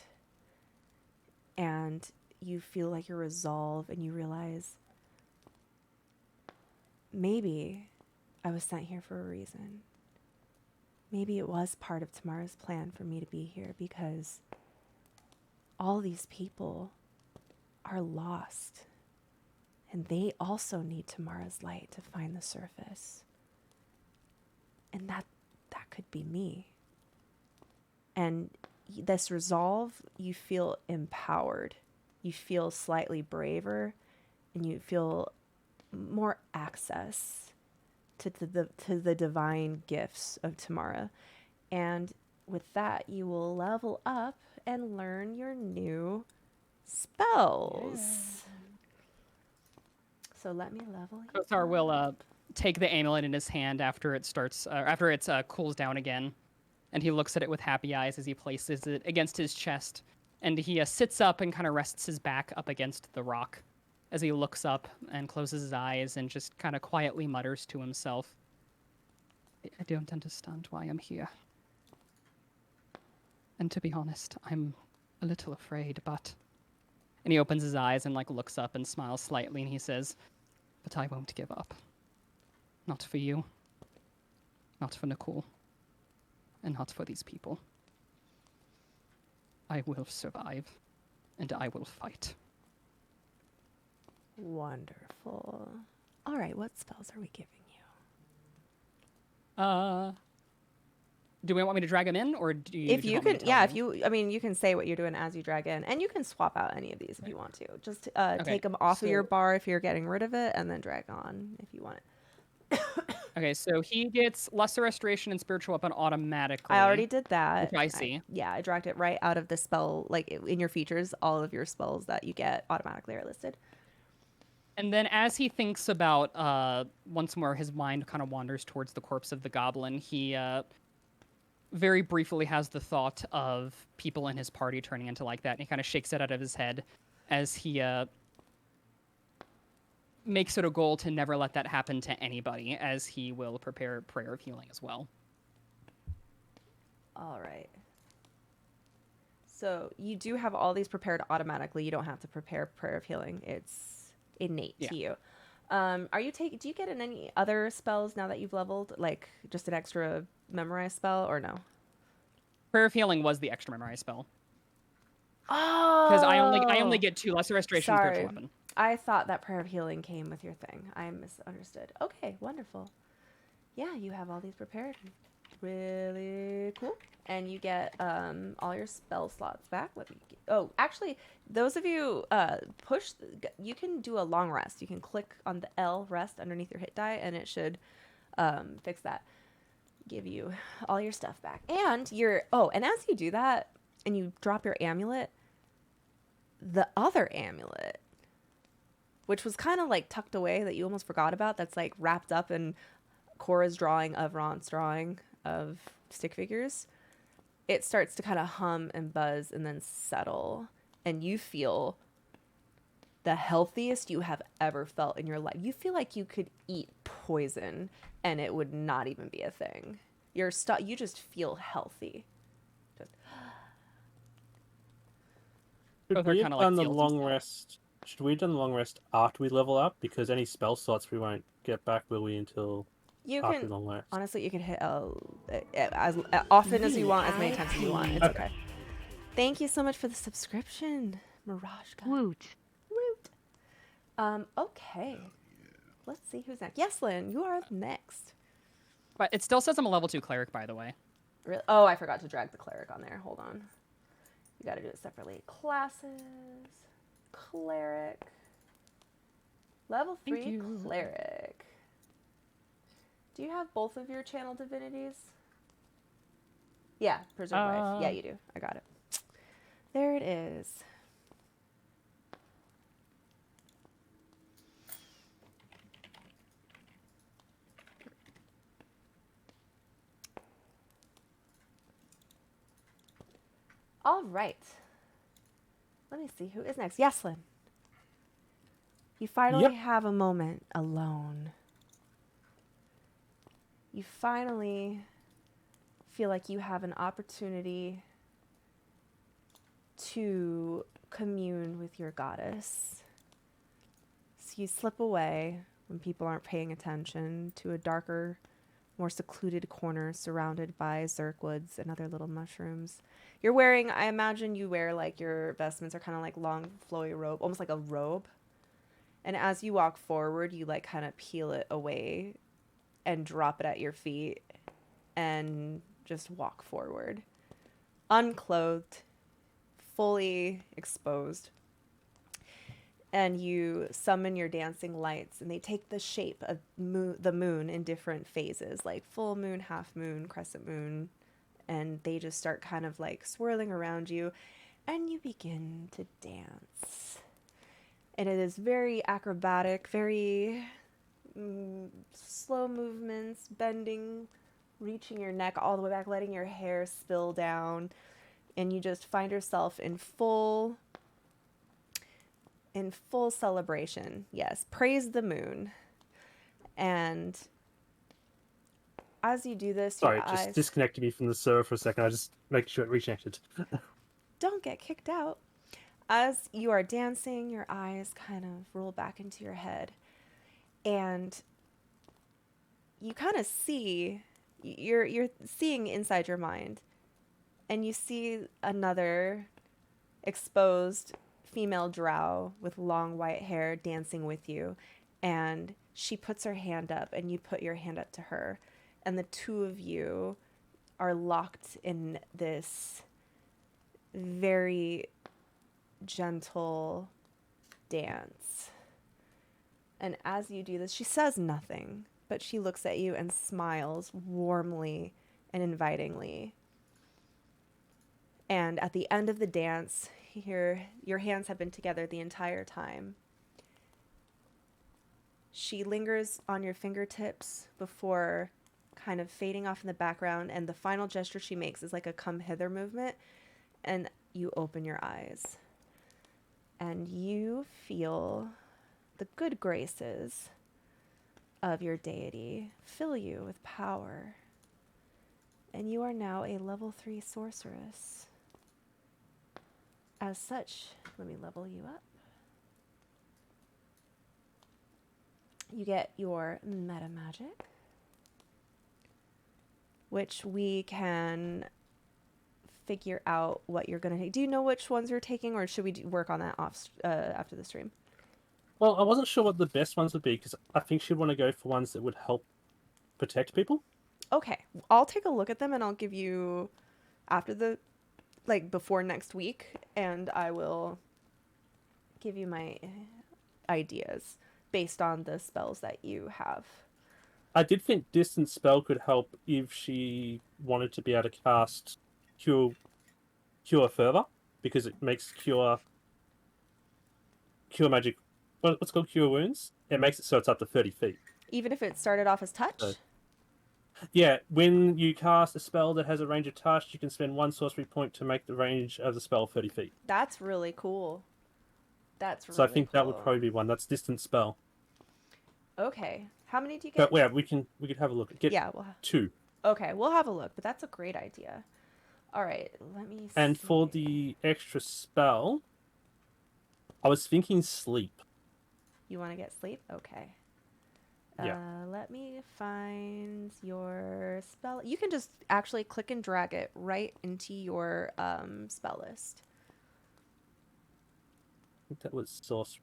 And you feel like your resolve, and you realize, maybe I was sent here for a reason. Maybe it was part of Tamara's plan for me to be here, because all these people are lost. And they also need Tamara's light to find the surface. And that could be me. And this resolve, you feel empowered. You feel slightly braver, and you feel more access to the divine gifts of Tamara. And with that, you will level up and learn your new spells. Yeah. So let me level you. Kothar will take the amulet in his hand after it cools down again, and he looks at it with happy eyes as he places it against his chest, and he sits up and kind of rests his back up against the rock as he looks up and closes his eyes and just kind of quietly mutters to himself, I don't understand why I'm here. And to be honest, I'm a little afraid, but... And he opens his eyes and looks up and smiles slightly, and he says, but I won't give up. Not for you. Not for Nicole. And not for these people. I will survive, and I will fight. Wonderful. All right, what spells are we giving you? Do we want me to drag him in, or do you? If you can, yeah. If you, you can say what you're doing as you drag in, and you can swap out any of these if you want to. Just take them off of your bar if you're getting rid of it, and then drag on if you want it. Okay, so he gets Lesser Restoration and Spiritual Weapon automatically. I already did that. Which I see. I dragged it right out of the spell, in your features. All of your spells that you get automatically are listed. And then as he thinks about, once more, his mind kind of wanders towards the corpse of the goblin. He very briefly has the thought of people in his party turning into like that, and he kind of shakes it out of his head as he makes it a goal to never let that happen to anybody, as he will prepare Prayer of Healing as well. All right. So you do have all these prepared automatically. You don't have to prepare Prayer of Healing. It's innate to you. Do you get in any other spells now that you've leveled, like just an extra memorize spell, or no? Prayer of Healing was the extra memorize spell. Oh, because I only get 2 Lesser Restoration and Spiritual Weapon. I thought that Prayer of Healing came with your thing. I misunderstood. Okay, wonderful. Yeah, you have all these prepared. Really cool. And you get all your spell slots back. Oh, actually, those of you you can do a long rest. You can click on the L rest underneath your hit die, and it should fix that. Give you all your stuff back. And and as you do that, and you drop your amulet, the other amulet, which was kind of like tucked away that you almost forgot about, that's like wrapped up in Cora's drawing of Ron's drawing of stick figures, it starts to kind of hum and buzz and then settle, and you feel the healthiest you have ever felt in your life. You feel like you could eat poison and it would not even be a thing. You just feel healthy. Should Both are we have kinda like done the seals and long stuff. rest? Should we have done the long rest after we level up? Because any spell slots we won't get back, will we, until You after can the long rest? honestly, you can hit as often as you want, as many times as you want. It's okay. Thank you so much for the subscription, Mirage God. Woot. Woot. Okay. Let's see who's next. Yes, Lynn, you are next. But it still says I'm a level 2 cleric, by the way. Really? Oh, I forgot to drag the cleric on there. Hold on. You got to do it separately. Classes, cleric, level 3 cleric. Do you have both of your channel divinities? Yeah, preserve life. Yeah, you do. I got it. There it is. All right. Let me see who is next. Yeslin. You finally have a moment alone. You finally feel like you have an opportunity to commune with your goddess. So you slip away when people aren't paying attention to a darker, more secluded corner surrounded by zirkwoods and other little mushrooms. You're wearing, I imagine you wear like your vestments are kind of like long flowy robe, almost like a robe. And as you walk forward, you like kind of peel it away and drop it at your feet and just walk forward. Unclothed, fully exposed. And you summon your dancing lights, and they take the shape of the moon in different phases, like full moon, half moon, crescent moon. And they just start kind of like swirling around you, and you begin to dance. And it is very acrobatic, very slow movements, bending, reaching your neck all the way back, letting your hair spill down. And you just find yourself in full celebration. Yes, praise the moon. And as you do this, Sorry, your just eyes... disconnected me from the server for a second. I just make sure it reconnected. Don't get kicked out. As you are dancing, your eyes kind of roll back into your head, and you kind of see, you're seeing inside your mind, and you see another exposed female drow with long white hair dancing with you, and she puts her hand up, and you put your hand up to her, and the two of you are locked in this very gentle dance. And as you do this, she says nothing, but she looks at you and smiles warmly and invitingly. And at the end of the dance, your hands have been together the entire time. She lingers on your fingertips before kind of fading off in the background, and the final gesture she makes is like a come hither movement, and you open your eyes. And you feel the good graces of your deity fill you with power. And you are now a level 3 sorceress. As such, let me level you up. You get your meta magic, which we can figure out what you're going to take. Do you know which ones you're taking, or should we work on that off after the stream? Well, I wasn't sure what the best ones would be, because I think she'd want to go for ones that would help protect people. Okay, I'll take a look at them and I'll give you after the before next week, and I will give you my ideas based on the spells that you have. I did think Distance Spell could help if she wanted to be able to cast Cure further, because it makes Cure Magic. What's called Cure Wounds? It makes it so it's up to 30 feet. Even if it started off as touch? So, yeah, when you cast a spell that has a range of touch, you can spend 1 sorcery point to make the range of the spell 30 feet. That's really cool. That's really So I think cool. that would probably be one. That's Distance Spell. Okay. How many do you get? But yeah, we could have a look. Get yeah, 2. Okay, we'll have a look, but that's a great idea. All right, let me see. And for the extra spell, I was thinking sleep. You want to get sleep? Okay. Yeah. Let me find your spell. You can just actually click and drag it right into your spell list. I think that was sorcery.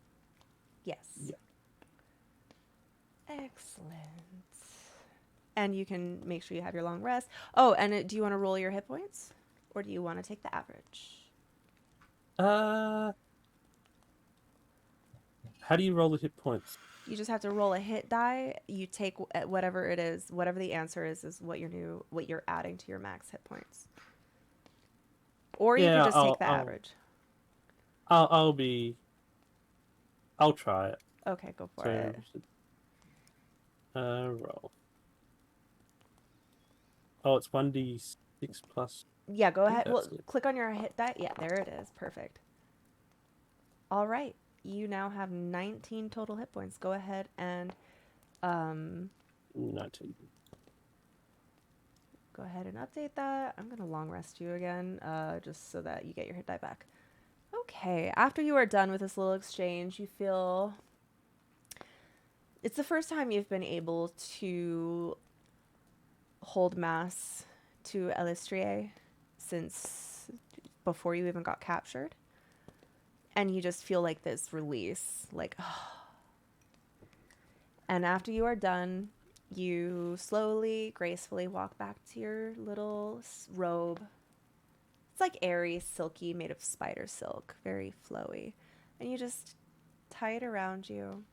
Yes. Yeah. Excellent. And you can make sure you have your long rest. Oh, and do you want to roll your hit points? Or do you want to take the average? How do you roll the hit points? You just have to roll a hit die. You take whatever it is, whatever the answer is what you're adding to your max hit points. Or you can just take the average. I'll try it. Okay, go for it. Roll. Oh, it's 1d6 plus. Yeah, go ahead. Well, click on your hit die. Yeah, there it is. Perfect. All right. You now have 19 total hit points. Go ahead and 19. Go ahead and update that. I'm gonna long rest you again, just so that you get your hit die back. Okay. After you are done with this little exchange, you feel it's the first time you've been able to hold mass to Elistrier since before you even got captured. And you just feel like this release, like, oh. And after you are done, you slowly, gracefully walk back to your little robe. It's like airy, silky, made of spider silk, very flowy. And you just tie it around you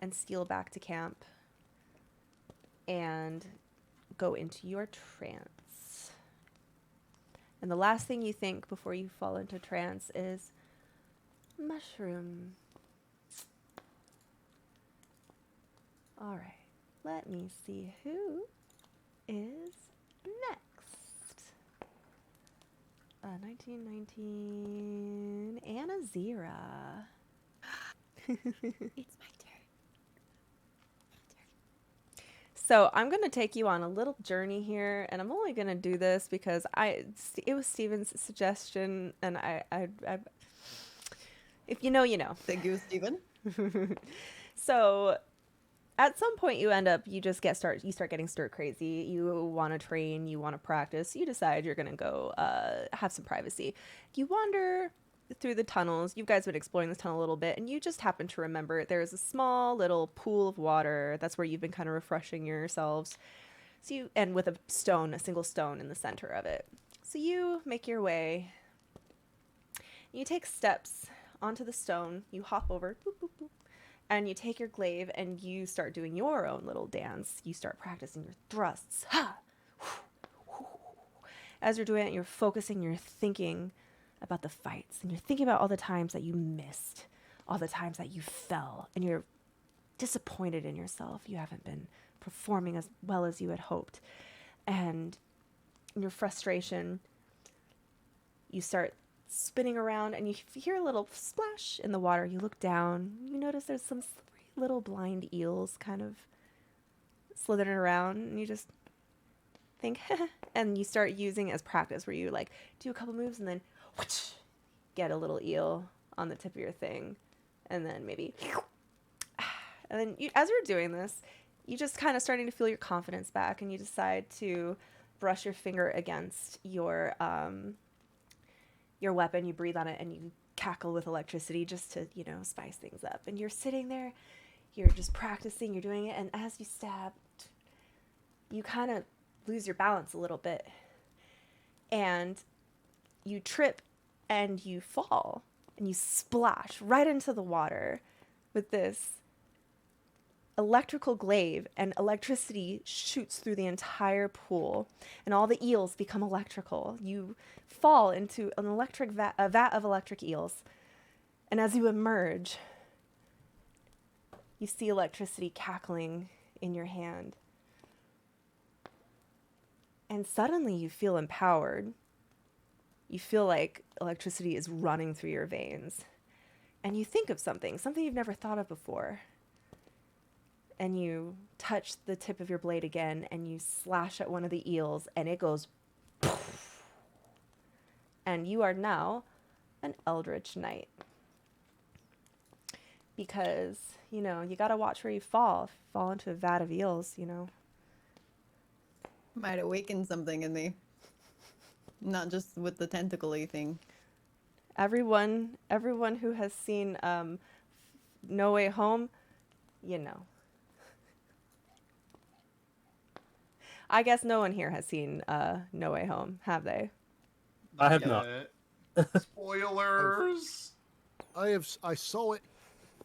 and steal back to camp and go into your trance. And the last thing you think before you fall into trance is mushroom. All right, let me see who is next. 1919, Anna Zira. It's my turn. So I'm going to take you on a little journey here, and I'm only going to do this because it was Steven's suggestion, and I if you know, you know. Thank you, Steven. So at some point you start getting stir crazy. You want to train, you want to practice. You decide you're going to go have some privacy. You wander through the tunnels. You guys have been exploring this tunnel a little bit, and you just happen to remember there's a small little pool of water. That's where you've been kind of refreshing yourselves. And with a single stone in the center of it. So you make your way. You take steps onto the stone. You hop over, boop, boop, boop, and you take your glaive and you start doing your own little dance. You start practicing your thrusts. Ha! As you're doing it, you're focusing, you're thinking about the fights, and you're thinking about all the times that you missed, all the times that you fell, and you're disappointed in yourself. You haven't been performing as well as you had hoped. And in your frustration, you start spinning around, and you hear a little splash in the water. You look down, you notice there's some little blind eels kind of slithering around, and you just think, and you start using as practice where you like do a couple moves and then whoosh, get a little eel on the tip of your thing, and then maybe, and then as you're doing this, you just kind of starting to feel your confidence back, and you decide to brush your finger against your weapon. You breathe on it and you cackle with electricity just to, spice things up. And you're sitting there, you're just practicing, you're doing it, and as you stab, you kind of lose your balance a little bit. And you trip and you fall and you splash right into the water with this electrical glaive, and electricity shoots through the entire pool and all the eels become electrical. You fall into an electric a vat of electric eels, and as you emerge, you see electricity cackling in your hand. And suddenly you feel empowered. You feel like electricity is running through your veins. And you think of something you've never thought of before. And you touch the tip of your blade again and you slash at one of the eels and it goes poof. And you are now an Eldritch Knight. Because, you know, you gotta watch where you fall. If you fall into a vat of eels, you know. Might awaken something in me. Not just with the tentacle-y thing. Everyone who has seen No Way Home, you know. I guess no one here has seen No Way Home, have they? I have not. Spoilers. I saw it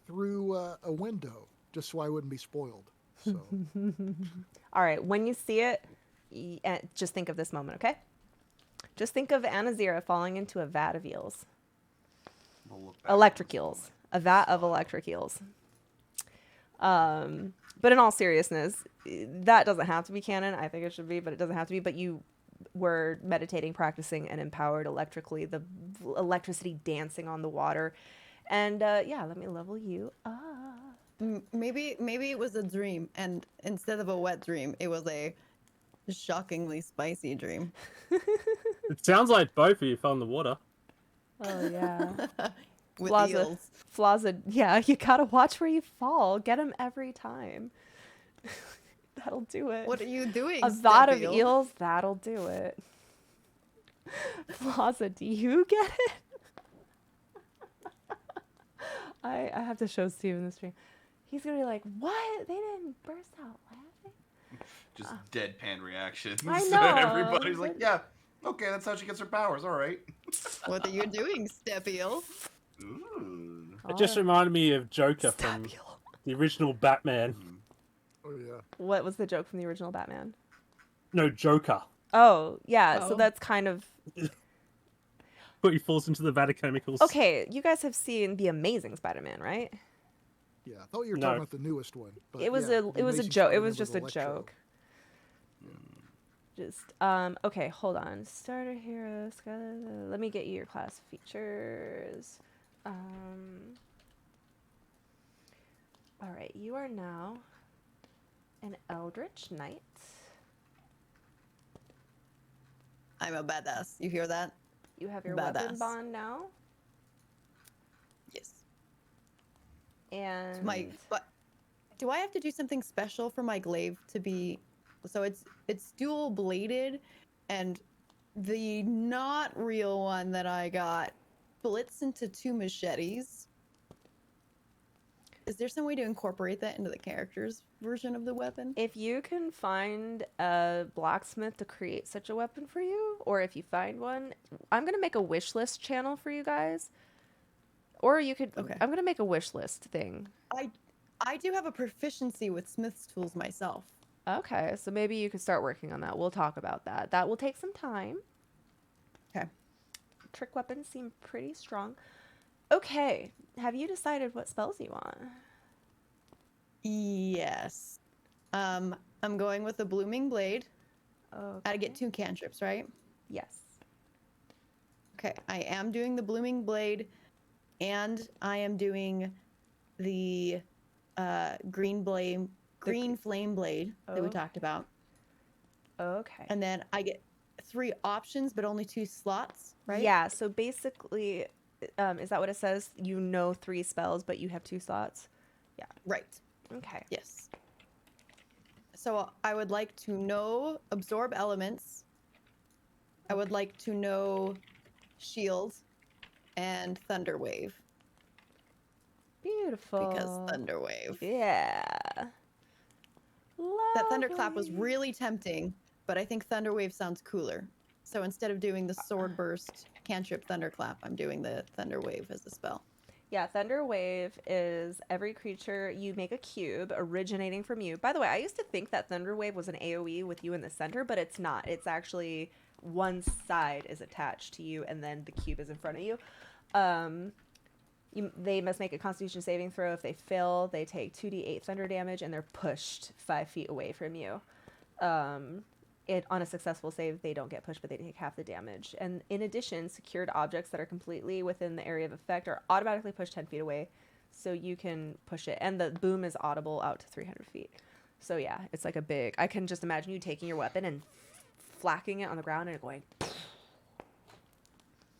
through a window just so I wouldn't be spoiled. So All right, when you see it, just think of this moment, okay? Just think of Anazira falling into a vat of eels. We'll look back Electric on eels. A vat of electric eels. But in all seriousness, that doesn't have to be canon. I think it should be, but it doesn't have to be. But you were meditating, practicing, and empowered electrically. The electricity dancing on the water. And yeah, let me level you up. Maybe it was a dream, and instead of a wet dream, it was a shockingly spicy dream. It sounds like both of you fell in the water. Oh, yeah. With Flaza, eels. Flaza, yeah, you gotta watch where you fall. Get them every time. That'll do it. What are you doing, A vat of Step Eel? eels, that'll do it. Flaza, do you get it? I have to show Steven the stream. He's gonna be like, what? They didn't burst out laughing? Just deadpan reactions. I know. Everybody's like, yeah, okay, that's how she gets her powers. All right. What are you doing, Step Eel? Ooh. It just reminded me of Joker from the original Batman. oh yeah. What was the joke from the original Batman? No, Joker. Oh, yeah, so Oh. that's kind of... But he falls into the vat of chemicals. Okay, you guys have seen The Amazing Spider-Man, right? Yeah, I thought you were No. talking about the newest one. But It was yeah, a the it was a Amazing joke. It Spider-Man was just a Electro. joke. Just okay, hold on. Starter hero. Let me get you your class features. All right, you are now an Eldritch Knight. I'm a badass. You hear that? You have your weapon Badass. bond now, Yes. and But do I have to do something special for my glaive to be? So it's dual bladed, and the not real one that I got splits into 2 machetes. Is there some way to incorporate that into the character's version of the weapon? if you can find a blacksmith to create such a weapon for you, or if you find one, I'm gonna make a wish list channel for you guys. Or you could. Okay. I'm gonna make a wish list thing. I do have a proficiency with smith's tools myself. Okay, so maybe you could start working on that. We'll talk about that. That will take some time. Okay. Trick weapons seem pretty strong. Okay, have you decided what spells you want? Yes. I'm going with the blooming blade. Okay. I get 2 cantrips, right? Yes. Okay, I am doing the blooming blade, and I am doing the green flame blade that we Oh. talked about. Okay. And then I get 3 options, but only 2 slots, right? Yeah, so basically, is that what it says? You know 3 spells, but you have 2 slots? Right. Okay. Yes. So I would like to know absorb elements. I would like to know shield and thunder wave, Beautiful. because thunder wave. Yeah. That thunderclap was Lovely. really tempting, but I think Thunderwave sounds cooler. So instead of doing the Sword Burst cantrip Thunderclap, I'm doing the Thunderwave as a spell. Yeah, Thunder Wave is every creature you make a cube originating from you. By the way, I used to think that Thunder Wave was an AoE with you in the center, but it's not. It's actually one side is attached to you, and then the cube is in front of you. They must make a Constitution saving throw. If they fail, they take 2d8 thunder damage, and they're pushed 5 feet away from you. On a successful save, they don't get pushed, but they take half the damage. And in addition, secured objects that are completely within the area of effect are automatically pushed 10 feet away, so you can push it. And the boom is audible out to 300 feet. So yeah, it's like a big... I can just imagine you taking your weapon and flacking it on the ground and going...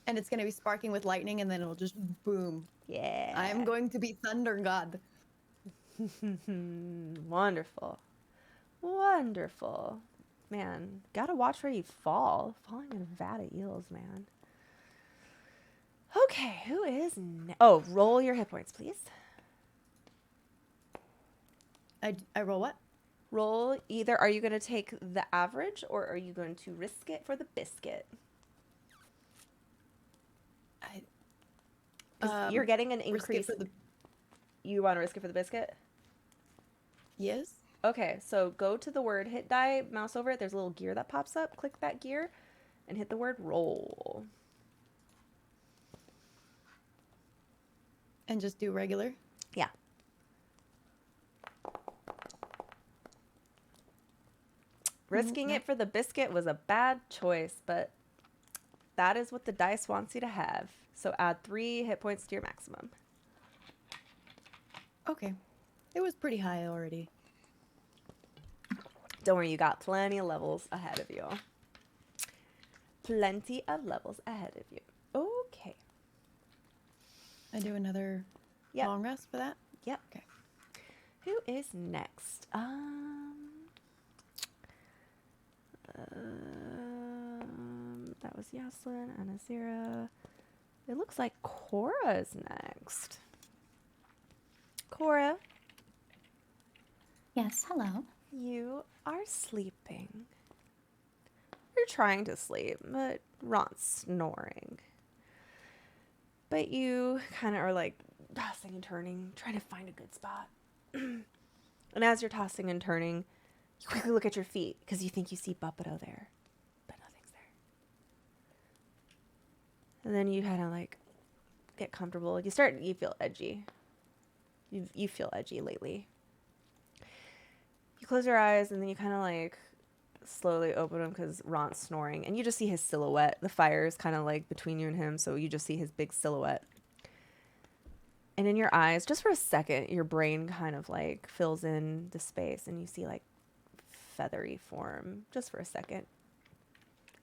And it's going to be sparking with lightning, and then it'll just boom. Yeah. I am going to be Thunder God. Wonderful. Wonderful. Man, gotta watch where you fall. Falling in a vat of eels, man. Okay, who is Oh, roll your hit points, please. I roll what? Roll either, are you going to take the average or are you going to risk it for the biscuit? 'Cause you're getting an increase. You want to risk it for the biscuit? Yes. Okay, so go to the word hit die, mouse over it. There's a little gear that pops up. Click that gear and hit the word roll. And just do regular? Yeah. Risking it for the biscuit was a bad choice, but that is what the dice wants you to have. So add 3 hit points to your maximum. Okay. It was pretty high already. Don't worry, you got plenty of levels ahead of you. Plenty of levels ahead of you. Okay. I do another long rest for that? Yep. Okay. Who is next? That was Yaslin, Anazira. It looks like Cora's next. Cora. Yes, hello. You are sleeping. You're trying to sleep, but Ron's snoring. But you kind of are like tossing and turning, trying to find a good spot. And as you're tossing and turning, you quickly look at your feet because you think you see Buppato there, but nothing's there. And then you kind of like get comfortable. You feel edgy. You feel edgy lately. You close your eyes and then you kind of like slowly open them because Ron's snoring, and you just see his silhouette. The fire is kind of like between you and him, so you just see his big silhouette. And in your eyes, just for a second, your brain kind of like fills in the space and you see like feathery form just for a second.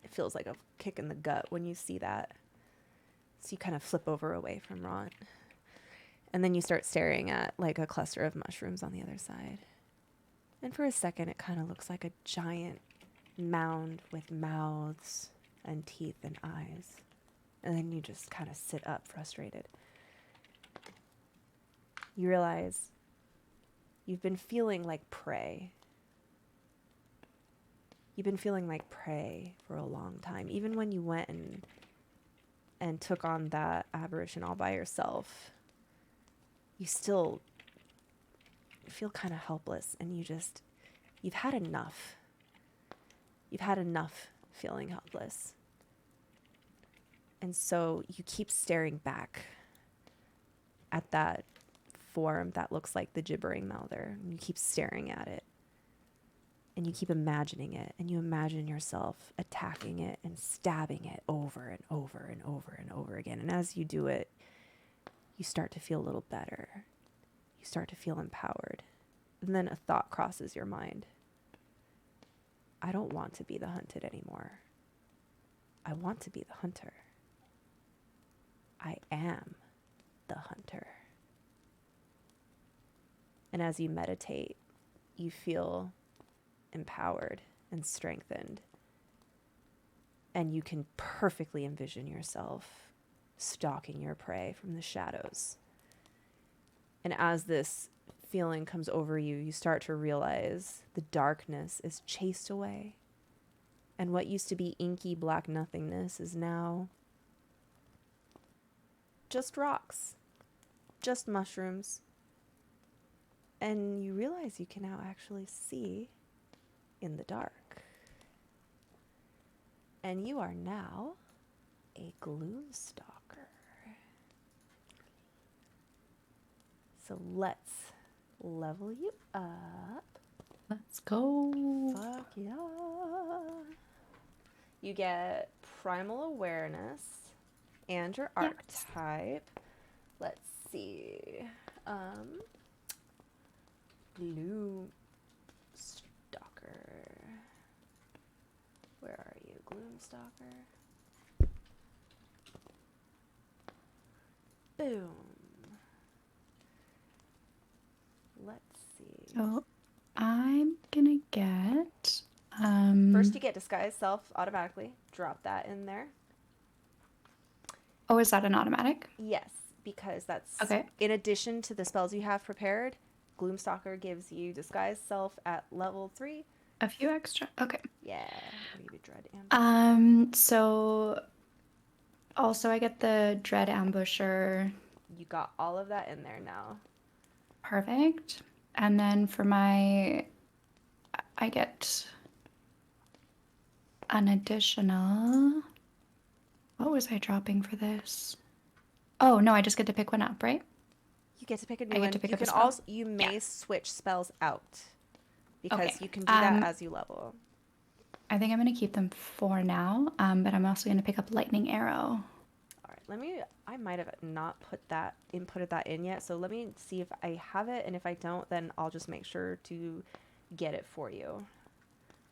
It feels like a kick in the gut when you see that. So you kind of flip over away from Ron. And then you start staring at like a cluster of mushrooms on the other side. And for a second, it kind of looks like a giant mound with mouths and teeth and eyes. And then you just kind of sit up frustrated. You realize you've been feeling like prey. You've been feeling like prey for a long time. Even when you went and took on that apparition all by yourself, you still feel kind of helpless, and you've had enough. You've had enough feeling helpless. And so you keep staring back at that form that looks like the gibbering mouther. And you keep staring at it. And you keep imagining it. And you imagine yourself attacking it and stabbing it over and over and over and over again. And as you do it, you start to feel a little better. You start to feel empowered. And then a thought crosses your mind. I don't want to be the hunted anymore. I want to be the hunter. I am the hunter. And as you meditate, you feel empowered and strengthened. And you can perfectly envision yourself stalking your prey from the shadows. And as this feeling comes over you, you start to realize the darkness is chased away. And what used to be inky black nothingness is now just rocks, just mushrooms. And you realize you can now actually see in the dark. And you are now a Gloomstalker. So let's level you up. Let's go. Fuck yeah. You get primal awareness and your Yes. archetype. Let's see. Gloomstalker. Where are you, Gloomstalker? Boom. Let's see. So I'm gonna get First, you get disguise self automatically. Drop that in there. Oh, is that an automatic? Yes, because that's Okay. in addition to the spells you have prepared. Gloomstalker gives you disguise self at level 3. A few extra. Okay. Yeah. Maybe dread ambush. So also I get the Dread Ambusher. You got all of that in there now. Perfect. And then for my, I get an additional. What was I dropping for this? Oh no, I just get to pick one up, right? You get to pick a new I get one. to pick You up a can spell? also you may switch spells out because Okay. you can do that as you level. I think I'm gonna keep them for now. But I'm also gonna pick up Lightning Arrow. All right, I might have not inputted that in yet. So let me see if I have it, and if I don't, then I'll just make sure to get it for you.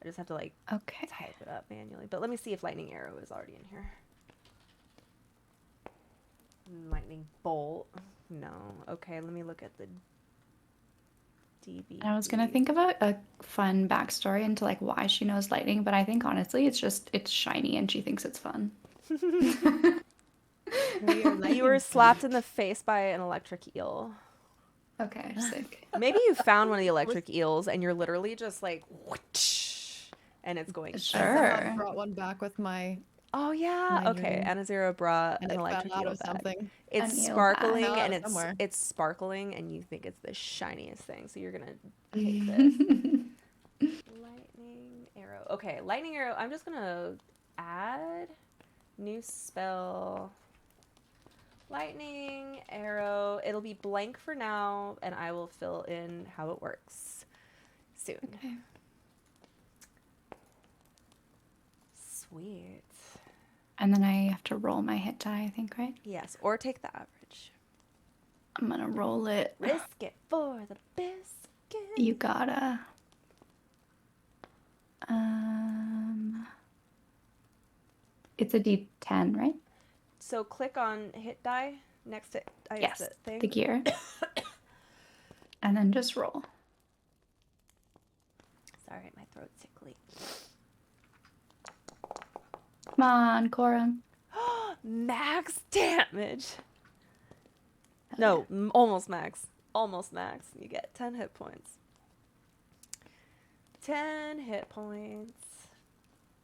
I just have to like Okay. type it up manually. But let me see if Lightning Arrow is already in here. Lightning Bolt. No. Okay, let me look at the DB. I was gonna think of a fun backstory into like why she knows lightning, but I think honestly it's shiny and she thinks it's fun. You were slapped in the face by an electric eel. Okay, sick. Maybe you found one of the electric eels and you're literally just like, whoosh, and it's going. I Sure. brought one back with my. Oh yeah. My Okay. dream. Anazero brought And an it fell electric out eel of back. something. It's An eel sparkling bag. and Fell out somewhere. it's sparkling and you think it's the shiniest thing, so you're gonna take this. Lightning arrow. Okay, lightning arrow. I'm just gonna add new spell. Lightning arrow. It'll be blank for now, and I will fill in how it works soon. Okay. Sweet. And then I have to roll my hit die, I think, right? Yes, or take the average. I'm gonna roll it. Risk it for the biscuit. You gotta. It's a D10, right? So click on hit die next to Yes, the thing. the gear. And then just roll. Sorry, my throat's tickly. Come on, Cora. Max damage. No, almost max. Almost max. You get 10 hit points. 10 hit points.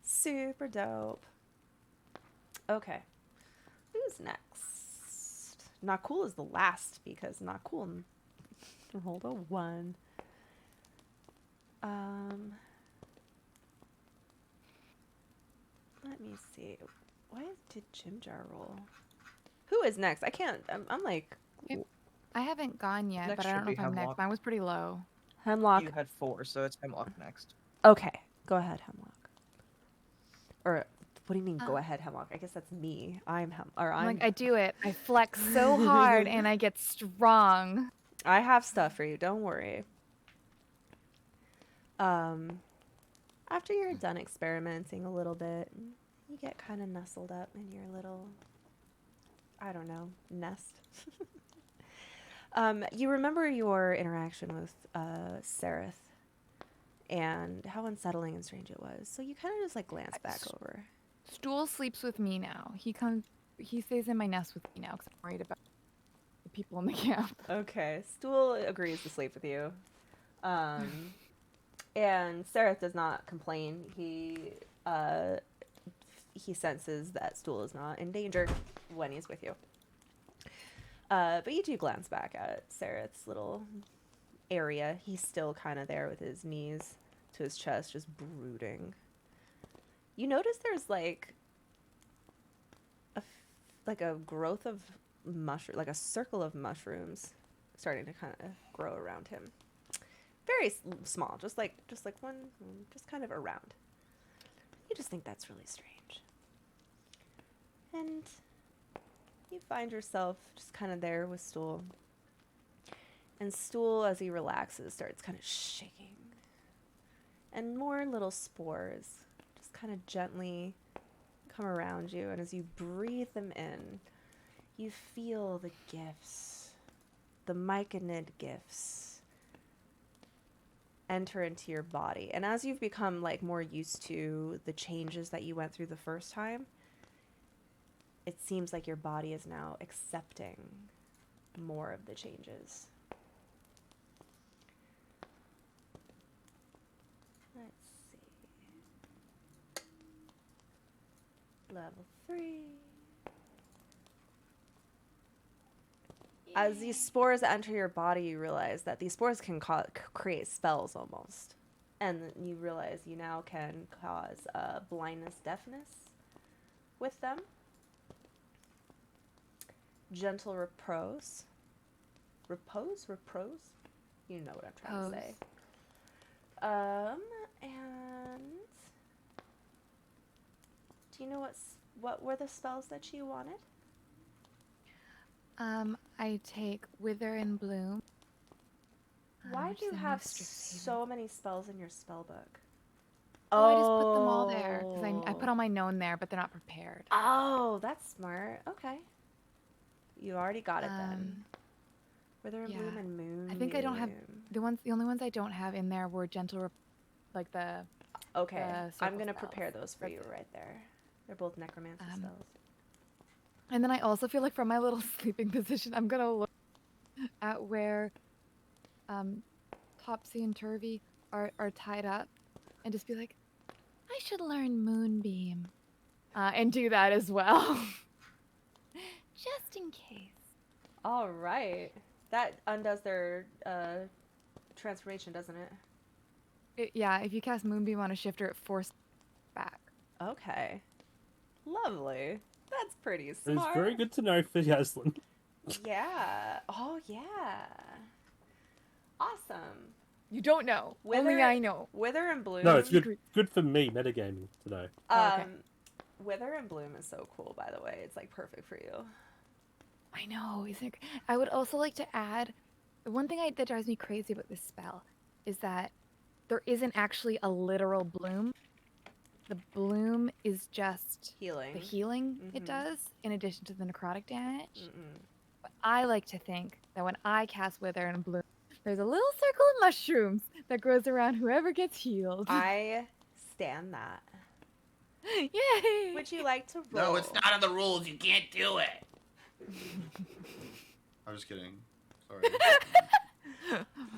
Super dope. Okay. Who's next? Not Cool is the last because Not Cool rolled a 1. Let me see. Why did Jim Jar roll? Who is next? I can't. I'm like I haven't gone yet, Next but I should don't know be if I'm next. Hemlock. Mine was pretty low. Hemlock. You had 4, so it's Hemlock next. Okay, go ahead, Hemlock. Or what do you mean, go ahead, Hemlock? I guess that's me. I'm I'm like, I do it. I flex so hard and I get strong. I have stuff for you. Don't worry. After you're done experimenting a little bit, you get kind of nestled up in your little, I don't know, nest. You remember your interaction with Sereth and how unsettling and strange it was. So you kind of just like glance back over. Stool sleeps with me now. He stays in my nest with me now because I'm worried about the people in the camp. Okay, Stool agrees to sleep with you. And Sereth does not complain. He senses that Stool is not in danger when he's with you. But you do glance back at Sereth's little area. He's still kind of there with his knees to his chest, just brooding. You notice there's like a growth of mushroom, like a circle of mushrooms starting to kind of grow around him. Very small, just like one, just kind of around. You just think that's really strange. And you find yourself just kind of there with Stool. And Stool, as he relaxes, starts kind of shaking. And more little spores just kind of gently come around you. And as you breathe them in, you feel the gifts, the Myconid gifts, enter into your body. And as you've become like more used to the changes that you went through the first time, it seems like your body is now accepting more of the changes. Let's see. Level 3. As these spores enter your body, you realize that these spores can create spells almost. And you realize you now can cause blindness, deafness with them. Gentle repose. Repose? You know what I'm trying to say. And do you know what were the spells that you wanted? I take Wither and Bloom. Why which do you is a have Mistress Haven. so many spells in your spell book? Oh, I just put them all there because I put all my known there, but they're not prepared. Oh, that's smart. Okay. You already got it then. Wither and Bloom and Moon. I think I don't have the only ones I don't have in there were like the. Okay, the I'm circle gonna spells. prepare those for you right there. They're both necromancy spells. And then I also feel like from my little sleeping position, I'm gonna look at where Topsy and Turvy are tied up and just be like, I should learn Moonbeam. And do that as well. Just in case. All right. That undoes their transformation, doesn't it? Yeah, if you cast Moonbeam on a shifter, it forces back. Okay. Lovely. That's pretty It's smart. very good to know for Yaslin. Yeah. Oh, yeah. Awesome. You don't know. Wither, Only I know. Wither and Bloom. No, it's good for me metagaming today. Okay. Wither and Bloom is so cool, by the way. It's like perfect for you. I know. Isn't it? I would also like to add, the one thing that drives me crazy about this spell is that there isn't actually a literal bloom. The bloom is just healing. The healing it does, in addition to the necrotic damage. But I like to think that when I cast Wither and Bloom, there's a little circle of mushrooms that grows around whoever gets healed. I stand that. Yay! Would you like to roll? No, it's not in the rules. You can't do it. I'm just kidding. Sorry.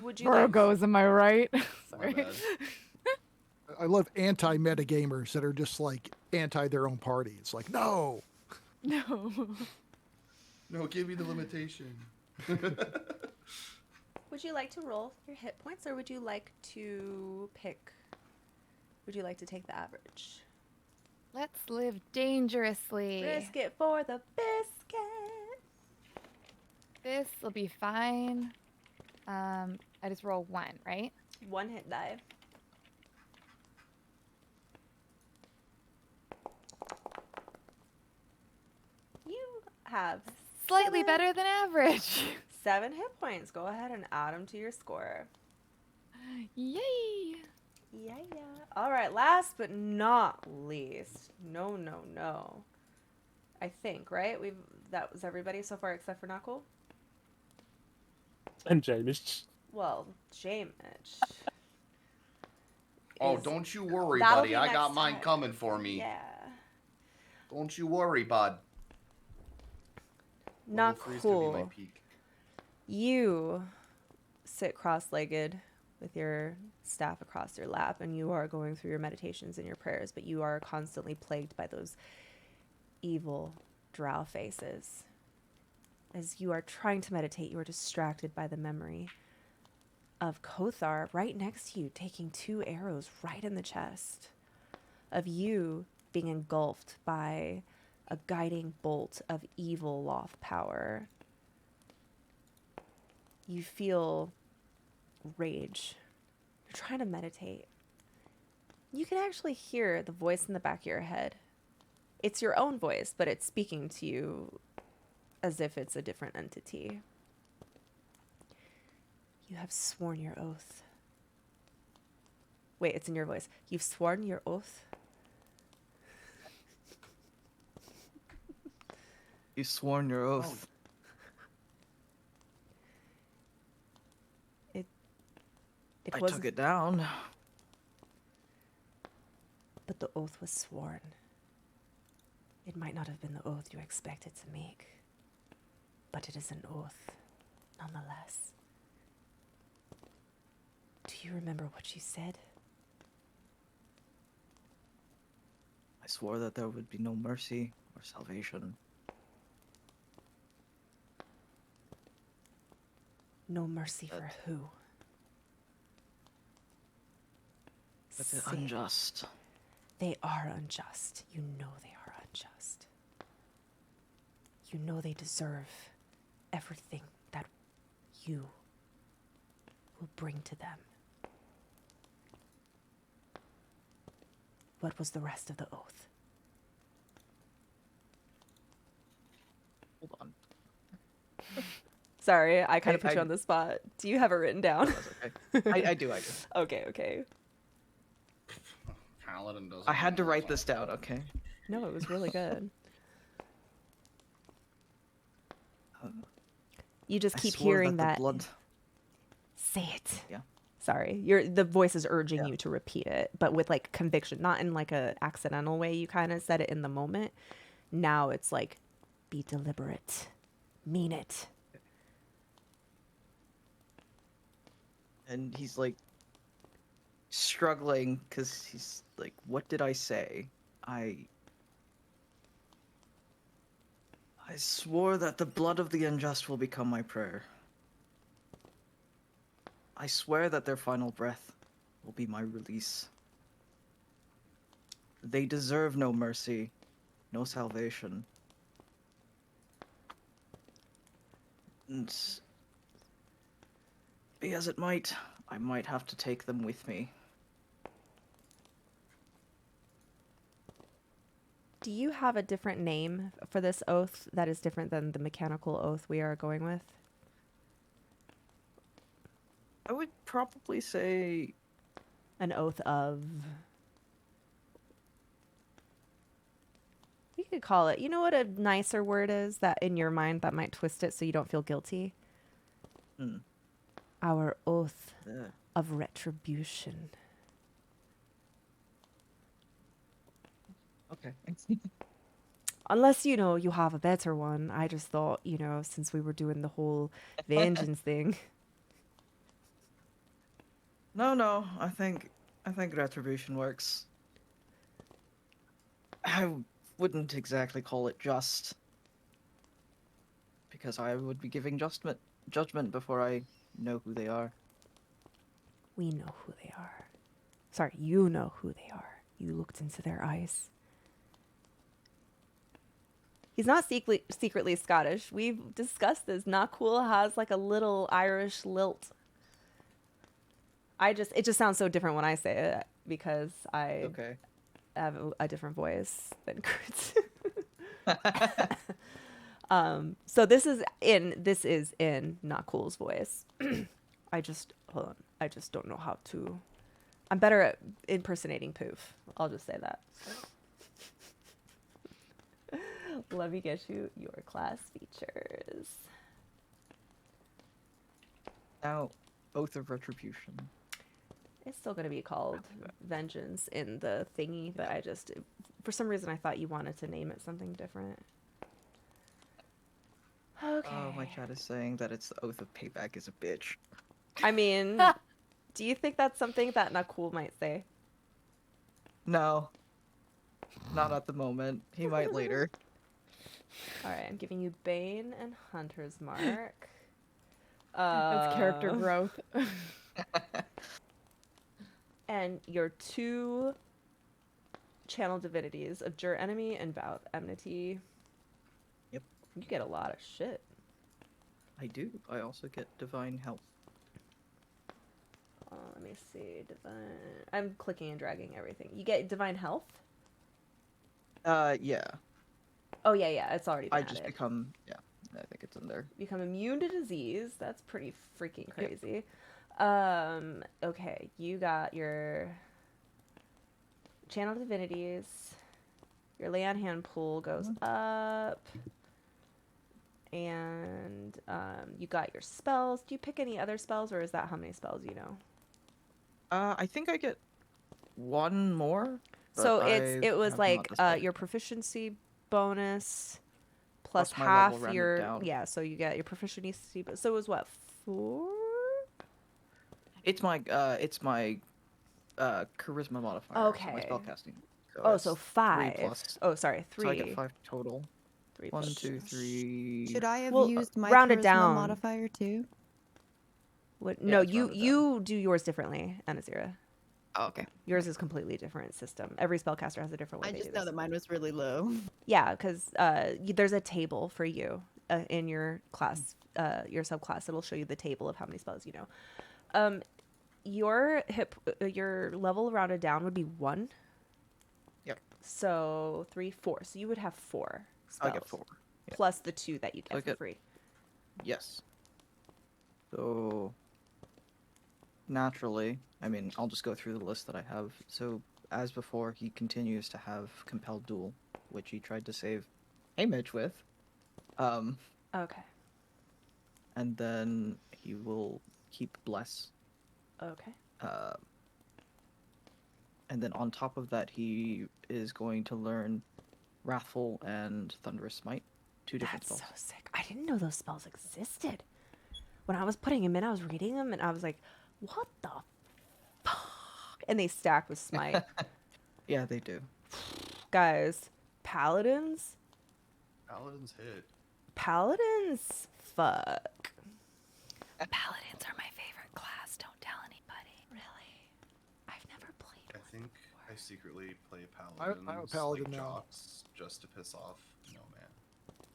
Would you Virgos, am I right? My Sorry. bad. I love anti-metagamers that are just like anti their own party. It's like, no. No. No, give me the limitation. Would you like to roll your hit points, or would you like to pick? Would you like to take the average? Let's live dangerously. Risk it for the biscuit. This will be fine. I just roll 1, right? 1 hit die. You have Slightly better than average. 7 hit points. Go ahead and add them to your score. Yay! Yeah. All right. Last but not least. No. I think, right? That was everybody so far except for Knuckle. And Jamish. Well, Jamish. Oh, don't you worry, That'll buddy. be I got next mine time. coming for me. Yeah. Don't you worry, bud. Not Level 3 is gonna be my cool. peak. You sit cross-legged with your staff across your lap, and you are going through your meditations and your prayers, but you are constantly plagued by those evil drow faces. As you are trying to meditate, you are distracted by the memory of Kothar right next to you, taking 2 arrows right in the chest, of you being engulfed by a guiding bolt of evil loth power. You feel rage. You're trying to meditate. You can actually hear the voice in the back of your head. It's your own voice, but it's speaking to you as if it's a different entity. You have sworn your oath. Wait, it's in your voice. You've sworn your oath? You've sworn your oath. I took it down. But the oath was sworn. It might not have been the oath you expected to make, but it is an oath, nonetheless. Do you remember what you said? I swore that there would be no mercy or salvation. No mercy for who? But the Say it. unjust. They are unjust. You know they are unjust. You know they deserve everything that you will bring to them. What was the rest of the oath? Hold on. Sorry, I kind of I- put you on the spot. Do you have it written down? That's okay. I do. Okay. Paladin doesn't. I had to write this down, okay? No, it was really good. You just I keep swore hearing the that. blood... Say it. Yeah. Sorry, the voice is urging you to repeat it, but with like conviction, not in like a accidental way. You kind of said it in the moment. Now it's like, be deliberate, mean it. And he's like struggling because he's like, what did I say? I swore that the blood of the unjust will become my prayer. I swear that their final breath will be my release. They deserve no mercy, no salvation. And be as it might, I might have to take them with me. Do you have a different name for this oath that is different than the mechanical oath we are going with? I would probably say An oath of... We could call it... You know what a nicer word is that in your mind that might twist it so you don't feel guilty? Our oath of retribution. Okay. Unless, you know, you have a better one. I just thought, you know, since we were doing the whole vengeance thing. No, I think retribution works. I wouldn't exactly call it just, because I would be giving judgment before I know who they are. We know who they are. Sorry, you know who they are. You looked into their eyes. He's not secretly Scottish. We've discussed this. Nakul has like a little Irish lilt. It just sounds so different when I say it because I have a different voice than Kurt's. So this is in Nakul's voice. Hold on. I just don't know how to. I'm better at impersonating Poof. I'll just say that. Let me get you your class features. Now, Oath of Retribution. It's still going to be called Vengeance in the thingy, but I just, for some reason, I thought you wanted to name it something different. Okay. Oh, my chat is saying that it's the oath of payback is a bitch. I mean, do you think that's something that Nakul might say? No. Not at the moment. He might later. All right, I'm giving you Bane and Hunter's Mark. That's character growth. And your 2 channel divinities, Abjure Enemy and Vow of Enmity. Yep. You get a lot of shit. I do. I also get divine health. Let me see. Divine. I'm clicking and dragging everything. You get divine health? Yeah. Oh, yeah. It's already been I just added. become, yeah, I think it's in there. Become immune to disease. That's pretty freaking crazy. Okay, you got your channel divinities. Your lay on hand pool goes up. And you got your spells. Do you pick any other spells, or is that how many spells you know? I think I get 1 more. So but it was have like not decided. your proficiency bonus plus Plus my level half rounded your down. yeah. So you get your proficiency. So it was what 4? It's my charisma modifier. So Okay. my spellcasting. So it's 5. 3 plus. Oh, sorry, 3. So I get 5 total. 3 1, plus 2, 3. Should I have Well, used my round it charisma down. modifier too? What? Yeah, No, it's rounded you do yours differently, Anazira. Oh, okay. Yours is completely different system. Every spellcaster has a different way I they just do know this. that mine was really low. Yeah, because there's a table for you in your class, your subclass. It'll show you the table of how many spells you know. Your level rounded down would be 1. Yep. So 3, 4. So you would have 4 spells. I get 4. Yeah. Plus the 2 that you So I get for get- free. Yes. So naturally, I mean, I'll just go through the list that I have. So as before, he continues to have compelled duel, which he tried to save Image with. Okay. And then he will keep bless. Okay. And then on top of that, he is going to learn Wrathful and Thunderous Smite, 2 different That's spells. so sick. I didn't know those spells existed. When I was putting them in, I was reading them, and I was like, what the fuck? And they stack with Smite. Yeah, they do. Guys, Paladins? Paladins hit. Paladins? Fuck. Paladins are my favorite class. Don't tell anybody. Really? I've never played I think I secretly play I'm a paladins. paladin like now. jocks, just to piss off no man.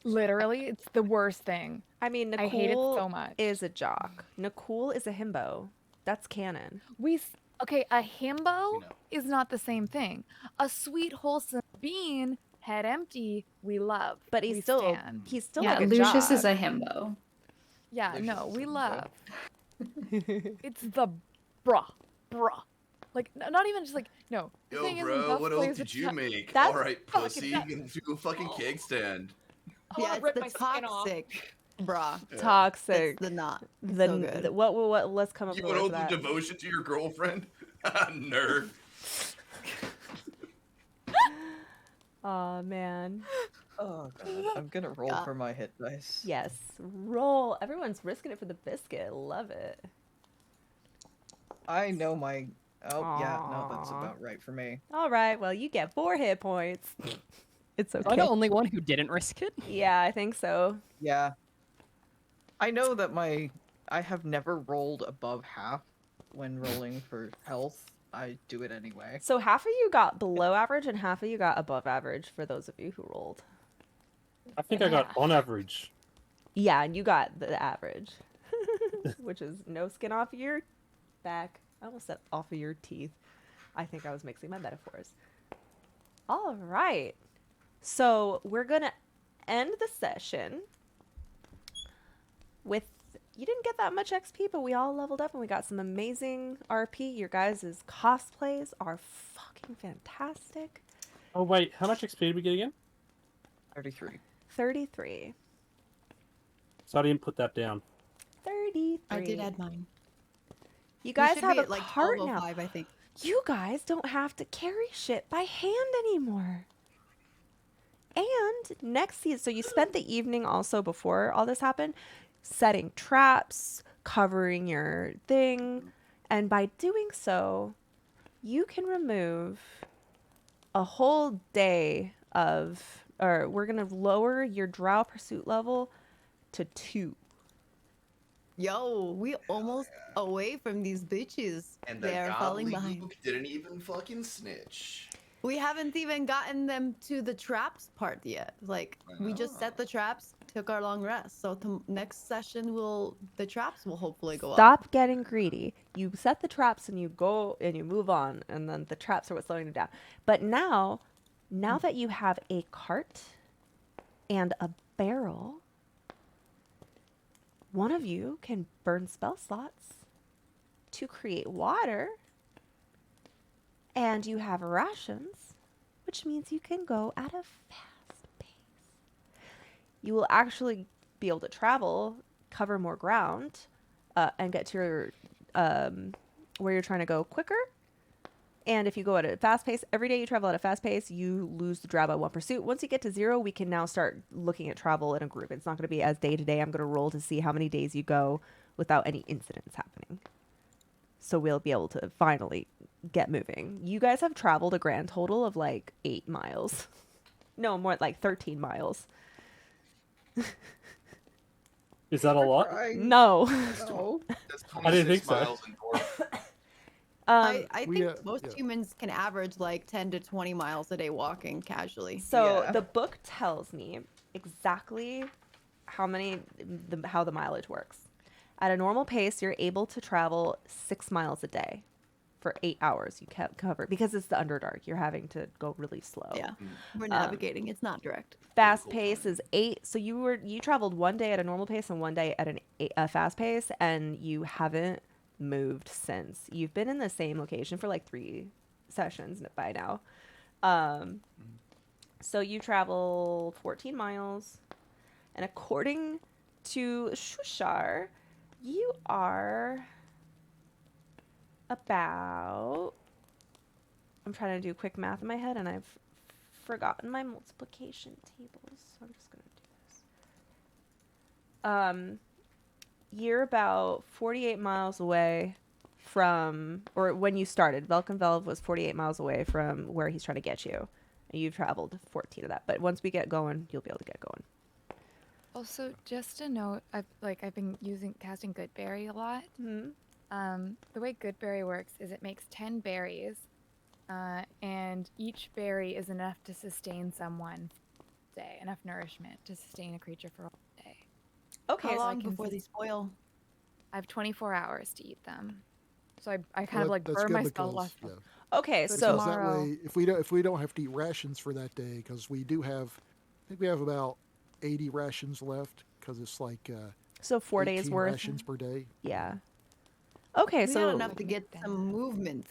Literally, it's the worst thing. I mean, Nakul I hate it so much. is a jock. Nakul is a himbo. That's canon. Okay, a himbo We know. is not the same thing. A sweet, wholesome bean, head empty, we love. But we he's still stand. Yeah, like a Lucius is jock. a himbo. Yeah, Lucius no, is we a himbo. love. It's the bruh. Like, not even just like, no. The Yo, thing is, bro, Buff what plays else with did you make? That's All right, fucking pussy, nuts. you can do a fucking keg stand. I wanna Yeah, rip it's my the skin off. toxic bra. Toxic. That's the knot. It's The, so good. what? Let's come up You with a want word to for hold that. the devotion to your girlfriend? Nerd. Oh man. Oh god, I'm gonna roll God. for my hit dice. Yes. Roll. Everyone's risking it for the biscuit. Love it. I know my. Oh yeah, no, that's Aw. about right for me. All right. Well, you get 4 hit points. It's Am I okay. the only one who didn't risk it? Yeah, I think so. Yeah. I know that I have never rolled above half when rolling for health. I do it anyway. So half of you got below average and half of you got above average for those of you who rolled. I think I got on average. Yeah, and you got the average, which is no skin off your back. I almost said off of your teeth. I think I was mixing my metaphors. All right. So we're going to end the session with, you didn't get that much XP, but we all leveled up and we got some amazing RP. Your guys' cosplays are fucking fantastic. Oh wait, how much XP did we get again? 33. 33. So I didn't put that down. 33. I did add mine. You We guys should have be a at, like cart now. 1205, I think. You guys don't have to carry shit by hand anymore. And next season, so you spent the evening also before all this happened, setting traps, covering your thing, and by doing so, you can remove a whole day of, or we're gonna lower your drow pursuit level to 2. Yo, we almost away from these bitches. And the They are falling godly behind. Luke didn't even fucking snitch. We haven't even gotten them to the traps part yet. Like, we just set the traps, took our long rest. So next session, the traps will hopefully go up. Stop getting greedy. You set the traps and you go and you move on, and then the traps are what's slowing you down. But now that you have a cart and a barrel, one of you can burn spell slots to create water, and you have rations, which means you can go at a fast pace. You will actually be able to travel, cover more ground, and get to your where you're trying to go quicker. And if you go at a fast pace, every day you travel at a fast pace, you lose the drow by 1 pursuit. Once you get to 0, we can now start looking at travel in a group. It's not going to be as day to day. I'm going to roll to see how many days you go without any incidents happening. So we'll be able to finally get moving. You guys have traveled a grand total of like 8 miles. No, more like 13 miles. Is that a lot? No. That's I didn't think 26 so. miles in dwarf. I we, think most yeah. humans can average like 10 to 20 miles a day walking casually. So Yeah. the book tells me exactly how the mileage works. At a normal pace, you're able to travel 6 miles a day for 8 hours. You can't cover because it's the Underdark. You're having to go really slow. Yeah, we're navigating. It's not direct. Fast pace is 8. So you traveled 1 day at a normal pace and 1 day at a fast pace, and you haven't moved since. You've been in the same location for like 3 sessions by now. So you travel 14 miles, and according to Shushar, you are about, I'm trying to do quick math in my head and I've forgotten my multiplication tables, so I'm just going to do this. You're about 48 miles away from, or when you started, Velkenvelv was 48 miles away from where he's trying to get you. And you've traveled 14 of that. But once we get going, you'll be able to get going. Also, just a note, I've been casting Goodberry a lot. Mm-hmm. The way Goodberry works is it makes 10 berries, and each berry is enough to sustain someone for a day, enough nourishment to sustain a creature for a whole day. Okay. How so I long can before they spoil? I have 24 hours to eat them. So I Well, kind of like that's burn good my spell because, last. yeah. Okay, So so Because that tomorrow- way, if we don't have to eat rations for that day, because we do have, I think we have about 80 rations left, because it's like so 4 days 18 worth. rations per day. Yeah. Okay, We so got enough to get some movement.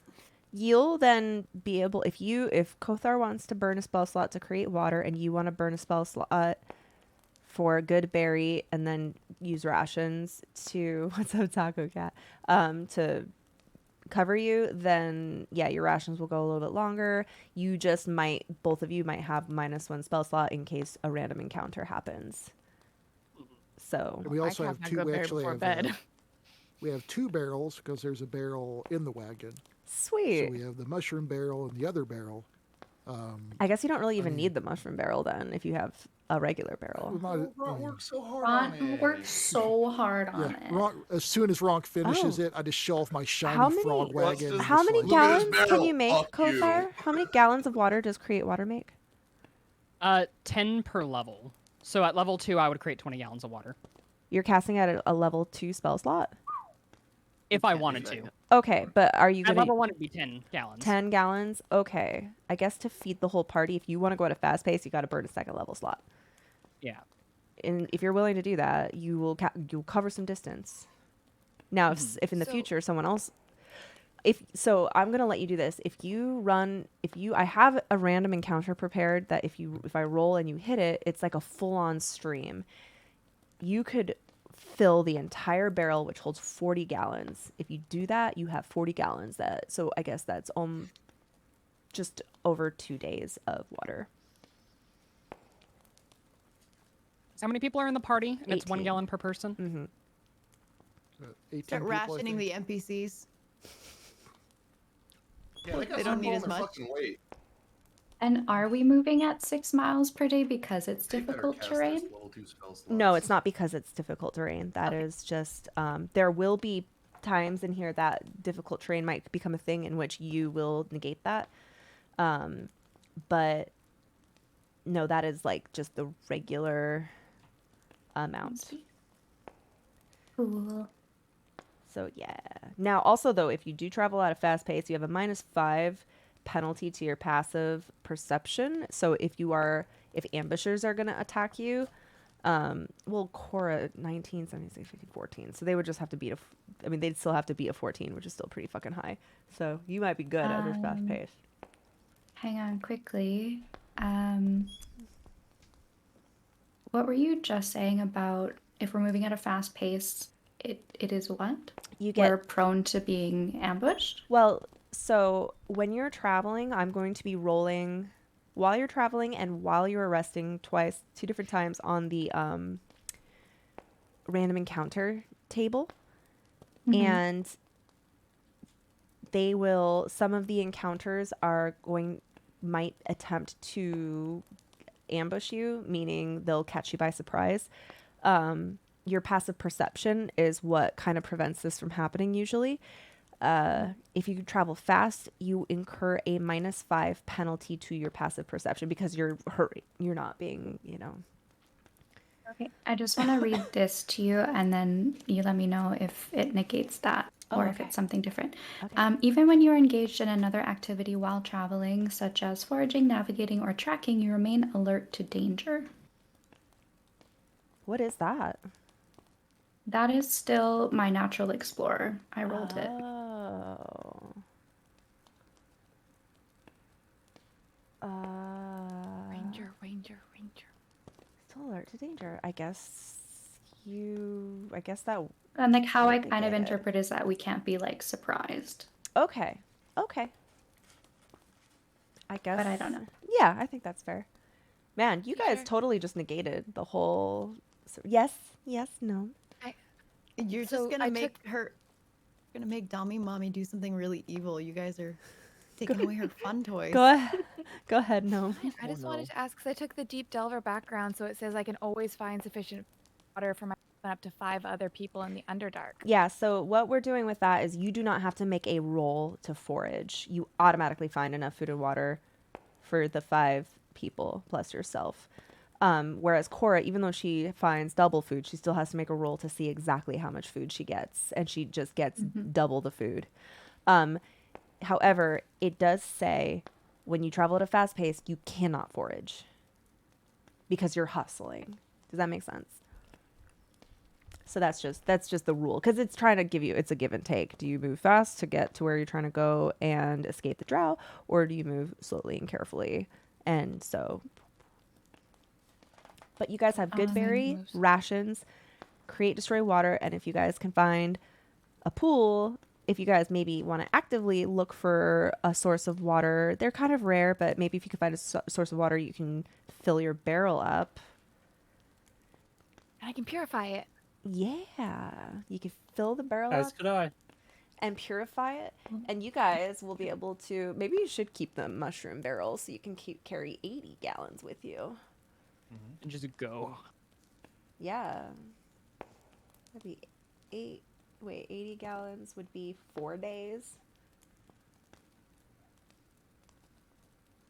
you'll then be able, if Kothar wants to burn a spell slot to create water, and you want to burn a spell slot for a good berry, and then use rations to what's up, Taco Cat, to cover you, then yeah, your rations will go a little bit longer. You just both of you might have -1 spell slot in case a random encounter happens. So And we I also have have my two. good We berry actually before have. bed. We have 2 barrels because there's a barrel in the wagon. sweet. So we have the mushroom barrel and the other barrel. I guess you don't really even mean- need the mushroom barrel then if you have a regular We barrel. might, Ron worked so hard Ron on it. worked so hard on yeah, it. Ronk, as soon as Ronk finishes Oh. it, I just show off my shiny How many- frog What's wagon. this- and How just many like- Look at this gallons can barrel. you make, Fuck you. Kothar? How many gallons of water does create water make? 10 per level. So at level 2, I would create 20 gallons of water You're casting at a level 2 spell slot? if I wanted to. Okay, but are you At going level to 1, it'd be 10 gallons. 10 gallons? Okay. I guess to feed the whole party, if you want to go at a fast pace, you got to burn a second level slot. Yeah. And if you're willing to do that, you'll cover some distance. Now, if in the So- future someone else, I'm gonna let you do this. I have a random encounter prepared that if I roll and you hit it, it's like a full on stream. You could fill the entire barrel, which holds 40 gallons. If you do that, you have 40 gallons. So I guess that's just over 2 days of water. how many people are in the party? And it's 1 18. gallon per person. Mm-hmm. 18 Start people, I rationing think. the NPCs. Yeah, they, got They don't some need as pulling their much. fucking weight. And are we moving at 6 miles per day because it's They better difficult cast terrain? those level 2 spell slots. No, it's not because it's difficult terrain. That Okay. is just there will be times in here that difficult terrain might become a thing in which you will negate that. But no, that is like just the regular amount. Cool. So yeah. Now also though, if you do travel at a fast pace, you have a -5 penalty to your passive perception. So if ambushers are gonna attack you, well, Cora 19, 17, 15, 14. So they would just have to beat they'd still have to beat a 14, which is still pretty fucking high. So you might be good at this fast pace. Hang on quickly. What were you just saying about if we're moving at a fast pace, it is what? You We're get prone to being ambushed? well, so when you're traveling, I'm going to be rolling while you're traveling and while you're resting two different times on the random encounter table. Mhm. And some of the encounters might attempt to ambush you, meaning they'll catch you by surprise. Your passive perception is what kind of prevents this from happening usually. If you travel fast, you incur a -5 penalty to your passive perception because you're hurrying. You're not being, Okay, I just want to read this to you and then you let me know if it negates that or if okay. it's something different. Okay. Even when you are engaged in another activity while traveling, such as foraging, navigating, or tracking, you remain alert to danger. What is that? That is still my natural explorer. I rolled it. Oh. Ranger. Still alert to danger. I guess that. And like how I would kind of negate it. interpret is that we can't be like surprised. Okay. I guess. But I don't know. Yeah, I think that's fair. Man, you guys sure? totally just negated the whole. Yes, no. You're So just I gonna make Dami Mommy do something really evil. You guys are taking away her fun toys. Go ahead, no. I just wanted to ask, because I took the Deep Delver background, so it says I can always find sufficient water for my up to 5 other people in the Underdark. Yeah, so what we're doing with that is you do not have to make a roll to forage. You automatically find enough food and water for the 5 people plus yourself. Whereas Cora, even though she finds double food, she still has to make a roll to see exactly how much food she gets, and she just gets double the food. However, it does say when you travel at a fast pace, you cannot forage because you're hustling. Does that make sense? So that's just the rule, because it's trying to give you, it's a give and take. Do you move fast to get to where you're trying to go and escape the drought, or do you move slowly and carefully? And so, but you guys have good berry rations, create, destroy water, and if you guys can find a pool, if you guys maybe want to actively look for a source of water, they're kind of rare, but maybe if you can find a source of water, you can fill your barrel up. And I can purify it. Yeah, you can fill the barrel As up could I. and purify it, and you guys will be able to. Maybe you should keep the mushroom barrel so you can carry 80 gallons with you. And just go. Yeah, that'd be 80 gallons would be 4 days.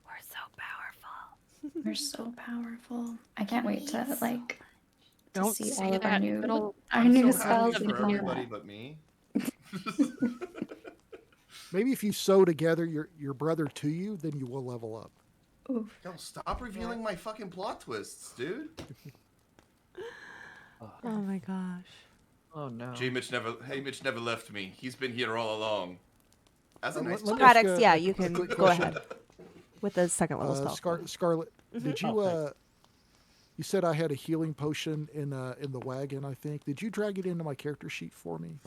We're so powerful. We're so powerful. I can't wait to like to Don't see say all of our that. new It'll- our I'm new so spells happy and for everybody combat. but me. Maybe if you sew together your brother to you, then you will level up. Oof. Yo, stop revealing my fucking plot twists, dude. Oh my gosh. Oh no. Mitch never left me. He's been here all along. That's a nice Let me touch. ask Radix, a- yeah, a you quick can go question. ahead with the second level spell. Scarlet, did you Oh, thanks. you said I had a healing potion in the wagon, I think. Did you drag it into my character sheet for me?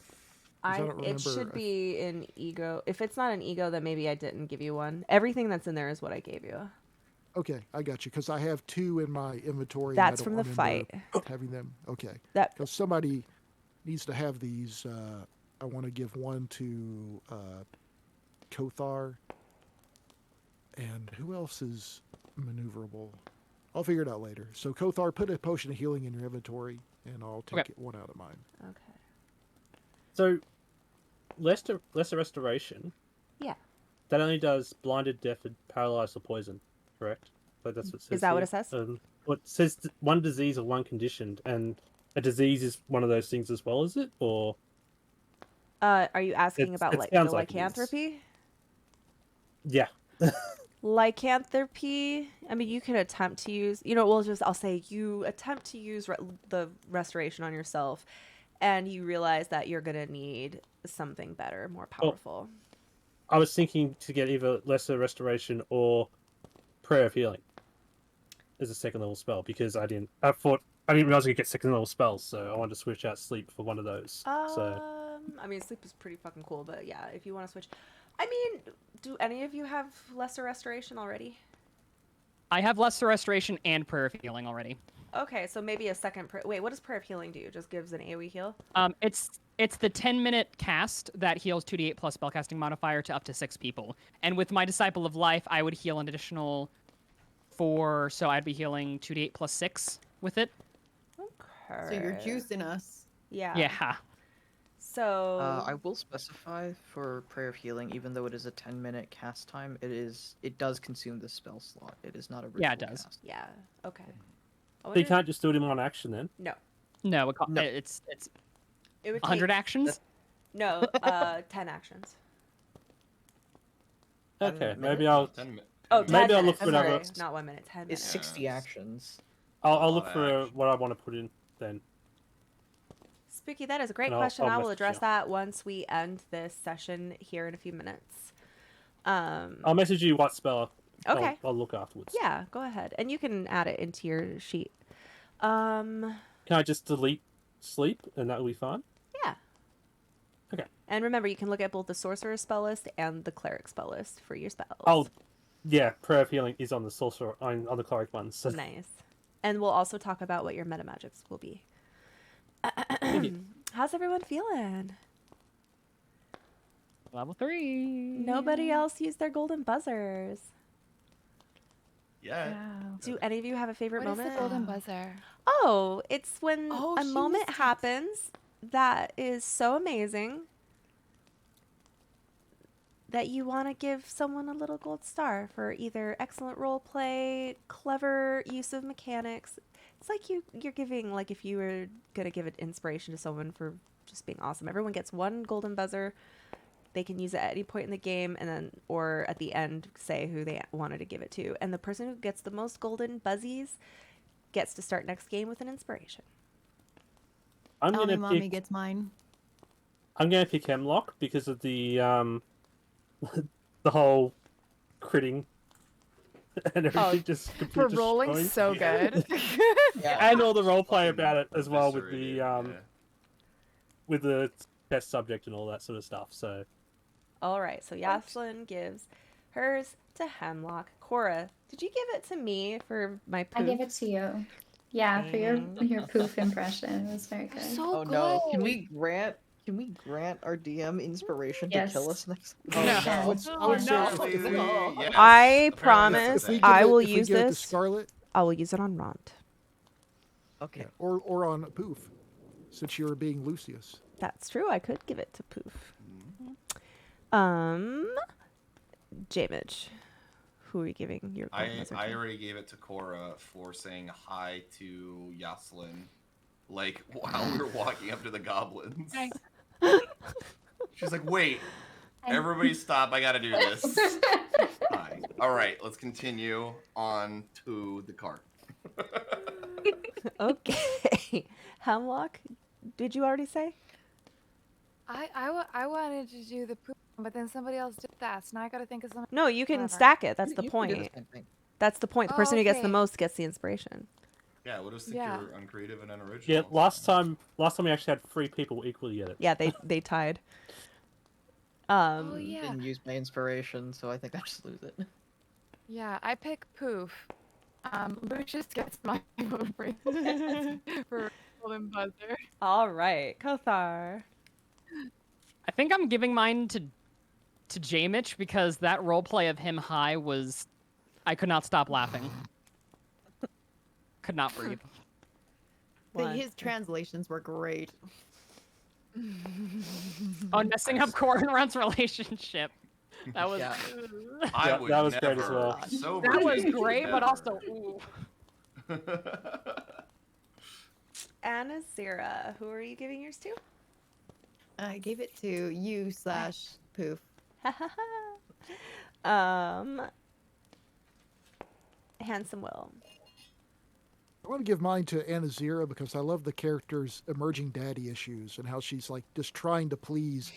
'Cause I don't It should remember. be in ego. If it's not an ego, then maybe I didn't give you one. Everything that's in there is what I gave you. Okay, I got you. Because I have 2 in my inventory. That's and I from don't the remember fight. Having them. Okay. That Because somebody needs to have these. I want to give one to Kothar. And who else is maneuverable? I'll figure it out later. So Kothar, put a potion of healing in your inventory, and I'll take one out of mine. Okay. So, lesser restoration. Yeah. That only does blinded, deafened, paralyzed, or poison. Correct. So that's what it says. Is that what here. it says? Well, it says one disease or one condition, and a disease is one of those things as well, is it? Or Are you asking about it like the sounds like it is. lycanthropy? Yeah. Lycanthropy. I mean, you can attempt to use. I'll say you attempt to use the restoration on yourself, and you realize that you're gonna need something better, more powerful. I was thinking to get either lesser restoration or prayer of healing as a second level spell because I didn't realize I could get second level spells, so I wanted to switch out sleep for one of those. I mean, sleep is pretty fucking cool, but yeah, if you want to switch. I mean, do any of you have lesser restoration already? I have lesser restoration and prayer of healing already. Okay, so maybe a second. Wait, what does prayer of healing do? Just gives an AoE heal? It's the 10-minute cast that heals 2d8 plus spellcasting modifier to up to 6 people. And with my Disciple of Life, I would heal an additional 4, so I'd be healing 2d8 plus 6 with it. Okay. So you're juicing us. Yeah. Yeah. So I will specify for Prayer of Healing, even though it is a 10-minute cast time, it does consume the spell slot. It is not a ritual Yeah, it does. cast. Yeah. Okay. So you can't just do it in one action then? No. No, No. it's It would 100 take... actions. No, 10 actions. Okay, maybe I'll. 10 Oh, 10 10 maybe I'll look minutes. for another. Sorry, not 1 minute. 10 It's minutes. 60 actions. I'll lot look of for action. what I want to put in then. Spooky, that is a great And I'll- question. I'll I will message address you. that once we end this session here in a few minutes. I'll message you what spell. Okay. I'll look afterwards. Yeah, go ahead. And you can add it into your sheet. Can I just delete sleep and that will be fine? Yeah. Okay. And remember, you can look at both the sorcerer spell list and the cleric spell list for your spells. Oh, yeah. Prayer of healing is on the sorcerer on the cleric one. So. Nice. And we'll also talk about what your meta magics will be. How's everyone feeling? Level 3. Nobody else used their golden buzzers. Yeah. Do any of you have a favorite What is moment? the golden buzzer? Oh, it's when Oh, a she moment was- happens that is so amazing that you want to give someone a little gold star for either excellent role play, clever use of mechanics. It's like you're giving, like if you were going to give an inspiration to someone for just being awesome. Everyone gets one golden buzzer. They can use it at any point in the game and then, or at the end, say who they wanted to give it to. And the person who gets the most golden buzzies gets to start next game with an inspiration. I'm Tell me gonna mommy pick. gets mine. I'm gonna pick Hemlock because of the the whole critting and everything just For completely rolling destroying. so good. And all the roleplay about it as well with Eviscerated, the with the test subject and all that sort of stuff. So All right, so Yaslin gives hers to Hemlock. Cora, did you give it to me for my poof? I gave it to you. Yeah, for your poof impression. It was very good. So Oh good. no! Can we grant our DM inspiration Yes. to kill us next? Oh, No. I would say Yes. I Apparently promise that's if we it. give I it- will if we use give it to this. Scarlet, I will use it on Ront. Okay. yeah, or on Poof, since you were being Lucius. That's true. I could give it to Poof. Mm-hmm. Jamage, who are you giving your golden buzzer I to? already gave it to Cora for saying hi to Yaslin, like while we were walking up to the goblins. Hi. She's like, "Wait, everybody stop! I gotta do this." Hi. All right, let's continue on to the cart. Okay. Hemlock, did you already say? I wanted to do the poop, but then somebody else did that, so now I gotta think of something. No, you can Whatever. stack it. That's the You can do point. same thing. That's the point. The Oh, person who gets the okay. most gets the inspiration. Yeah, what if Yeah. you're uncreative and unoriginal? yeah, last time we actually had 3 people equally get it. Yeah, they tied. Oh yeah. Didn't use my inspiration, so I think I just lose it. Yeah, I pick Poof. Lucius gets my vote for Golden Buzzer. All right, Kothar. I think I'm giving mine to J-Mitch because that roleplay of him high was, I could not stop laughing. Could not breathe. His translations were great. On messing up Cora and Run's relationship. That was. Yeah. I Yeah, would that was great never as well. sober That was Jamie, great, but never. also. Ooh. Anazira, who are you giving yours to? I gave it to you / Poof. Handsome Will. I want to give mine to Anazira because I love the character's emerging daddy issues and how she's like just trying to please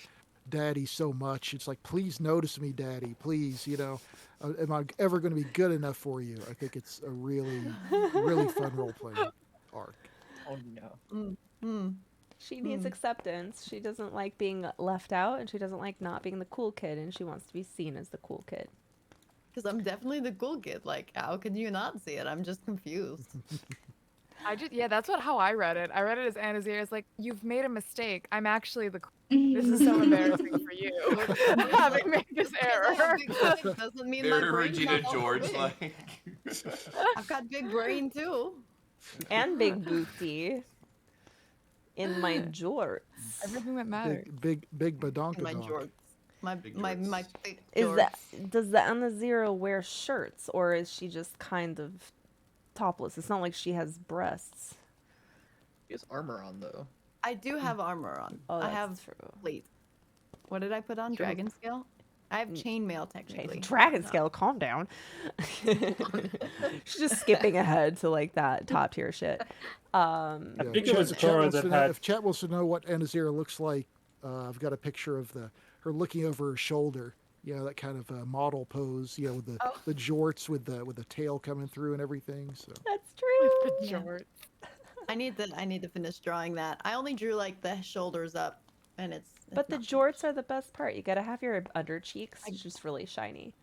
daddy so much. It's like, please notice me, daddy. Please, you know, am I ever going to be good enough for you? I think it's a really, really fun role playing arc. Oh no. She needs acceptance. She doesn't like being left out, and she doesn't like not being the cool kid, and she wants to be seen as the cool kid. Because I'm definitely the cool kid. Like, how could you not see it? I'm just confused. That's how I read it. I read it as Anazir. It's like, you've made a mistake. I'm actually the. This is so embarrassing for you having made this error. Doesn't mean my Very brain's Regina not all George, big. like. I've got big brain too. And big booty in my jorts. Everything that matters. Big My badonkadonk. jorts. My thick Is jorts. does the Anazira wear shirts, or is she just kind of topless? It's not like she has breasts. He has armor on though. I do have armor on. Oh, I that's have true. Wait. What did I put on? Dragon scale? I have chainmail technically. Dragon scale, calm down. She's just skipping ahead to like that top tier shit. I think it was Cora that had. If Chat wants to know what Anazira looks like, I've got a picture of her looking over her shoulder. You know, that kind of model pose. You know, with the jorts with the tail coming through and everything. So That's true. The jorts. I need to finish drawing that. I only drew like the shoulders up, and it's. But the jorts are the best part. You gotta have your under cheeks just really shiny.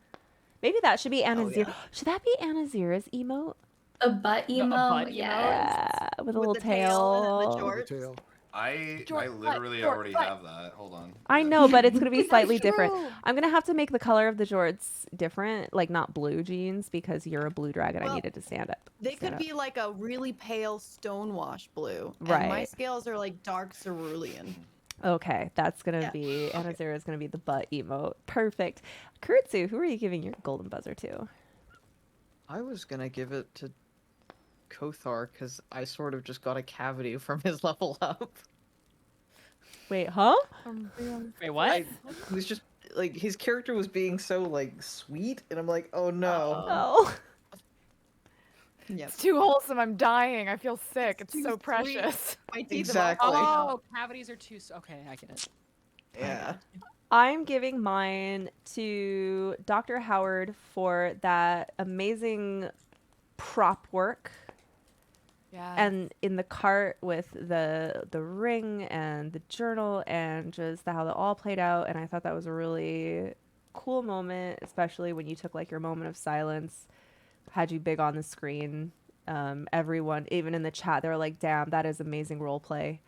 Maybe that should be Anazira. Should that be Anazira's emote? A butt emo, butt emote? Yeah, with a little the tail and the tail. jorts. tail. I George, literally George, already what? have that. Hold on. I know, but it's gonna be slightly different. true. I'm gonna have to make the color of the jorts different, like not blue jeans, because you're a blue dragon. I Well, needed to stand up. They stand could up. be like a really pale stonewash blue. And my Right. scales are like dark cerulean. Okay, that's gonna Yeah. be Anazira's gonna be the butt emote. Perfect. Kurutsu, who are you giving your golden buzzer to? I was gonna give it to Kothar because I sort of just got a cavity from his level up. Wait, huh? Wait, what? It was just like his character was being so like sweet, and I'm like, oh no. Oh. Yep. It's too wholesome. I'm dying. I feel sick. It's too so sweet. precious. My teeth Exactly. have all Oh, cavities are too. Okay, I get it. Yeah. I'm giving mine to Dr. Howard for that amazing prop work. Yeah. And in the cart with the ring and the journal and just how that all played out, and I thought that was a really cool moment, especially when you took like your moment of silence, had you big on the screen. Everyone, even in the chat, they were like, "Damn, that is amazing role play."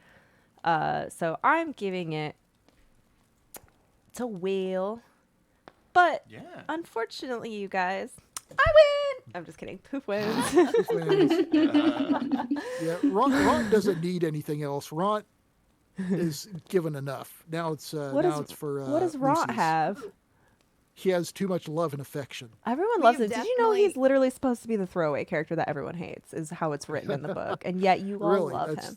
So I'm giving it to Will, but Yeah. unfortunately, you guys, I win. I'm just kidding. Poof wins. Yeah, Ront doesn't need anything else. Ront is given enough. Now it's What now does- it's for what does Ront Lucy's. have? He has too much love and affection. Everyone We've loves him. Did you know he's definitely- literally supposed to be the throwaway character that everyone hates? Is how it's written in the book, and yet you all Really, love that's him.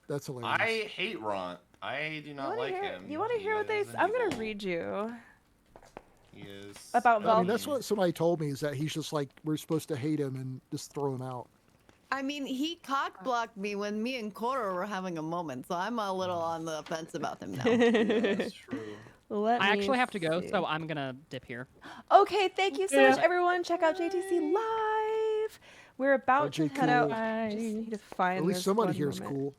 that's hilarious. I hate Ron. I do not like him. You want to hear what they? He is I'm gonna evil. read you He is. about I mean, Val. that's what somebody told me, is that he's just like, we're supposed to hate him and just throw him out. I mean, he cock blocked me when me and Cora were having a moment, so I'm a little on the fence about him now. Yeah, that's true. Let I me actually have to go, see. so I'm gonna dip here. Okay, thank you so Yeah. much, everyone. Check out JTC Live. We're about to RJ head out. cool. I just need to find. At least this somebody one here is moment. cool.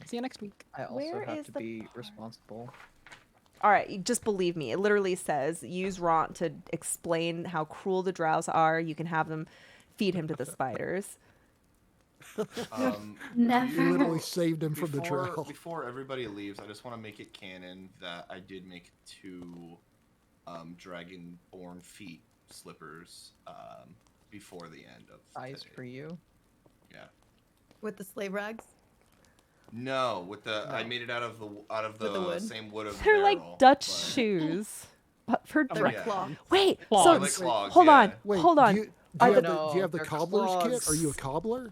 See you next week. I also Where have is to the be part? responsible. All right, just believe me. It literally says use Ront to explain how cruel the drows are. You can have them feed him to the spiders. Never. You literally saved him from the before, drow. Before everybody leaves, I just want to make it canon that I did make 2 dragonborn feet slippers before the end of Eyes today. for you. Yeah. With the slave rags? No, with the I made it out of the With the wood? same wood of They're like barrel, Dutch but- shoes, but for They're Yeah. cloth. Wait, Clogs. so They're like clogs, hold on, yeah. Wait, hold on. Do you Are have the- the, do you have the they're cobbler's kit? Are you a clogs. cobbler?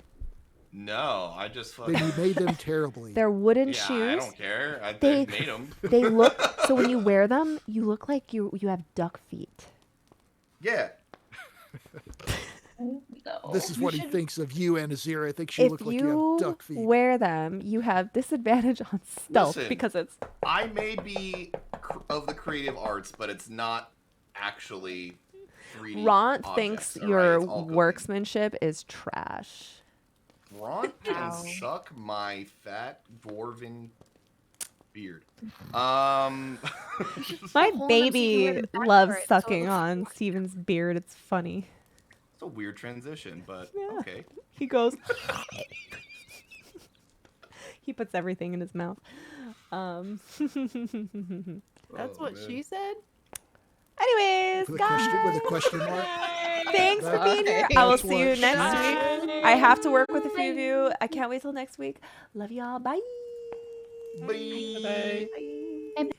No, I just Then fucking you made them terribly. They're wooden yeah. shoes. I don't care. I They- made them. They look so when you wear them, you look like you have duck feet. Yeah. No. This is You what he should- thinks of you, Anazir. I think she If looked like you have duck feet. wear them, you have disadvantage on stealth Listen. because it's I may be of the creative arts, but it's not actually 3D. Ront objects, thinks all your right? It's all cooking. workmanship is trash. Ront can Ow. suck my fat dwarven beard. My hold them so you can baby wear them back loves for it, so it sucking looks like on Steven's beard. It's funny. It's a weird transition, but Yeah. okay. He goes. He puts everything in his mouth. That's Oh, what man. she said? Anyways, With a guys. question mark? Thanks for being here. I will see you next week. I have to work with a few of you. I can't wait till next week. Love y'all. Bye. Bye. Bye.